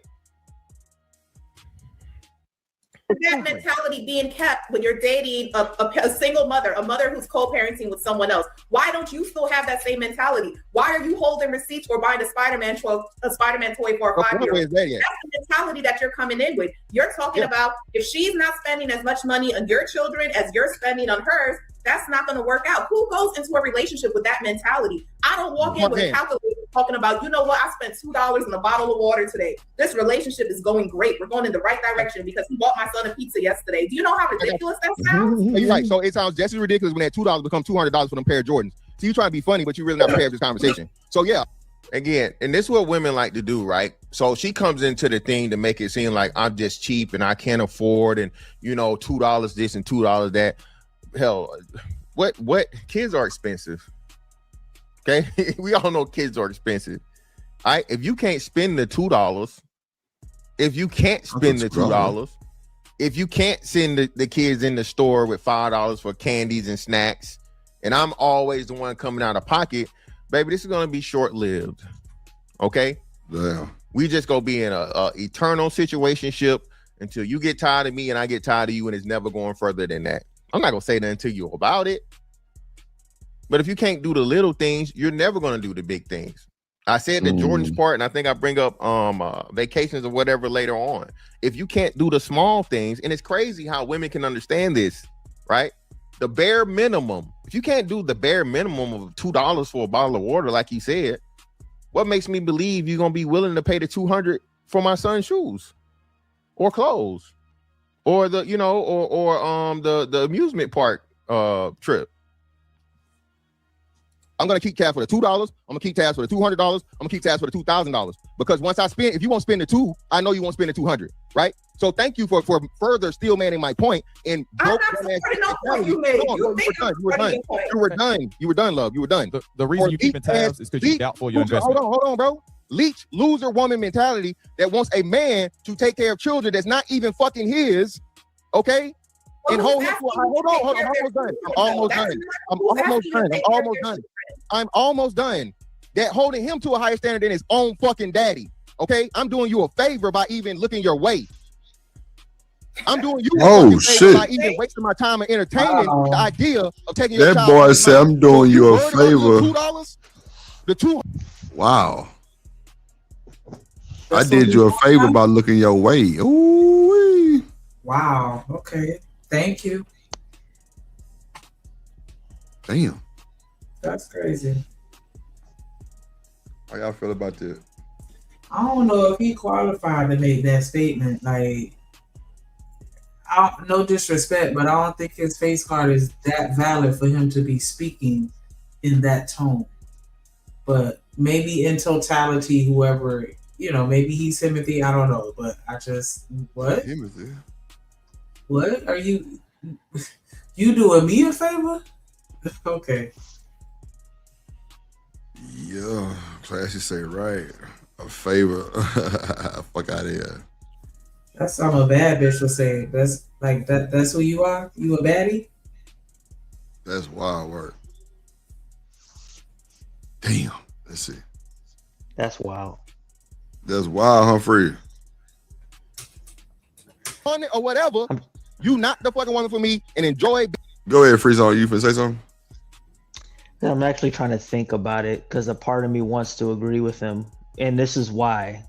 That mentality being kept when you're dating a single mother, a mother who's co-parenting with someone else. Why don't you still have that same mentality? Why are you holding receipts or buying a Spider-Man toy for a 5-year-old? That's the mentality that you're coming in with. You're talking about if she's not spending as much money on your children as you're spending on hers, that's not going to work out. Who goes into a relationship with that mentality? I don't walk in with a calculator talking about, I spent $2 on a bottle of water today. This relationship is going great. We're going in the right direction because he bought my son a pizza yesterday. Do you know how ridiculous that sounds? You're right. So it sounds just as ridiculous when that $2 becomes $200 for them pair of Jordans. So you trying to be funny, but you really not prepared for this conversation. So yeah, again, and this is what women like to do, right? So she comes into the thing to make it seem like I'm just cheap and I can't afford, and $2 this and $2 that. Hell, what kids are expensive. Okay, we all know kids are expensive. All right, if you can't spend the $2, if you can't spend the $2, if you can't send the kids in the store with $5 for candies and snacks, and I'm always the one coming out of pocket, baby, this is gonna be short-lived. Okay, yeah, we just gonna be in a eternal situationship until you get tired of me and I get tired of you, and it's never going further than that. I'm not gonna say nothing to you about it. But if you can't do the little things, you're never going to do the big things. I said that Jordan's part, and I think I bring up vacations or whatever later on. If you can't do the small things, and it's crazy how women can understand this, right? The bare minimum. If you can't do the bare minimum of $2 for a bottle of water, like he said, what makes me believe you're gonna be willing to pay the $200 for my son's shoes or clothes or the the amusement park trip? I'm gonna keep tabs for the $2. I'm gonna keep tabs for the $200. I'm gonna keep tabs for the $2,000 because once I spend, if you won't spend the $2, I know you won't spend the $200, right? So thank you for further steel manning my point. And I'm not supporting no point you made. You were done, love. You were done. The reason you keeping tabs is because you doubtful your investment. Hold on, bro. Leech loser woman mentality that wants a man to take care of children that's not even fucking his. Okay. And hold on. I'm almost done. That holding him to a higher standard than his own fucking daddy. Okay, I'm doing you a favor by even looking your way. I'm doing you a favor by even wasting my time and entertaining the idea of taking your That child. boy said, "I'm doing you a favor." The $2. Wow. I did you a favor by looking your way. Ooh. Wow. Okay. Thank you. Damn. That's crazy. How y'all feel about that? I don't know if he qualified to make that statement. Like, no disrespect, but I don't think his face card is that valid for him to be speaking in that tone. But maybe in totality, whoever, maybe he's Timothy. I don't know. But I just, what? Timothy. What are you doing me a favor? Okay. Yeah, classy say right. A favor. Fuck out of here. That's something a bad bitch will say. That's like that. That's who you are. You a baddie? That's wild work. Damn. Let's see. That's wild. That's wild, Humphrey. On it or whatever. You not the fucking woman for me and enjoy. Go ahead, Freeze on. You finna say something? I'm actually trying to think about it because a part of me wants to agree with him, and this is why.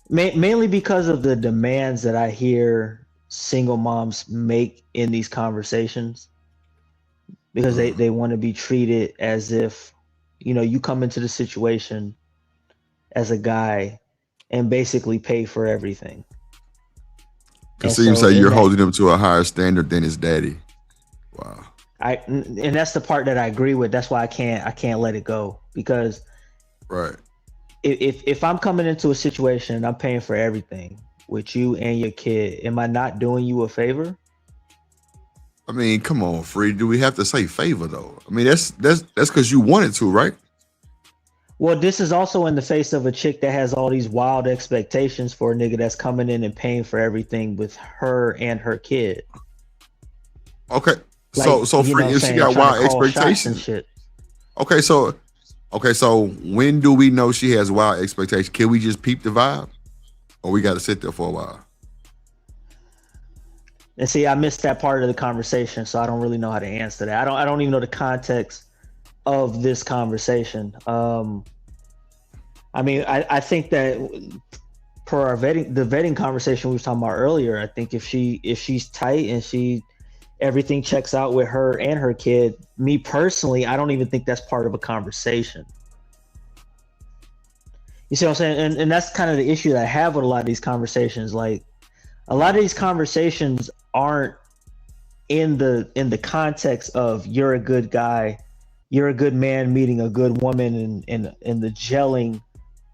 Mainly because of the demands that I hear single moms make in these conversations, because they want to be treated as if, you come into the situation as a guy and basically pay for everything. Because you say you're holding him to a higher standard than his daddy. Wow. And that's the part that I agree with. That's why I can't let it go, because right. If I'm coming into a situation and I'm paying for everything with you and your kid, am I not doing you a favor? I mean, come on, Free. Do we have to say favor though? I mean, that's because you wanted to, right? Well, this is also in the face of a chick that has all these wild expectations for a nigga that's coming in and paying for everything with her and her kid. Okay. So Free, if she got wild expectations. Shit. Okay, so when do we know she has wild expectations? Can we just peep the vibe? Or we got to sit there for a while? And see, I missed that part of the conversation, so I don't really know how to answer that. I don't even know the context of this conversation. I mean, I think that per the vetting conversation we were talking about earlier, I think if she's tight and everything checks out with her and her kid, me personally, I don't even think that's part of a conversation. You see what I'm saying? And that's kind of the issue that I have with a lot of these conversations. Like, a lot of these conversations aren't in the context of you're a good guy, you're a good man meeting a good woman, and the gelling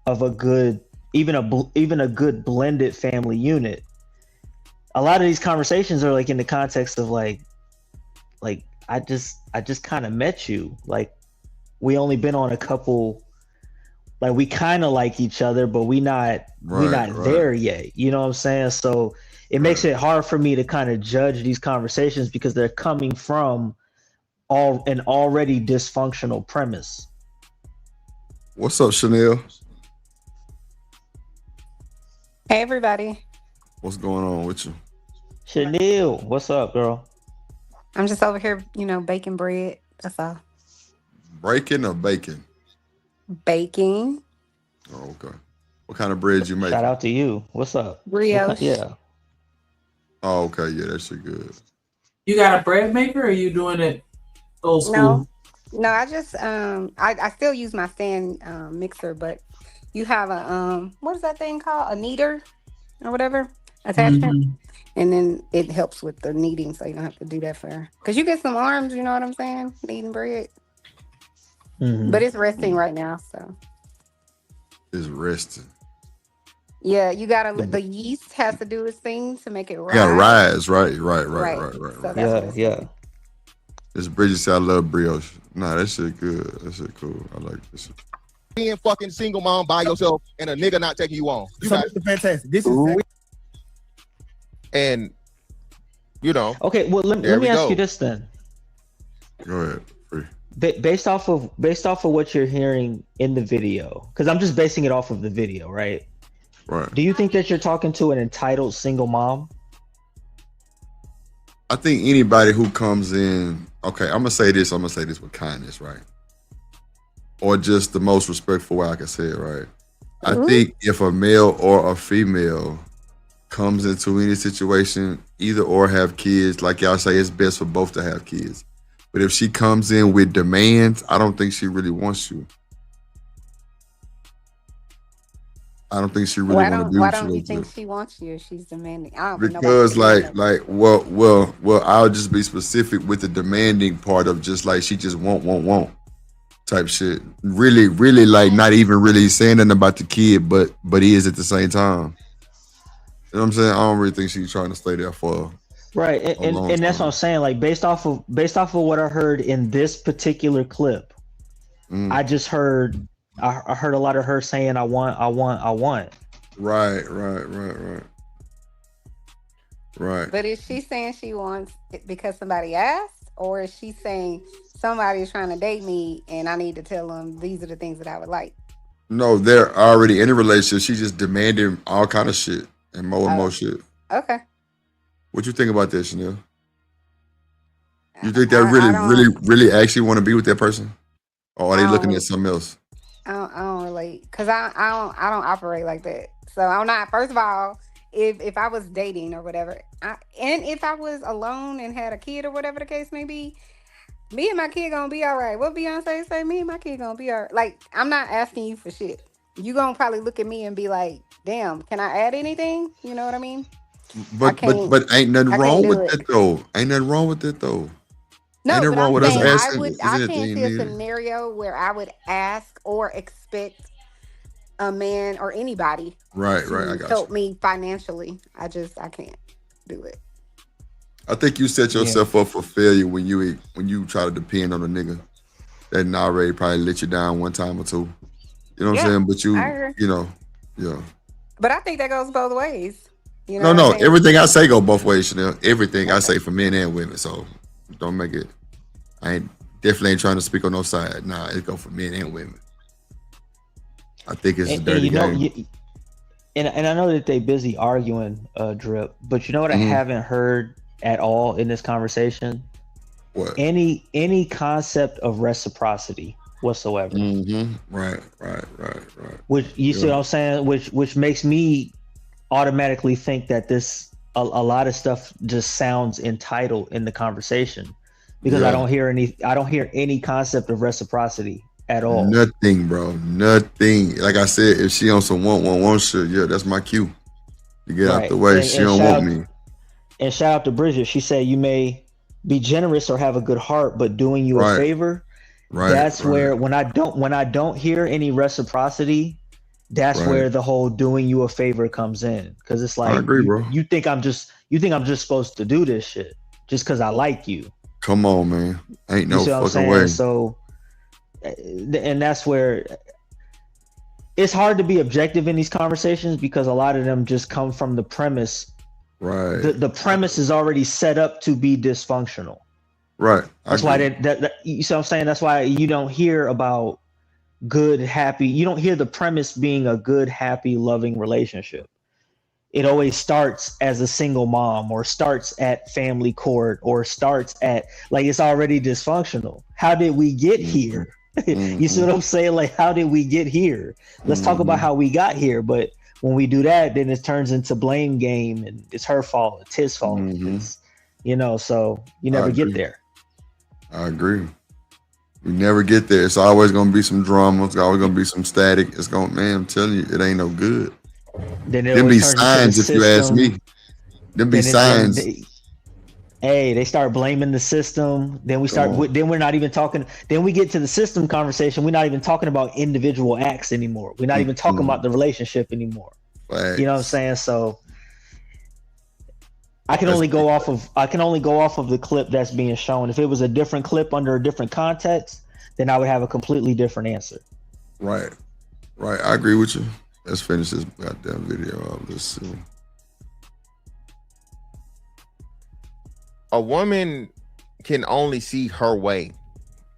of a good, even a good blended family unit. A lot of these conversations are like in the context of like I just kind of met you. Like, we only been on a couple, like we kind of like each other, but we not there yet. You know what I'm saying? So it makes it hard for me to kind of judge these conversations because they're coming from an already dysfunctional premise. What's up, Chanel? Hey, everybody. What's going on with you? Chanel, what's up, girl? I'm just over here, baking bread. That's all. Breaking or baking? Baking. Oh, okay. What kind of bread you making? Shout out to you. What's up? Brioche. Yeah. Oh, okay. Yeah, that shit good. You got a bread maker, or are you doing it old school? No, I just I still use my stand mixer, but you have a what is that thing called? A kneader or whatever attachment. And then it helps with the kneading, so you don't have to do that because you get some arms, you know what I'm saying? Kneading bread. But it's resting right now, so. It's resting. Yeah, you gotta. The yeast has to do its thing to make it rise. You gotta rise, right. So that's yeah. This Bridget said I love brioche. Nah, that shit good. That shit cool. I like this shit. Being fucking single mom by yourself and a nigga not taking you on. You got fantastic. This is and Okay, well let me ask you this then. Go ahead. Based off of what you're hearing in the video, because I'm just basing it off of the video, right? Right. Do you think that you're talking to an entitled single mom? I think anybody who comes in, okay, I'm gonna say this with kindness, right? Or just the most respectful way I can say it, right? I think if a male or a female comes into any situation, either or have kids, like y'all say, it's best for both to have kids. But if she comes in with demands, I don't think she really wants you. I don't think she really want to do. Why don't you think she wants you? She's demanding. I don't because well, I'll just be specific with the demanding part of just like she just want type shit. Really, like not even really saying nothing about the kid, but is at the same time. You know what I'm saying? I don't really think she's trying to stay there for right. And that's what I'm saying. Like based off of what I heard in this particular clip, I just heard. I heard a lot of her saying, I want. Right. But is she saying she wants it because somebody asked, or is she saying somebody's trying to date me and I need to tell them these are the things that I would like? No, they're already in a relationship. She just demanding all kind of shit and more shit. Okay. What you think about this, Chanel? You think they really actually want to be with that person, or are they looking at something else? I don't relate because I don't operate like that. So I'm not. First of all, if I was dating or whatever, and if I was alone and had a kid or whatever the case may be, me and my kid gonna be all right. What Beyonce say? Me and my kid gonna be all right. Like I'm not asking you for shit. You gonna probably look at me and be like, "Damn, can I add anything?" You know what I mean? But ain't nothing wrong with it though. Ain't nothing wrong with it though. No, but I'm us saying asking. I can't see a scenario where I would ask or expect a man or anybody right. I got help you. me financially. I can't do it. I think you set yourself up for failure when you try to depend on a nigga that already probably let you down one time or two. You know what I'm saying? But yeah. But I think that goes both ways. You know no. Everything I say go both ways, Chanel. Everything I say for men and women. So don't make it. I definitely ain't trying to speak on no side. Nah, it go for men and women. I think it's a dirty game. And I know that they busy arguing, Drip. But you know what I haven't heard at all in this conversation? What? Any concept of reciprocity whatsoever. Right. Which you see what I'm saying? Which makes me automatically think that a lot of stuff just sounds entitled in the conversation because I don't hear any concept of reciprocity at all. Nothing, bro. Nothing. Like I said, if she on some want shit, that's my cue to get out the way. She don't want me. And shout out to Bridget. She said you may be generous or have a good heart, but doing you a favor. Right. That's where when I don't hear any reciprocity, that's where the whole doing you a favor comes in. Because it's like I agree, bro. You think I'm just supposed to do this shit just because I like you. Come on, man. Ain't no fucking way. So, and that's where it's hard to be objective in these conversations because a lot of them just come from the premise. Right. The premise is already set up to be dysfunctional. Right. That's why you see what I'm saying? That's why you don't hear about good, happy. You don't hear the premise being a good, happy, loving relationship. it always starts as a single mom, or starts at family court, or starts at, like, it's already dysfunctional. How did we get here? You see what I'm saying? Like, how did we get here? Let's talk about how we got here. But when we do that, then it turns into blame game, and it's her fault, it's his fault. It's, you know, so you never get there. I agree. We never get there. It's always gonna be some drama. It's always gonna be some static. It's gonna, man, I'm telling you, it ain't no good. Then it Them be always turns into the signs, if you ask system. me. Them be signs. They start blaming the system. Then we start. Then we're not even talking. Then we get to the system conversation. We're not even talking about individual acts anymore. We're not even talking about the relationship anymore. Facts. You know what I'm saying? So I can only go off of the clip that's being shown. If it was a different clip under a different context, then I would have a completely different answer. Right. I agree with you. Let's finish this goddamn video up. Let's see. A woman can only see her way,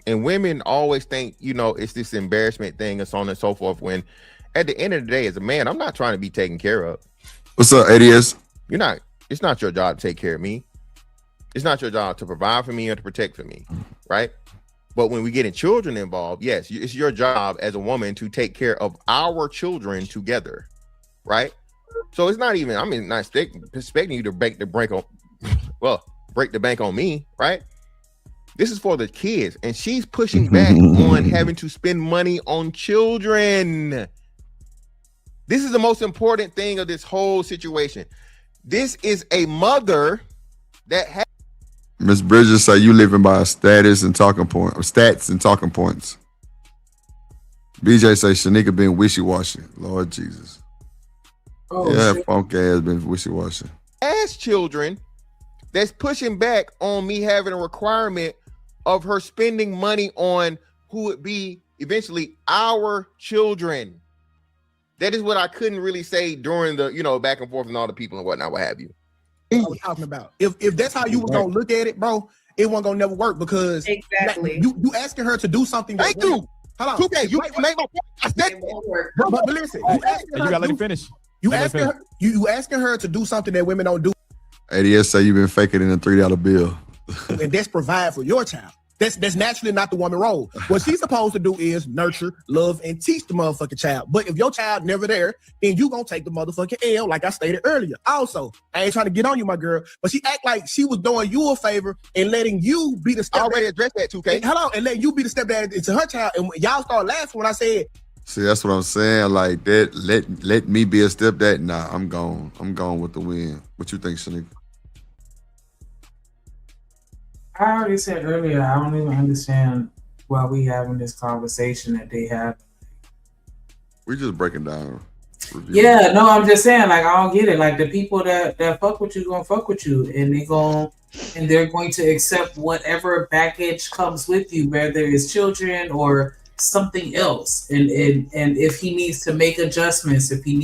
and women always think, you know, it's this embarrassment thing and so on and so forth, when at the end of the day, as a man, I'm not trying to be taken care of. What's up, ADS? It's not your job to take care of me. It's not your job to provide for me or to protect for me, right? But when we get in children involved, yes, it's your job as a woman to take care of our children together, right? So it's not even, I mean, not expecting you to break the bank on me, right? This is for the kids, and she's pushing back on having to spend money on children. This is the most important thing of this whole situation. This is a mother that has. Miss Bridges say you living by stats and talking points. BJ say Shanika been wishy-washy. Lord Jesus. Funk ass been wishy-washy. As children, that's pushing back on me having a requirement of her spending money on who would be eventually our children. That is what I couldn't really say during the, you know, back and forth and all the people and whatnot, what have you. I was talking about. If that's how you was gonna look at it, bro, it wasn't gonna never work, because exactly you asking her to do something. Thank you. Hold on. 2K, you made my point. I said but listen, you gotta let him finish. You asking her to do something that women don't do. ADS say you been faking in a $3 bill. And that's provide for your child. That's naturally not the woman role. What she's supposed to do is nurture, love, and teach the motherfucking child. But if your child never there, then you gonna take the motherfucking L, like I stated earlier. Also, I ain't trying to get on you, my girl, but she act like she was doing you a favor and letting you be the stepdad. I already addressed that, 2K. Hold on, and letting you be the stepdad into her child. And y'all start laughing when I said. See, that's what I'm saying. Like that, let me be a stepdad. Nah, I'm gone. I'm gone with the win. What you think, Shanika? I already said earlier, I don't even understand why we having this conversation that they have. We just breaking down. Yeah, no, I'm just saying, like, I don't get it. Like, the people that fuck with you gonna fuck with you, and they're going to accept whatever baggage comes with you, whether it's children or something else. And if he needs to make adjustments, if you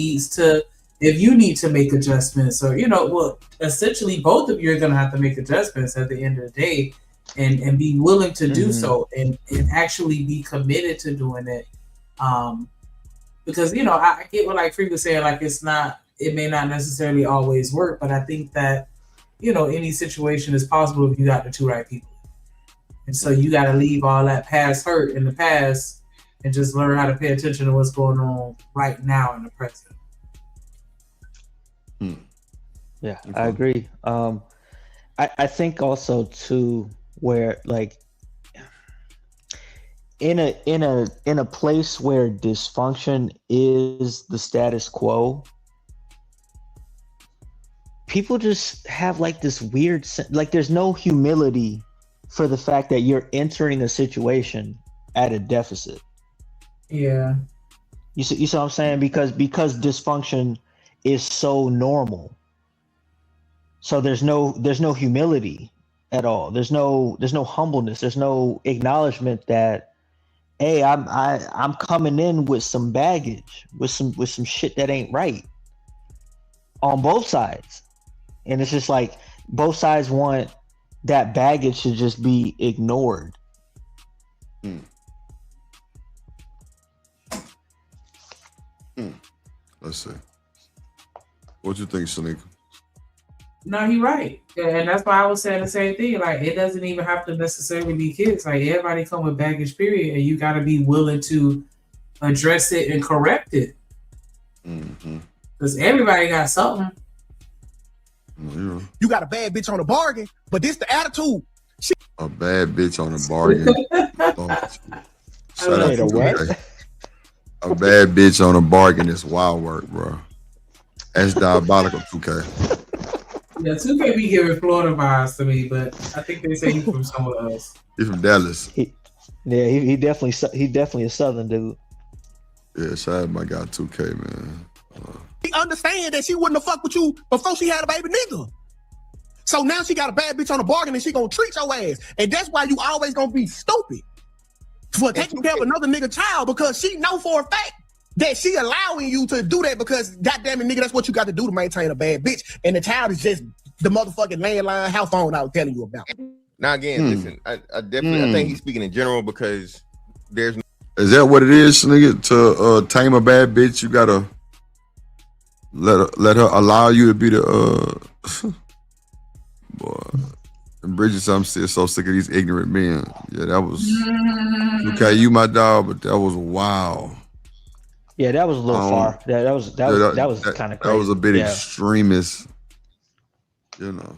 need to make adjustments, or, you know, well, essentially both of you are going to have to make adjustments at the end of the day, and be willing to do so, and actually be committed to doing it. Because, you know, I get what, like, Free was saying, like, it may not necessarily always work, but I think that, you know, any situation is possible if you got the two right people. And so you got to leave all that past hurt in the past and just learn how to pay attention to what's going on right now in the present. Yeah, I agree. I think also too, where, like, in a place where dysfunction is the status quo, people just have like this weird, like, there's no humility for the fact that you're entering a situation at a deficit. Yeah. You see what I'm saying? Because dysfunction is so normal. So there's no humility at all. There's no humbleness. There's no acknowledgement that, hey, I'm coming in with some baggage, with some shit that ain't right on both sides. And it's just like both sides want that baggage to just be ignored. Let's see. What you think, Shanika? No, you're right. And that's why I was saying the same thing. Like, it doesn't even have to necessarily be kids. Like, everybody come with baggage, period. And you got to be willing to address it and correct it. Because everybody got something. Yeah. You got a bad bitch on a bargain, but this the attitude. A bad bitch on a bargain. Shout out to what? 2K. A bad bitch on a bargain is wild work, bro. That's diabolical, 2K. Yeah, 2K be giving Florida vibes to me, but I think they say he's from somewhere else. He's from Dallas. He definitely a Southern dude. Yeah, shout out my guy 2K, man. She understand that she wouldn't have fucked with you before she had a baby nigga. So now she got a bad bitch on the bargain and she gonna treat your ass. And that's why you always gonna be stupid for taking care of another nigga child, because she know for a fact that she allowing you to do that because goddamn it, nigga, that's what you got to do to maintain a bad bitch. And the child is just the motherfucking landline house phone I was telling you about. Now again, listen, I definitely I think he's speaking in general because there's Is that what it is, nigga? To tame a bad bitch, you gotta let her allow you to be the boy. And Bridget, I'm still so sick of these ignorant men. Yeah, that was okay. You my dog, but that was wild. Yeah, that was a little far. That was kind of crazy. That was a bit extremist. You know.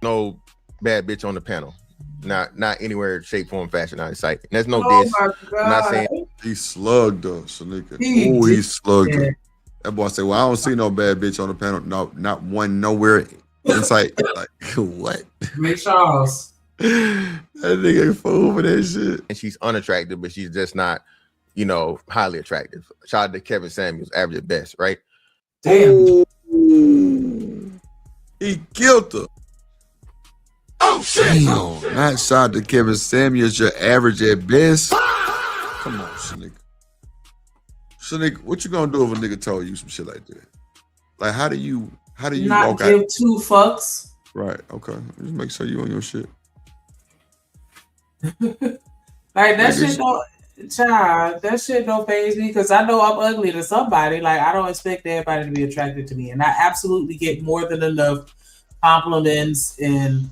no bad bitch on the panel. Not anywhere, shape, form, fashion, not in sight. And there's no Oh diss. my I'm not saying God. He slugged her, Shanika. He Oh, he did. slugged her. That boy said, "Well, I don't see no bad bitch on the panel. No, not one nowhere in sight." Like what? Ray Charles. That nigga fool for that shit. and she's unattractive, but she's just not, highly attractive. Shout out to Kevin Samuels, average at best, right? Damn. He killed her. Oh shit! Damn. Not shout to Kevin Samuels, your average at best. Come on, Shanika. Shanika, what you gonna do if a nigga told you some shit like that? Like, how do you Not walk give out? 2 fucks. Right. Okay. Just make sure you on your shit. Like that shit don't faze me because I know I'm ugly to somebody. Like, I don't expect everybody to be attracted to me, and I absolutely get more than enough compliments and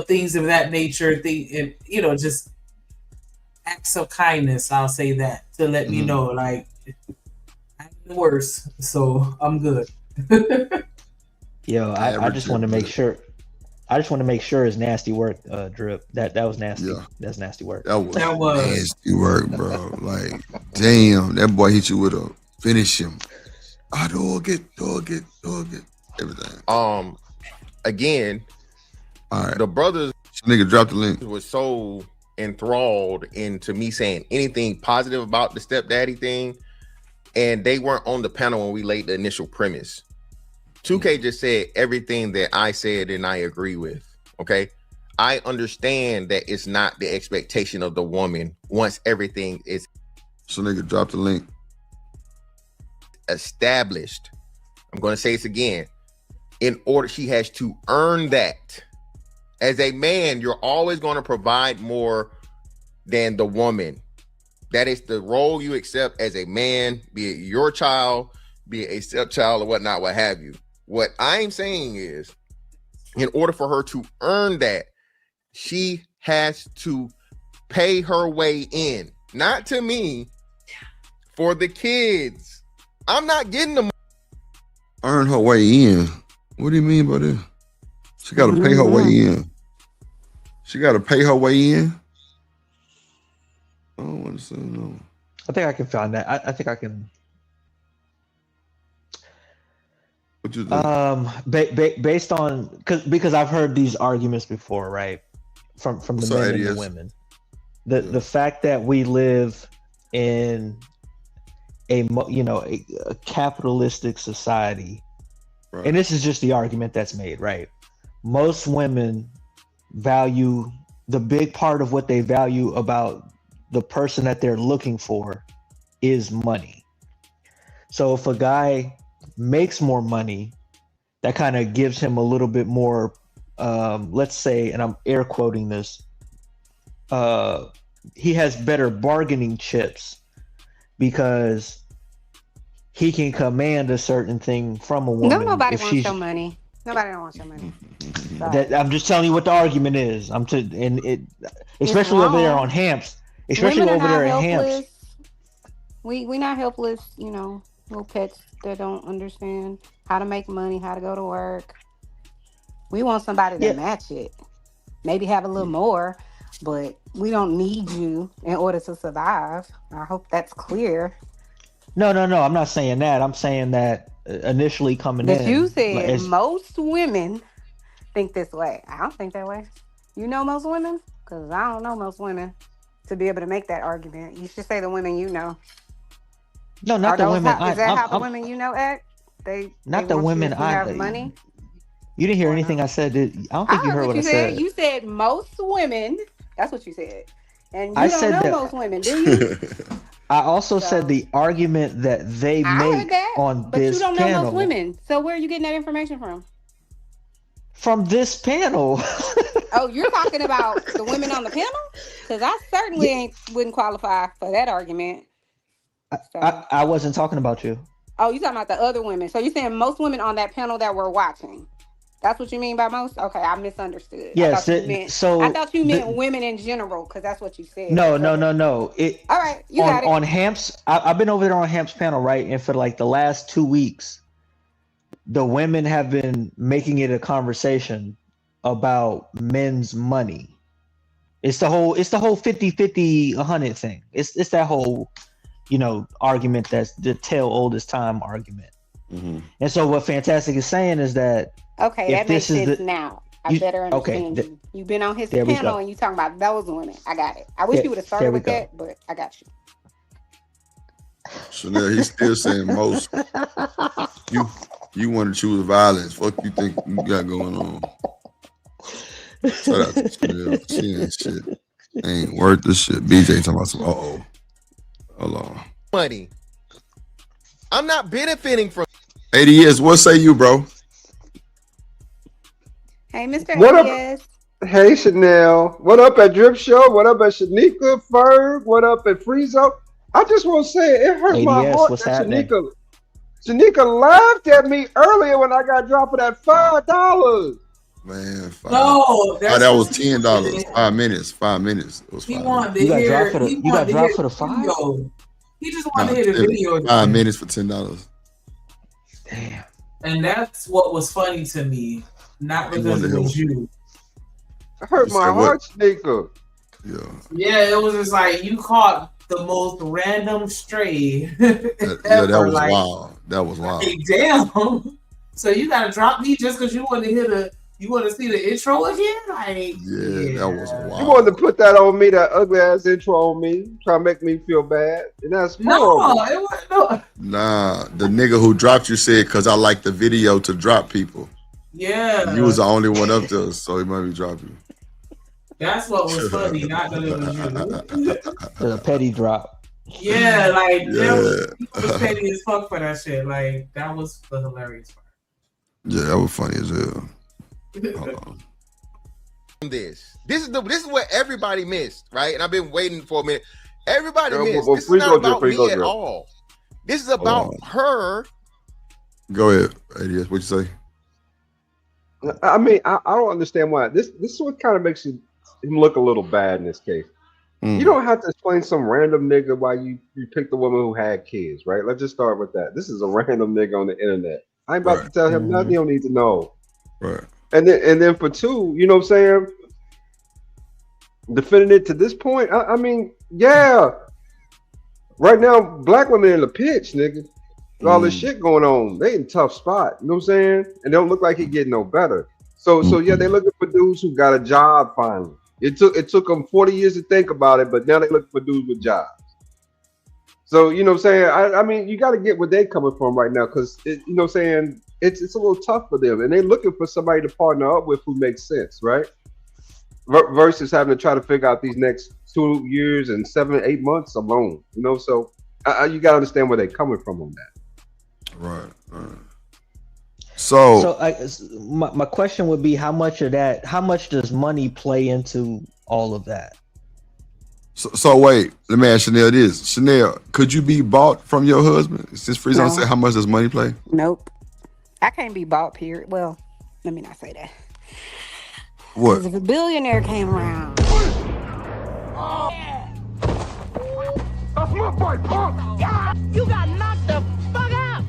things of that nature. Just acts of kindness. I'll say that to let me know, like, I'm the worst, so I'm good. Yo, I just want to make sure. I just want to make sure it's nasty work, Drip. That was nasty. Yeah. That's nasty work. That was nasty work, bro. Like, damn, that boy hit you with a finish him. Dog it. Everything. Again, all right. The brothers, nigga, drop the link. Was so enthralled into me saying anything positive about the stepdaddy thing, and they weren't on the panel when we laid the initial premise. 2K just said everything that I said and I agree with. Okay. I understand that it's not the expectation of the woman once everything is nigga, drop the link. Established. I'm going to say this again. In order, she has to earn that. As a man, you're always going to provide more than the woman. That is the role you accept as a man, be it your child, be it a stepchild or whatnot, what have you. What I'm saying is, in order for her to earn that, she has to pay her way in. Not to me, for the kids. I'm not getting the money. Earn her way in. What do you mean by that? She got to pay her way in. She got to pay her way in. I don't understand. No. I think I can find that. I think I can. What you think? Based on because I've heard these arguments before, right? From the men and the women. The fact that we live in a capitalistic society, right. And this is just the argument that's made, right? Most women value the big part of what they value about the person that they're looking for is money. So if a guy makes more money, that kind of gives him a little bit more, let's say, and I'm air quoting this, he has better bargaining chips because he can command a certain thing from a No, woman nobody if wants she's your money. Nobody don't want your money. So, that. I'm just telling you what the argument is. it's Especially over there wrong. on Hamps, especially Women are over not there at Hamps. helpless. We not helpless, you know, little pets that don't understand how to make money, how to go to work. We want somebody to Yeah. match it. Maybe have a little more, but we don't need you in order to survive. I hope that's clear. No. I'm not saying that. I'm saying that initially coming But you in, like, said as most women think this way. I don't think that way. You know most women? Because I don't know most women to be able to make that argument. You should say the women you know. no, not the women. Is that how the I'm women you know act? They not the want you women. if you have money? You didn't hear Or anything no? I said. I don't I think you heard heard what what I you said. said. You said most women. That's what you said. And I you don't said know that. most women, do you? I also said So the argument that they I heard make that, on but you this don't know most panel women. So where are you getting that information from? from this panel. Oh, you're talking about the women on the panel? Because I certainly wouldn't qualify for that argument. So, I wasn't talking about you. oh, you're talking about the other women. So you're saying most women on that panel that were watching. That's what you mean by most? Okay, I misunderstood. Yes. I thought you meant women in general, because that's what you said. No. All right, you got it. On Hamps. I've been over there on Hamps panel, right? And for like the last 2 weeks, the women have been making it a conversation about men's money. It's the whole 50-50 100 thing. It's that whole, argument that's the tale old as time argument. Mm-hmm. And so what Fantastic is saying is that okay, that makes sense now. I better understand you. You've been on his panel and you talking about those women. I got it. I wish you would have started with that, but I got you. Chanel, he's still saying most. You want to choose violence. Fuck you think you got going on. Shout out to Chanel. She ain't shit. Ain't worth the shit. BJ talking about some hold on. Money. I'm not benefiting from 80 years. What say you, bro? Hey, Mr. What ABS. up? Hey, Chanel. What up at Drip Show? What up at Shanika, Ferg? What up at Friezo? I just want to say it hurt my heart that Shanika laughed at me earlier when I got dropped for that $5. Man, no, that was $10. 5 minutes. 5 minutes. It was he $5 wanted to You got hear. dropped for the. You got dropped for the $5. He just wanted to hear the video. 5 minutes for $10. Damn. And that's what was funny to me, not because it was you. It hurt my heart, Shanika. Yeah, it was just like you caught the most random stray. That was wild. That was wild. Like, damn. So you gotta drop me just because you want to hear you want to see the intro again? Like, yeah, that was wild. You wanted to put that on me, that ugly ass intro on me, try to make me feel bad, and that's horrible. No, it wasn't. No. Nah, the nigga who dropped you said because I like the video to drop people. Yeah, you was the only one up there, so he might be dropping you. That's what was funny, not that it was you. The petty drop. Yeah, like Yeah. people was petty as fuck for that shit. Like that was the hilarious part. Yeah, that was funny as hell. This is what everybody missed, right? And I've been waiting for a minute. Everybody missed. This is not about me at all. This is about her. Go ahead, ADS. What you say? I mean, I don't understand why. This is what kind of makes him look a little bad in this case. You don't have to explain some random nigga why you picked the woman who had kids, right? Let's just start with that. This is a random nigga on the internet. I ain't about to tell him nothing he don't need to know. Right. And then for two, you know what I'm saying? Defending it to this point, I mean, yeah. Right now, black women in the pitch, nigga. With all this shit going on, they in a tough spot. You know what I'm saying? And they don't look like it getting no better. So yeah, they looking for dudes who got a job finally. It took them 40 years to think about it, but now they looking for dudes with jobs. So you know what I'm saying? I mean, you got to get where they coming from right now, because you know what I'm saying? It's a little tough for them, and they're looking for somebody to partner up with who makes sense, right? Versus having to try to figure out these next 2 years and 7-8 months alone. You know, so you got to understand where they're coming from on that. Right. So my question would be, how much does money play into all of that? So wait, let me ask Chanel this. Chanel, could you be bought from your husband? Since Free Zone No. said, how much does money play? Nope. I can't be bought, period. Well, let me not say that. What? Because if a billionaire came around. That's my fight, punk. You got knocked the fuck out.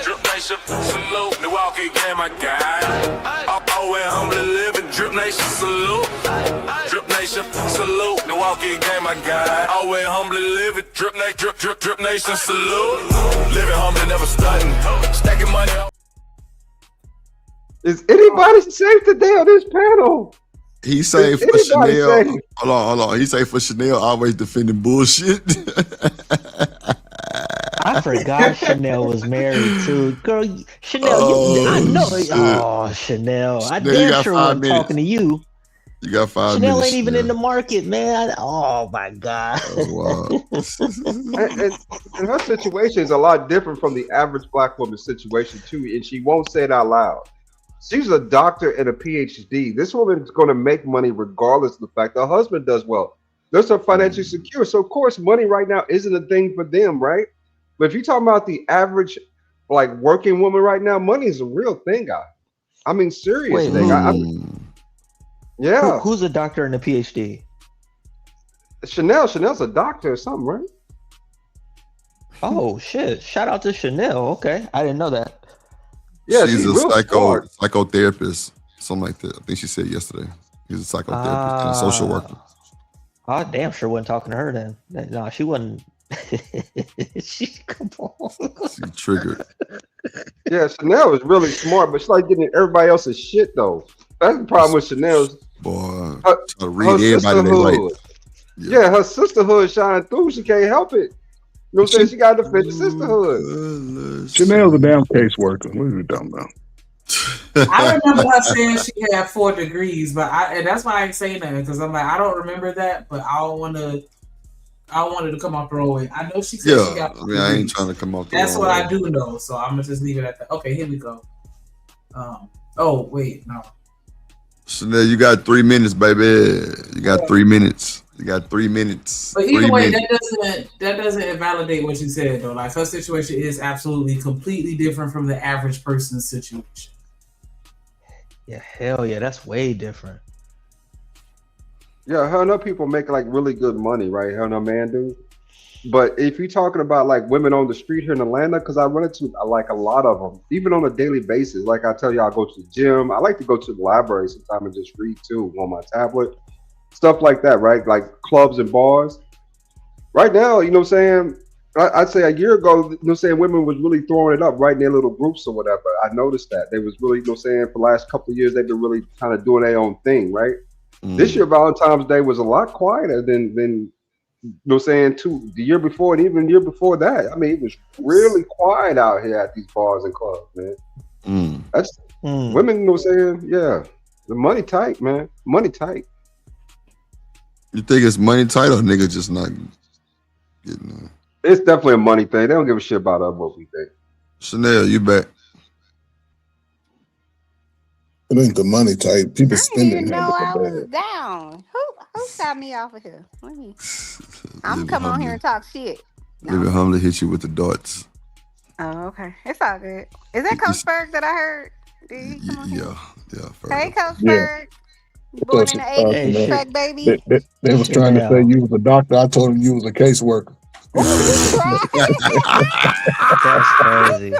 Drip Nation, salute. Milwaukee game, my guy. Always humbly living. Drip Nation, salute. Drip Nation, salute. Milwaukee game, my guy. Always humbly living. Drip Nation, salute. Living humbly, never stunting. Stacking money. Is anybody safe today on this panel? He say Is for anybody Chanel. safe? Hold on. He say for Chanel always defending bullshit. I forgot Chanel was married too. Girl, Chanel, I know. Shit. Oh, Chanel. I Chanel, you damn got sure 5 wasn't minutes. talking to you. You got 5 Chanel minutes. ain't even Chanel. in the market, man. Oh my God. Wow. And her situation is a lot different from the average black woman's situation too, and she won't say it out loud. She's a doctor and a PhD. This woman's going to make money regardless of the fact her husband does well. They're so financially secure. So of course, money right now isn't a thing for them, right? But if you're talking about the average, like working woman right now, money is a real thing, guy. I mean, serious Wait, thing. Yeah. Who's a doctor and a PhD? Chanel's a doctor or something, right? Oh shit! Shout out to Chanel. Okay, I didn't know that. Yeah, she's a real smart. psychotherapist, something like that. I think she said yesterday. He's a psychotherapist and a social worker. I damn sure wasn't talking to her then. No, she wasn't. Come on. She triggered. Yeah, Chanel is really smart, but she's like getting everybody else's shit though. That's the problem with Chanel's. Boy, Her, try to read everybody they like. sisterhood. Yeah, her sisterhood shine through. She can't help it. You know what I'm saying? She got to defend the sisterhood. Chanel's a damn caseworker. What are you talking about? I remember her saying she had 4 degrees, and that's why I ain't saying that because I'm like, I don't remember that, but I don't want to come off the wrong way. I know she said she got 4 degrees. I ain't trying to come off the That's wrong what way. I do know, so I'm gonna just leave it at that. Okay, here we go. Oh wait, no. Chanel, you got 3 minutes, baby. You got 3 minutes. You got 3 minutes. But either 3 way, minutes. that doesn't invalidate what you said though. Like her situation is absolutely completely different from the average person's situation. Yeah, hell yeah, that's way different. Yeah, her and her people make like really good money, right? Her and her man do. But if you're talking about like women on the street here in Atlanta, because I run into like a lot of them, even on a daily basis. Like I tell you, I go to the gym. I like to go to the library sometimes and just read too on my tablet. Stuff like that, right? Like clubs and bars. Right now, you know what I'm saying? I'd say a year ago, you know what I'm saying, women was really throwing it up right in their little groups or whatever. I noticed that. They was really, you know what I'm saying, for the last couple of years, they've been really kind of doing their own thing, right? This year, Valentine's Day was a lot quieter than you know what I'm saying, the year before and even the year before that. I mean, it was really quiet out here at these bars and clubs, man. That's women, you know what I'm saying? Yeah. The money tight, man. Money tight. You think it's money tight or nigga just not getting it? It's definitely a money thing. They don't give a shit about us what we think. Chanel, you back. It ain't the money type. People spending You know, habits I are was bad. down. Who shot me off of here? I'm come on here and talk shit. Maybe humbly hit you with the darts. Oh, okay. It's all good. Is that Coach Berg that I heard? Did he come on here? Yeah. Hey, Coach Yeah. Berg. Born in the 80s, track baby. They was trying to say you was a doctor. I told them you was a caseworker. That's crazy.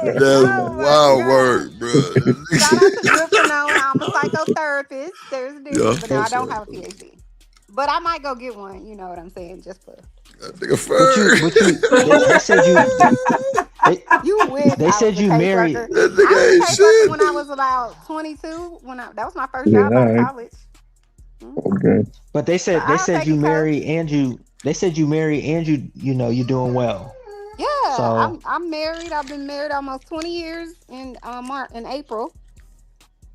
That's wild word, bro. Shout out to Good to know I'm a psychotherapist. There's a difference, but no, I don't have a PhD. But I might go get one. You know what I'm saying? Just for. They said They said you married. I was a caseworker when I was about 22. That was my first job out of college. Okay. But they said you married and you know you're doing well. Yeah, So I'm married. I've been married almost 20 years in April.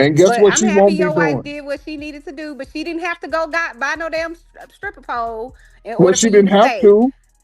And guess But what I'm you happy won't be your wife doing? did what she needed to do, but she didn't have to go buy no damn stripper pole in Well, order for she you didn't to have stay. to.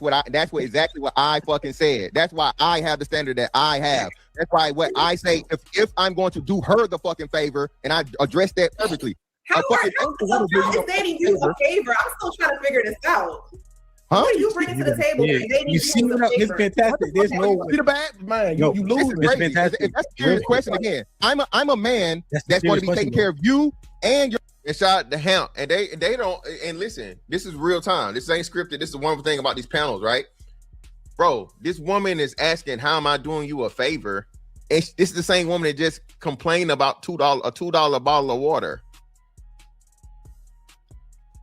That's exactly what I fucking said. That's why I have the standard that I have. That's why what I say, if I'm going to do her the fucking favor, and I address that perfectly, How is dating you a favor? I'm still trying to figure this out. Huh? What are you bringing to the table? Yeah. That dating You see you what a up? It's favor? fantastic. There's no See the bad man. No, You this lose. is Crazy. fantastic. If that's a serious question again, I'm a man That's that's going to be serious taking question, care of you and your. And shout out to Hamp, and they don't. And listen, this is real time. This ain't scripted. This is the wonderful thing about these panels, right, bro? This woman is asking, "How am I doing you a favor?" And this is the same woman that just complained about $2 bottle of water.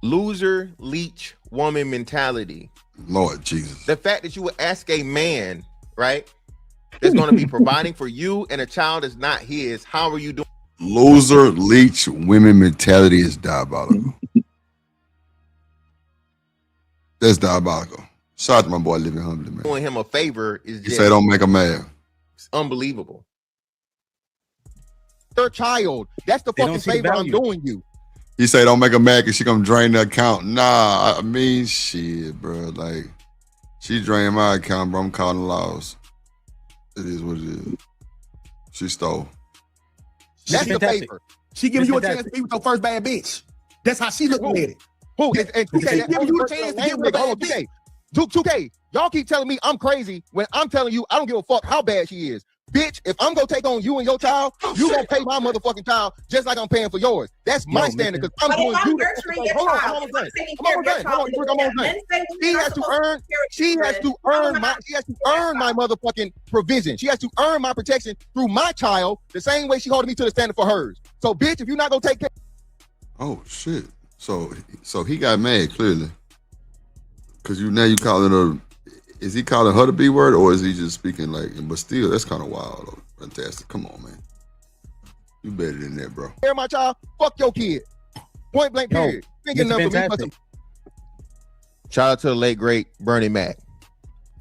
Loser, leech, woman mentality. Lord Jesus. The fact that you would ask a man, right, that's going to be providing for you and a child that's not his, how are you doing? Loser, leech, women mentality is diabolical. That's diabolical. Shout out to my boy living humbly, man. Doing him a favor is He just say don't make a mad. it's unbelievable. Your child, that's the They fucking don't see the favor I'm value. doing you. He say don't make her mad because she gonna drain the account. Nah, I mean shit, bro. Like she drained my account, bro. I'm calling the laws. It is what it is. She stole. That's the fantastic. favor. She giving you a Fantastic. chance to be with your first bad bitch. That's how she looking at it. Who? And 2K, She that giving only you a person chance to that get with a hold on, bad 2K. 2K, y'all keep telling me I'm crazy when I'm telling you I don't give a fuck how bad she is. Bitch, if I'm gonna take on you and your child, you gonna pay my motherfucking child just like I'm paying for yours. That's my standard because I'm But doing if I'm you. nurturing your Hold on, child, I'm if I'm almost taking done. care of your I'm child, almost done. men say She women are has to supposed earn. take care of She has children. to earn my. She has to earn my motherfucking provision. She has to earn my protection through my child the same way she holding me to the standard for hers. So, bitch, if you're not gonna take care. Oh shit. So he got mad clearly. Cause you calling her. Is he calling her the B word or is he just speaking like? But still, that's kind of wild. Though. Fantastic. Come on, man. You better than that, bro. Care of my child. Fuck your kid. Point blank. No, Period. Thinking Mr. nothing for me. Fantastic. Shout out to the late great Bernie Mac.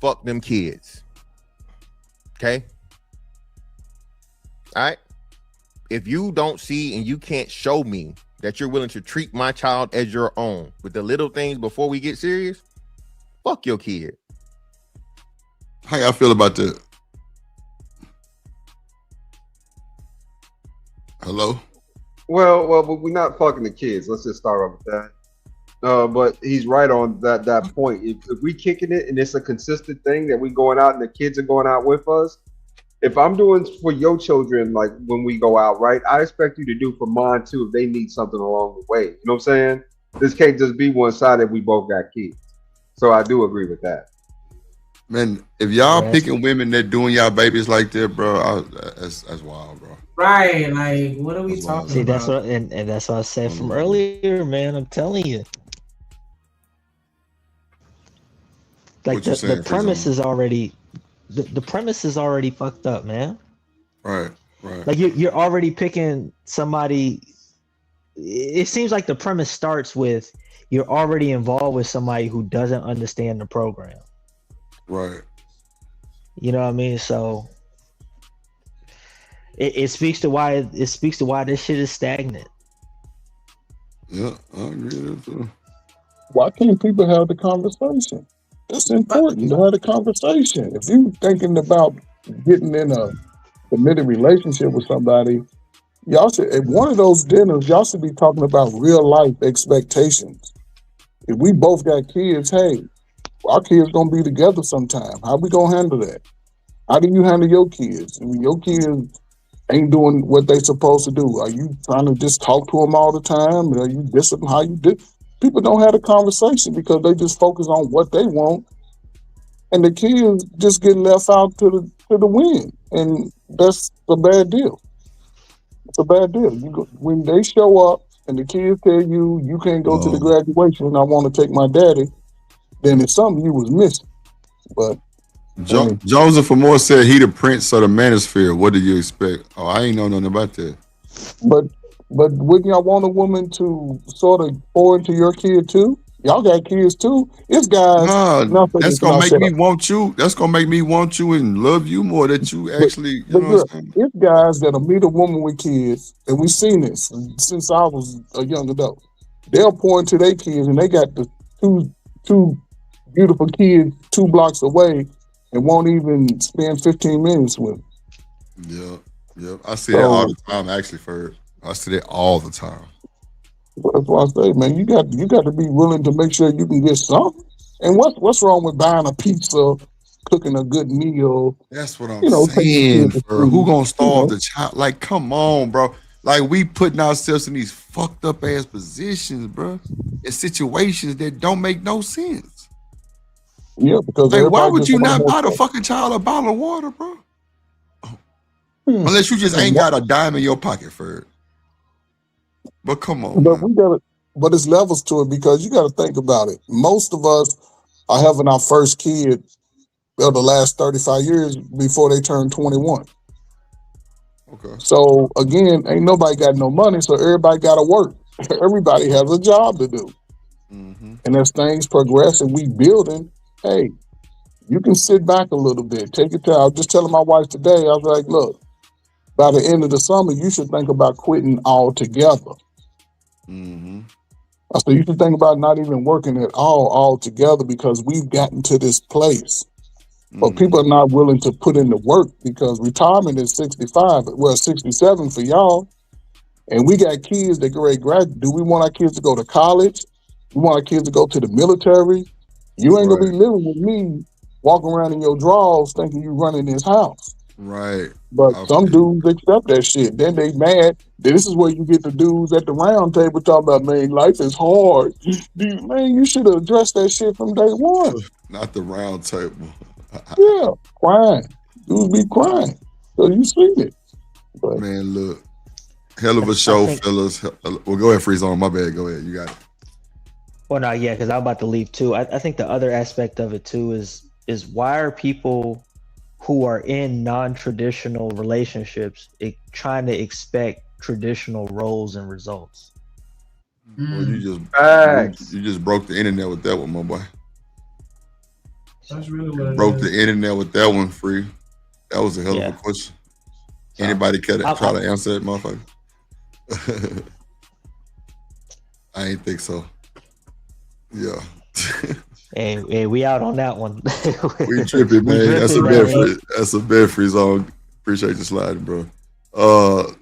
Fuck them kids. Okay. All right. If you don't see and you can't show me that you're willing to treat my child as your own with the little things before we get serious, fuck your kid. How y'all feel about that? Hello? Well, but we're not fucking the kids. Let's just start off with that. But he's right on that point. If we kicking it and it's a consistent thing that we going out and the kids are going out with us, if I'm doing for your children, like when we go out, right, I expect you to do for mine too if they need something along the way. You know what I'm saying? This can't just be one-sided. We both got kids. So I do agree with that. Man, if y'all picking women that doing y'all babies like that, bro, that's wild, bro. Right, like what are we That's talking See, about? that's what, and that's what I said from earlier, man. I'm telling you, like What you saying, the premise Frizzo? is already, the premise is already fucked up, man. Right. Like you're already picking somebody. It seems like the premise starts with you're already involved with somebody who doesn't understand the program. Right. You know what I mean? So it speaks to why this shit is stagnant. Yeah, I agree with that too. Why can't people have the conversation? It's important to have the conversation. If you thinking about getting in a committed relationship with somebody, y'all should at one of those dinners, y'all should be talking about real life expectations. If we both got kids, hey, our kids gonna be together sometime. How we gonna handle that? How do you handle your kids? I mean, your kids ain't doing what they supposed to do. Are you trying to just talk to them all the time? Are you disciplined? How you do? People don't have a conversation because they just focus on what they want, and the kids just get left out to the wind, and that's a bad deal. It's a bad deal. When they show up and the kids tell you you can't go to the graduation, and I want to take my daddy, then it's something you was missing. But Joseph Moore said he the prince of the manosphere. What do you expect? Oh, I ain't know nothing about that. But wouldn't y'all want a woman to sort of pour into your kid too? Y'all got kids too. It's guys. No, that's gonna make me want you. That's gonna make me want you and love you more. That you actually, you know what I'm saying? It's guys that'll meet a woman with kids, and we've seen this since I was a young adult. They'll pour into their kids, and they got the two beautiful kids 2 blocks away, and won't even spend 15 minutes with them. Yeah. I see that all the time. Actually, I see that all the time. That's why I say, man, you got to be willing to make sure you can get something. And what's wrong with buying a pizza, cooking a good meal? That's what I'm You know, taking the saying. kid to For who school. gonna You starve know, the child? Like, come on, bro. Like, we putting ourselves in these fucked up ass positions, bro, in situations that don't make no sense. yeah, because Like, why everybody would just you want not more buy the stuff. fucking child a bottle of water, bro? Hmm. Unless you just And ain't got a dime in your pocket for it. But come on, But man. we got to, but it's levels to it because you got to think about it. Most of us are having our first kid of the last 35 years before they turn 21. Okay. So again, ain't nobody got no money, so everybody got to work. Everybody has a job to do. Mm-hmm. And as things progress and we building, hey, you can sit back a little bit, take your time. I was just telling my wife today, I was like, look, by the end of the summer, you should think about quitting altogether. Mm-hmm. I said, you should think about not even working at all together because we've gotten to this place. But Mm-hmm. people are not willing to put in the work because retirement is 65, well, 67 for y'all. And we got kids that graduate. Do we want our kids to go to college? We want our kids to go to the military? You ain't gonna Right. be living with me walking around in your drawers thinking you running this house. Right. But I some feel dudes accept that shit. Then they mad. This is where you get the dudes at the round table talking about, man, life is hard. Man, you should have addressed that shit from day one. not the round table. Yeah, crying. Dudes be crying. So you seen it. But Man, look. Hell of a I show, think. fellas. Well, go ahead, Freeze on. My bad. Go ahead. You got it. Well, no, yeah, because I'm about to leave too. I think the other aspect of it too is why are people who are in non-traditional relationships trying to expect traditional roles and results? Well, you Facts. just broke the internet with that one, my boy. That's really what it Broke is. the internet with that one, Free. That was a hell of a Yeah. question. So, Anybody could I'm- try to answer it, motherfucker? I ain't think so. Yeah. Hey, we out on that one. We tripping, We man. That's a drifting, bad man. free. That's a bad free zone. Appreciate you sliding, bro.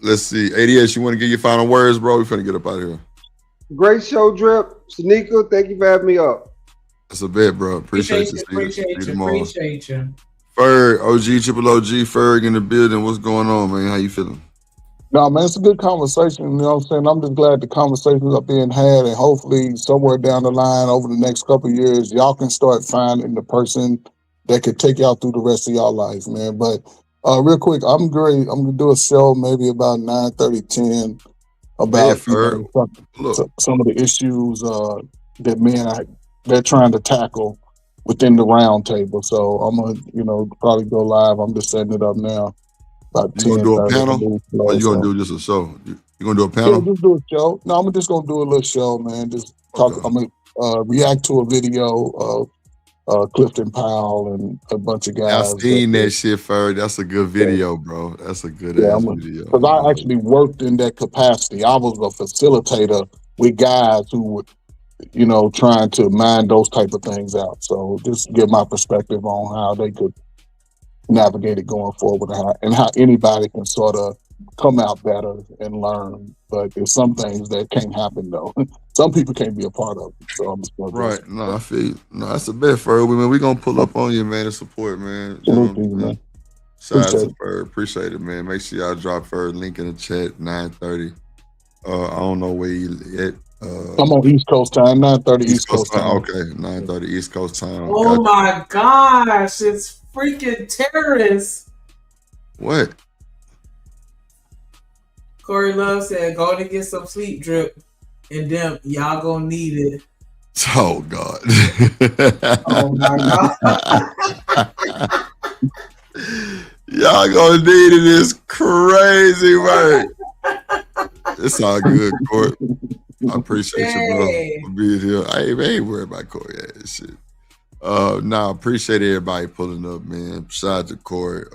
Let's see. ADS, you want to give your final words, bro? We finna get up out of here. Great show, Drip. Shanika, thank you for having me up. That's a bet, bro. Appreciate you. Appreciate you. Appreciate you. Ferg, OG, triple OG, Ferg in the building. What's going on, man? How you feeling? no, man, it's a good conversation. You know what I'm saying? I'm just glad the conversations are being had, and hopefully, somewhere down the line over the next couple of years, y'all can start finding the person that could take y'all through the rest of y'all life, man. But real quick, I'm gonna do a show maybe about 9:30, 10 Bet, about Ferg. Look, some of the issues that they're trying to tackle within the round table. So I'm gonna probably go live. I'm just setting it up now. About you gonna 10:30. do a panel, or you gonna So do just a show? You gonna do a yeah, panel? just do a show. No, I'm just gonna do a little show, man. Just talk. Okay. I'm gonna react to a video of Clifton Powell and a bunch of I guys. seen that shit, Ferg. That's a good video, bro. That's a good ass video. Because I actually worked in that capacity. I was a facilitator with guys who were, trying to mine those type of things out. So just give my perspective on how they could navigate it going forward and how anybody can sort of come out better and learn. But there's some things that can't happen though. Some people can't be a part of it. So I'm just gonna Right. No, I feel you. No, that's a bet, Ferg. Man, we gonna pull up on you, man, to support, man. You know what I'm saying? Shout out to Ferg. Appreciate it, man. Make sure y'all drop Ferg link in the chat, 9:30. I don't know where you at. I'm on East Coast time, 9:30 East Coast time. Okay, 9:30 East Coast time. Oh my gosh, it's freaking terrorists. What? Corey Love said, go to get some sleep, Drip. And them, y'all gonna need it. Oh God. Oh my God. Y'all gonna need it is crazy, man. It's all good, Court. I appreciate you, bro, for being here. I ain't worried about Corey ass shit. Appreciate everybody pulling up, man. Shout out to Corey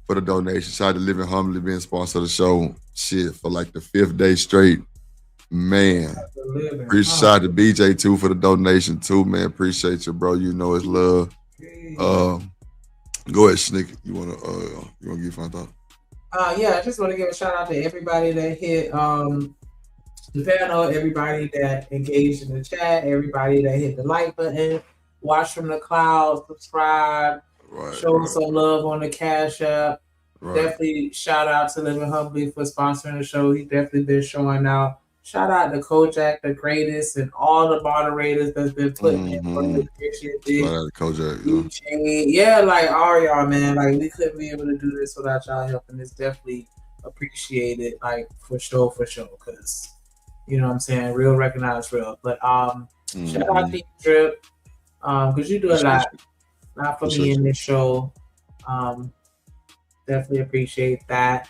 for the donation. Shout out to Living Humbly being sponsor of the show. Shit, for like the 5th day straight. Man. Shout out to BJ too for the donation too, man. Appreciate you, bro. You know it's love. Go ahead, Snick. You wanna give final thought? Yeah, I just want to give a shout out to everybody that hit panel, everybody that engaged in the chat, everybody that hit the like button, watch from the cloud, subscribe, show us some love on the Cash App. Definitely shout out to Living Humbly for sponsoring the show. He's definitely been showing out. Shout out to Kojak, the greatest, and all the moderators that's been putting in for the Shout out to Kojak, yeah, like all y'all, man. Like we couldn't be able to do this without y'all helping. It's definitely appreciated, like for sure, because you know what I'm saying, real recognize real. But shout out to you, Drip, because you do a lot for me in this show. Definitely appreciate that.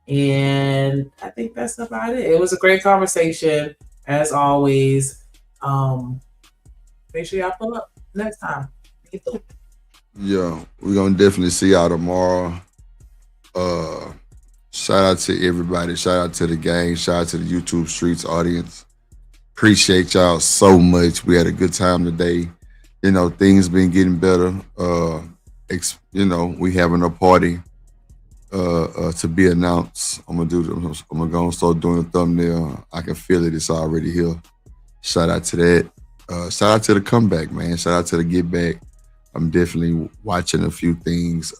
And I think that's about it. It was a great conversation, as always. Make sure y'all pull up next time. Yeah, we're gonna definitely see y'all tomorrow. Shout out to everybody. Shout out to the gang. Shout out to the YouTube Streets audience. Appreciate y'all so much. We had a good time today. You know, things been getting better. We having a party to be announced. I'm gonna go and start doing a thumbnail. I can feel it. It's already here. Shout out to that. Shout out to the comeback, man. Shout out to the get back. I'm definitely watching a few things.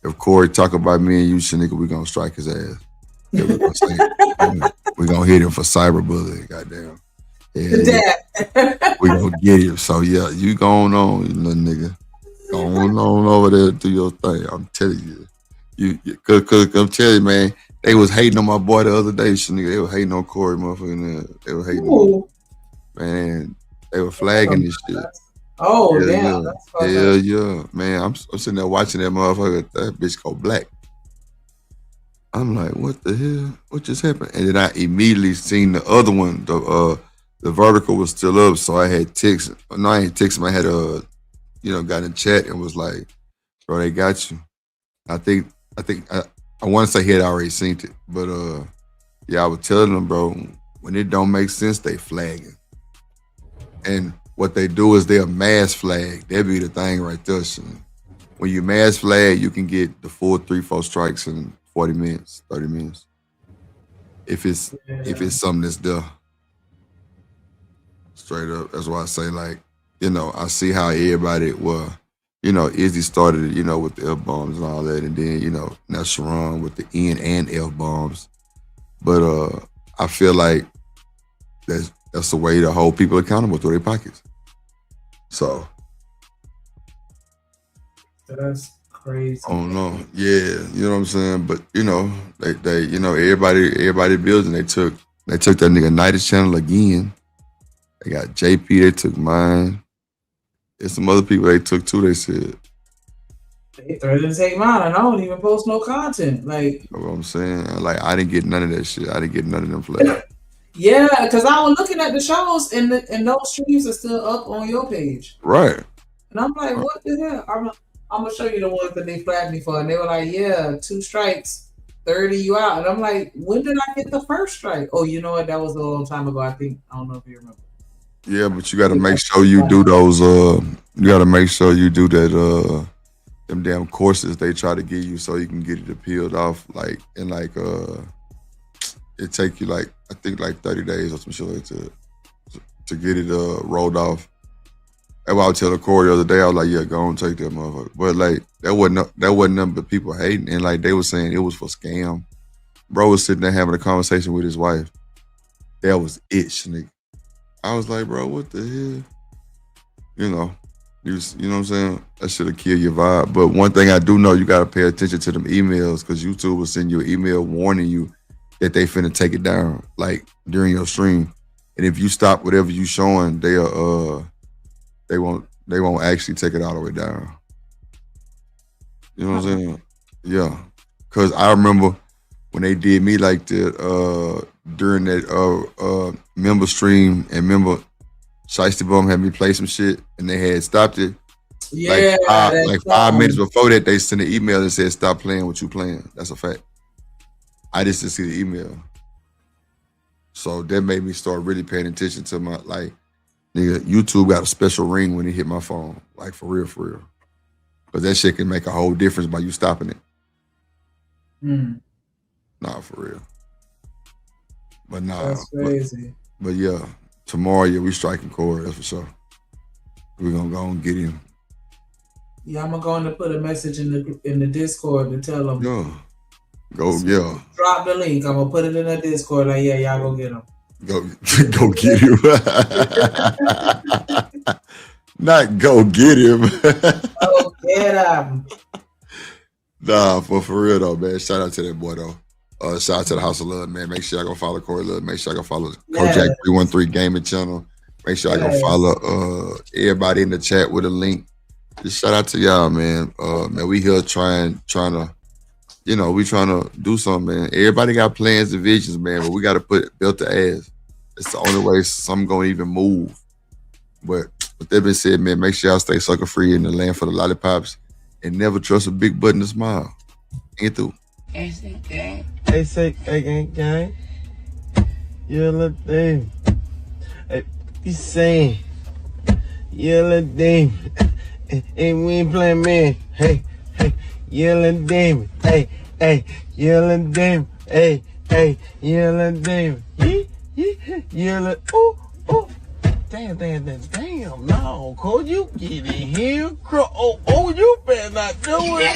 If CORY talk about me and you, Shanika, we gonna strike his ass. Yeah, we gonna hit him for cyberbullying. Goddamn. Yeah. We gonna get him. So yeah, you going on, you little nigga. Going on over there, do your thing. I'm telling you. Cause I'm telling you, man, they was hating on my boy the other day, Shanika. They were hating on CORY, motherfucking. They were hating on him. Man, they were flagging this shit. Oh, damn. Yeah. Man, I'm sitting there watching that motherfucker, that bitch go black. I'm like, what the hell? What just happened? And then I immediately seen the other one. The vertical was still up, so I had text. No, I ain't text him. I had got in chat and was like, bro, they got you. I want to say he had already seen it, but yeah, I was telling them, bro, when it don't make sense, they flagging. And what they do is they'll mass flag. That'd be the thing right there. When you mass flag, you can get the full 3-4 strikes in 40 minutes, 30 minutes. If it's something that's there. Straight up. That's why I say, like, I see how everybody Izzy started, with the F-bombs and all that, and then, now Sharon with the N and F-bombs. But I feel like that's the way to hold people accountable through their pockets. So that's crazy. I don't know. Yeah, you know what I'm saying? But they everybody building, they took that nigga Night's channel again. They got JP, they took mine. There's some other people they took too, they said. They threatened to take mine, and I don't even post no content. Like, you know what I'm saying? Like, I didn't get none of that shit. I didn't get none of them flags. Yeah, because I was looking at the shows, and those streams are still up on your page. Right. And I'm like, what the hell? I'm gonna show you the ones that they flagged me for, and they were like, yeah, 2 strikes, 30 you out. And I'm like, when did I get the first strike? Oh, you know what? That was a long time ago. I don't know if you remember. Yeah, but you got to make sure you do those. You got to make sure you do that. Them damn courses they try to give you so you can get it appealed off. Like it take you I think 30 days or some shit like that to get it rolled off. That's why I was telling CORY the other day. I was like, yeah, go and take that motherfucker. But that wasn't nothing but people hating, and they were saying it was for scam. Bro was sitting there having a conversation with his wife. That was it, nigga. I was like, bro, what the hell? You know what I'm saying? That should have killed your vibe. But one thing I do know, you got to pay attention to them emails, because YouTube will send you an email warning you that they finna take it down, during your stream. And if you stop whatever you showing, they won't actually take it all the way down. You know what I'm saying? Yeah. Because I remember when they did me like that during that member stream, and member Shiesty Bum had me play some shit, and they had stopped it. Yeah. 5 minutes before that, they sent an email that said, stop playing what you playing. That's a fact. I just didn't see the email. So that made me start really paying attention to my, nigga, YouTube got a special ring when it hit my phone. For real. Because that shit can make a whole difference by you stopping it. Nah, for real. But nah, That's crazy. but yeah, tomorrow, yeah, we striking Corey, that's for sure. We're gonna go and get him. Yeah, I'm gonna put a message in the Discord to tell them. Yeah. Yeah. Drop the link. I'm gonna put it in the Discord. Like, yeah, y'all go get him. Go get him. Not go get him. Go get him. Nah, for real though, man. Shout out to that boy though. Shout out to the House of Love, man. Make sure y'all go follow Corey Love. Make sure y'all go follow Kojak 313 Gaming Channel. Make sure y'all go follow everybody in the chat with a link. Just shout out to y'all, man. Man, we here trying to, you know, we trying to do something, man. Everybody got plans and visions, man, but we got to build the ass. It's the only way something gonna even move. But with that being said, man, make sure y'all stay sucker free in the land for the lollipops and never trust a big button to smile. Ain't through. Hey, say gang. You little thing. Hey, you saying? You little thing. Hey, we ain't playing man. Hey, you little damn. Hey, you little damn. Hey, you little damn. You little, ooh. Damn. No, Cole, you get in here. Oh, you better not do it.